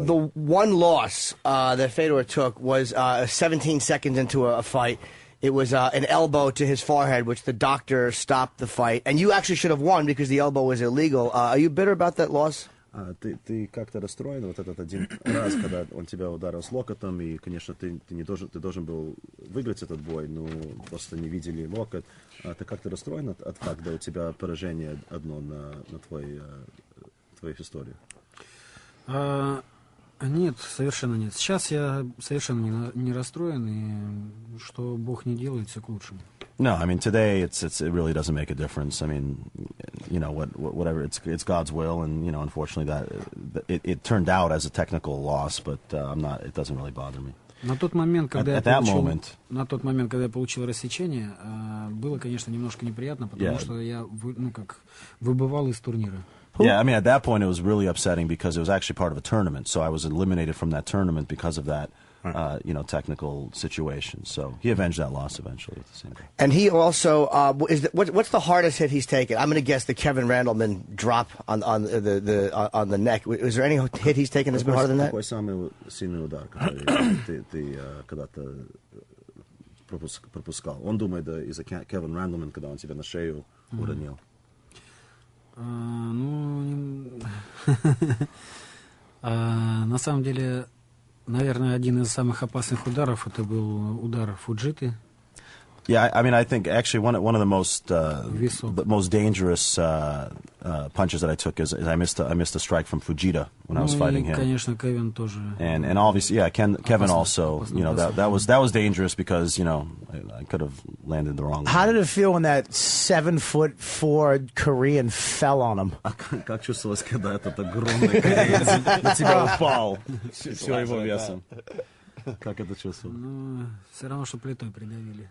the one loss that Fedor took was 17 seconds into a fight. It was an elbow to his forehead, which the doctor stopped the fight. And you actually should have won because the elbow was illegal. Are you bitter about that loss? Ты как-то расстроен вот этот один раз, когда он тебя ударил с локотом, и, конечно, ты должен был выиграть этот бой, но просто не видели локоть. Ты как-то расстроен от факта, когда у тебя поражение одно на твоих историях? Нет, совершенно нет. Сейчас я совершенно не расстроен, и что Бог не делает, все к лучшему. No, I mean today it really doesn't make a difference. I mean, whatever, it's God's will, and unfortunately that it turned out as a technical loss, but it doesn't really bother me. На тот момент, когда я получил рассечение, было, конечно, немножко неприятно, потому что я выбывал из турнира. Yeah, I mean, at that point, it was really upsetting because it was actually part of a tournament. So I was eliminated from that tournament because of that, technical situation. So he avenged that loss eventually at the same time. And he also, what's the hardest hit he's taken? I'm going to guess the Kevin Randleman drop on the neck. Is there any hit he's taken that's been harder than that? Какой самый сильный удар, который ты когда-то пропускал? Он думает, из-за Kevin Randleman, когда он тебя на шею уронил. На самом деле, наверное, один из самых опасных ударов это был удар Фуджиты. Yeah, I mean, I think actually one of the most dangerous punches that I took is I missed a strike from Fujita when I was fighting him. Конечно, Kevin тоже. And obviously, yeah, Kevin also, that was dangerous because I could have landed the wrong way. How did it feel when that 7'4" Korean fell on him? Как чувствовалось, когда этот огромный кореец на тебя упал всё его весом? Как это чувствовал? Все равно, что плитой придавили.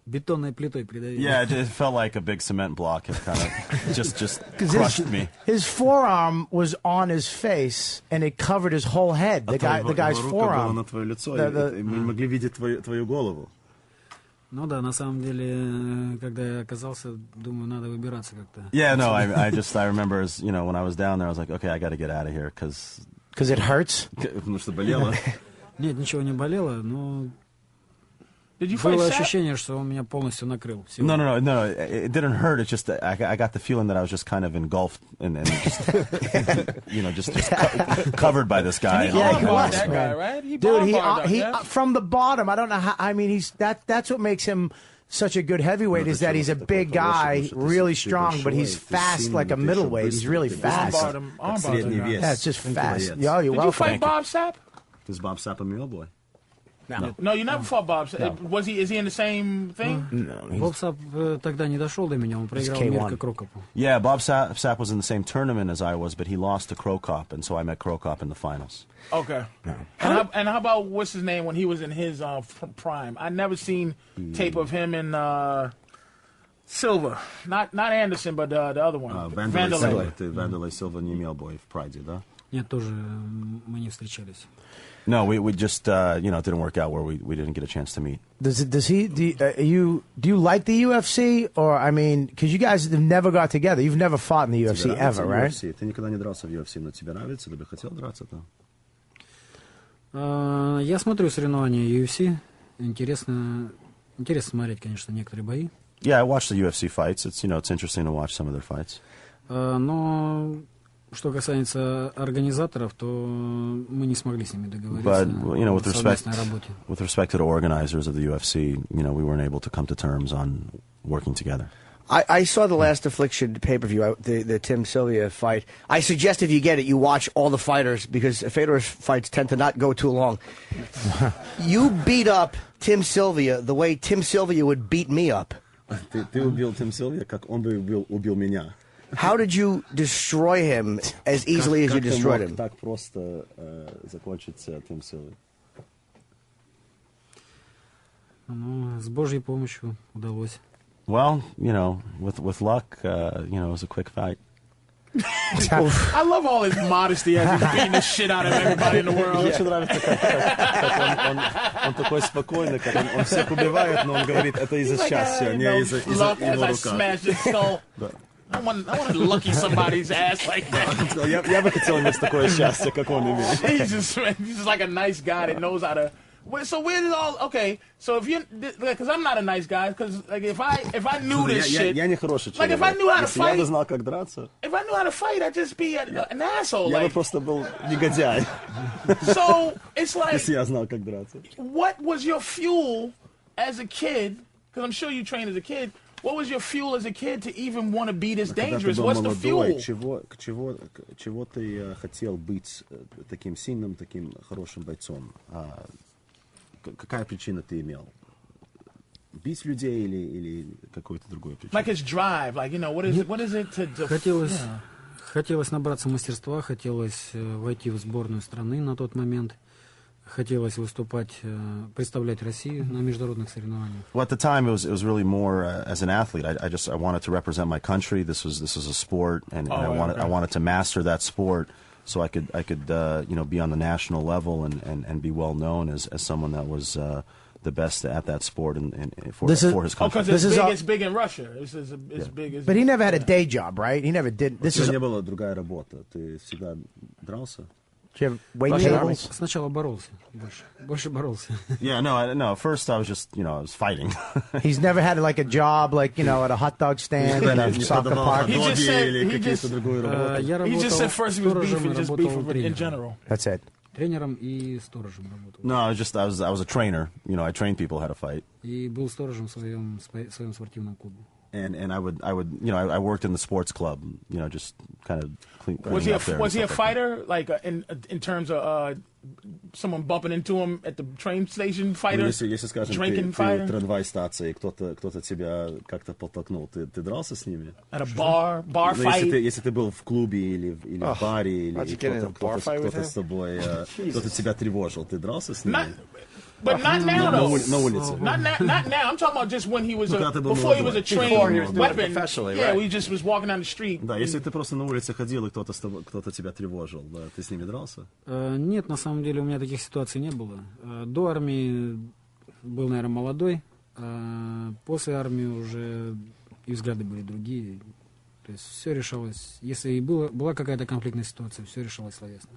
Бетонной плитой придавили. Yeah, it felt like a big cement block. It kind of just crushed me. His forearm was on his face, and it covered his whole head. The guy's forearm. На твое лицо, и мы могли видеть твою голову. Ну да, на самом деле, когда я оказался, думаю, надо выбираться как-то. Yeah, no, I remember, when I was down there, I was like, okay, I got to get out of here, because it hurts? Потому что болело. Нет, ничего не болело, но Did you fight Было Sapp? ощущение, что он меня полностью накрыл. No. It didn't hurt. It's just that I got the feeling that I was just kind of engulfed and just, just covered by this guy. Yeah, he was, that man. guy, right? He Dude, bombarded us, from the bottom. I don't know how. I mean, that's what makes him such a good heavyweight is that he's a big guy, really strong, but he's fast like a middleweight. He's really fast. Yeah, it's just fast. Yo, you're Did welcome. you fight Bob Sapp? Is Bob Sapp a mule boy? No, you never fought Bob Sapp. Is he in the same thing? Боб Сап тогда не дошел до меня, он проиграл Мирко Крокопу. Yeah, Bob Sapp was in the same tournament as I was, but he lost to Krokop, and so I met Krokop in the finals. Okay. And how about what's his name when he was in his prime? I never seen tape of him and Silva, not Anderson, but the other one, Vanderlei. Vanderlei Silva не имел боев в Прайде, да? Нет, тоже мы не встречались. No, we just it didn't work out where we didn't get a chance to meet. Do you like the UFC, or I mean, because you guys have never got together, you've never fought in the UFC ever, right? Ты никогда не дрался в UFC, но тебе нравится, ты бы хотел драться там? Я смотрю соревнования UFC. Интересно смотреть, конечно, некоторые бои. Yeah, I watch the UFC fights. It's interesting to watch some of their fights. Но что касается организаторов, то мы не смогли с ними договориться о совместной работе. With respect to the organizers of the UFC, we weren't able to come to terms on working together. I saw the Last Affliction pay-per-view, the Tim Sylvia fight. I suggest if you get it, you watch all the fighters because Fedor's fights tend to not go too long. You beat up Tim Sylvia the way Tim Sylvia would beat me up. Ты убил Tim Sylvia, как он бы убил меня. How did you destroy him as easily as you destroyed him? Так просто закончится Tim Sylvia. Ну, с Божьей помощью удалось. Well, with luck, it was a quick fight. I love all his modesty as he's beating the shit out of everybody in the world. Мне очень нравится, как он такой спокойный, как он всех убивает, но он говорит, это из-за счастья, не из-за его рука. I want to lucky somebody's ass like that. Я бы хотел иметь такое счастье, как он имеет. He's just like a nice guy that knows how to. So where did all? Okay, so if you, because I'm not a nice guy, because like if I knew this shit, я не хороший человек. Like if I knew how to fight, я бы знал, как драться. If I knew how to fight, I'd just be an asshole. Я бы просто был негодяй. So it's like, если я знал, как драться. What was your fuel as a kid? Because I'm sure you trained as a kid. What was your fuel as a kid to even want to be this dangerous? What's the fuel? Чего ты хотел быть таким сильным, таким хорошим бойцом? Какая причина ты имел? Бить людей или какой-то другой причина? Like his drive, like what is it to? Хотелось набраться мастерства, хотелось войти в сборную страны на тот момент. Хотелось выступать, представлять Россию на международных соревнованиях. Well, at the time, it was really more as an athlete. I wanted to represent my country. This was a sport, and I wanted to master that sport so I could be on the national level and be well known as someone that was the best at that sport and for his country. Because it's big in Russia. It's big. But he never had a day job, right? He never did. This is. Не была другая работа. Ты всегда дрался? Сначала боролся, больше боролся. Yeah, no. First, I was just, I was fighting. He's never had like a job, like at a hot dog stand at a soccer park. He just said first he was beefing, just beefing in general. That's it. Тренером и сторожем работал. No, I was a trainer. I trained people how to fight. И был сторожем в своем спортивном клубе. And I worked in the sports club, just kind of clean. Was he a fighter, like in terms of someone bumping into him at the train station? Fighter, если скажем, drinking ты fighter. В трамвай станции, кто-то тебя как-то подтолкнул, ты дрался с ними? At a bar fight. Если ты был в клубе или в баре, или кто-то с тобой, кто-то тебя тревожил, ты дрался с ними? But not now, though. На улице. Not now. I'm talking about just when he was before he was a trained weapon. Yeah, he just was walking down the street. Да, если ты просто на улице ходил и кто-то тебя тревожил, да, ты с ними дрался? Нет, на самом деле у меня таких ситуаций не было. До армии был, наверное, молодой, а после армии уже и взгляды были другие. То есть все решалось, если и была какая-то конфликтная ситуация, все решалось словесно.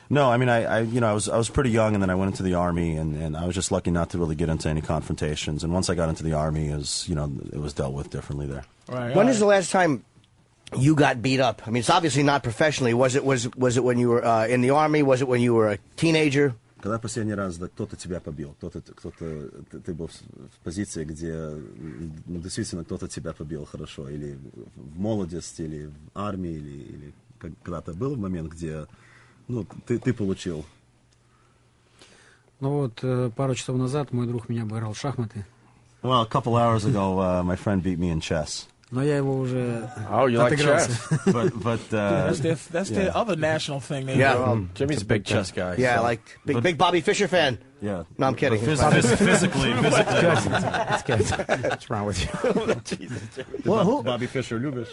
No, I mean, I was pretty young, and then I went into the Army, and I was just lucky not to really get into any confrontations. And once I got into the Army, it was dealt with differently there. Right. When is the last time you got beat up? I mean, it's obviously not professionally. Was it when you were in the Army? Was it when you were a teenager? Когда последний раз кто-то тебя побил? Ты был в позиции, где действительно кто-то тебя побил хорошо? Или в молодости, или в армии, или когда-то был момент, где ты получил? Ну вот, пару часов назад мой друг меня обыграл в шахматы. Well, a couple hours ago, my friend beat me in chess. Но я его уже you like chess? but that's the other national thing. Jimmy's a big chess guy. Yeah, so. like big Bobby Fischer fan. Yeah. No, I'm kidding. Physically. That's good. What's wrong with you? Jesus, well, Bobby Fischer, любишь?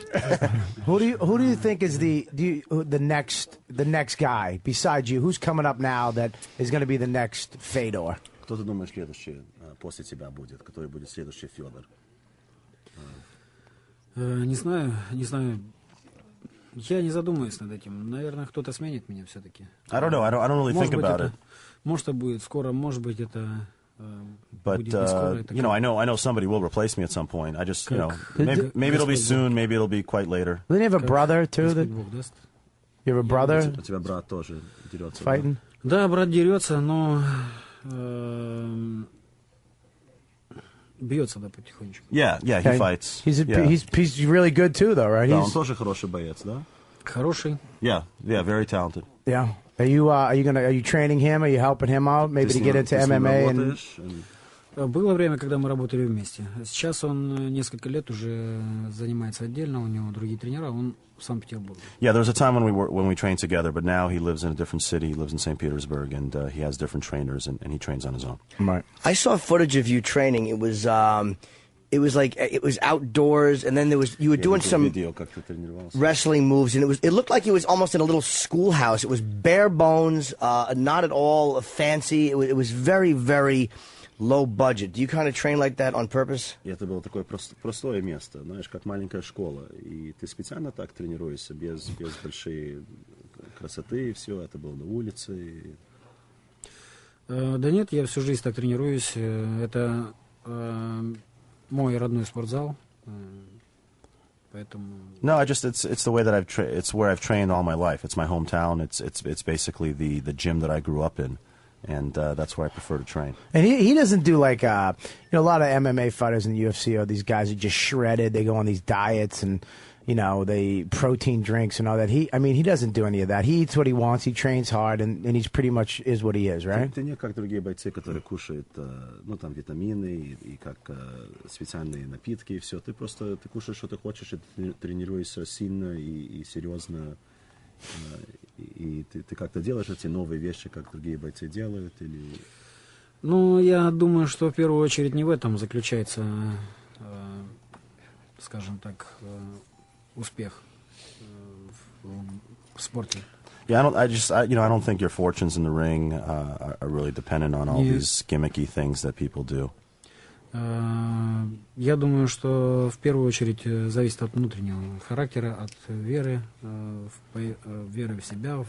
Who do you think is the next guy besides you? Who's coming up now that is going to be the next Fedor? Кто ты думаешь следующий после тебя будет? Который будет следующий Федор? Не знаю. Я не задумываюсь над этим. Наверное, кто-то сменит меня все-таки. I don't know. I don't really think about it. Может, это будет скоро, может быть, это But будет не скоро. I know somebody will replace me at some point. I just, maybe it'll be soon, maybe it'll be quite later. Don't you have a brother too? You have a brother? У тебя брат тоже дерется. Fighting? Да, брат дерется, но бьется, да, потихонечку. Yeah, he fights. He's really good too, though, right? Да, он тоже хороший боец, да? Хороший. Yeah, very talented. Yeah. Are you training him? Are you helping him out, maybe to get into MMA? Было время, когда мы работали вместе. Сейчас он несколько лет уже занимается отдельно, у него другие тренера, он в Санкт-Петербурге. Yeah, there was a time when we trained together, but now he lives in a different city. He lives in St. Petersburg, and he has different trainers, and he trains on his own. Right. I saw footage of you training. It was outdoors, and then you were doing some wrestling moves, and it looked like it was almost in a little schoolhouse. It was bare bones, not at all fancy. It was very, very low budget. Do you kind of train like that on purpose? Это было такое простое место, знаешь, как маленькая школа. И ты специально так тренируешься, без большой красоты, и все. Это было на улице. Да нет, я всю жизнь так тренируюсь. Это мой родной спортзал. Поэтому... No, it's the way that it's where I've trained all my life. It's my hometown. It's basically the gym that I grew up in. And that's where I prefer to train. And he doesn't do like, a lot of MMA fighters in the UFC are these guys who just shredded. They go on these diets and, they protein drinks and all that. He doesn't do any of that. He eats what he wants. He trains hard, and he's pretty much is what he is, right? Ты не как другие бойцы, которые кушают, там витамины и как специальные напитки и все. Ты кушаешь, что ты хочешь, и ты тренируешься сильно и серьезно. И ты как-то делаешь эти новые вещи, как другие бойцы делают, или... Ну, я думаю, что в первую очередь не в этом заключается, скажем так, успех в спорте. Yeah, I don't think your fortunes in the ring are really dependent on all these gimmicky things that people do. Я думаю, что в первую очередь зависит от внутреннего характера, от веры, веры в себя,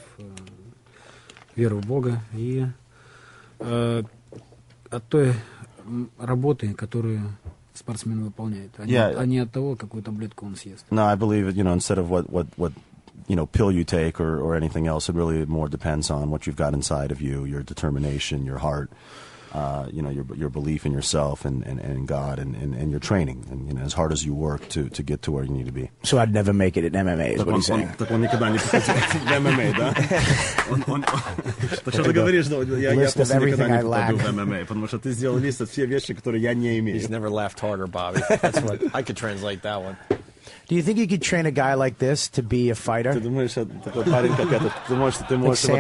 веры в Бога и от той работы, которую спортсмен выполняет, а не от того, какую таблетку он съест. No, I believe, instead of what pill you take or anything else, it really more depends on what you've got inside of you, your determination, your heart. Your belief in yourself and in God and your training and as hard as you work to get to where you need to be. So I'd never make it in MMA, is what he's saying. Так он никогда не попадет в MMA, да? Так что ты говоришь, что я просто никогда не попаду в MMA, потому что ты сделал лист от всех вещей, которые я не имею. He's never laughed harder, Bobby. That's what I could translate that one. Do you think you could train a guy like this to be a fighter? Ты думаешь, такой парень, как этот, ты можешь его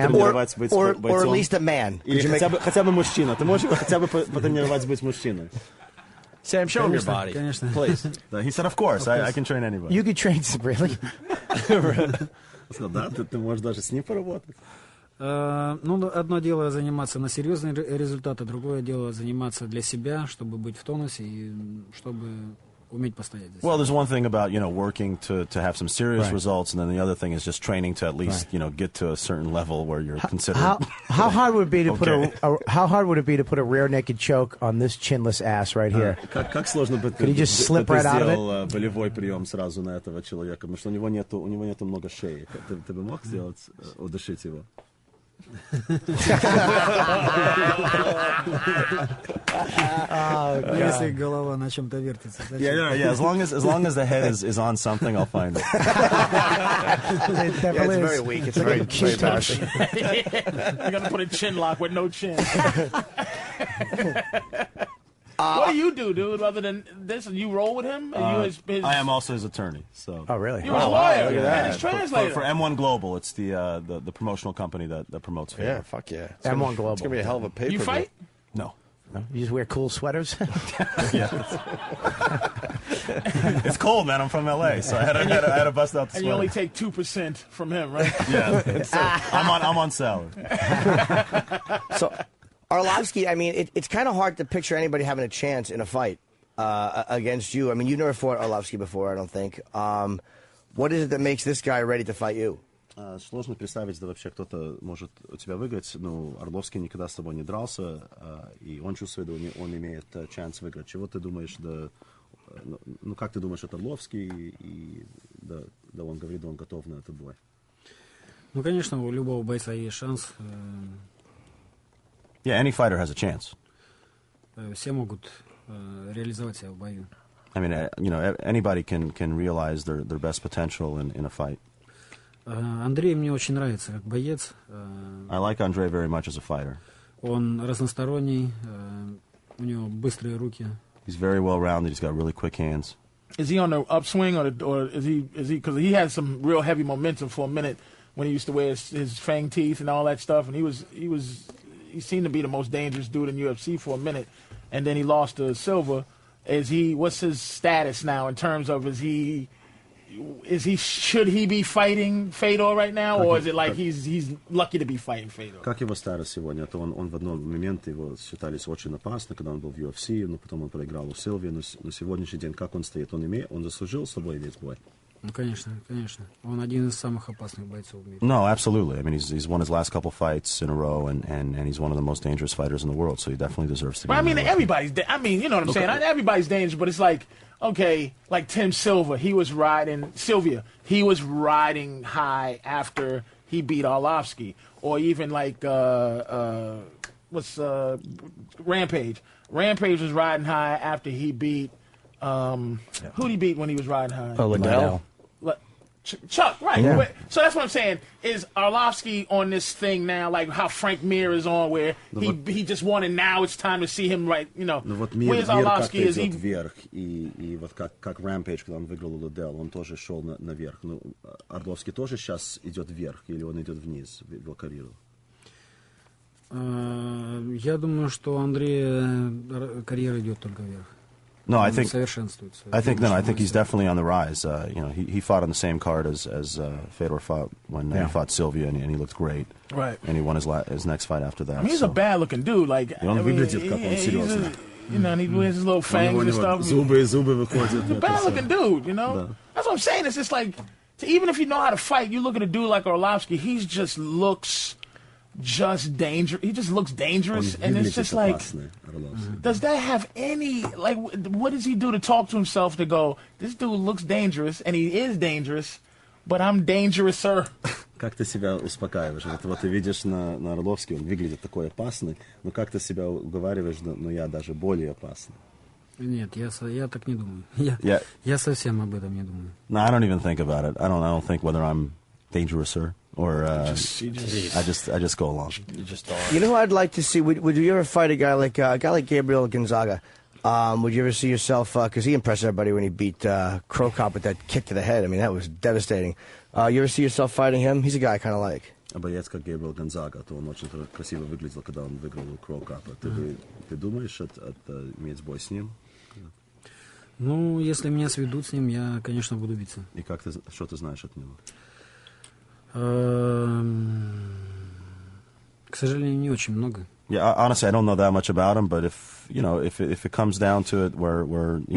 тренировать быть бойцом? Or at least a man. Или хотя бы мужчина. Ты можешь хотя бы потренировать быть мужчиной? Sam, show him your body, please. He said, of course, I can train anybody. You could train, really? Да, ты можешь даже с ним поработать. Одно дело заниматься на серьезные результаты, другое дело заниматься для себя, чтобы быть в тонусе и чтобы уметь постоять за себя. Well, there's one thing about, working to have some serious results, and then the other thing is just training to at least, get to a certain level where you're considered. How hard would it be to put a rear naked choke on this chinless ass right here? Как сложно Could he just slip right out of it? Болевой прием сразу на этого человека, потому что у него нету много шеи. Ты бы мог сделать, удушить его? Если голова на чем-то вертится. Yeah, as long as the head is on something, I'll find it. It's very weak. It's very embarrassing. You're gonna put a chin lock with no chin. What do you do, dude? Other than this, you roll with him? I am also his attorney. So. Oh, really? You're a lawyer. And his translator. For M1 Global, it's the promotional company that promotes Fedor. Yeah, fuck yeah. M1 Global. It's gonna be a hell of a paper. You fight? No. You just wear cool sweaters? Yeah. It's cold, man. I'm from LA, so I had to bust out the sweater. And you only take 2% from him, right? Yeah. I'm on salary. So, Arlovsky, I mean, it's kind of hard to picture anybody having a chance in a fight against you. I mean, you've never fought Arlovsky before, I don't think. What is it that makes this guy ready to fight you? Сложно представить, да вообще кто-то может у тебя выиграть. Ну, Орловский никогда с тобой не дрался, и он чувствует, он имеет шанс выиграть. Чего ты думаешь, ну как ты думаешь, это Орловский, и да он говорит, он готов на этот бой? Ну, конечно, у любого бойца есть шанс. Yeah, any fighter has a chance. Все могут реализовать себя в бою. I mean, anybody can realize their best potential in a fight. Андрей мне очень нравится как боец. I like Andrei very much as a fighter. Он разносторонний, у него быстрые руки. He's very well-rounded. He's got really quick hands. Is he on the upswing, or is he? Because he had some real heavy momentum for a minute when he used to wear his fang teeth and all that stuff, and he seemed to be the most dangerous dude in UFC for a minute, and then he lost to Silva. What's his status now in terms of should he be fighting Fedor right now, or is it like he's lucky to be fighting Fedor? Как его старость сегодня? То он в один момент его считались очень опасным, когда он был в UFC, но потом он проиграл у Силви. Но сегодняшний день как он стоит? Он заслужил с собой весь бой? Ну, конечно. Он один из самых опасных бойцов в мире. No, absolutely. I mean, he's won his last couple fights in a row, and he's one of the most dangerous figers in the world, so he definitely deserves to be. Well, I mean, you know what I'm saying? Everybody's dangerous, but it's like, okay, like Tim Silva, he was riding high after he beat Arlovsky, or even like Rampage. Rampage was riding high after he beat who'd he beat when he was riding high? Liddell. Chuck, right. Yeah. So that's what I'm saying. Is Arlovsky on this thing now, like how Frank Mir is on, where he just won and now it's time to see him right, where's Arlovsky? Is he... вверх, и вот как Rampage, когда он выиграл у Liddell, он тоже шел наверх. Ну, Arlovsky тоже сейчас идет вверх, или он идет вниз в его карьеру? Я думаю, что у Андрея карьера идет только вверх. No, I think he's definitely on the rise. He fought on the same card as Fedor fought when he fought Sylvia, and he looked great. Right. And he won his next fight after that. I mean, he's a bad-looking dude. Like, он выглядит как он серьезный. And he wears his little fangs and stuff. Зубы выходят. He's a bad-looking dude, Да. That's what I'm saying. It's just like, even if you know how to fight, you look at a dude like Arlovsky, he just looks dangerous. He just looks dangerous, and it's just like, does that have any, like, what does he do to talk to himself to go, this dude looks dangerous, and he is dangerous, but I'm dangerous-er? Как ты себя успокаиваешь? Вот ты видишь на Орловске, он выглядит такой опасный, но как ты себя уговариваешь, но я даже более опасный? Нет, я так не думаю. Я совсем об этом не думаю. No, I don't even think about it. I don't think whether I'm dangerous-er. Or I just go along. You know who I'd like to see? Would you ever fight a guy like Gabriel Gonzaga? Would you ever see yourself? Because he impressed everybody when he beat Crow Cop with that kick to the head. I mean, that was devastating. You ever see yourself fighting him? He's a guy I kind of like. Боец как Гейбриэл Гонзага, то он очень красиво выглядел, когда он выиграл у Crow Cop. Ты думаешь иметь бой с ним? Ну, если меня сведут с ним, я, конечно, буду биться. И что ты знаешь от него? К сожалению, не очень много. Yeah, honestly, I don't know that much about him, but if it comes down to it, where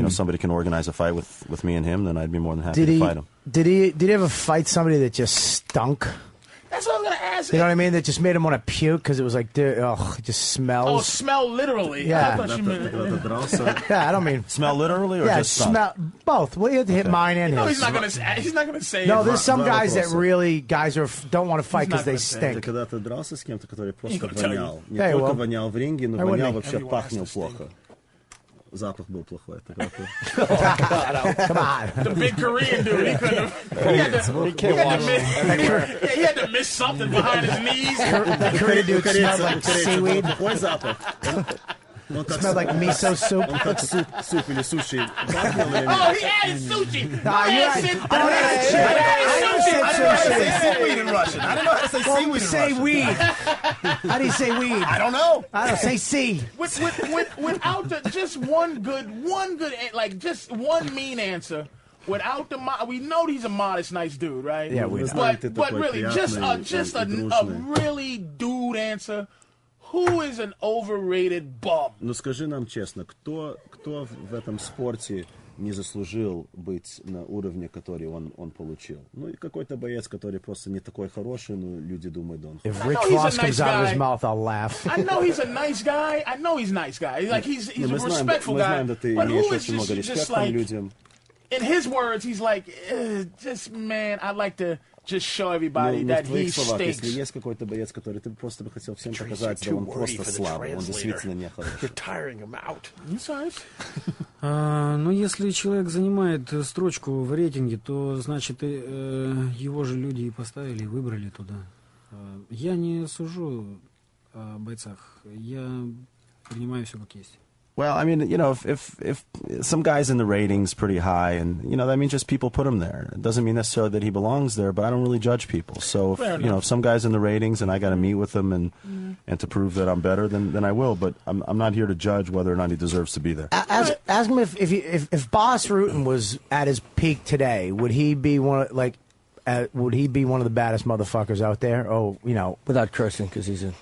somebody can organize a fight with me and him, then I'd be more than happy to fight him. Did he ever fight somebody that just stunk? That's what I was going to ask. You know what I mean? That just made him want to puke because it was like, dude, it just smells. Oh, smell literally. Yeah. I thought you meant... Yeah, I don't mean smell literally or just smell both. Well, you have to hit mine and his. He's not going to say. No, there's some guys that really don't want to fight because they stink. Когда ты дрался с кем-то, который просто gonna tell вонял, you. не только вонял в ринге, но вонял вообще Everyone has пахнул to плохо. Запах был плохой. Come on. The big Korean dude, he couldn't have... He had to miss something behind his knees. That Korean dude smelled like seaweed. Плохой запах. Smelled like miso soup. Он как суп или суши. Oh, he added sushi. Nah, you say seaweed in Russian. I don't know how to say seaweed in Russian. Say weed. How do you say weed? I don't know. I don't say sea. Without just one good, like just one mean answer. Without we know he's a modest, nice dude, right? Yeah, we know. But really, just a really dude answer. Who is an overrated bum? Ну скажи нам честно, кто в этом спорте не заслужил быть на уровне, который он получил? Ну и какой-то боец, который просто не такой хороший, но люди думают, он. If Rick Ross comes out of his mouth, I'll laugh. I know he's a nice guy. Like he's a respectful guy. But who is just like, in his words, he's like, just man, I'd like to just show everybody that he stinks. Если есть какой-то боец, который ты просто бы хотел всем показать, что он просто слабый, он действительно не хороший. You're tiring him out. Ну, если человек занимает строчку в рейтинге, то, значит, его же люди и поставили, и выбрали туда. Я не сужу о бойцах. Я принимаю все как есть. Well, I mean, if some guy's in the ratings pretty high, and that means just people put him there. It doesn't mean necessarily that he belongs there, but I don't really judge people. So if some guy's in the ratings and I got to meet with him and to prove that I'm better, then I will. But I'm not here to judge whether or not he deserves to be there. Ask him if Bas Rutten was at his peak today, would he be one of the baddest motherfuckers out there? Oh, without cursing, because he's a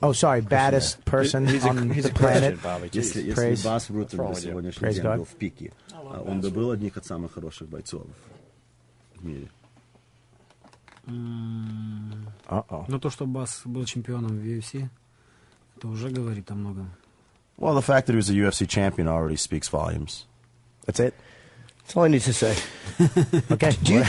baddest person on the planet. Если Бас Руттен бы сегодняшний день был в пике, он бы был одним из самых хороших бойцов в мире. Но то, что Бас был чемпионом в UFC, это уже говорит о многом. Well, the fact that he was a UFC champion already speaks volumes. That's it. That's all I need to say. Okay. Do you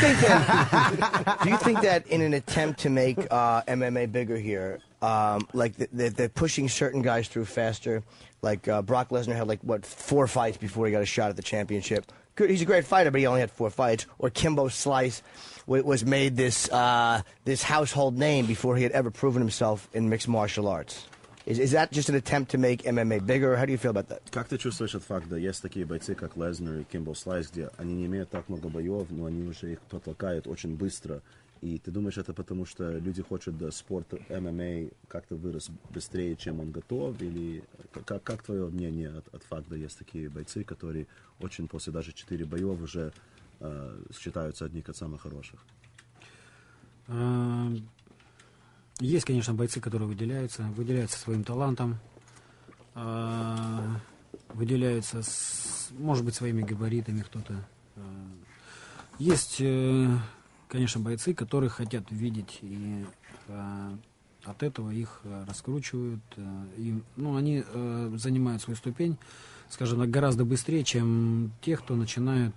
think that in an attempt to make MMA bigger here, like they're pushing certain guys through faster? Like Brock Lesnar had 4 fights before he got a shot at the championship. Good, he's a great fighter, but he only had 4 fights. Or Kimbo Slice was made this household name before he had ever proven himself in mixed martial arts. Is that just an attempt to make MMA bigger? How do you feel about that? Как ты чувствуешь этот факт? Да, есть такие бойцы, как Лезнер и Кимбл Слайс, где они не имеют так много боев, но они уже их толкают очень быстро. И ты думаешь, это потому, что люди хотят спорт ММА как-то вырос быстрее, чем он готов? Или как твое мнение от факта, есть такие бойцы, которые очень после даже 4 боев уже считаются одни из самых хороших? Есть, конечно, бойцы, которые выделяются своим талантом, выделяются, может быть, своими габаритами кто-то. Есть, конечно, бойцы, которые хотят видеть, и от этого их раскручивают. Они занимают свою ступень, скажем так, гораздо быстрее, чем те, кто начинает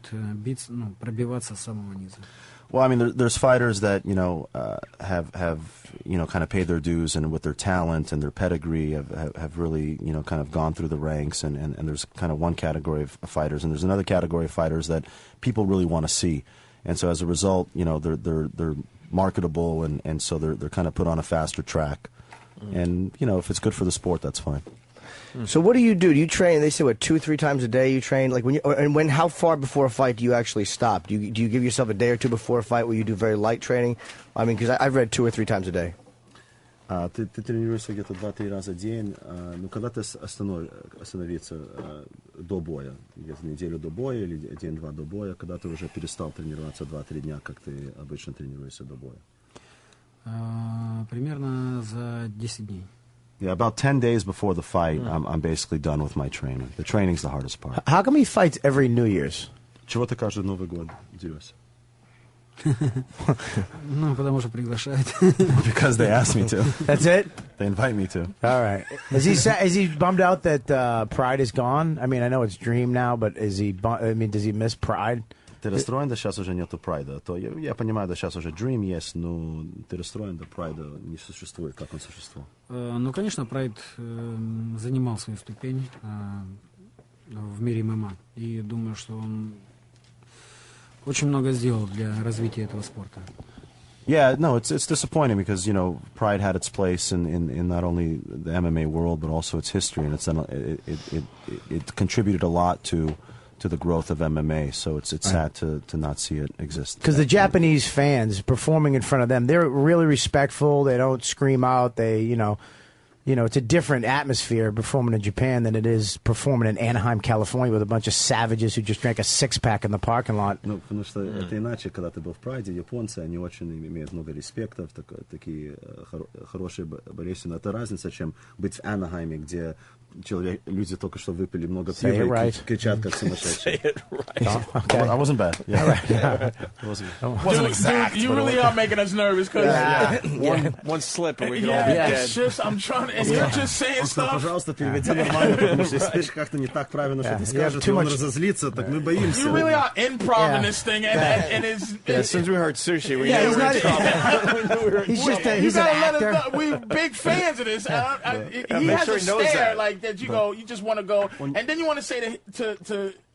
пробиваться с самого низа. Well, I mean, there's fighters that have kind of paid their dues, and with their talent and their pedigree have really kind of gone through the ranks, and there's kind of one category of fighters, and there's another category of fighters that people really want to see, and so as a result, they're marketable, and so they're kind of put on a faster track, and if it's good for the sport, that's fine. So what do? Do you train? They say 2-3 times a day you train. Like how far before a fight do you actually stop? Do you give yourself a day or two before a fight where you do very light training? I mean, because I've read 2 or 3 times a day. Ты тренируешься где-то 2-3 раза в день. Ну, когда ты остановиться до боя, где-то неделю до боя или день-два до боя, когда ты уже перестал тренироваться 2-3 дня, как ты обычно тренируешься до боя? Примерно за 10 дней. Yeah, about 10 days before the fight, I'm basically done with my training. The training's the hardest part. How come he fights every New Year's? Чего ты каждый Новый год делаешь? Ну, потому что приглашают. Because they asked me to. That's it? They invite me to. All right. Is he bummed out that Pride is gone? I mean, I know it's Dream now, but does he miss Pride? Ты расстроен, да сейчас уже нету Прайда? То я понимаю, да сейчас уже Dream есть, но ты расстроен, да Прайда не существует, как он существовал? Ну, конечно, Прайд занимал свою ступень в мире ММА. И думаю, что он очень много сделал для развития этого спорта. Yeah, no, it's disappointing because, you know, Pride had its place in not only the MMA world but also its history, and it contributed a lot to the growth of MMA. So it's sad to not see it exist. Because the Japanese fans performing in front of them, they're really respectful. They don't scream out. They, you know, it's a different atmosphere performing in Japan than it is performing in Anaheim, California, with a bunch of savages who just drank a six-pack in the parking lot. Ну, потому что это иначе, когда ты был в Прайде, японцы, они очень имеют много респекта, такие хорошие болельщики. Это разница, чем быть в Анахайме, где люди только что выпили много пива и кричат как сумасшедшие. Okay. I wasn't bad. Yeah. All right. Yeah. It wasn't exact. Dude, you really are making us nervous because one slip and we can all be dead. It's just, I'm trying to, and you're just saying stuff. Пожалуйста, переведи нормально, потому что если ты как-то не так правильно что-то скажешь, и он разозлится, так мы боимся. You really are improv in this thing, and it's... Yeah, as soon as we heard sushi, we knew he's we were not, in trouble. He's an actor. We're big fans of this. He has a stare like that. You just want to go, and then you want to say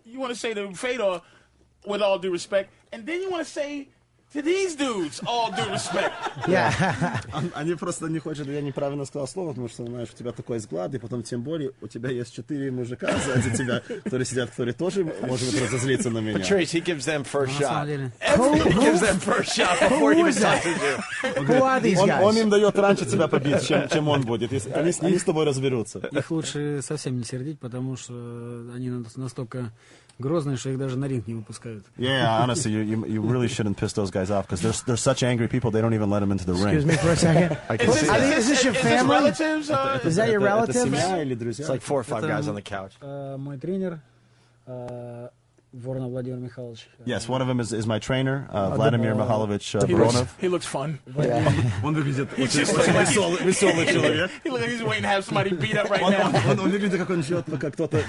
you want to say to Fedor, with all due respect, and then you want to say to these dudes, all due respect. Yeah. Они просто не хотят, я неправильно сказал слово, потому что, знаешь, у тебя такой взгляд, и потом тем более у тебя есть 4 мужика сзади тебя, которые сидят, которые тоже, может быть, разозлиться на меня. Patrice, he gives them first shot. He gives them first shot before he even touches you. Who are these guys? Он им дает раньше тебя побить, чем он будет. Они с тобой разберутся. Их лучше совсем не сердить, потому что они настолько грозные, что их даже на ринг не выпускают. Yeah, honestly, you really shouldn't piss those guys off because they're such angry people. They don't even let them into the ring. Excuse me for a second. Is this your family? Relatives? Is that your relatives? It's like 4 or 5 guys on the couch. Мой тренер Воронов Владимир Михайлович. Yes, one of them is my trainer, Vladimir Mikhailovich Voronov. He looks fun. Он выглядит очень веселый человек. He looks like he's waiting to have somebody beat up right now. Он выглядит, как он живет, как кто-то...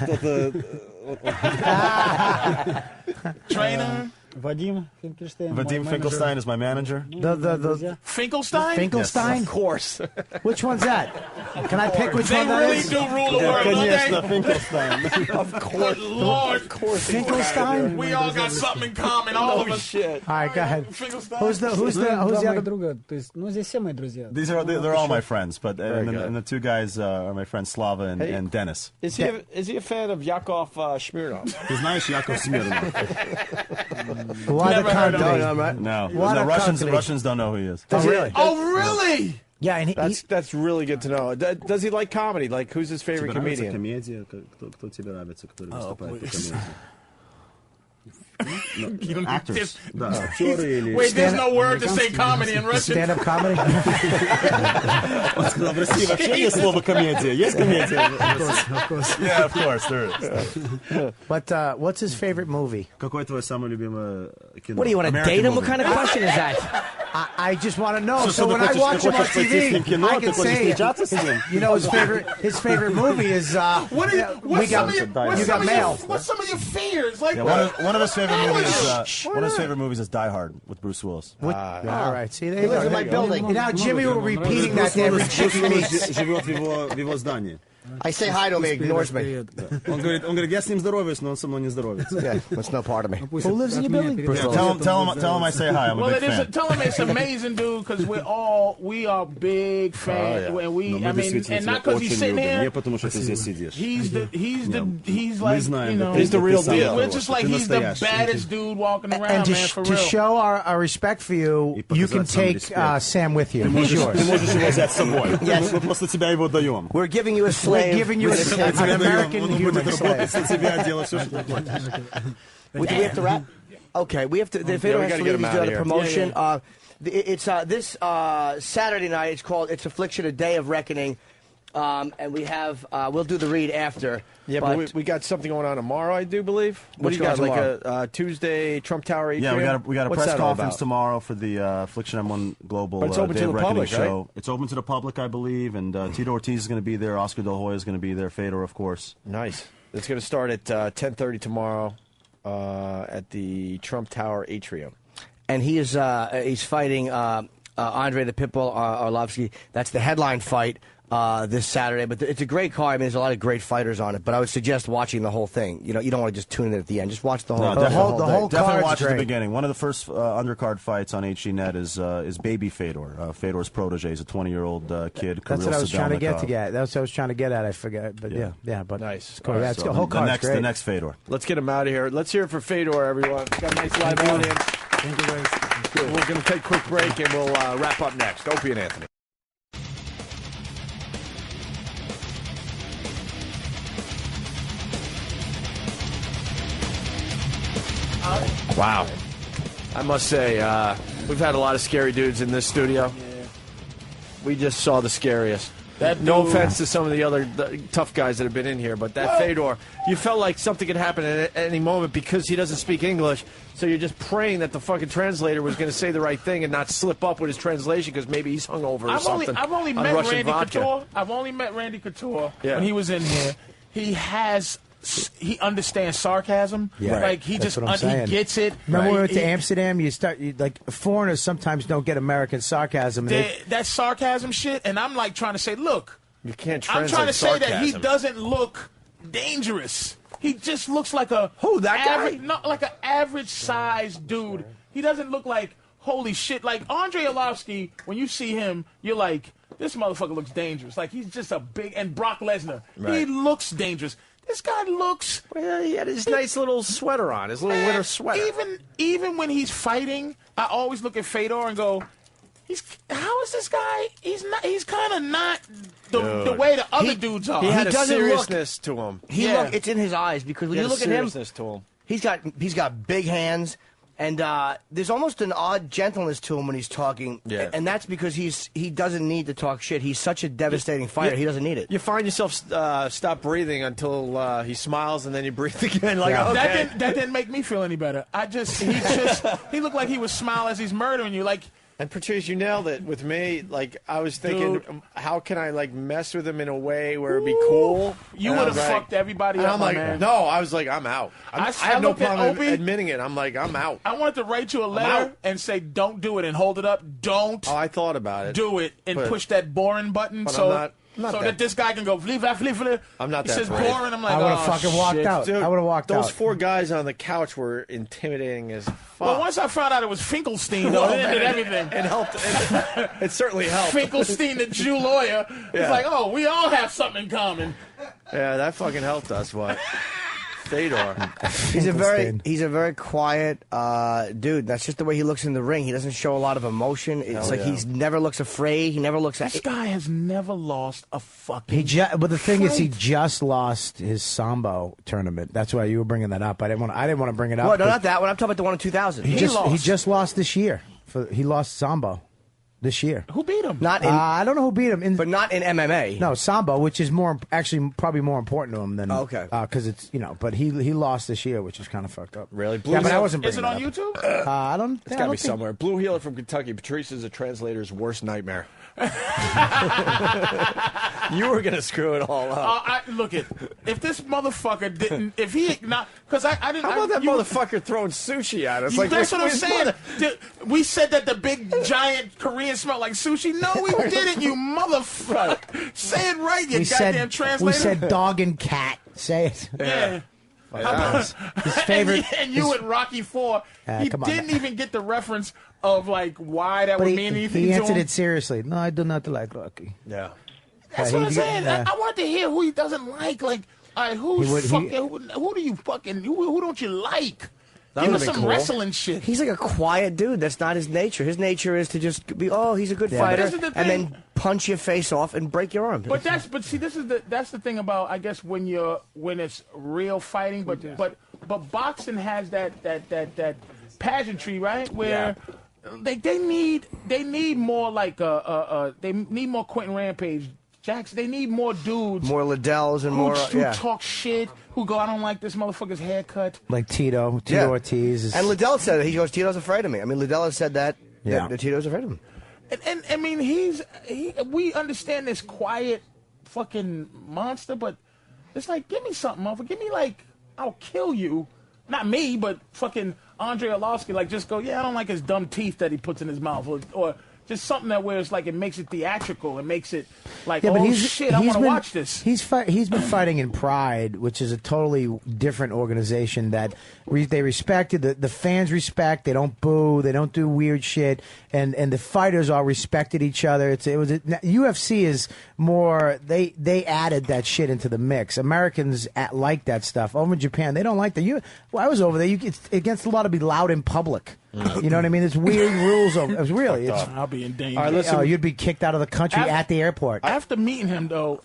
Trainer? Vadim Finkelstein. Vadim Finkelstein is my manager. The Finkelstein? Finkelstein? Yes. Of course. Which one's that? Can I pick which one that really is? They really do rule the world, Конечно, don't they? Finkelstein. Of course. Lord. Of course. Finkelstein? We all got something in common, all of us. Shit. All right, go ahead. Finkelstein? Who's the other? друга. То есть, ну, здесь все мои друзья. They're all my friends, but and the 2 guys are my friends Slava and Dennis. Is he a fan of Yakov Smirnov? Ты знаешь Yakov Smirnov? What a company. No. What a Russians don't know who he is. Oh, really? Oh, really? Yeah, and that's really good to know. Does he like comedy? Like, who's his favorite comedian? Комедия, кто тебе нравится, который выступает по комедии? Actors. Да, актеры или... Wait, there's no word to say comedy in Russian. Stand-up comedy? Он сказал, в России вообще нет слова комедия. Есть комедия? Of course. Yeah, of course, there is. But what's his favorite movie? Какое твое самое любимое кино? What do you want to date him? What kind of question is that? I just want to know. So when I watch him on TV, I can say, you know, his favorite movie is What's some of your fears? Like, one of his favorite movies is Die Hard with Bruce Willis. All right, see, they live in my building. Now Jimmy will repeating that to every chick he meets. Живет в его здании. I say hi to him, he ignores me. Он говорит, я с ним здороваюсь, но он со мной не здоровается. Yeah, that's no part of me. Who lives in your building? Tell him I say hi. I'm a big fan. Tell him it's amazing, dude, because we are big fans, and and not because he's sitting here. Не потому что ты здесь сидишь. He's like, you know, he's the real deal. We're just like he's the baddest dude walking around, man, for real. To show our respect for you, you can take Sam with you. He's yours. Ты можешь его взять с собой. Мы просто тебя его даем. We're giving you a slave. We're giving you an American human slave. Do we have to wrap? Okay, we have to. The Fedor has to leave. He's doing a promotion. It's this Saturday night. It's called "It's Affliction: A Day of Reckoning." And we have we'll do the read after. Yeah, but we got something going on tomorrow, I do believe. What do you got? Like a Tuesday Trump Tower Atrium? Yeah, we got a What's press that all conference about? tomorrow for the Affliction M1 Global But it's open Day to of the Reckoning public, show. right? It's open to the public, I believe, and Tito Ortiz is going to be there. Oscar De La Hoya is going to be there. Fedor, of course. Nice. It's going to start at 10:30 tomorrow at the Trump Tower Atrium. And he's fighting Andre the Pitbull Arlovsky. That's the headline fight this Saturday. But it's a great card. I mean, there's a lot of great fighters on it. But I would suggest watching the whole thing. You know, you don't want to just tune in at the end. Just watch the whole. No, the whole definitely card's watch at great. the beginning. One of the first undercard fights on HDNet is Baby Fedor. Fedor's protege is a 20-year-old kid. That's what I was trying to get Sadelnikov. to. That's what I was trying to get at. I forgot, but yeah. But nice. Cool. That's the whole card's great. The next Fedor. Let's get him out of here. Let's hear it for Fedor, everyone. Got a nice live audience. Thank you, guys. We're going to take a quick break, and we'll wrap up next. Opie and Anthony. Wow. I must say, we've had a lot of scary dudes in this studio. We just saw the scariest. No offense to some of the other tough guys that have been in here, but that Fedor, you felt like something could happen at any moment because he doesn't speak English, so you're just praying that the fucking translator was going to say the right thing and not slip up with his translation because maybe he's hungover or something. I've only on met Russian Randy vodka. Couture. I've only met Randy Couture Yeah. when he was in here. He understands sarcasm. Yeah. Like he That's just what I'm saying. he gets it. Remember when we Right? went to Amsterdam? Like foreigners sometimes don't get American sarcasm. And That sarcasm shit, and I'm like trying to say, look, you can't I'm translate trying to say that he sarcasm. doesn't look dangerous. He just looks like a that guy? No, like an average sized dude. He doesn't look like holy shit. Like Andre Arlovsky, when you see him, you're like, this motherfucker looks dangerous. Like he's just a big and Brock Lesnar. Right. He looks dangerous. This guy looks. Well, he had his nice little sweater on, his little winter sweater. Even when he's fighting, I always look at Fedor and go, how is this guy? He's kind of not the way the other dudes are. He had a doesn't seriousness to him. It's in his eyes because when He you had look a at him, seriousness to him. he's got big hands, and there's almost an odd gentleness to him when he's talking. Yeah. And that's because he doesn't need to talk shit. He's such a devastating fighter. He doesn't need it. You find yourself stop breathing until he smiles, and then you breathe again. Like, Yeah. okay. That didn't make me feel any better. He looked like he would smile as he's murdering you. Like, and Patrice, you nailed it with me. Like, I was thinking, Dude. how can I like mess with him in a way where it'd be cool? You And I would have was like- fucked everybody and up, I'm my like, man. no, I was like, I'm out. I I have no looked at problem Opie. admitting it. I'm like, I'm out. I wanted to write you a out. letter and say, don't do it, and hold it up. Don't Oh, I thought about it. do it, and But- push that boring button But so I'm not so that- that this guy can go, "Vliv, vliv, vliv." I'm not He that says brave. boring. I'm like, I would have oh, fucking walked shit. out. Dude, I would have walked those out. four guys on the couch were intimidating as fuck. But once I found out it was Finkelstein, though, it ended everything. It helped. It certainly helped. Finkelstein, the Jew lawyer, he's Yeah. like, oh, we all have something in common. Yeah, that fucking helped us. What? Fedor. He's a very quiet dude. That's just the way he looks in the ring. He doesn't show a lot of emotion. It's Hell like yeah. he's never looks afraid. He never looks at. This guy has never lost a fucking. But the thing is, he fight. just lost his Sambo tournament. That's why you were bringing that up. I didn't want to bring it up. Well, no, 'cause not that one. I'm talking about the one in 2000. He just lost this year. He lost Sambo this year. Who beat him? Not in, I don't know who beat him, but not in MMA. No, Sambo, which is probably more important to him than Okay. because it's but he lost this year, which is kind of fucked up. Really? Blue Yeah, but I Heel- wasn't. Is it bringing on up. YouTube? I don't. It's got to be somewhere. Blue Healer from Kentucky. Patrice is a translator's worst nightmare. You were going to screw it all up. Look it. If this motherfucker didn't, if he not, because I didn't. How about that you- motherfucker throwing sushi at us? Like, that's what I'm his saying. mother- We said that the big giant Korean smelled like sushi. No, we didn't. You motherfucker. Say it right, you We goddamn said translator. dog and cat. Say it. Yeah. His How about- favorite. and you at Rocky IV, he come on. didn't even get the reference of like why that But would mean anything he to answered him. it seriously. No, I do not like Rocky. Yeah. That's what I'm saying. I wanted to hear who he doesn't like. Like, all right, who do you fucking who don't you like? That Give would've us been some cool. wrestling shit. He's like a quiet dude. That's not his nature. His nature is to just be, he's a good Yeah, but fighter, this is the and thing. then punch your face off and break your arm. But see, that's the thing about, I guess, when it's real fighting. But boxing has that pageantry, right? Where they need more like they need more Quentin Rampage Jax, they need more dudes. More Liddells and who, more. who Yeah. talk shit, who go, I don't like this motherfucker's haircut. Like Tito Yeah. Ortiz. Is, And Liddell said it. He goes, Tito's afraid of me. I mean, Liddell has said that. Yeah. That Tito's afraid of him. And I mean, we understand this quiet fucking monster, but it's like, give me something, motherfucker. Give me, like, I'll kill you. Not me, but fucking Andre Arlovsky. Like, just go, yeah, I don't like his dumb teeth that he puts in his mouth. Or just something that where it's like, it makes it theatrical. It makes it like, yeah, but oh, shit, I want to watch this. He's been fighting in Pride, which is a totally different organization that they respect. The fans respect. They don't boo. They don't do weird shit. And the fighters all respected each other. UFC is more. They added that shit into the mix. Americans like that stuff. Over in Japan, they don't like that. I was over there. It's against the law to be loud in public. You know what I mean? There's weird rules. Really, I'll be in danger. All right, listen, you'd be kicked out of the country at the airport. After meeting him, though,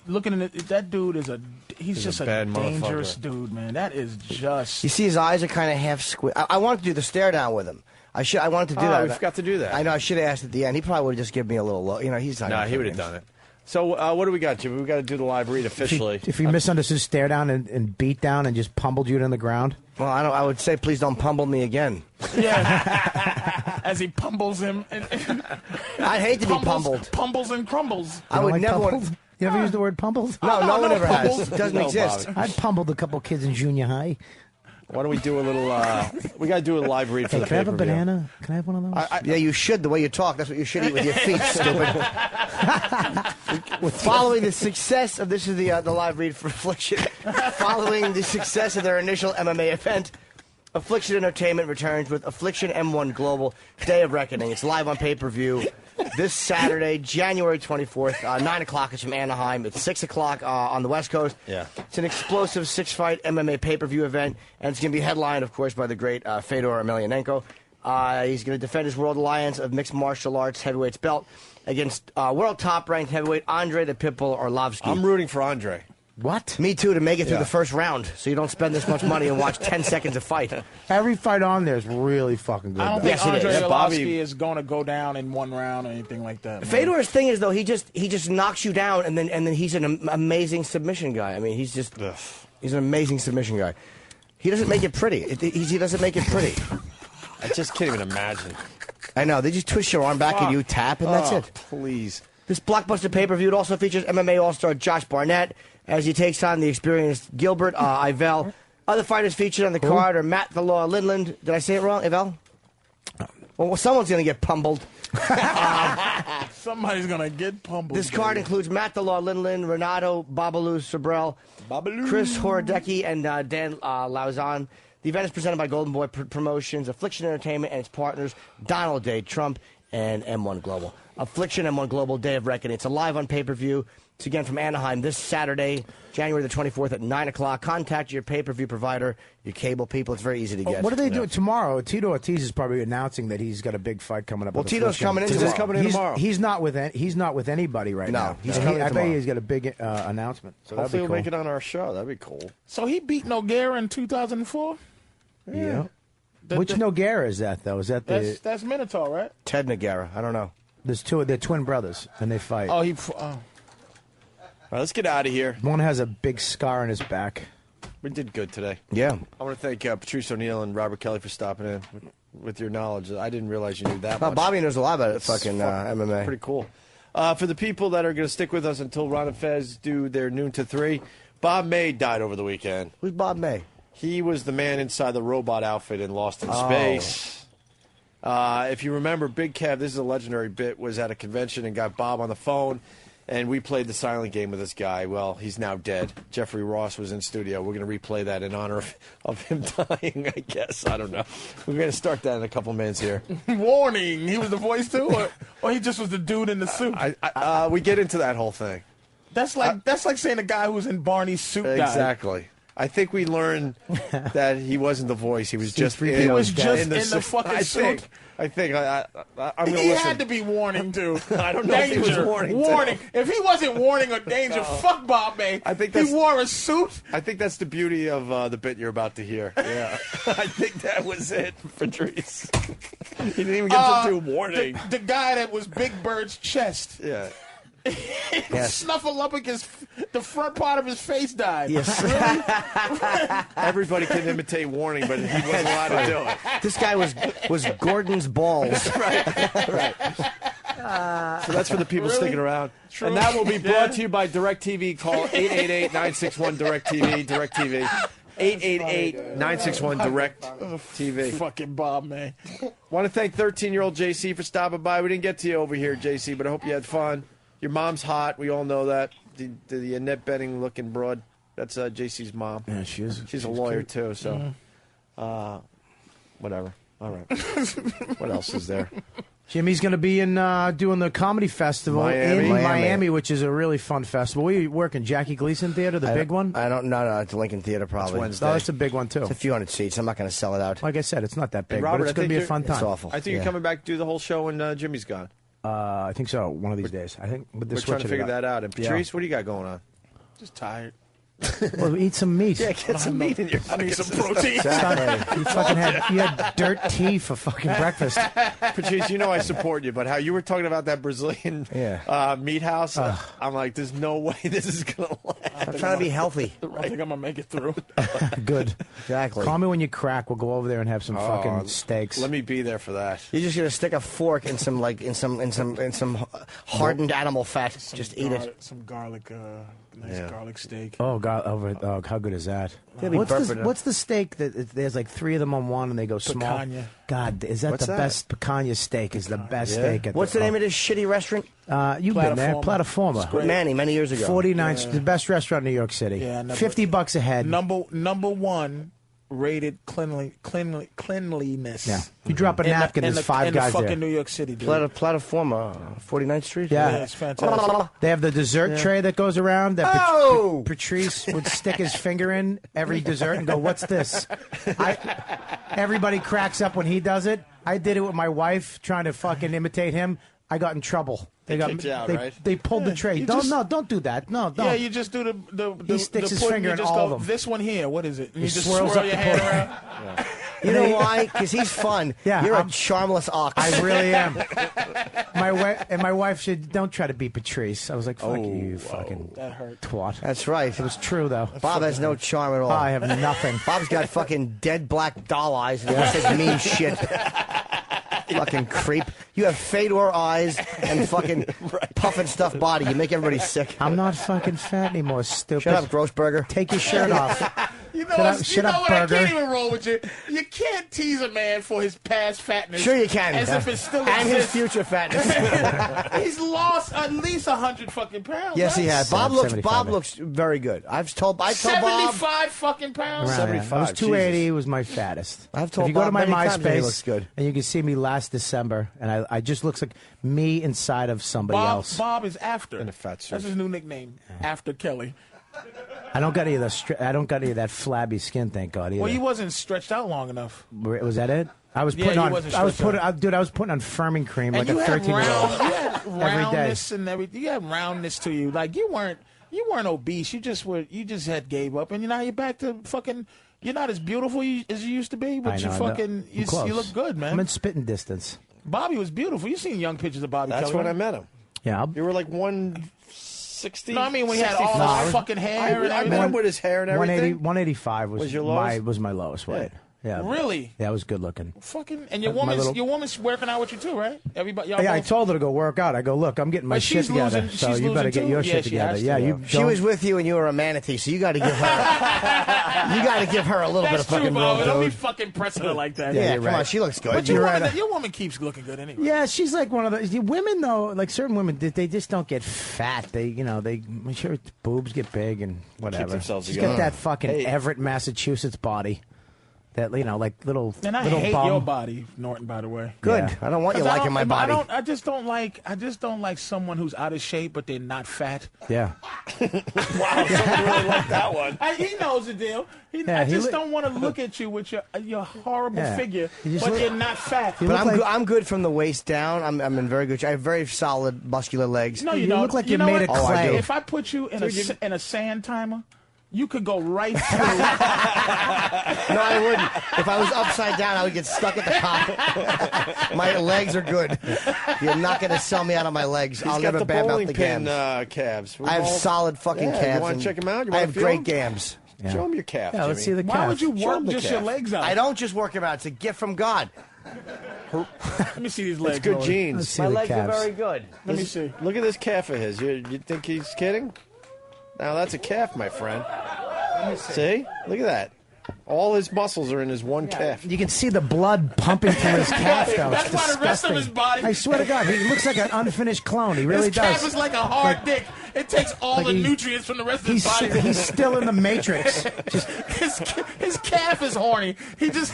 looking at it, that dude is he's just a bad dangerous motherfucker. dude, man. That is just. You see, his eyes are kind of half squid. I wanted to do the stare down with him. I wanted to do that. We forgot to do that. I know. I should have asked at the end. He probably would have just given me a little look. You know, he's not. No, he would have done it. So what do we got, Jimmy? We got to do the live read officially. If he misunderstood stare down and beat down and just pummeled you to the ground. Well, I would say, please don't pummel me again. Yeah. As he pummels him. I'd hate to be pummeled. Pummels and crumbles. I would never want. You ever used the word pummeled? No, no one ever has. It doesn't exist. I'd pummeled a couple kids in junior high. Why don't we do a little? We got to do a live read for Hey, the can I have a pay-per-view. banana? Can I have one of those? Yeah, you should. The way you talk, that's what you should eat with your feet, stupid. Following the success of this is the live read for Affliction. Following the success of their initial MMA event, Affliction Entertainment returns with Affliction M1 Global Day of Reckoning. It's live on pay-per-view this Saturday, January 24th, 9 o'clock. It's from Anaheim. It's 6 o'clock on the West Coast. Yeah. It's an explosive six-fight MMA pay-per-view event, and it's going to be headlined, of course, by the great Fedor Emelianenko. He's going to defend his World Alliance of Mixed Martial Arts Heavyweights belt against world top-ranked heavyweight Andre the Pitbull Arlovsky. I'm rooting for Andre. What? Me too, to make it through Yeah. the first round, so you don't spend this much money and watch 10 seconds of fight. Every fight on there is really fucking good. I don't though. think Andre is. Arlovsky is going to go down in one round or anything like that. man. Fedor's thing is, though, he just knocks you down, and then he's an amazing submission guy. I mean, he's an amazing submission guy. He doesn't make it pretty. He doesn't make it pretty. I just can't even imagine. I know. They just twist your arm back and you tap, and that's it. Please. This blockbuster pay-per-view it also features MMA All-Star Josh Barnett as he takes on the experienced Gilbert Ivel. Other fighters featured on the card are Matt the Law Lindland. Did I say it wrong, Ivel? Well, someone's going to get pummeled. Somebody's going to get pummeled. This card includes Matt the Law Lindland, Renato Babalu Sobrel, Chris Horodecki, and Dan Lauzon. The event is presented by Golden Boy Promotions, Affliction Entertainment, and its partners, Donald J. Trump and M1 Global. Affliction M1 Global Day of Reckoning. It's a live on pay-per-view. It's again from Anaheim this Saturday, January the 24th at 9 o'clock. Contact your pay-per-view provider, your cable people. It's very easy to get. What are they doing tomorrow? Tito Ortiz is probably announcing that he's got a big fight coming up. Well, with Tito's Affliction. coming in tomorrow. He's coming in tomorrow. He's not with anybody right now. he's And coming I bet tomorrow. he's got a big announcement. So that'd Hopefully be we'll cool. make it on our show. That'd be cool. So he beat Nogueira in 2004? Yeah. Which Nogueira is that though? Is that the? That's Minotaur, right? Ted Nogueira. I don't know. There's two. They're twin brothers, and they fight. Oh, All right, let's get out of here. One has a big scar on his back. We did good today. Yeah. I want to thank Patrice O'Neill and Robert Kelly for stopping in with your knowledge. I didn't realize you knew that Well, much. Bobby knows a lot about That's fucking MMA. Pretty cool. For the people that are going to stick with us until Ron and Fez do their noon to 3, Bob May died over the weekend. Who's Bob May? He was the man inside the robot outfit in Lost in Oh. Space. If you remember, Big Kev, this is a legendary bit, was at a convention and got Bob on the phone, and we played the silent game with this guy. Well, he's now dead. Jeffrey Ross was in studio. We're going to replay that in honor of him dying, I guess. I don't know. We're going to start that in a couple minutes here. Warning. He was the voice too? Or he just was the dude in the suit? We get into that whole thing. That's like saying the guy who was in Barney's suit died. Exactly. I think we learned that he wasn't the voice. He was just He was just in the suit. fucking suit. I'm going to He listen. had to be warning too. I don't know danger. if he was warning. Warning. If he wasn't warning or danger, fuck Bob May. I think he wore a suit. I think that's the beauty of the bit you're about to hear. Yeah, I think that was it, Patrice. He didn't even get to do warning. The guy that was Big Bird's chest. Yeah. Snuffleupagus, the front part of his face died. Yes. Everybody can imitate Warning, but he wasn't allowed to do it. This guy was Gordon's balls. Right. So that's for the people sticking around. True. And that will be brought to you by DirecTV. Call 888-961-DirecTV. DirecTV. 888-961-DirecTV. Fucking Bob, man. Want to thank 13-year-old JC for stopping by. We didn't get to you over here, JC, but I hope you had fun. Your mom's hot. We all know that. The Annette Benning looking broad. That's JC's mom. Yeah, she is. She's a lawyer, cute. too, so whatever. All right. What else is there? Jimmy's going to be in doing the comedy festival in Miami, which is a really fun festival. Where you working? Jackie Gleason Theater, the big one? I don't know. No, it's Lincoln Theater, probably. It's Wednesday. Oh, it's a big one, too. It's a few hundred seats. I'm not going to sell it out. Like I said, it's not that big, Hey, Robert, but it's going to be a fun time. It's awful. I think you're coming back to do the whole show when Jimmy's gone. I think so, one of these days. I think We're trying to figure that out. And Patrice, what do you got going on? Just tired. Well, eat some meat. Yeah, get some meat in your I need some protein. Exactly. You fucking had dirt tea for fucking breakfast. Patrice, you know I support you, but how you were talking about that Brazilian meat house, I'm like, there's no way this is going to last. I'm trying to be healthy. I think I'm going to make it through. Good. Exactly. Call me when you crack. We'll go over there and have some fucking steaks. Let me be there for that. You're just gonna stick a fork in some hardened animal fat. Just eat it. Some garlic, garlic steak. Oh God! How good is that? What's the steak that there's like three of them on one and they go small? Picanha. God, is that What's the that? best? Picanha steak is the best steak. What's the name of this shitty restaurant? You've been there, Plataforma. With Manny many years ago. 49, the best restaurant in New York City. Yeah, $50 a head. Number one rated cleanliness. Yeah, you drop a napkin, there's five guys in fucking there. New York City, dude. Plataforma, 49th Street. Yeah. It's fantastic. They have the dessert tray that goes around that Patrice would stick his finger in every dessert and go, "What's this?" Everybody cracks up when he does it. I did it with my wife trying to fucking imitate him. I got in trouble. They kicked you out, right? They pulled the tray. Don't do that. No, don't. Yeah, you just do the He sticks his pudding, finger you in just all go, of them. This one here, what is it? And He you just swirls swirl up your the hand pudding. around. You know why? Because he's fun. Yeah, You're I'm a charmless ox. I really am. My wife said, "Don't try to be Patrice." I was like, "Fuck you fucking That hurt. twat." That's right. It was true though. Bob has no charm at all. I have nothing. Bob's got fucking dead black doll eyes and he says mean shit. Fucking creep. You have Fedor eyes and fucking puffin stuffed body. You make everybody sick. I'm not fucking fat anymore, stupid. Shut up, Grossberger. Take your shirt off. You know Shut up, what? I Burger. can't even roll with you. You can't tease a man for his past fatness. Sure you can. As if it's still and his exists. future fatness. He's lost at least 100 fucking pounds. Yes, right? he has. Bob 75. looks very good. I told Bob 75 fucking pounds. Around there. 75, I was 280. Jesus. Was my fattest. I've told if you go Bob to my many times that he MySpace, looks good. and you can see me last December, and I just looks like me inside of somebody else. Bob is after. In a fat suit. That's his new nickname. After Kelly. I don't got any of that flabby skin, thank God. Either. Well, he wasn't stretched out long enough. Was that it? I was Yeah, putting he on. wasn't I was stretched putting. Dude, I was putting on firming cream And like you a had 13-year-old. You had Every day. roundness and everything. You had roundness to you. Like you weren't obese. You just had gave up, and now you're back to fucking. You're not as beautiful as you used to be, but I you know, fucking I'm close. you look good, man. I'm in spitting distance. Bobby was beautiful. You seen young pictures of Bobby That's Kelly? when right? I met him. Yeah. You were like 160. No, I mean when he had all 65. that fucking hair and I met everything. him with his hair and everything. 185 Was your lowest? was my lowest weight. Yeah. Really? Yeah, I was good looking. Fucking and your My woman's working out with you too, right? Everybody, y'all Yeah, I both- told her to go work out. I go, look, I'm getting my But shit she's together, losing- so she's you better losing get your too? Yeah, shit she together. has to, Yeah, yeah. you. She don't- was with you and you were a manatee, so you got to give her. You got to give her a little bit of That's true, fucking Bob. room, Don't be dude. fucking pressing her like that. Yeah, you're come on, right. she looks good. But You're your right. woman, your woman keeps looking good anyway. Yeah, she's like one of those women though. Like certain women, they just don't get fat. I'm sure boobs get big and whatever. themselves She's together. got that fucking Hey. Everett, Massachusetts body. That like little. And I little hate bum. your body, Norton. By the way. Good. Yeah. I don't want you 'Cause liking my body. I just don't like someone who's out of shape, but they're not fat. Yeah. Wow, someone really liked that one. He knows the deal. Yeah, I he just look- don't want to look at you with your horrible Yeah. figure, You just but look- you're not fat. You But look like- I'm good from the waist down. I'm in very good shape. I have very solid muscular legs. No, you You don't. look like you you're know made what? of clay. If I put you in a sand timer, you could go right through. No, I wouldn't. If I was upside down, I would get stuck at the top. My legs are good. You're not going to sell me out of my legs. I'll got never the bam out bowling the pin gams. calves. I have solid fucking calves. You want and to check them out? You I wanna have feel great them? gams. Yeah. Show them your calf. Yeah, let's see Jimmy. the Why calf. would you Show work 'em the just your calf. legs out? I don't just work them out. It's a gift from God. Let me see these legs. It's good Lord. genes. Let's see My the legs calves. are very good. Let me see. Look at this calf of his. You think he's kidding? Now that's a calf, my friend. See? Look at that. All his muscles are in his one calf. You can see the blood pumping through his calf, though. That's It's why the rest of disgusting. his body. I swear to God, he looks like an unfinished clone. He really His calf does. is like a hard dick. It takes all Like the he- nutrients from the rest of his body. He's still in the Matrix. Just his calf is horny. He just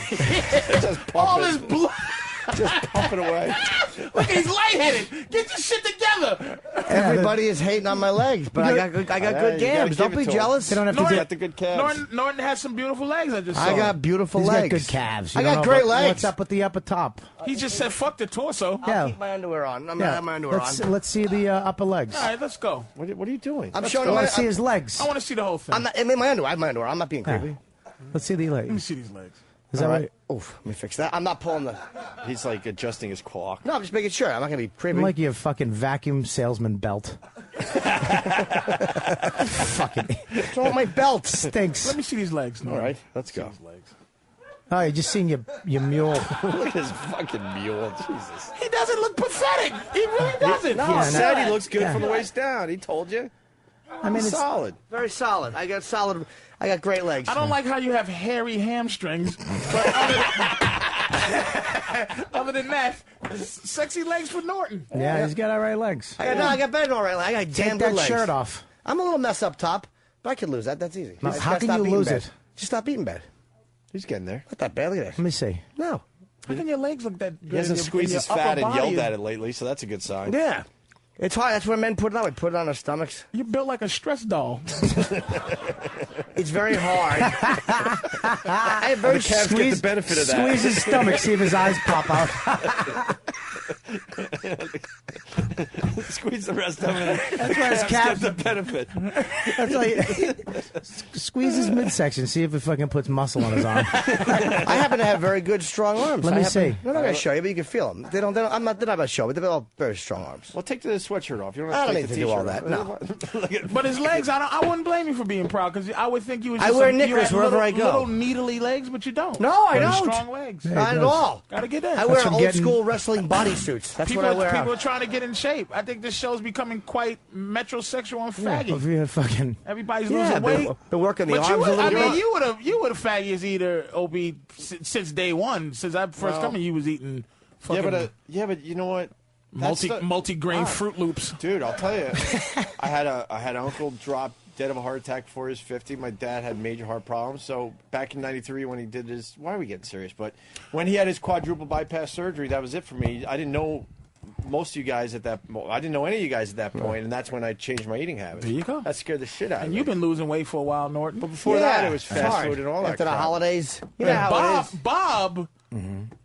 all his blood. Just pumping away. Look, he's lightheaded. Get your shit together. Everybody is hating on my legs, but I got you good gotta gams. give Don't it be to 'em. jealous. they don't have to Norton, do. Got the good calves. Norton has some beautiful legs. I just saw. I got beautiful He's legs. got good calves. I You don't got know great about- legs. What's up with the upper top? He just said, "Fuck the torso." Yeah. I'll keep my underwear on. I'm Yeah. gonna have my underwear on. Let's see the upper legs. All right, let's go. What are you doing? I'm I showing you want my. to see his legs. I want to see the whole thing. I'm in my underwear. I have my underwear. I'm not being Yeah. creepy. Let's see the Let me legs. see these legs. Is that All right? Oof, let me fix that. I'm not pulling the. He's like adjusting his clock. No, I'm just making sure. I'm not gonna be creepy. Like your fucking vacuum salesman belt. Fucking What's wrong with my belt? stinks. Let me see these legs. All Norton. right, let's go. These legs. Oh, you just seen your mule. Look at his fucking mule. Jesus. He doesn't look pathetic. He really doesn't. No, Yeah, I said no. he looks good Yeah. from the waist down. He told you. I mean, it's solid. Very solid. I got solid. I got great legs. I don't like how you have hairy hamstrings, but other than that, sexy legs for Norton. yeah, he's got all right legs. I got better than all right. I got damn Take good that legs. shirt off. I'm a little mess up top, but I could lose that. That's easy. Now, I just how gotta can stop you eating lose bad. it? Just stop eating bad. He's getting there. Not that bad. Look at that. Let me see. No. How can your legs look that good? He hasn't and your- squeezed and his your fat upper and yelled body at it lately, so that's a good sign. Yeah. It's hard. That's where men put it on. We put it on our stomachs. You're built like a stress doll. It's very hard. I have very The calves get the benefit of that. Squeeze his stomach, see if his eyes pop out. Squeeze the rest of it. That's why his Calves calves. get the benefit. That's why squeeze his midsection, see if it fucking puts muscle on his arm. I happen to have very good, strong arms. Let me see. I'm not going to show you, but you can feel them. They don't. I'm not. They're not going to show, but they're all very strong arms. Well, take the sweatshirt off. You don't I have don't to need take to the do all t-shirt that. off. No. But his legs, I wouldn't blame you for being proud because I would think you was. I Just wear you knickers had wherever little, I go. Little needly legs, but you don't. No, I Very don't. Strong legs. Yeah, Not he at does. all. Gotta get in. I wear from old getting- school wrestling bodysuits. That's People, what I wear. people are trying to get in shape. I think this show's becoming quite metrosexual and Yeah, faggy. if you're fucking. Everybody's Yeah, losing weight. been working the But arms a little I mean, bit. you were the faggiest eater, Ob, since day one. Since I first Well, come in, you was eating fucking but you know what? That's the- multi-grain Fruit Loops. Dude, I'll tell you, I had an uncle drop dead of a heart attack before he was 50. My dad had major heart problems. So back in '93 when he did his, why are we getting serious? But when he had his quadruple bypass surgery, that was it for me. I didn't know most of you guys at that. I didn't know any of you guys at that point, and that's when I changed my eating habits. There you go. That scared the shit out of And me. you've been losing weight for a while, Norton. But before that, it was fast food and all that. After the crap. holidays, you know And how it is. Bob.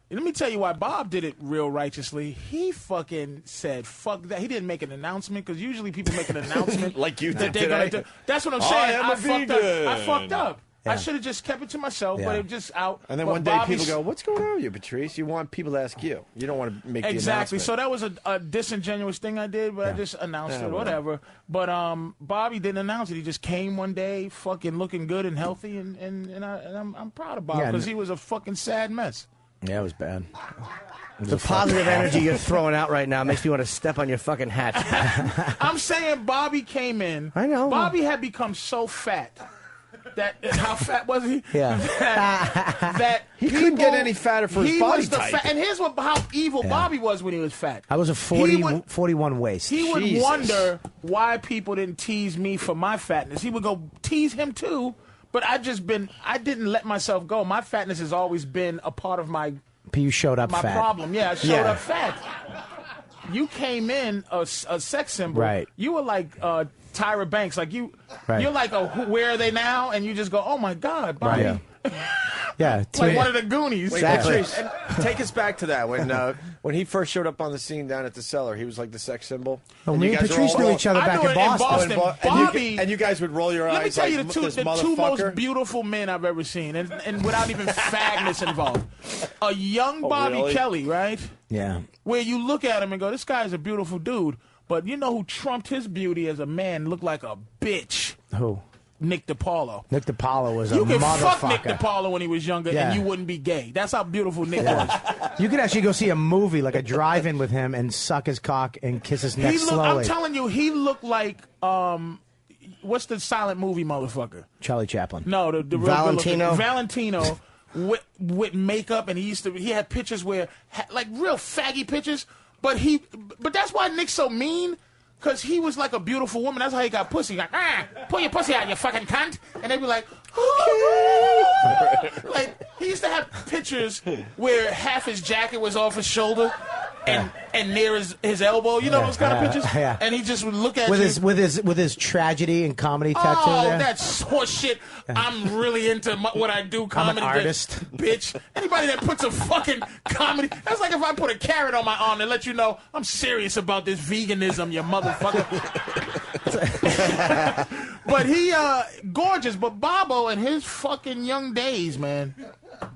Let me tell you why Bob did it real righteously. He fucking said, fuck that. He didn't make an announcement, because usually people make an announcement. Like you that did they're gonna today. do. That's what I'm I saying. am a fucked up. vegan. I fucked up. Yeah. I should have just kept it to myself, but Yeah. it just out. And then But one day Bobby's- people go, "What's going on with you, Patrice?" You want people to ask you. You don't want to make the Exactly. announcement. So that was a disingenuous thing I did, but I just announced Yeah, it, whatever. But Bobby didn't announce it. He just came one day, fucking looking good and healthy, and I'm proud of Bob, Yeah, because he was a fucking sad mess. Yeah, it was bad. The positive energy you're throwing out right now makes me want to step on your fucking hat. I'm saying Bobby came in. I know. Bobby had become so fat. That how fat was he? Yeah. that He couldn't get any fatter for his he body was the type. and here's how evil Bobby was when he was fat. I was a He would- 41 waist. He would Jesus. wonder why people didn't tease me for my fatness. He would go tease him too, but I didn't let myself go. My fatness has always been a part of my You showed up fat. problem. Yeah, I showed Yeah. up fat. You came in a sex symbol. Right. You were like Tyra Banks. Like you, Right. you're like where are they now? And you just go, oh my God, Bobby. Right. Yeah, like one of the Goonies. Wait, Patrice, take us back to that when he first showed up on the scene down at the Cellar. He was like the sex symbol. Well, me and Patrice knew each other back in Boston. Bobby, and you guys would roll your eyes. Let me tell you like, the two most beautiful men I've ever seen, and without even fagness involved. A young Bobby Kelly, right? Yeah. Where you look at him and go, this guy's a beautiful dude, but you know who trumped his beauty as a man, looked like a bitch? Who? Nick DiPaolo. Nick DiPaolo was a You could motherfucker. fuck Nick DiPaolo when he was younger, Yeah. and you wouldn't be gay. That's how beautiful Nick was. You could actually go see a movie, like a drive-in with him, and suck his cock and kiss his neck slowly. I'm telling you, he looked like what's the silent movie motherfucker? Charlie Chaplin. No, the real Valentino. Valentino with makeup, and he had pictures where like real faggy pictures, but that's why Nick's so mean. Because he was like a beautiful woman. That's how he got pussy. Like, pull your pussy out, you fucking cunt. And they'd be like, like, he used to have pictures where half his jacket was off his shoulder and near his elbow. You know those kind of pictures? Yeah. And he just would look at with you. With his tragedy and comedy tattoo Oh, there. that's horse shit. I'm really into what I do, comedy. I'm an artist. Bitch. Anybody that puts a fucking comedy, that's like if I put a carrot on my arm and let you know I'm serious about this veganism, you motherfucker. But he, gorgeous, but Bobo in his fucking young days, man,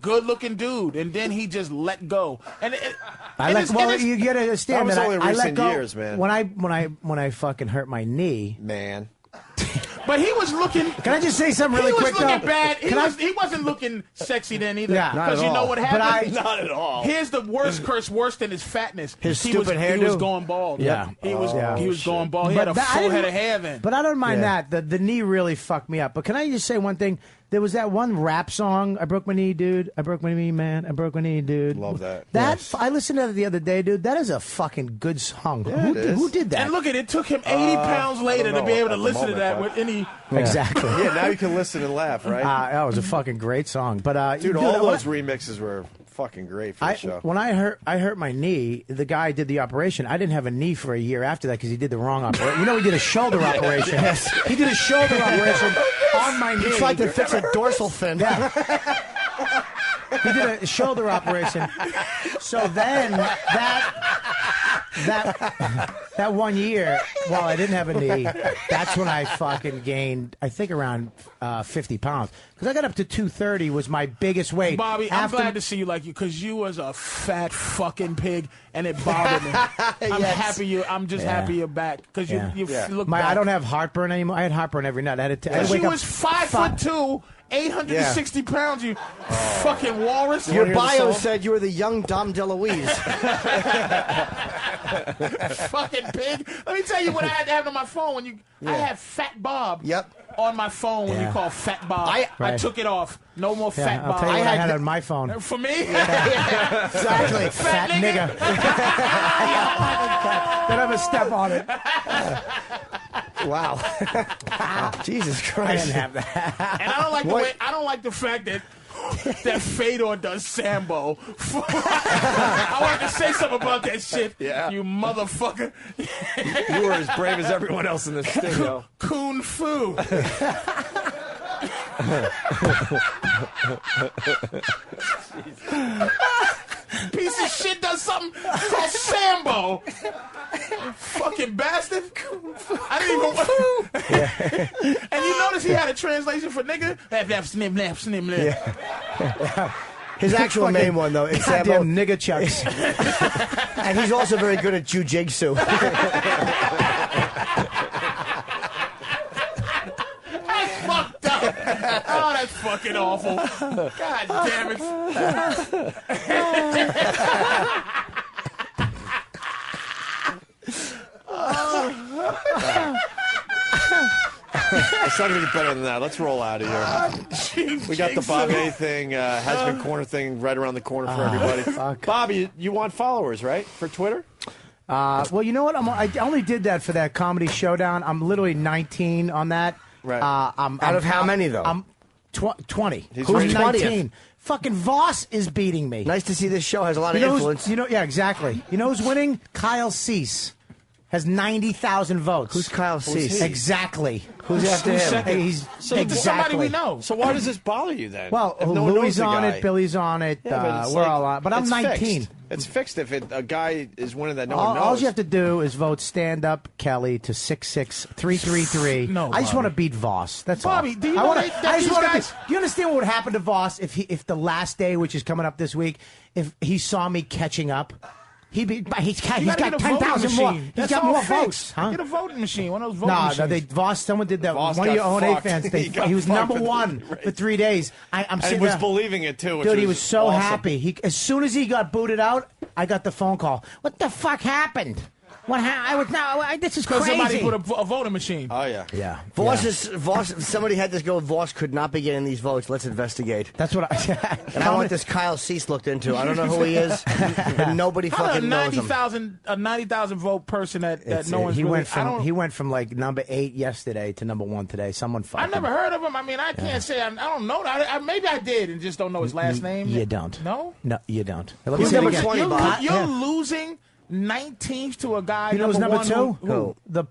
good looking dude, and then he just let go. And you gotta understand that was that only I let recent go years, man. When I fucking hurt my knee, man. But he was looking. Can I just say something really quick? He was looking bad. He wasn't looking sexy then either. Yeah, because you know what happened. Not at all. Here's the worst curse, worse than his fatness. His he stupid hairdo. He was going bald. Yeah, he was going bald. He had a full head of hair then. But I don't mind that. The knee really fucked me up. But can I just say one thing? There was that one rap song, I broke my knee, dude. I broke my knee, man. I broke my knee, dude. Love that. I listened to that the other day, dude. That is a fucking good song. Yeah, Who did that? And look, it took him 80 pounds later to be able to listen to that with any. Exactly. Yeah, now you can listen and laugh, right? That was a fucking great song. But dude, all those remixes were fucking great for the show. When I hurt my knee, the guy did the operation. I didn't have a knee for a year after that because he did the wrong operation. You know, he did a shoulder operation. Yes. He did a shoulder operation on my knee. He tried to fix a dorsal fin. Yeah. He did a shoulder operation. So then that 1 year, while I didn't have a knee, that's when I fucking gained, I think, around 50 pounds. Because I got up to 230 was my biggest weight. Bobby, I'm glad to see you like you because you was a fat fucking pig and it bothered me. I'm just happy you're back because you look back. I don't have heartburn anymore. I had heartburn every night. I had to she was 5'2", 860 pounds, you fucking walrus. Your bio said you were the young Dom DeLuise. Fucking pig. Let me tell you what I had to have on my phone when I had Fat Bob on my phone when you call Fat Bob. I took it off. No more Fat Bob. I'll tell you what I had on my phone. For me? Exactly. Fat nigga. Don't have a step on it. Wow. Jesus Christ. I didn't have that. And I don't like the way. I don't like the fact that Fedor does Sambo. I wanted to say something about that shit. Yeah. You motherfucker. You were as brave as everyone else in the studio. Kung Fu. Piece of shit does something called Sambo. Fucking bastard. I didn't even. And you notice he had a translation for nigga? Snip, snip, snip, snip. His actual main one, though, is Sambo. Goddamn nigga chucks. And he's also very good at jujitsu. That's fucked up. Oh, that's fucking awful. God damn it. It's not going to get better than that. Let's roll out of here. We got the Bobby thing, has-been corner thing right around the corner for everybody. Bobby, you want followers, right, for Twitter? Well, you know what? I only did that for that Comedy Showdown. I'm literally 19 on that. Right. Out of how many, though? I'm 20. Who's I'm 20th? 19. Fucking Voss is beating me. Nice to see this show has a lot of You know influence. yeah, exactly. You know who's winning? Kyle Cease. Has 90,000 votes. Who's Kyle Cease? Exactly. Who's after him? second? He's So exactly somebody we know. So why does this bother you then? Well, If no one knows Louis the on guy? it, Billy's on it. Yeah, but it's we're like- all on. But I'm it's 19. Fixed. It's fixed if a guy is winning that no one knows. All you have to do is vote Stand Up Kelly to 66333. No, I just Bobby. want to beat Voss. That's Bobby, all. do you I know wanna- that I just these wanna guys- do you understand what would happen to Voss if the last day, which is coming up this week, if he saw me catching up? He's You got gotta get a 10,000 voting more. machine. He's That's got all more fixed. votes. Huh? Get a voting machine. One of those voting No, machines. Voss. Someone did that. Voss One of got your own fucked. fans. He got He was fucked number for one for 3 days. I'm and sitting was there. believing it too. Which Dude, he was so awesome. happy. As soon as he got booted out, I got the phone call. What the fuck happened? What this is Because crazy. somebody put a voting machine. Oh yeah. Yeah. Voss. Somebody had this go. Voss could not be getting these votes. Let's investigate. That's what I. And I want this Kyle Cease looked into. I don't know who he is, but nobody How fucking a knows him. 90,000 vote person that no one's he really, went from like number 8 yesterday to number 1 today. Someone fucked I him. never heard of him. I mean, I can't say I don't know. Maybe I did and just don't know his last name. You don't. No? No, you don't. Let me Who's say it number again. 20, Bob? You're losing 19th to a guy. You know who's number one 2? Who? The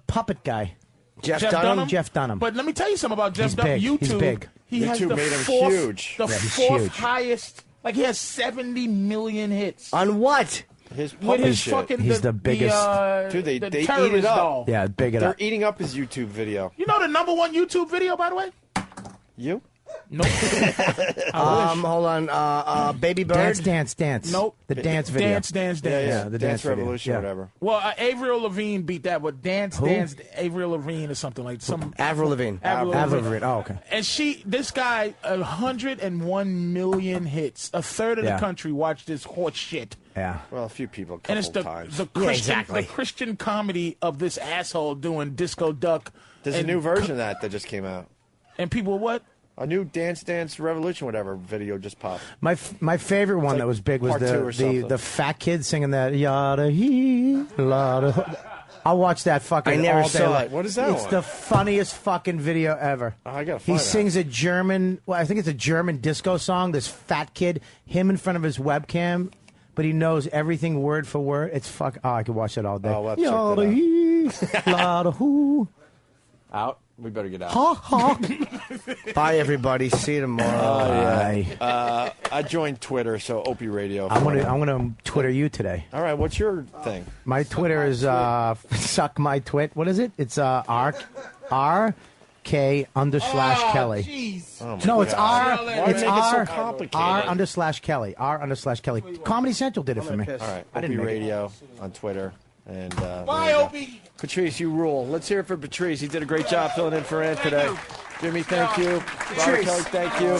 puppet guy. Jeff Dunham? Jeff Dunham. But let me tell you something about Jeff He's Dunham. big. YouTube. He's big. He has YouTube the made him fourth, huge. The Yeah, he's fourth huge. highest. Like he has 70 million hits. On what? His With puppet his shit. fucking He's the biggest. Dude, they the eat terrorist it up. doll. Yeah, big it They're up. eating up his YouTube video. You know the number 1 YouTube video, by the way? You? Nope. Hold on. Baby Bird. Dance. Nope. The dance video. Yeah, Dance. yeah. the Dance dance video. Revolution, Yeah. whatever. Well, Avril Lavigne beat that, but Dance, Avril Lavigne or something like some. Avril Lavigne. Avril Avril. Oh, okay. And this guy, 101 million hits. A third of Yeah. the country watched this horse shit. Yeah. Well, a few people, a And it's couple times. the Christian comedy of this asshole doing disco duck. There's a and new version of that just came out. And people what? A new Dance Revolution, whatever video just popped. My favorite one like that was big was part 2 or something. the fat kid singing that yada hee yada. I'll watch that fucking I never all day saw long. it. What is that It's one? the funniest fucking video ever. Oh, I gotta He find that. sings a German. Well, I think it's a German disco song. This fat kid, him in front of his webcam, but he knows everything word for word. It's fuck. Oh, I could watch it all day. Oh, we'll have to check that Yada hee, yada hoo. Out? We better get out. Ha ha. Bye, everybody. See you tomorrow. Bye. I joined Twitter, so Opie Radio. I'm gonna Twitter you today. All right, what's your thing? My Twitter is suck my twit. What is it? It's RK / Kelly. Oh, No, it's God. R. Why It's make it so R. complicated? R / Kelly. R / Kelly. Comedy Central did it for me. All right, I Opie didn't make it. Radio on Twitter. And Bye, Opie. Patrice, you rule. Let's hear it for Patrice. He did a great job filling in for Ant today. Jimmy, thank you. Robert Kelly, thank you.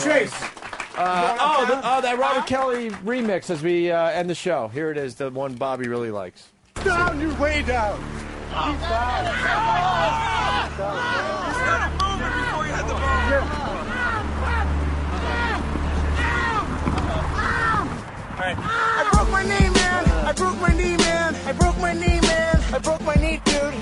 That Robert Kelly remix as we end the show. Here it is, the one Bobby really likes. Down, you way down. I broke my knee, man. I broke my knee, man. I broke my knee, man. I broke my knee, dude.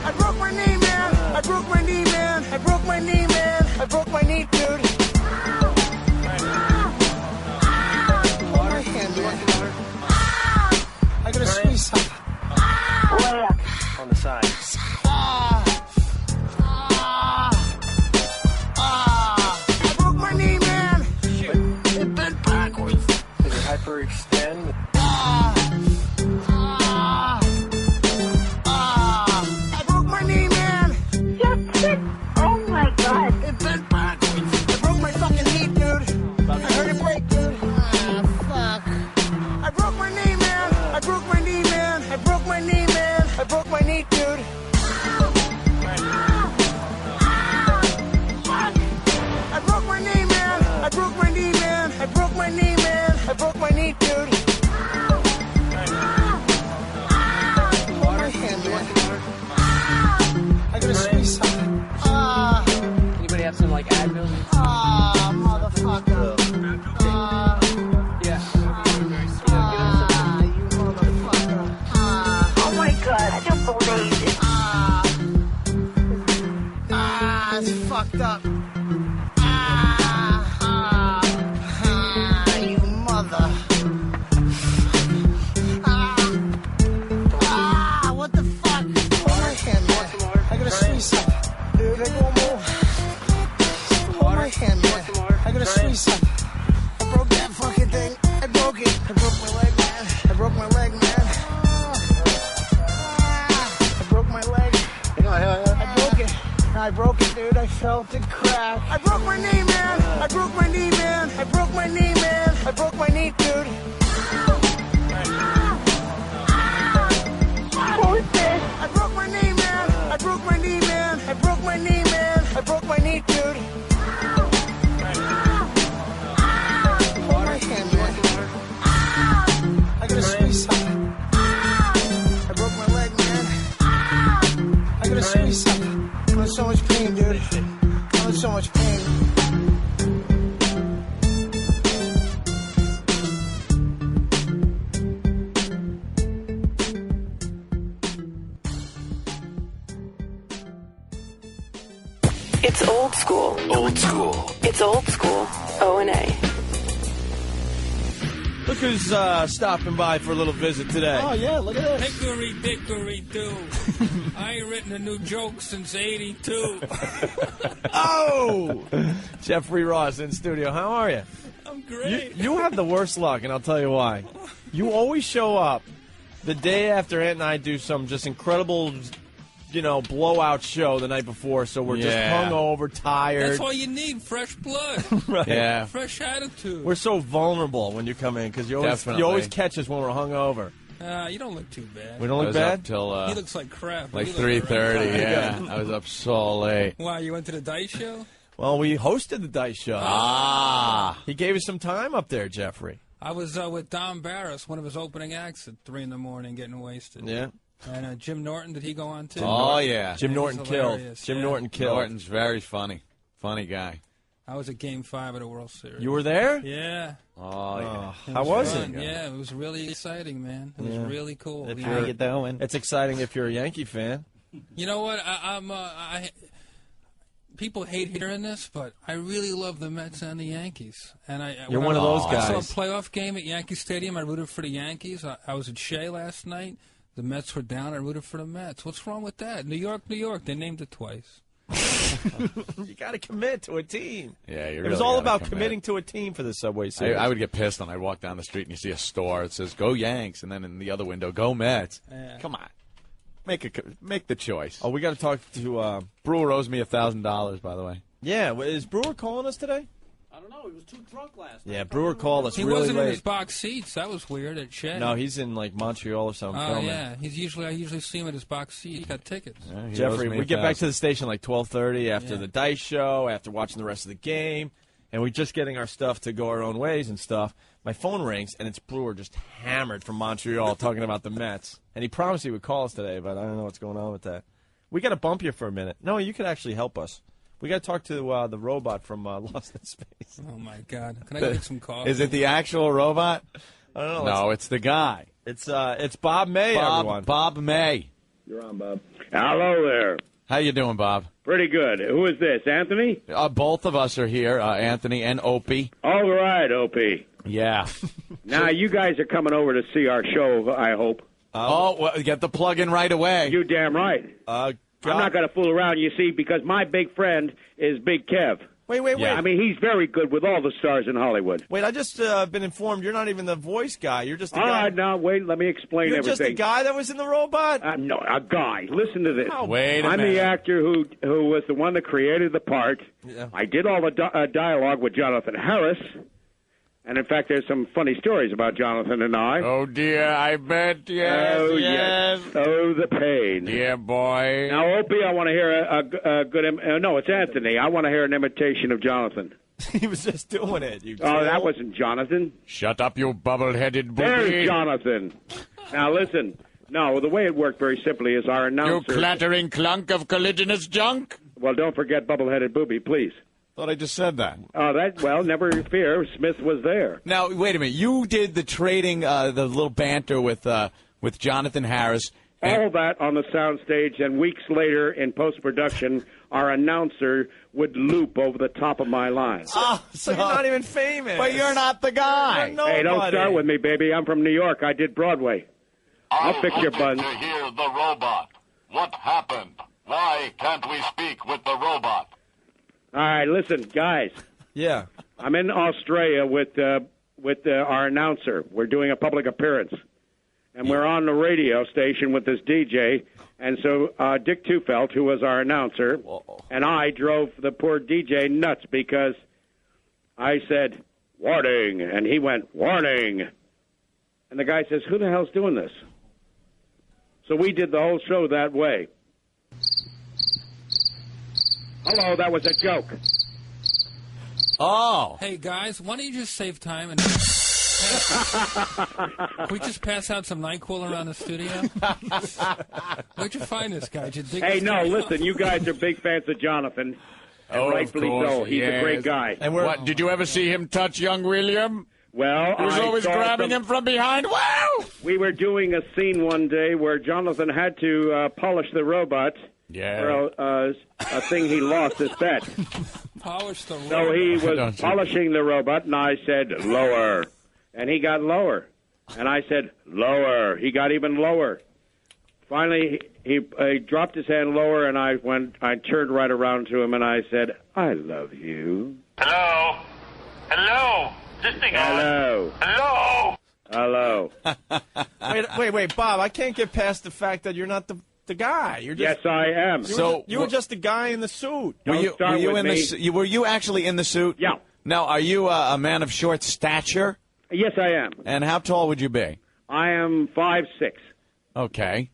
I broke my knee, man. I broke my knee, man. I broke my knee, man. I broke my knee, dude. Hold my hand, man. I gotta squeeze something. On the side. I broke my knee, man. It bent backwards. Did it hyperextend? I broke my knee, man. Oh my god. It bent backwards. I broke my fucking knee, dude. I heard it break, dude. Fuck. I broke my knee, man. I broke my knee, man. I broke my knee, man. I broke my knee, dude. I broke my knee, man. I broke my knee, man. I broke my knee, man. I broke my knee, dude. Hold my hand, man. I gotta squeeze something. Anybody have some like Advil? Motherfucker. Yeah. You motherfucker. Oh my god, I don't believe it. It's fucked up. You mother. my hand, man. I got a squeeze something. I broke that fucking thing. I broke it. I broke my leg, man. I broke my leg, man. I broke my leg. I broke it. I broke it, dude. I felt it crack. I broke my knee, man. I broke my knee, man. I broke my knee, man. I broke my knee, dude. I broke my knee, man. I broke my knee, man. I broke my knee, man. I broke my knee, dude. Hold my hand, man. I gotta squeeze something. I broke my leg, man. I gotta squeeze something. I'm in so much pain, dude. I'm in so much pain. It's old school. Old school. It's old school. O&A. Look who's stopping by for a little visit today. Oh, yeah, look at this. Hickory dickory do. I ain't written a new joke since '82. Oh! Jeffrey Ross in studio. How are you? I'm great. You have the worst luck, and I'll tell you why. You always show up the day after Ant and I do some just incredible, blowout show the night before, so we're just hungover, tired. That's all you need, fresh blood. Right. Yeah. Fresh attitude. We're so vulnerable when you come in because you always catch us when we're hungover. You don't look too bad. We don't look bad? Till, he looks like crap. like You 3:30, look yeah. I was up so late. Why, you went to the Dice Show? Well, we hosted the Dice Show. Ah. He gave us some time up there, Jeffrey. I was with Don Barris, one of his opening acts at 3 in the morning, getting wasted. Yeah. And Jim Norton, did he go on too? Yeah. Jim Norton killed. Jim Norton killed. Norton's very funny. Funny guy. I was at Game 5 of the World Series. You were there? Yeah. Oh, yeah. How was fun. it? Yeah, it was really exciting, man. It was really cool. It's exciting if you're a Yankee fan. You know what? People hate hearing this, but I really love the Mets and the Yankees. And You're one of those guys. I saw a playoff game at Yankee Stadium. I rooted for the Yankees. I was at Shea last night. The Mets were down. I rooted for the Mets. What's wrong with that? New York, New York. They named it twice. You got to commit to a team. Yeah, it was all about committing to a team for the Subway Series. I would get pissed when I'd walk down the street and you see a store. It says, "Go Yanks," and then in the other window, "Go Mets." Yeah. Come on. Make the choice. Oh, we got to talk to Brewer owes me $1,000, by the way. Yeah, is Brewer calling us today? I don't know. He was too drunk last night. Yeah, Brewer called us He really wasn't late. in his box seats. That was weird at Shea. No, he's in like Montreal or something. Oh filming. yeah, I usually see him at his box seat. He got tickets. Yeah, Jeffrey, we get back to the station like 12:30 after the Dice Show, after watching the rest of the game, and we're just getting our stuff to go our own ways and stuff. My phone rings, and it's Brewer just hammered from Montreal talking about the Mets. And he promised he would call us today, but I don't know what's going on with that. We got to bump you for a minute. No, you could actually help us. We got to talk to the robot from Lost in Space. Oh, my God. Can I get some coffee? Is it the actual robot? I don't know. No, it's the guy. It's Bob May, everyone. Bob May. You're on, Bob. Hello there. How you doing, Bob? Pretty good. Who is this, Anthony? Both of us are here, Anthony and Opie. All right, Opie. Yeah. Now, you guys are coming over to see our show, I hope. Well, get the plug in right away. You damn right. I'm not going to fool around, you see, because my big friend is Big Kev. Wait. I mean, he's very good with all the stars in Hollywood. Wait, I just been informed you're not even the voice guy. You're just a All guy. right, now, wait, let me explain You're everything. just a guy that was in the robot? No, a guy. Listen to this. Wait a I'm minute. the actor who was the one that created the part. Yeah. I did all the dialogue with Jonathan Harris. And, in fact, there's some funny stories about Jonathan and I. Oh, dear, I bet, yes, Oh, yes. Oh, the pain. Dear boy. Now, Opie, I want to hear a good... no, it's Anthony. I want to hear an imitation of Jonathan. He was just doing it. Oh, that wasn't Jonathan. Shut up, you bubble-headed booby. There's Jonathan. Now, listen. No, the way it worked very simply is our announcer... You clattering clunk of colliginous junk. Well, don't forget bubble-headed booby, please. Thought I just said that. Well, never fear. Smith was there. Now, wait a minute. You did the trading, the little banter with Jonathan Harris. All that on the soundstage, and weeks later in post-production, our announcer would loop over the top of my lines. Oh, so you're not even famous. But you're not the guy. Hey, don't start with me, baby. I'm from New York. I did Broadway. I'll fix your buns. to hear the robot. What happened? Why can't we speak with the robot? All right, listen, guys. Yeah. I'm in Australia with our announcer. We're doing a public appearance. And we're on the radio station with this DJ. And so Dick Tufelt, who was our announcer, and I drove the poor DJ nuts because I said, warning, and he went, warning. And the guy says, who the hell's doing this? So we did the whole show that way. Hello, that was a joke. Oh. Hey, guys, why don't you just save time and... Can we just pass out some NyQuil around the studio? Where'd you find this guy? Did you dig Hey, this no, guy listen, up? you guys are big fans of Jonathan. And Oh, rightfully of course, so. He's a great guy. And what, did you ever see him touch young William? Well, He was I always saw grabbing some- him from behind. Wow! We were doing a scene one day where Jonathan had to polish the robot for a thing he lost his bet. Polish the So he was Don't you- polishing the robot, and I said, lower. And he got lower. And I said, lower. He got even lower. Finally, he dropped his hand lower, and I turned right around to him, and I said, I love you. Hello? Hello? This thing Hello. Hello? Hello. Wait, Bob. I can't get past the fact that you're not the guy. You're just, Yes, I am. You were just the guy in the suit. Don't Were you start with in me. were you actually in the suit? Yeah. Now, are you a man of short stature? Yes, I am. And how tall would you be? I am 5'6". Okay.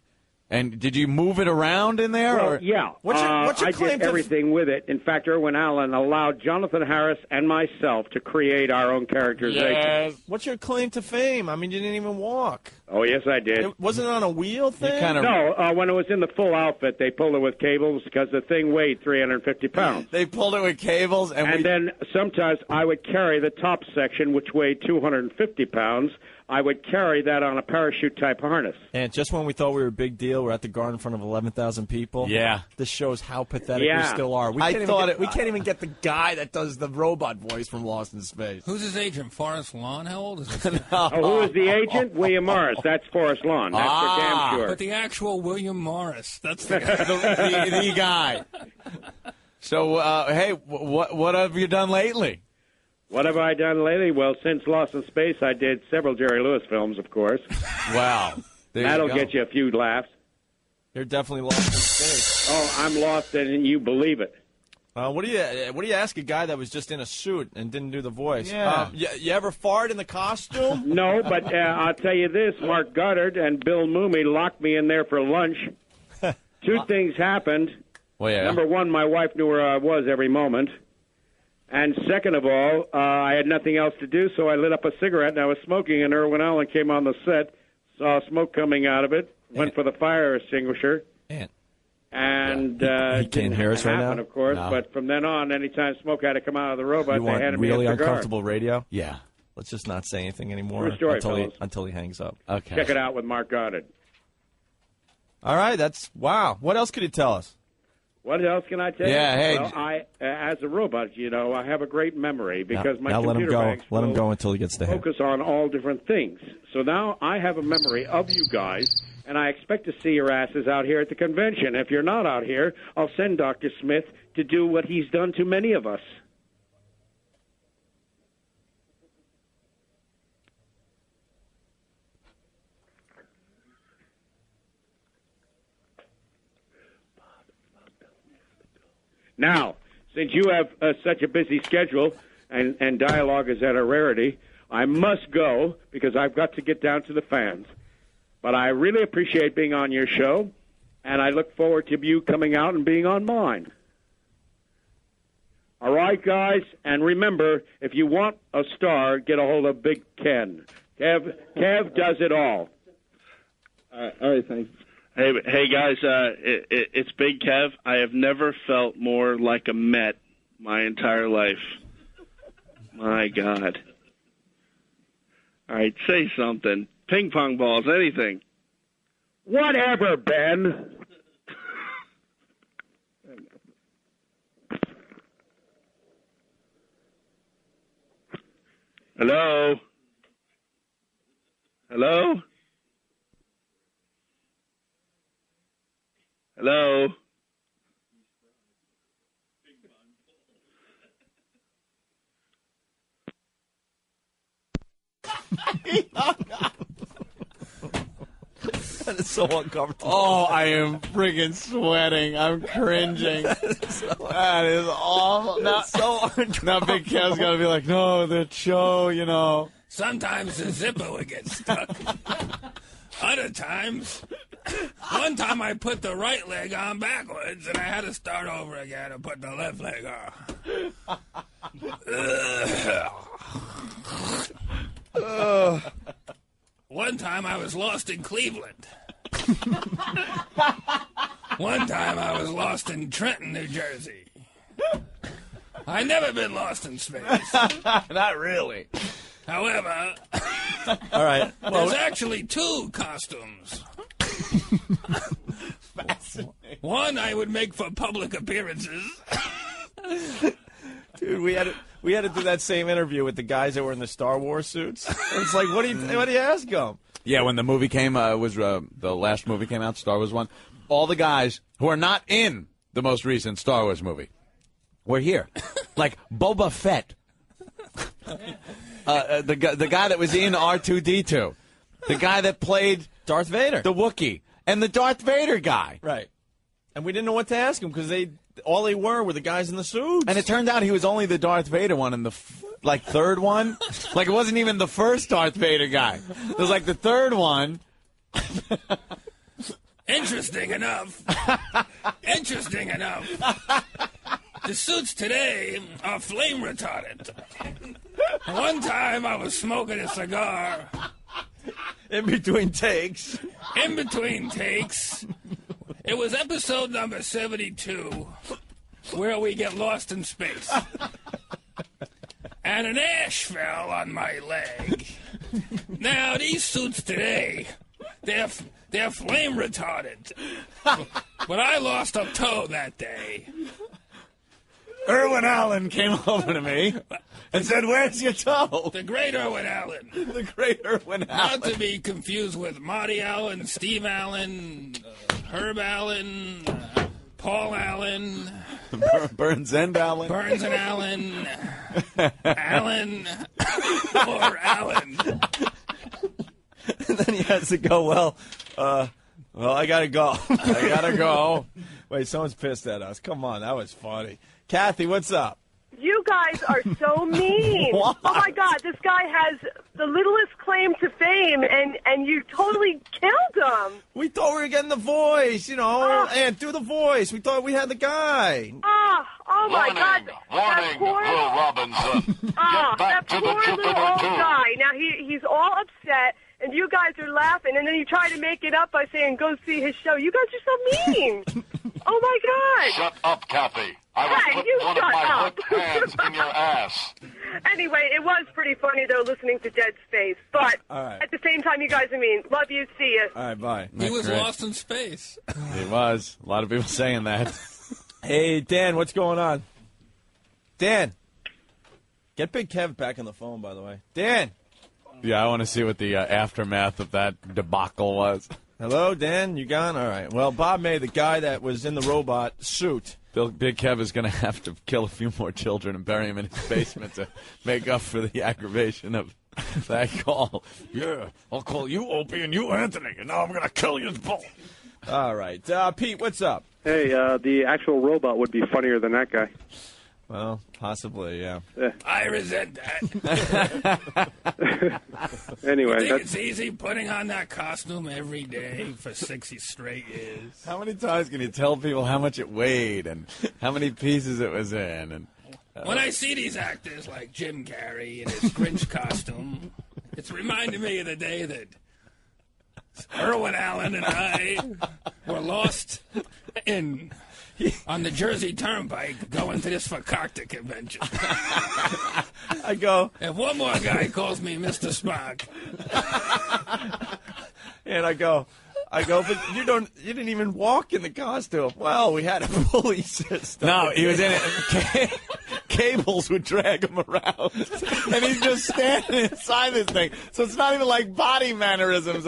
And did you move it around in there? Well, or? yeah. What's your I claim did to everything with it. In fact, Irwin Allen allowed Jonathan Harris and myself to create our own characterization. What's your claim to fame? I mean, you didn't even walk. Oh, yes, I did. It wasn't on a wheel thing? No, when it was in the full outfit, they pulled it with cables because the thing weighed 350 pounds. They pulled it with cables, and then sometimes I would carry the top section, which weighed 250 pounds. I would carry that on a parachute-type harness. And just when we thought we were a big deal, we're at the Garden in front of 11,000 people. Yeah. This shows how pathetic we Yeah. still are. We I can't thought we can't even get the guy that does the robot voice from Lost in Space. Who's his agent? Forrest Lawn? How old is this? Oh, who is the agent? William Morris. That's Forrest Lawn. That's for damn sure. But the actual William Morris. That's the the guy. So, hey, what have you done lately? What have I done lately? Well, since Lost in Space, I did several Jerry Lewis films, of course. Wow. That'll get you a few laughs. You're definitely lost in space. Oh, I'm lost, and you believe it. What do you ask a guy that was just in a suit and didn't do the voice? Yeah. You ever fart in the costume? No, but I'll tell you this. Mark Goddard and Bill Mooney locked me in there for lunch. Two things happened. Well, yeah. Number one, my wife knew where I was every moment. And second of all, I had nothing else to do, so I lit up a cigarette, and I was smoking, and Irwin Allen came on the set, saw smoke coming out of it, went for the fire extinguisher. And He can't hear us right happen, now? of course, No. but from then on, anytime smoke had to come out of the robot, You they want handed me really a cigar. uncomfortable radio? Yeah. Let's just not say anything anymore True story, until fellas. he hangs up. Okay. Check it out with Mark Goddard. All right, wow. What else could you tell us? What else can I tell you? Yeah, hey. Well, I, as a robot, I have a great memory because my now let him computer go. banks Let him will go until he gets to him. focus on all different things. So now I have a memory of you guys, and I expect to see your asses out here at the convention. If you're not out here, I'll send Dr. Smith to do what he's done to many of us. Now, since you have such a busy schedule and dialogue is at a rarity, I must go because I've got to get down to the fans. But I really appreciate being on your show, and I look forward to you coming out and being on mine. All right, guys, and remember, if you want a star, get a hold of Big Ken. Kev does it all. All right, thanks. Hey guys, it's Big Kev. I have never felt more like a Met my entire life. My God. All right, say something. Ping pong balls, anything. Whatever, Ben. Hello? Hello? Hello? That is so uncomfortable. Oh, I am friggin' sweating. I'm cringing. That is awful. Now Big Kev's got to be like, no, the show, you know. Sometimes the zipper would get stuck. Other times, one time I put the right leg on backwards, and I had to start over again and put the left leg on. One time I was lost in Cleveland. One time I was lost in Trenton, New Jersey. I've never been lost in space. Not really. However, all right. There's actually two costumes. One I would make for public appearances. Dude, we had to do that same interview with the guys that were in the Star Wars suits. It's like, what do you ask them? Yeah, when the movie came, the last movie came out, Star Wars 1, all the guys who are not in the most recent Star Wars movie were here. Like Boba Fett. The guy that was in R2-D2. The guy that played Darth Vader. The Wookiee. And the Darth Vader guy. Right. And we didn't know what to ask him because all they were the guys in the suits. And it turned out he was only the Darth Vader one and the third one. Like it wasn't even the first Darth Vader guy. It was like the third one. Interesting enough. The suits today are flame retardant. One time I was smoking a cigar. In between takes. It was episode number 72, where we get lost in space. And an ash fell on my leg. Now, these suits today, they're flame retardant. But I lost a toe that day. Irwin Allen came over to me and said, "Where's your toe?" The great Irwin Allen. The great Irwin Allen. Not to be confused with Marty Allen, Steve Allen, Herb Allen, Paul Allen. Burns and Allen. Burns and Allen. Allen or Allen. And then he has to go, well, I got to go. Wait, someone's pissed at us. Come on, that was funny. Kathy, what's up? You guys are so mean. Why? Oh, my God. This guy has the littlest claim to fame, and you totally killed him. We thought we were getting the voice, and do the voice. We thought we had the guy. Oh my God. Warning, Will Robinson. Get back to the poor little old guy. Now, he's all upset, and you guys are laughing, and then you try to make it up by saying, go see his show. You guys are so mean. Oh, my God. Shut up, Kathy. I will put one of my hooked hands in your ass. Anyway, it was pretty funny, though, listening to Dead Space. But at the same time, you guys are mean. Love you. See you. All right, bye. He was lost in space. He was. A lot of people saying that. Hey, Dan, what's going on? Dan. Get Big Kev back on the phone, by the way. Dan. Yeah, I want to see what the aftermath of that debacle was. Hello, Dan. You gone? All right. Well, Bob May, the guy that was in the robot suit. Big Kev is going to have to kill a few more children and bury them in his basement to make up for the aggravation of that call. Yeah, I'll call you Opie and you Anthony, and now I'm going to kill you both. All right. Pete, what's up? Hey, the actual robot would be funnier than that guy. Well, possibly, yeah. I resent that. Anyway, I think it's easy putting on that costume every day for 60 straight years. How many times can you tell people how much it weighed and how many pieces it was in? And when I see these actors like Jim Carrey in his Grinch costume, it's reminding me of the day that Irwin Allen and I were lost on the Jersey Turnpike going to this Fakakta convention. I go. If one more guy calls me Mr. Spock. And I go, but you didn't even walk in the costume. Well, we had a pulley system. No, he was in it. Cables would drag him around. And he's just standing inside this thing. So it's not even like body mannerisms.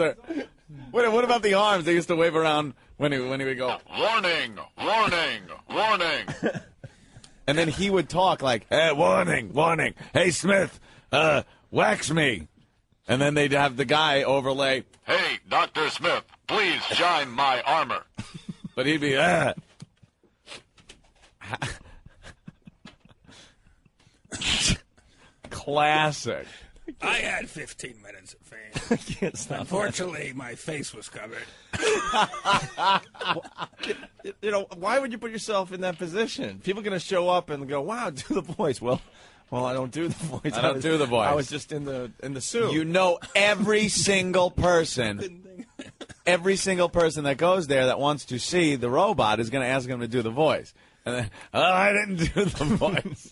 What about the arms? They used to wave around when he would go, warning, warning, warning. And then he would talk like, hey, warning, warning. Hey, Smith, wax me. And then they'd have the guy overlay, Hey, Dr. Smith, please shine my armor. but he'd be, Classic. I had 15 minutes of fame. Can't stop Unfortunately, my face was covered. Why would you put yourself in that position? People are going to show up and go, wow, do the voice. Well, I don't do the voice. I don't do the voice. I was just in the suit. You know every single person. Every single person that goes there that wants to see the robot is going to ask him to do the voice. And then, I didn't do the voice.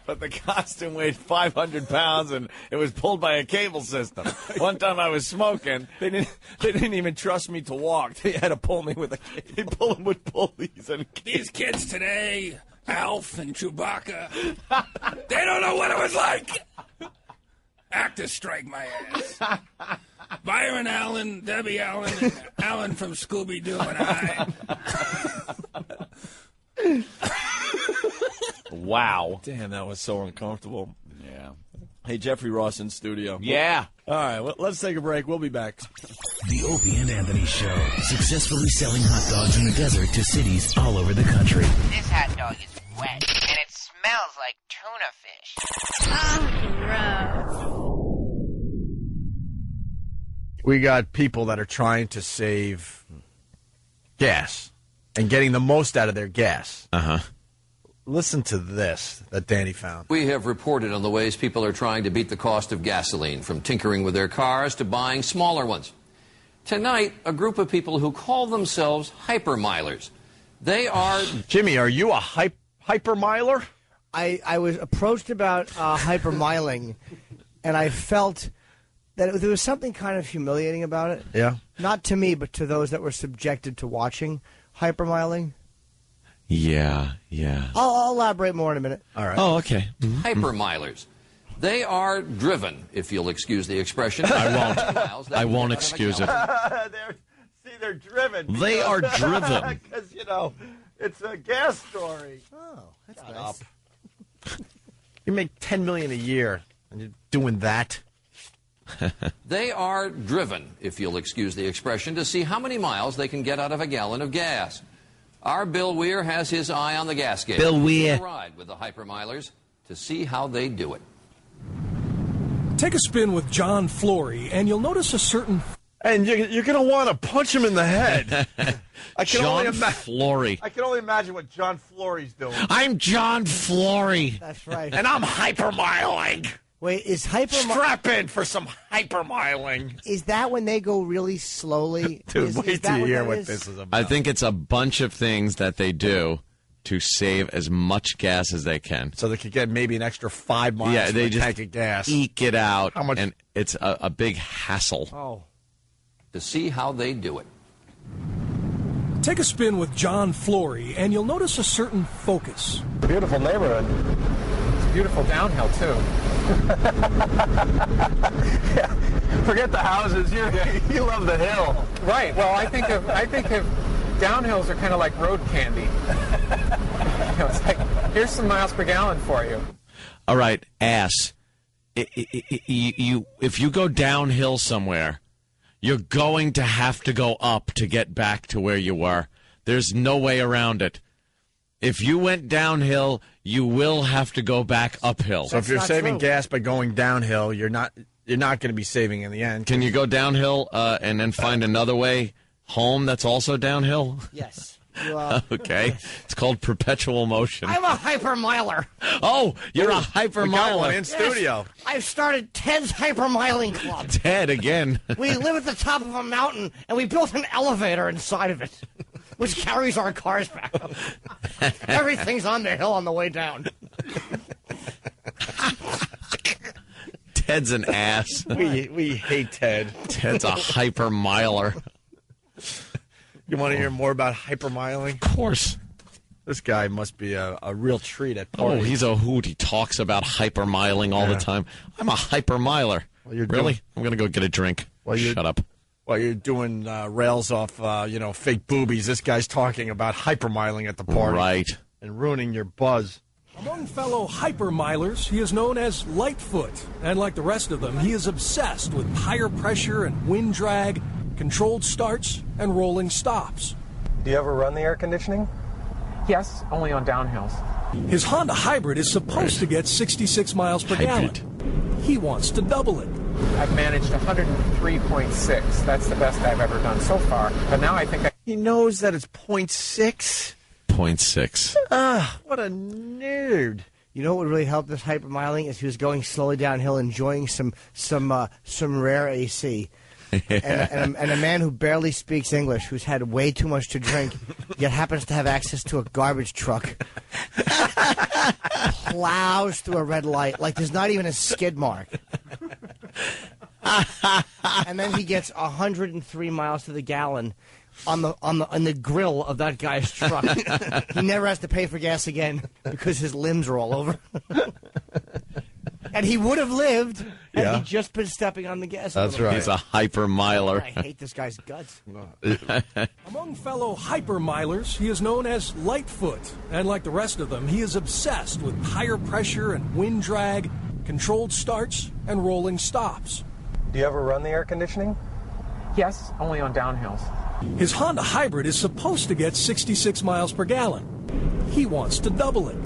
But the costume weighed 500 pounds, and it was pulled by a cable system. One time I was smoking. They didn't even trust me to walk. They had to pull me with a cable. They pull him with pulleys. These kids today, Alf and Chewbacca, they don't know what it was like. Actors strike my ass. Byron Allen, Debbie Allen, and Allen from Scooby-Doo and I. Wow. Damn, that was so uncomfortable. Yeah. Hey, Jeffrey Ross in studio. Yeah. All right, well, let's take a break. We'll be back. The Opie and Anthony Show, successfully selling hot dogs in the desert to cities all over the country. This hot dog is wet, and it smells like tuna fish. We got people that are trying to save gas and getting the most out of their gas. Uh-huh. Listen to this that Danny found. We have reported on the ways people are trying to beat the cost of gasoline, from tinkering with their cars to buying smaller ones. Tonight, a group of people who call themselves hypermilers. They are... Jimmy, are you a hypermiler? I was approached about hypermiling, and I felt that there was something kind of humiliating about it. Yeah. Not to me, but to those that were subjected to watching hypermiling. Yeah. I'll elaborate more in a minute. All right. Oh, okay. Hypermilers. They are driven, if you'll excuse the expression. I won't. I won't excuse it. They're driven. They are driven. Because, it's a gas story. Oh, that's Shut nice. up. You make $10 million a year, and you're doing that. They are driven, if you'll excuse the expression, to see how many miles they can get out of a gallon of gas. Our Bill Weir has his eye on the gas gauge. Bill Weir. We'll ride with the hypermilers to see how they do it. Take a spin with John Flory, and you'll notice a certain... And you're going to want to punch him in the head. John Flory. I can only imagine what John Flory's doing. I'm John Flory. That's right. And I'm hypermiling. Wait, is Strap in for some hypermiling. Is that when they go really slowly? Dude, wait is that till you hear that what is? this is about. I think it's a bunch of things that they do to save as much gas as they can. So they could get maybe an extra 5 miles Yeah, they for a just tank of gas. eke it out, How much? and it's a big hassle. Oh. To see how they do it. Take a spin with John Flory, and you'll notice a certain focus. Beautiful neighborhood. It's beautiful downhill, too. Yeah. Forget the houses. You love the hill. Right. Well, I think of downhills are kind of like road candy. It's like, here's some miles per gallon for you. All right, ass. If you go downhill somewhere, you're going to have to go up to get back to where you were. There's no way around it. If you went downhill, you will have to go back uphill. So if you're saving gas by going downhill, you're not going to be saving in the end. Can you go downhill and then find another way home that's also downhill? Yes. Okay. It's called perpetual motion. I'm a hypermiler. Oh, you're a hypermiler. We got one in studio. I've started Ted's Hypermiling Club. Ted again. We live at the top of a mountain, and we built an elevator inside of it, which carries our cars back up. Everything's on the hill on the way down. Ted's an ass. We hate Ted. Ted's a hypermiler. You want to hear more about hypermiling? Of course. This guy must be a real treat at Oh, parties. he's a hoot. He talks about hypermiling all the time. I'm a hypermiler. Well, you're really? doing- I'm going to go get a drink. Shut up. While you're doing rails off, fake boobies, this guy's talking about hypermiling at the party. Right. And ruining your buzz. Among fellow hypermilers, he is known as Lightfoot. And like the rest of them, he is obsessed with tire pressure and wind drag, controlled starts, and rolling stops. Do you ever run the air conditioning? Yes, only on downhills. His Honda Hybrid is supposed to get 66 miles per gallon. He wants to double it. I've managed 103.6. That's the best I've ever done so far. But now I think He knows that it's 0.6. 0.6. What a nerd. You know what would really help this hypermiling is he was going slowly downhill, enjoying some rare AC. And a man who barely speaks English, who's had way too much to drink, yet happens to have access to a garbage truck, plows through a red light like there's not even a skid mark. And then he gets 103 miles to the gallon on the grill of that guy's truck. He never has to pay for gas again because his limbs are all over. And he would have lived had he just been stepping on the gas. That's right. He's a hypermiler. I hate this guy's guts. Among fellow hypermilers, he is known as Lightfoot. And like the rest of them, he is obsessed with tire pressure and wind drag, controlled starts, and rolling stops. Do you ever run the air conditioning? Yes, only on downhills. His Honda Hybrid is supposed to get 66 miles per gallon. He wants to double it.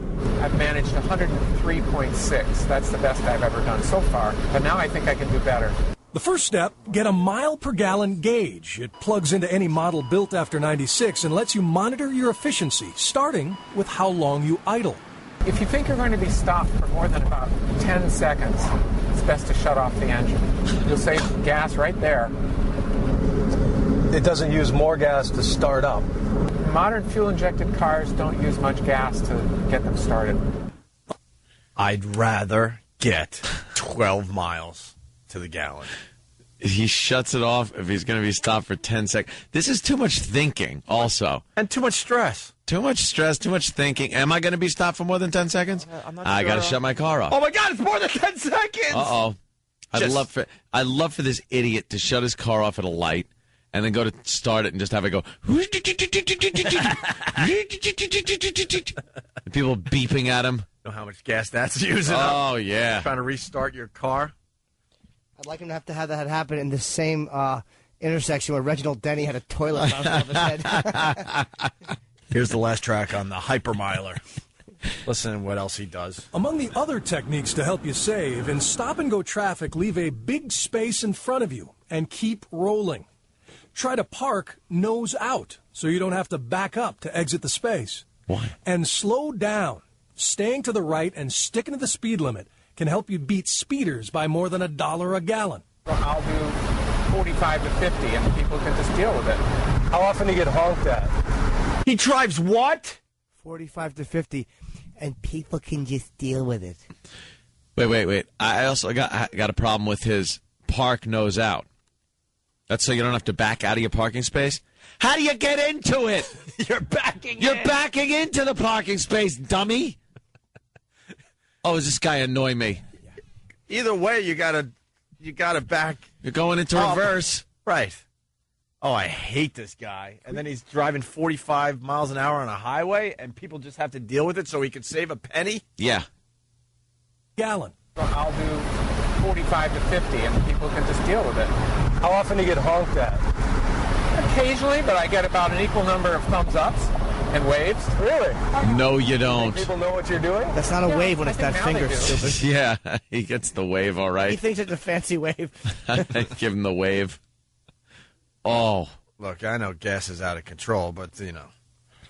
I've managed 103.6. That's the best I've ever done so far. But now I think I can do better. The first step, get a mile per gallon gauge. It plugs into any model built after 96 and lets you monitor your efficiency, starting with how long you idle. If you think you're going to be stopped for more than about 10 seconds, it's best to shut off the engine. You'll save gas right there. It doesn't use more gas to start up. Modern fuel-injected cars don't use much gas to get them started. I'd rather get 12 miles to the gallon. He shuts it off if he's going to be stopped for 10 seconds. This is too much thinking, also. And too much stress. Too much stress, too much thinking. Am I going to be stopped for more than 10 seconds? I got to shut my car off. Oh, my God, it's more than 10 seconds! Uh-oh. I'd love for this idiot to shut his car off at a light and then go to start it and just have it go. People beeping at him. Know how much gas that's using Oh, yeah. Trying to restart your car. I'd like him to have that happen in the same intersection where Reginald Denny had a toilet on top of his head. Here's the last track on the Hypermiler. Listen to what else he does. Among the other techniques to help you save, in stop-and-go traffic, leave a big space in front of you and keep rolling. Try to park nose out so you don't have to back up to exit the space. What? And slow down. Staying to the right and sticking to the speed limit can help you beat speeders by more than $1 a gallon. I'll do 45 to 50, and people can just deal with it. How often do you get honked at? He drives what? 45 to 50, and people can just deal with it. Wait. I also got a problem with his park nose out. That's so you don't have to back out of your parking space? How do you get into it? You're backing into the parking space, dummy. Oh, does this guy annoy me? Either way, you gotta back. You're going into reverse. Right. Oh, I hate this guy. And then he's driving 45 miles an hour on a highway, and people just have to deal with it so he can save a penny? Yeah. Gallon. I'll do 45 to 50, and people can just deal with it. How often do you get honked at? Occasionally, but I get about an equal number of thumbs ups and waves. Really? No, you don't. People know what you're doing? That's not a wave when it's that finger, stupid. Yeah, he gets the wave, all right. He thinks it's a fancy wave. Give him the wave. Oh. Look, I know gas is out of control, but,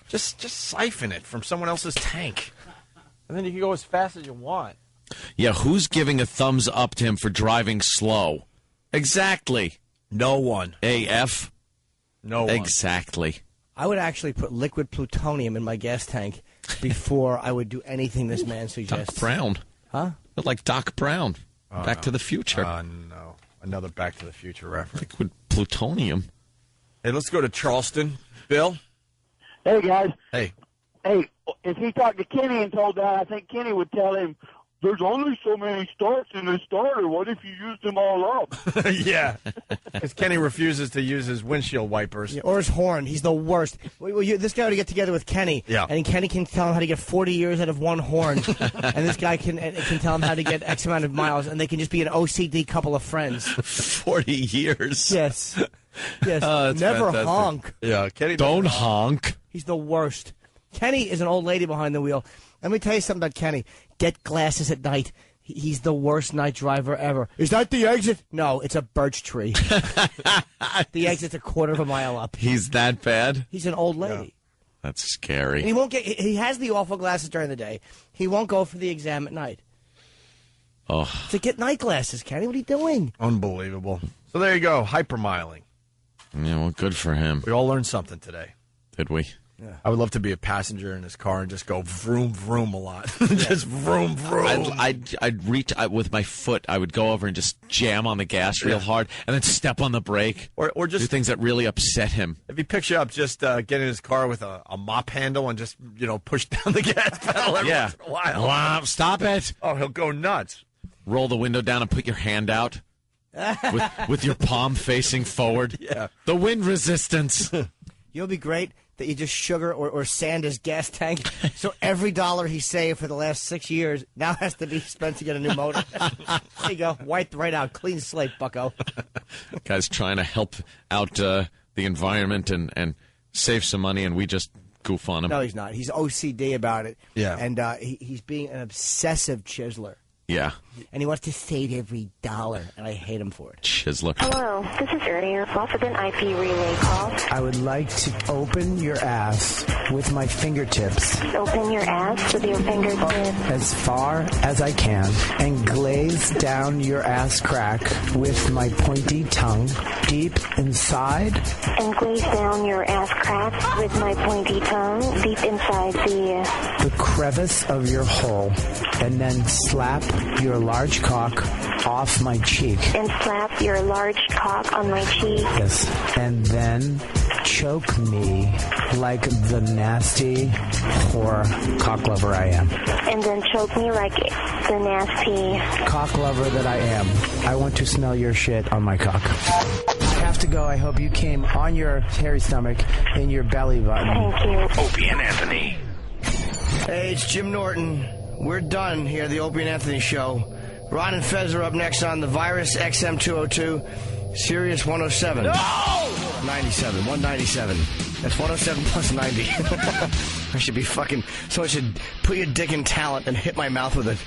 just siphon it from someone else's tank. And then you can go as fast as you want. Yeah, who's giving a thumbs up to him for driving slow? Exactly. No one. AF? No one. Exactly. I would actually put liquid plutonium in my gas tank before I would do anything this man suggests. Doc Brown. Huh? Like Doc Brown. Back to the Future. No. Another Back to the Future reference. Liquid plutonium. Hey, let's go to Charleston. Bill? Hey, guys. Hey. Hey, if he talked to Kenny and told that, I think Kenny would tell him there's only so many starts in the starter. What if you used them all up? Yeah. Because Kenny refuses to use his windshield wipers. Yeah, or his horn. He's the worst. This guy ought to get together with Kenny. Yeah. And Kenny can tell him how to get 40 years out of one horn. And this guy can tell him how to get X amount of miles. And they can just be an OCD couple of friends. 40 years. Yes. Yes. Oh, that's Never fantastic. honk. Yeah, Kenny. Don't honk. He's the worst. Kenny is an old lady behind the wheel. Let me tell you something about Kenny. Get glasses at night. He's the worst night driver ever. Is that the exit? No, it's a birch tree. The exit's a quarter of a mile up. He's that bad? He's an old lady. Yeah. That's scary. And he won't get. He has the awful glasses during the day. He won't go for the exam at night. Oh. So get night glasses, Kenny. What are you doing? Unbelievable. So there you go, hypermiling. Yeah, well, good for him. We all learned something today. Did we? Yeah. I would love to be a passenger in his car and just go vroom, vroom a lot. Just vroom, vroom. I'd reach with my foot. I would go over and just jam on the gas real hard and then step on the brake. Or just do things that really upset him. If you picture up, just get in his car with a mop handle and just, push down the gas pedal every once in a while. Wow, stop it. Oh, he'll go nuts. Roll the window down and put your hand out with your palm facing forward. Yeah. The wind resistance. You'll be great that you just sugar or sand his gas tank. So every dollar he saved for the last 6 years now has to be spent to get a new motor. There you go. Wiped right out. Clean slate, bucko. Guy's trying to help out the environment and save some money, and we just goof on him. No, he's not. He's OCD about it. Yeah. And he's being an obsessive chiseler. Yeah. And he wants to save every dollar, and I hate him for it. Chiseler. Hello, this is Ernie. You've offered an IP relay call. I would like to open your ass with my fingertips. Open your ass with your fingertips. As far as I can. And glaze down your ass crack with my pointy tongue deep inside. And glaze down your ass crack with my pointy tongue deep inside the crevice of your hole. And then slap your large cock off my cheek. And slap your large cock on my cheek. Yes. And then choke me like the nasty whore cock lover I am. And then choke me like the nasty cock lover that I am. I want to smell your shit on my cock. I have to go. I hope you came on your hairy stomach in your belly button. Thank you. Opie and Anthony. Hey, it's Jim Norton. We're done here at the Opie and Anthony Show. Ron and Fez are up next on the Virus XM202, Sirius 107. No! 97, 197. That's 107 plus 90. I should be fucking... Someone should put your dick in talent and hit my mouth with it.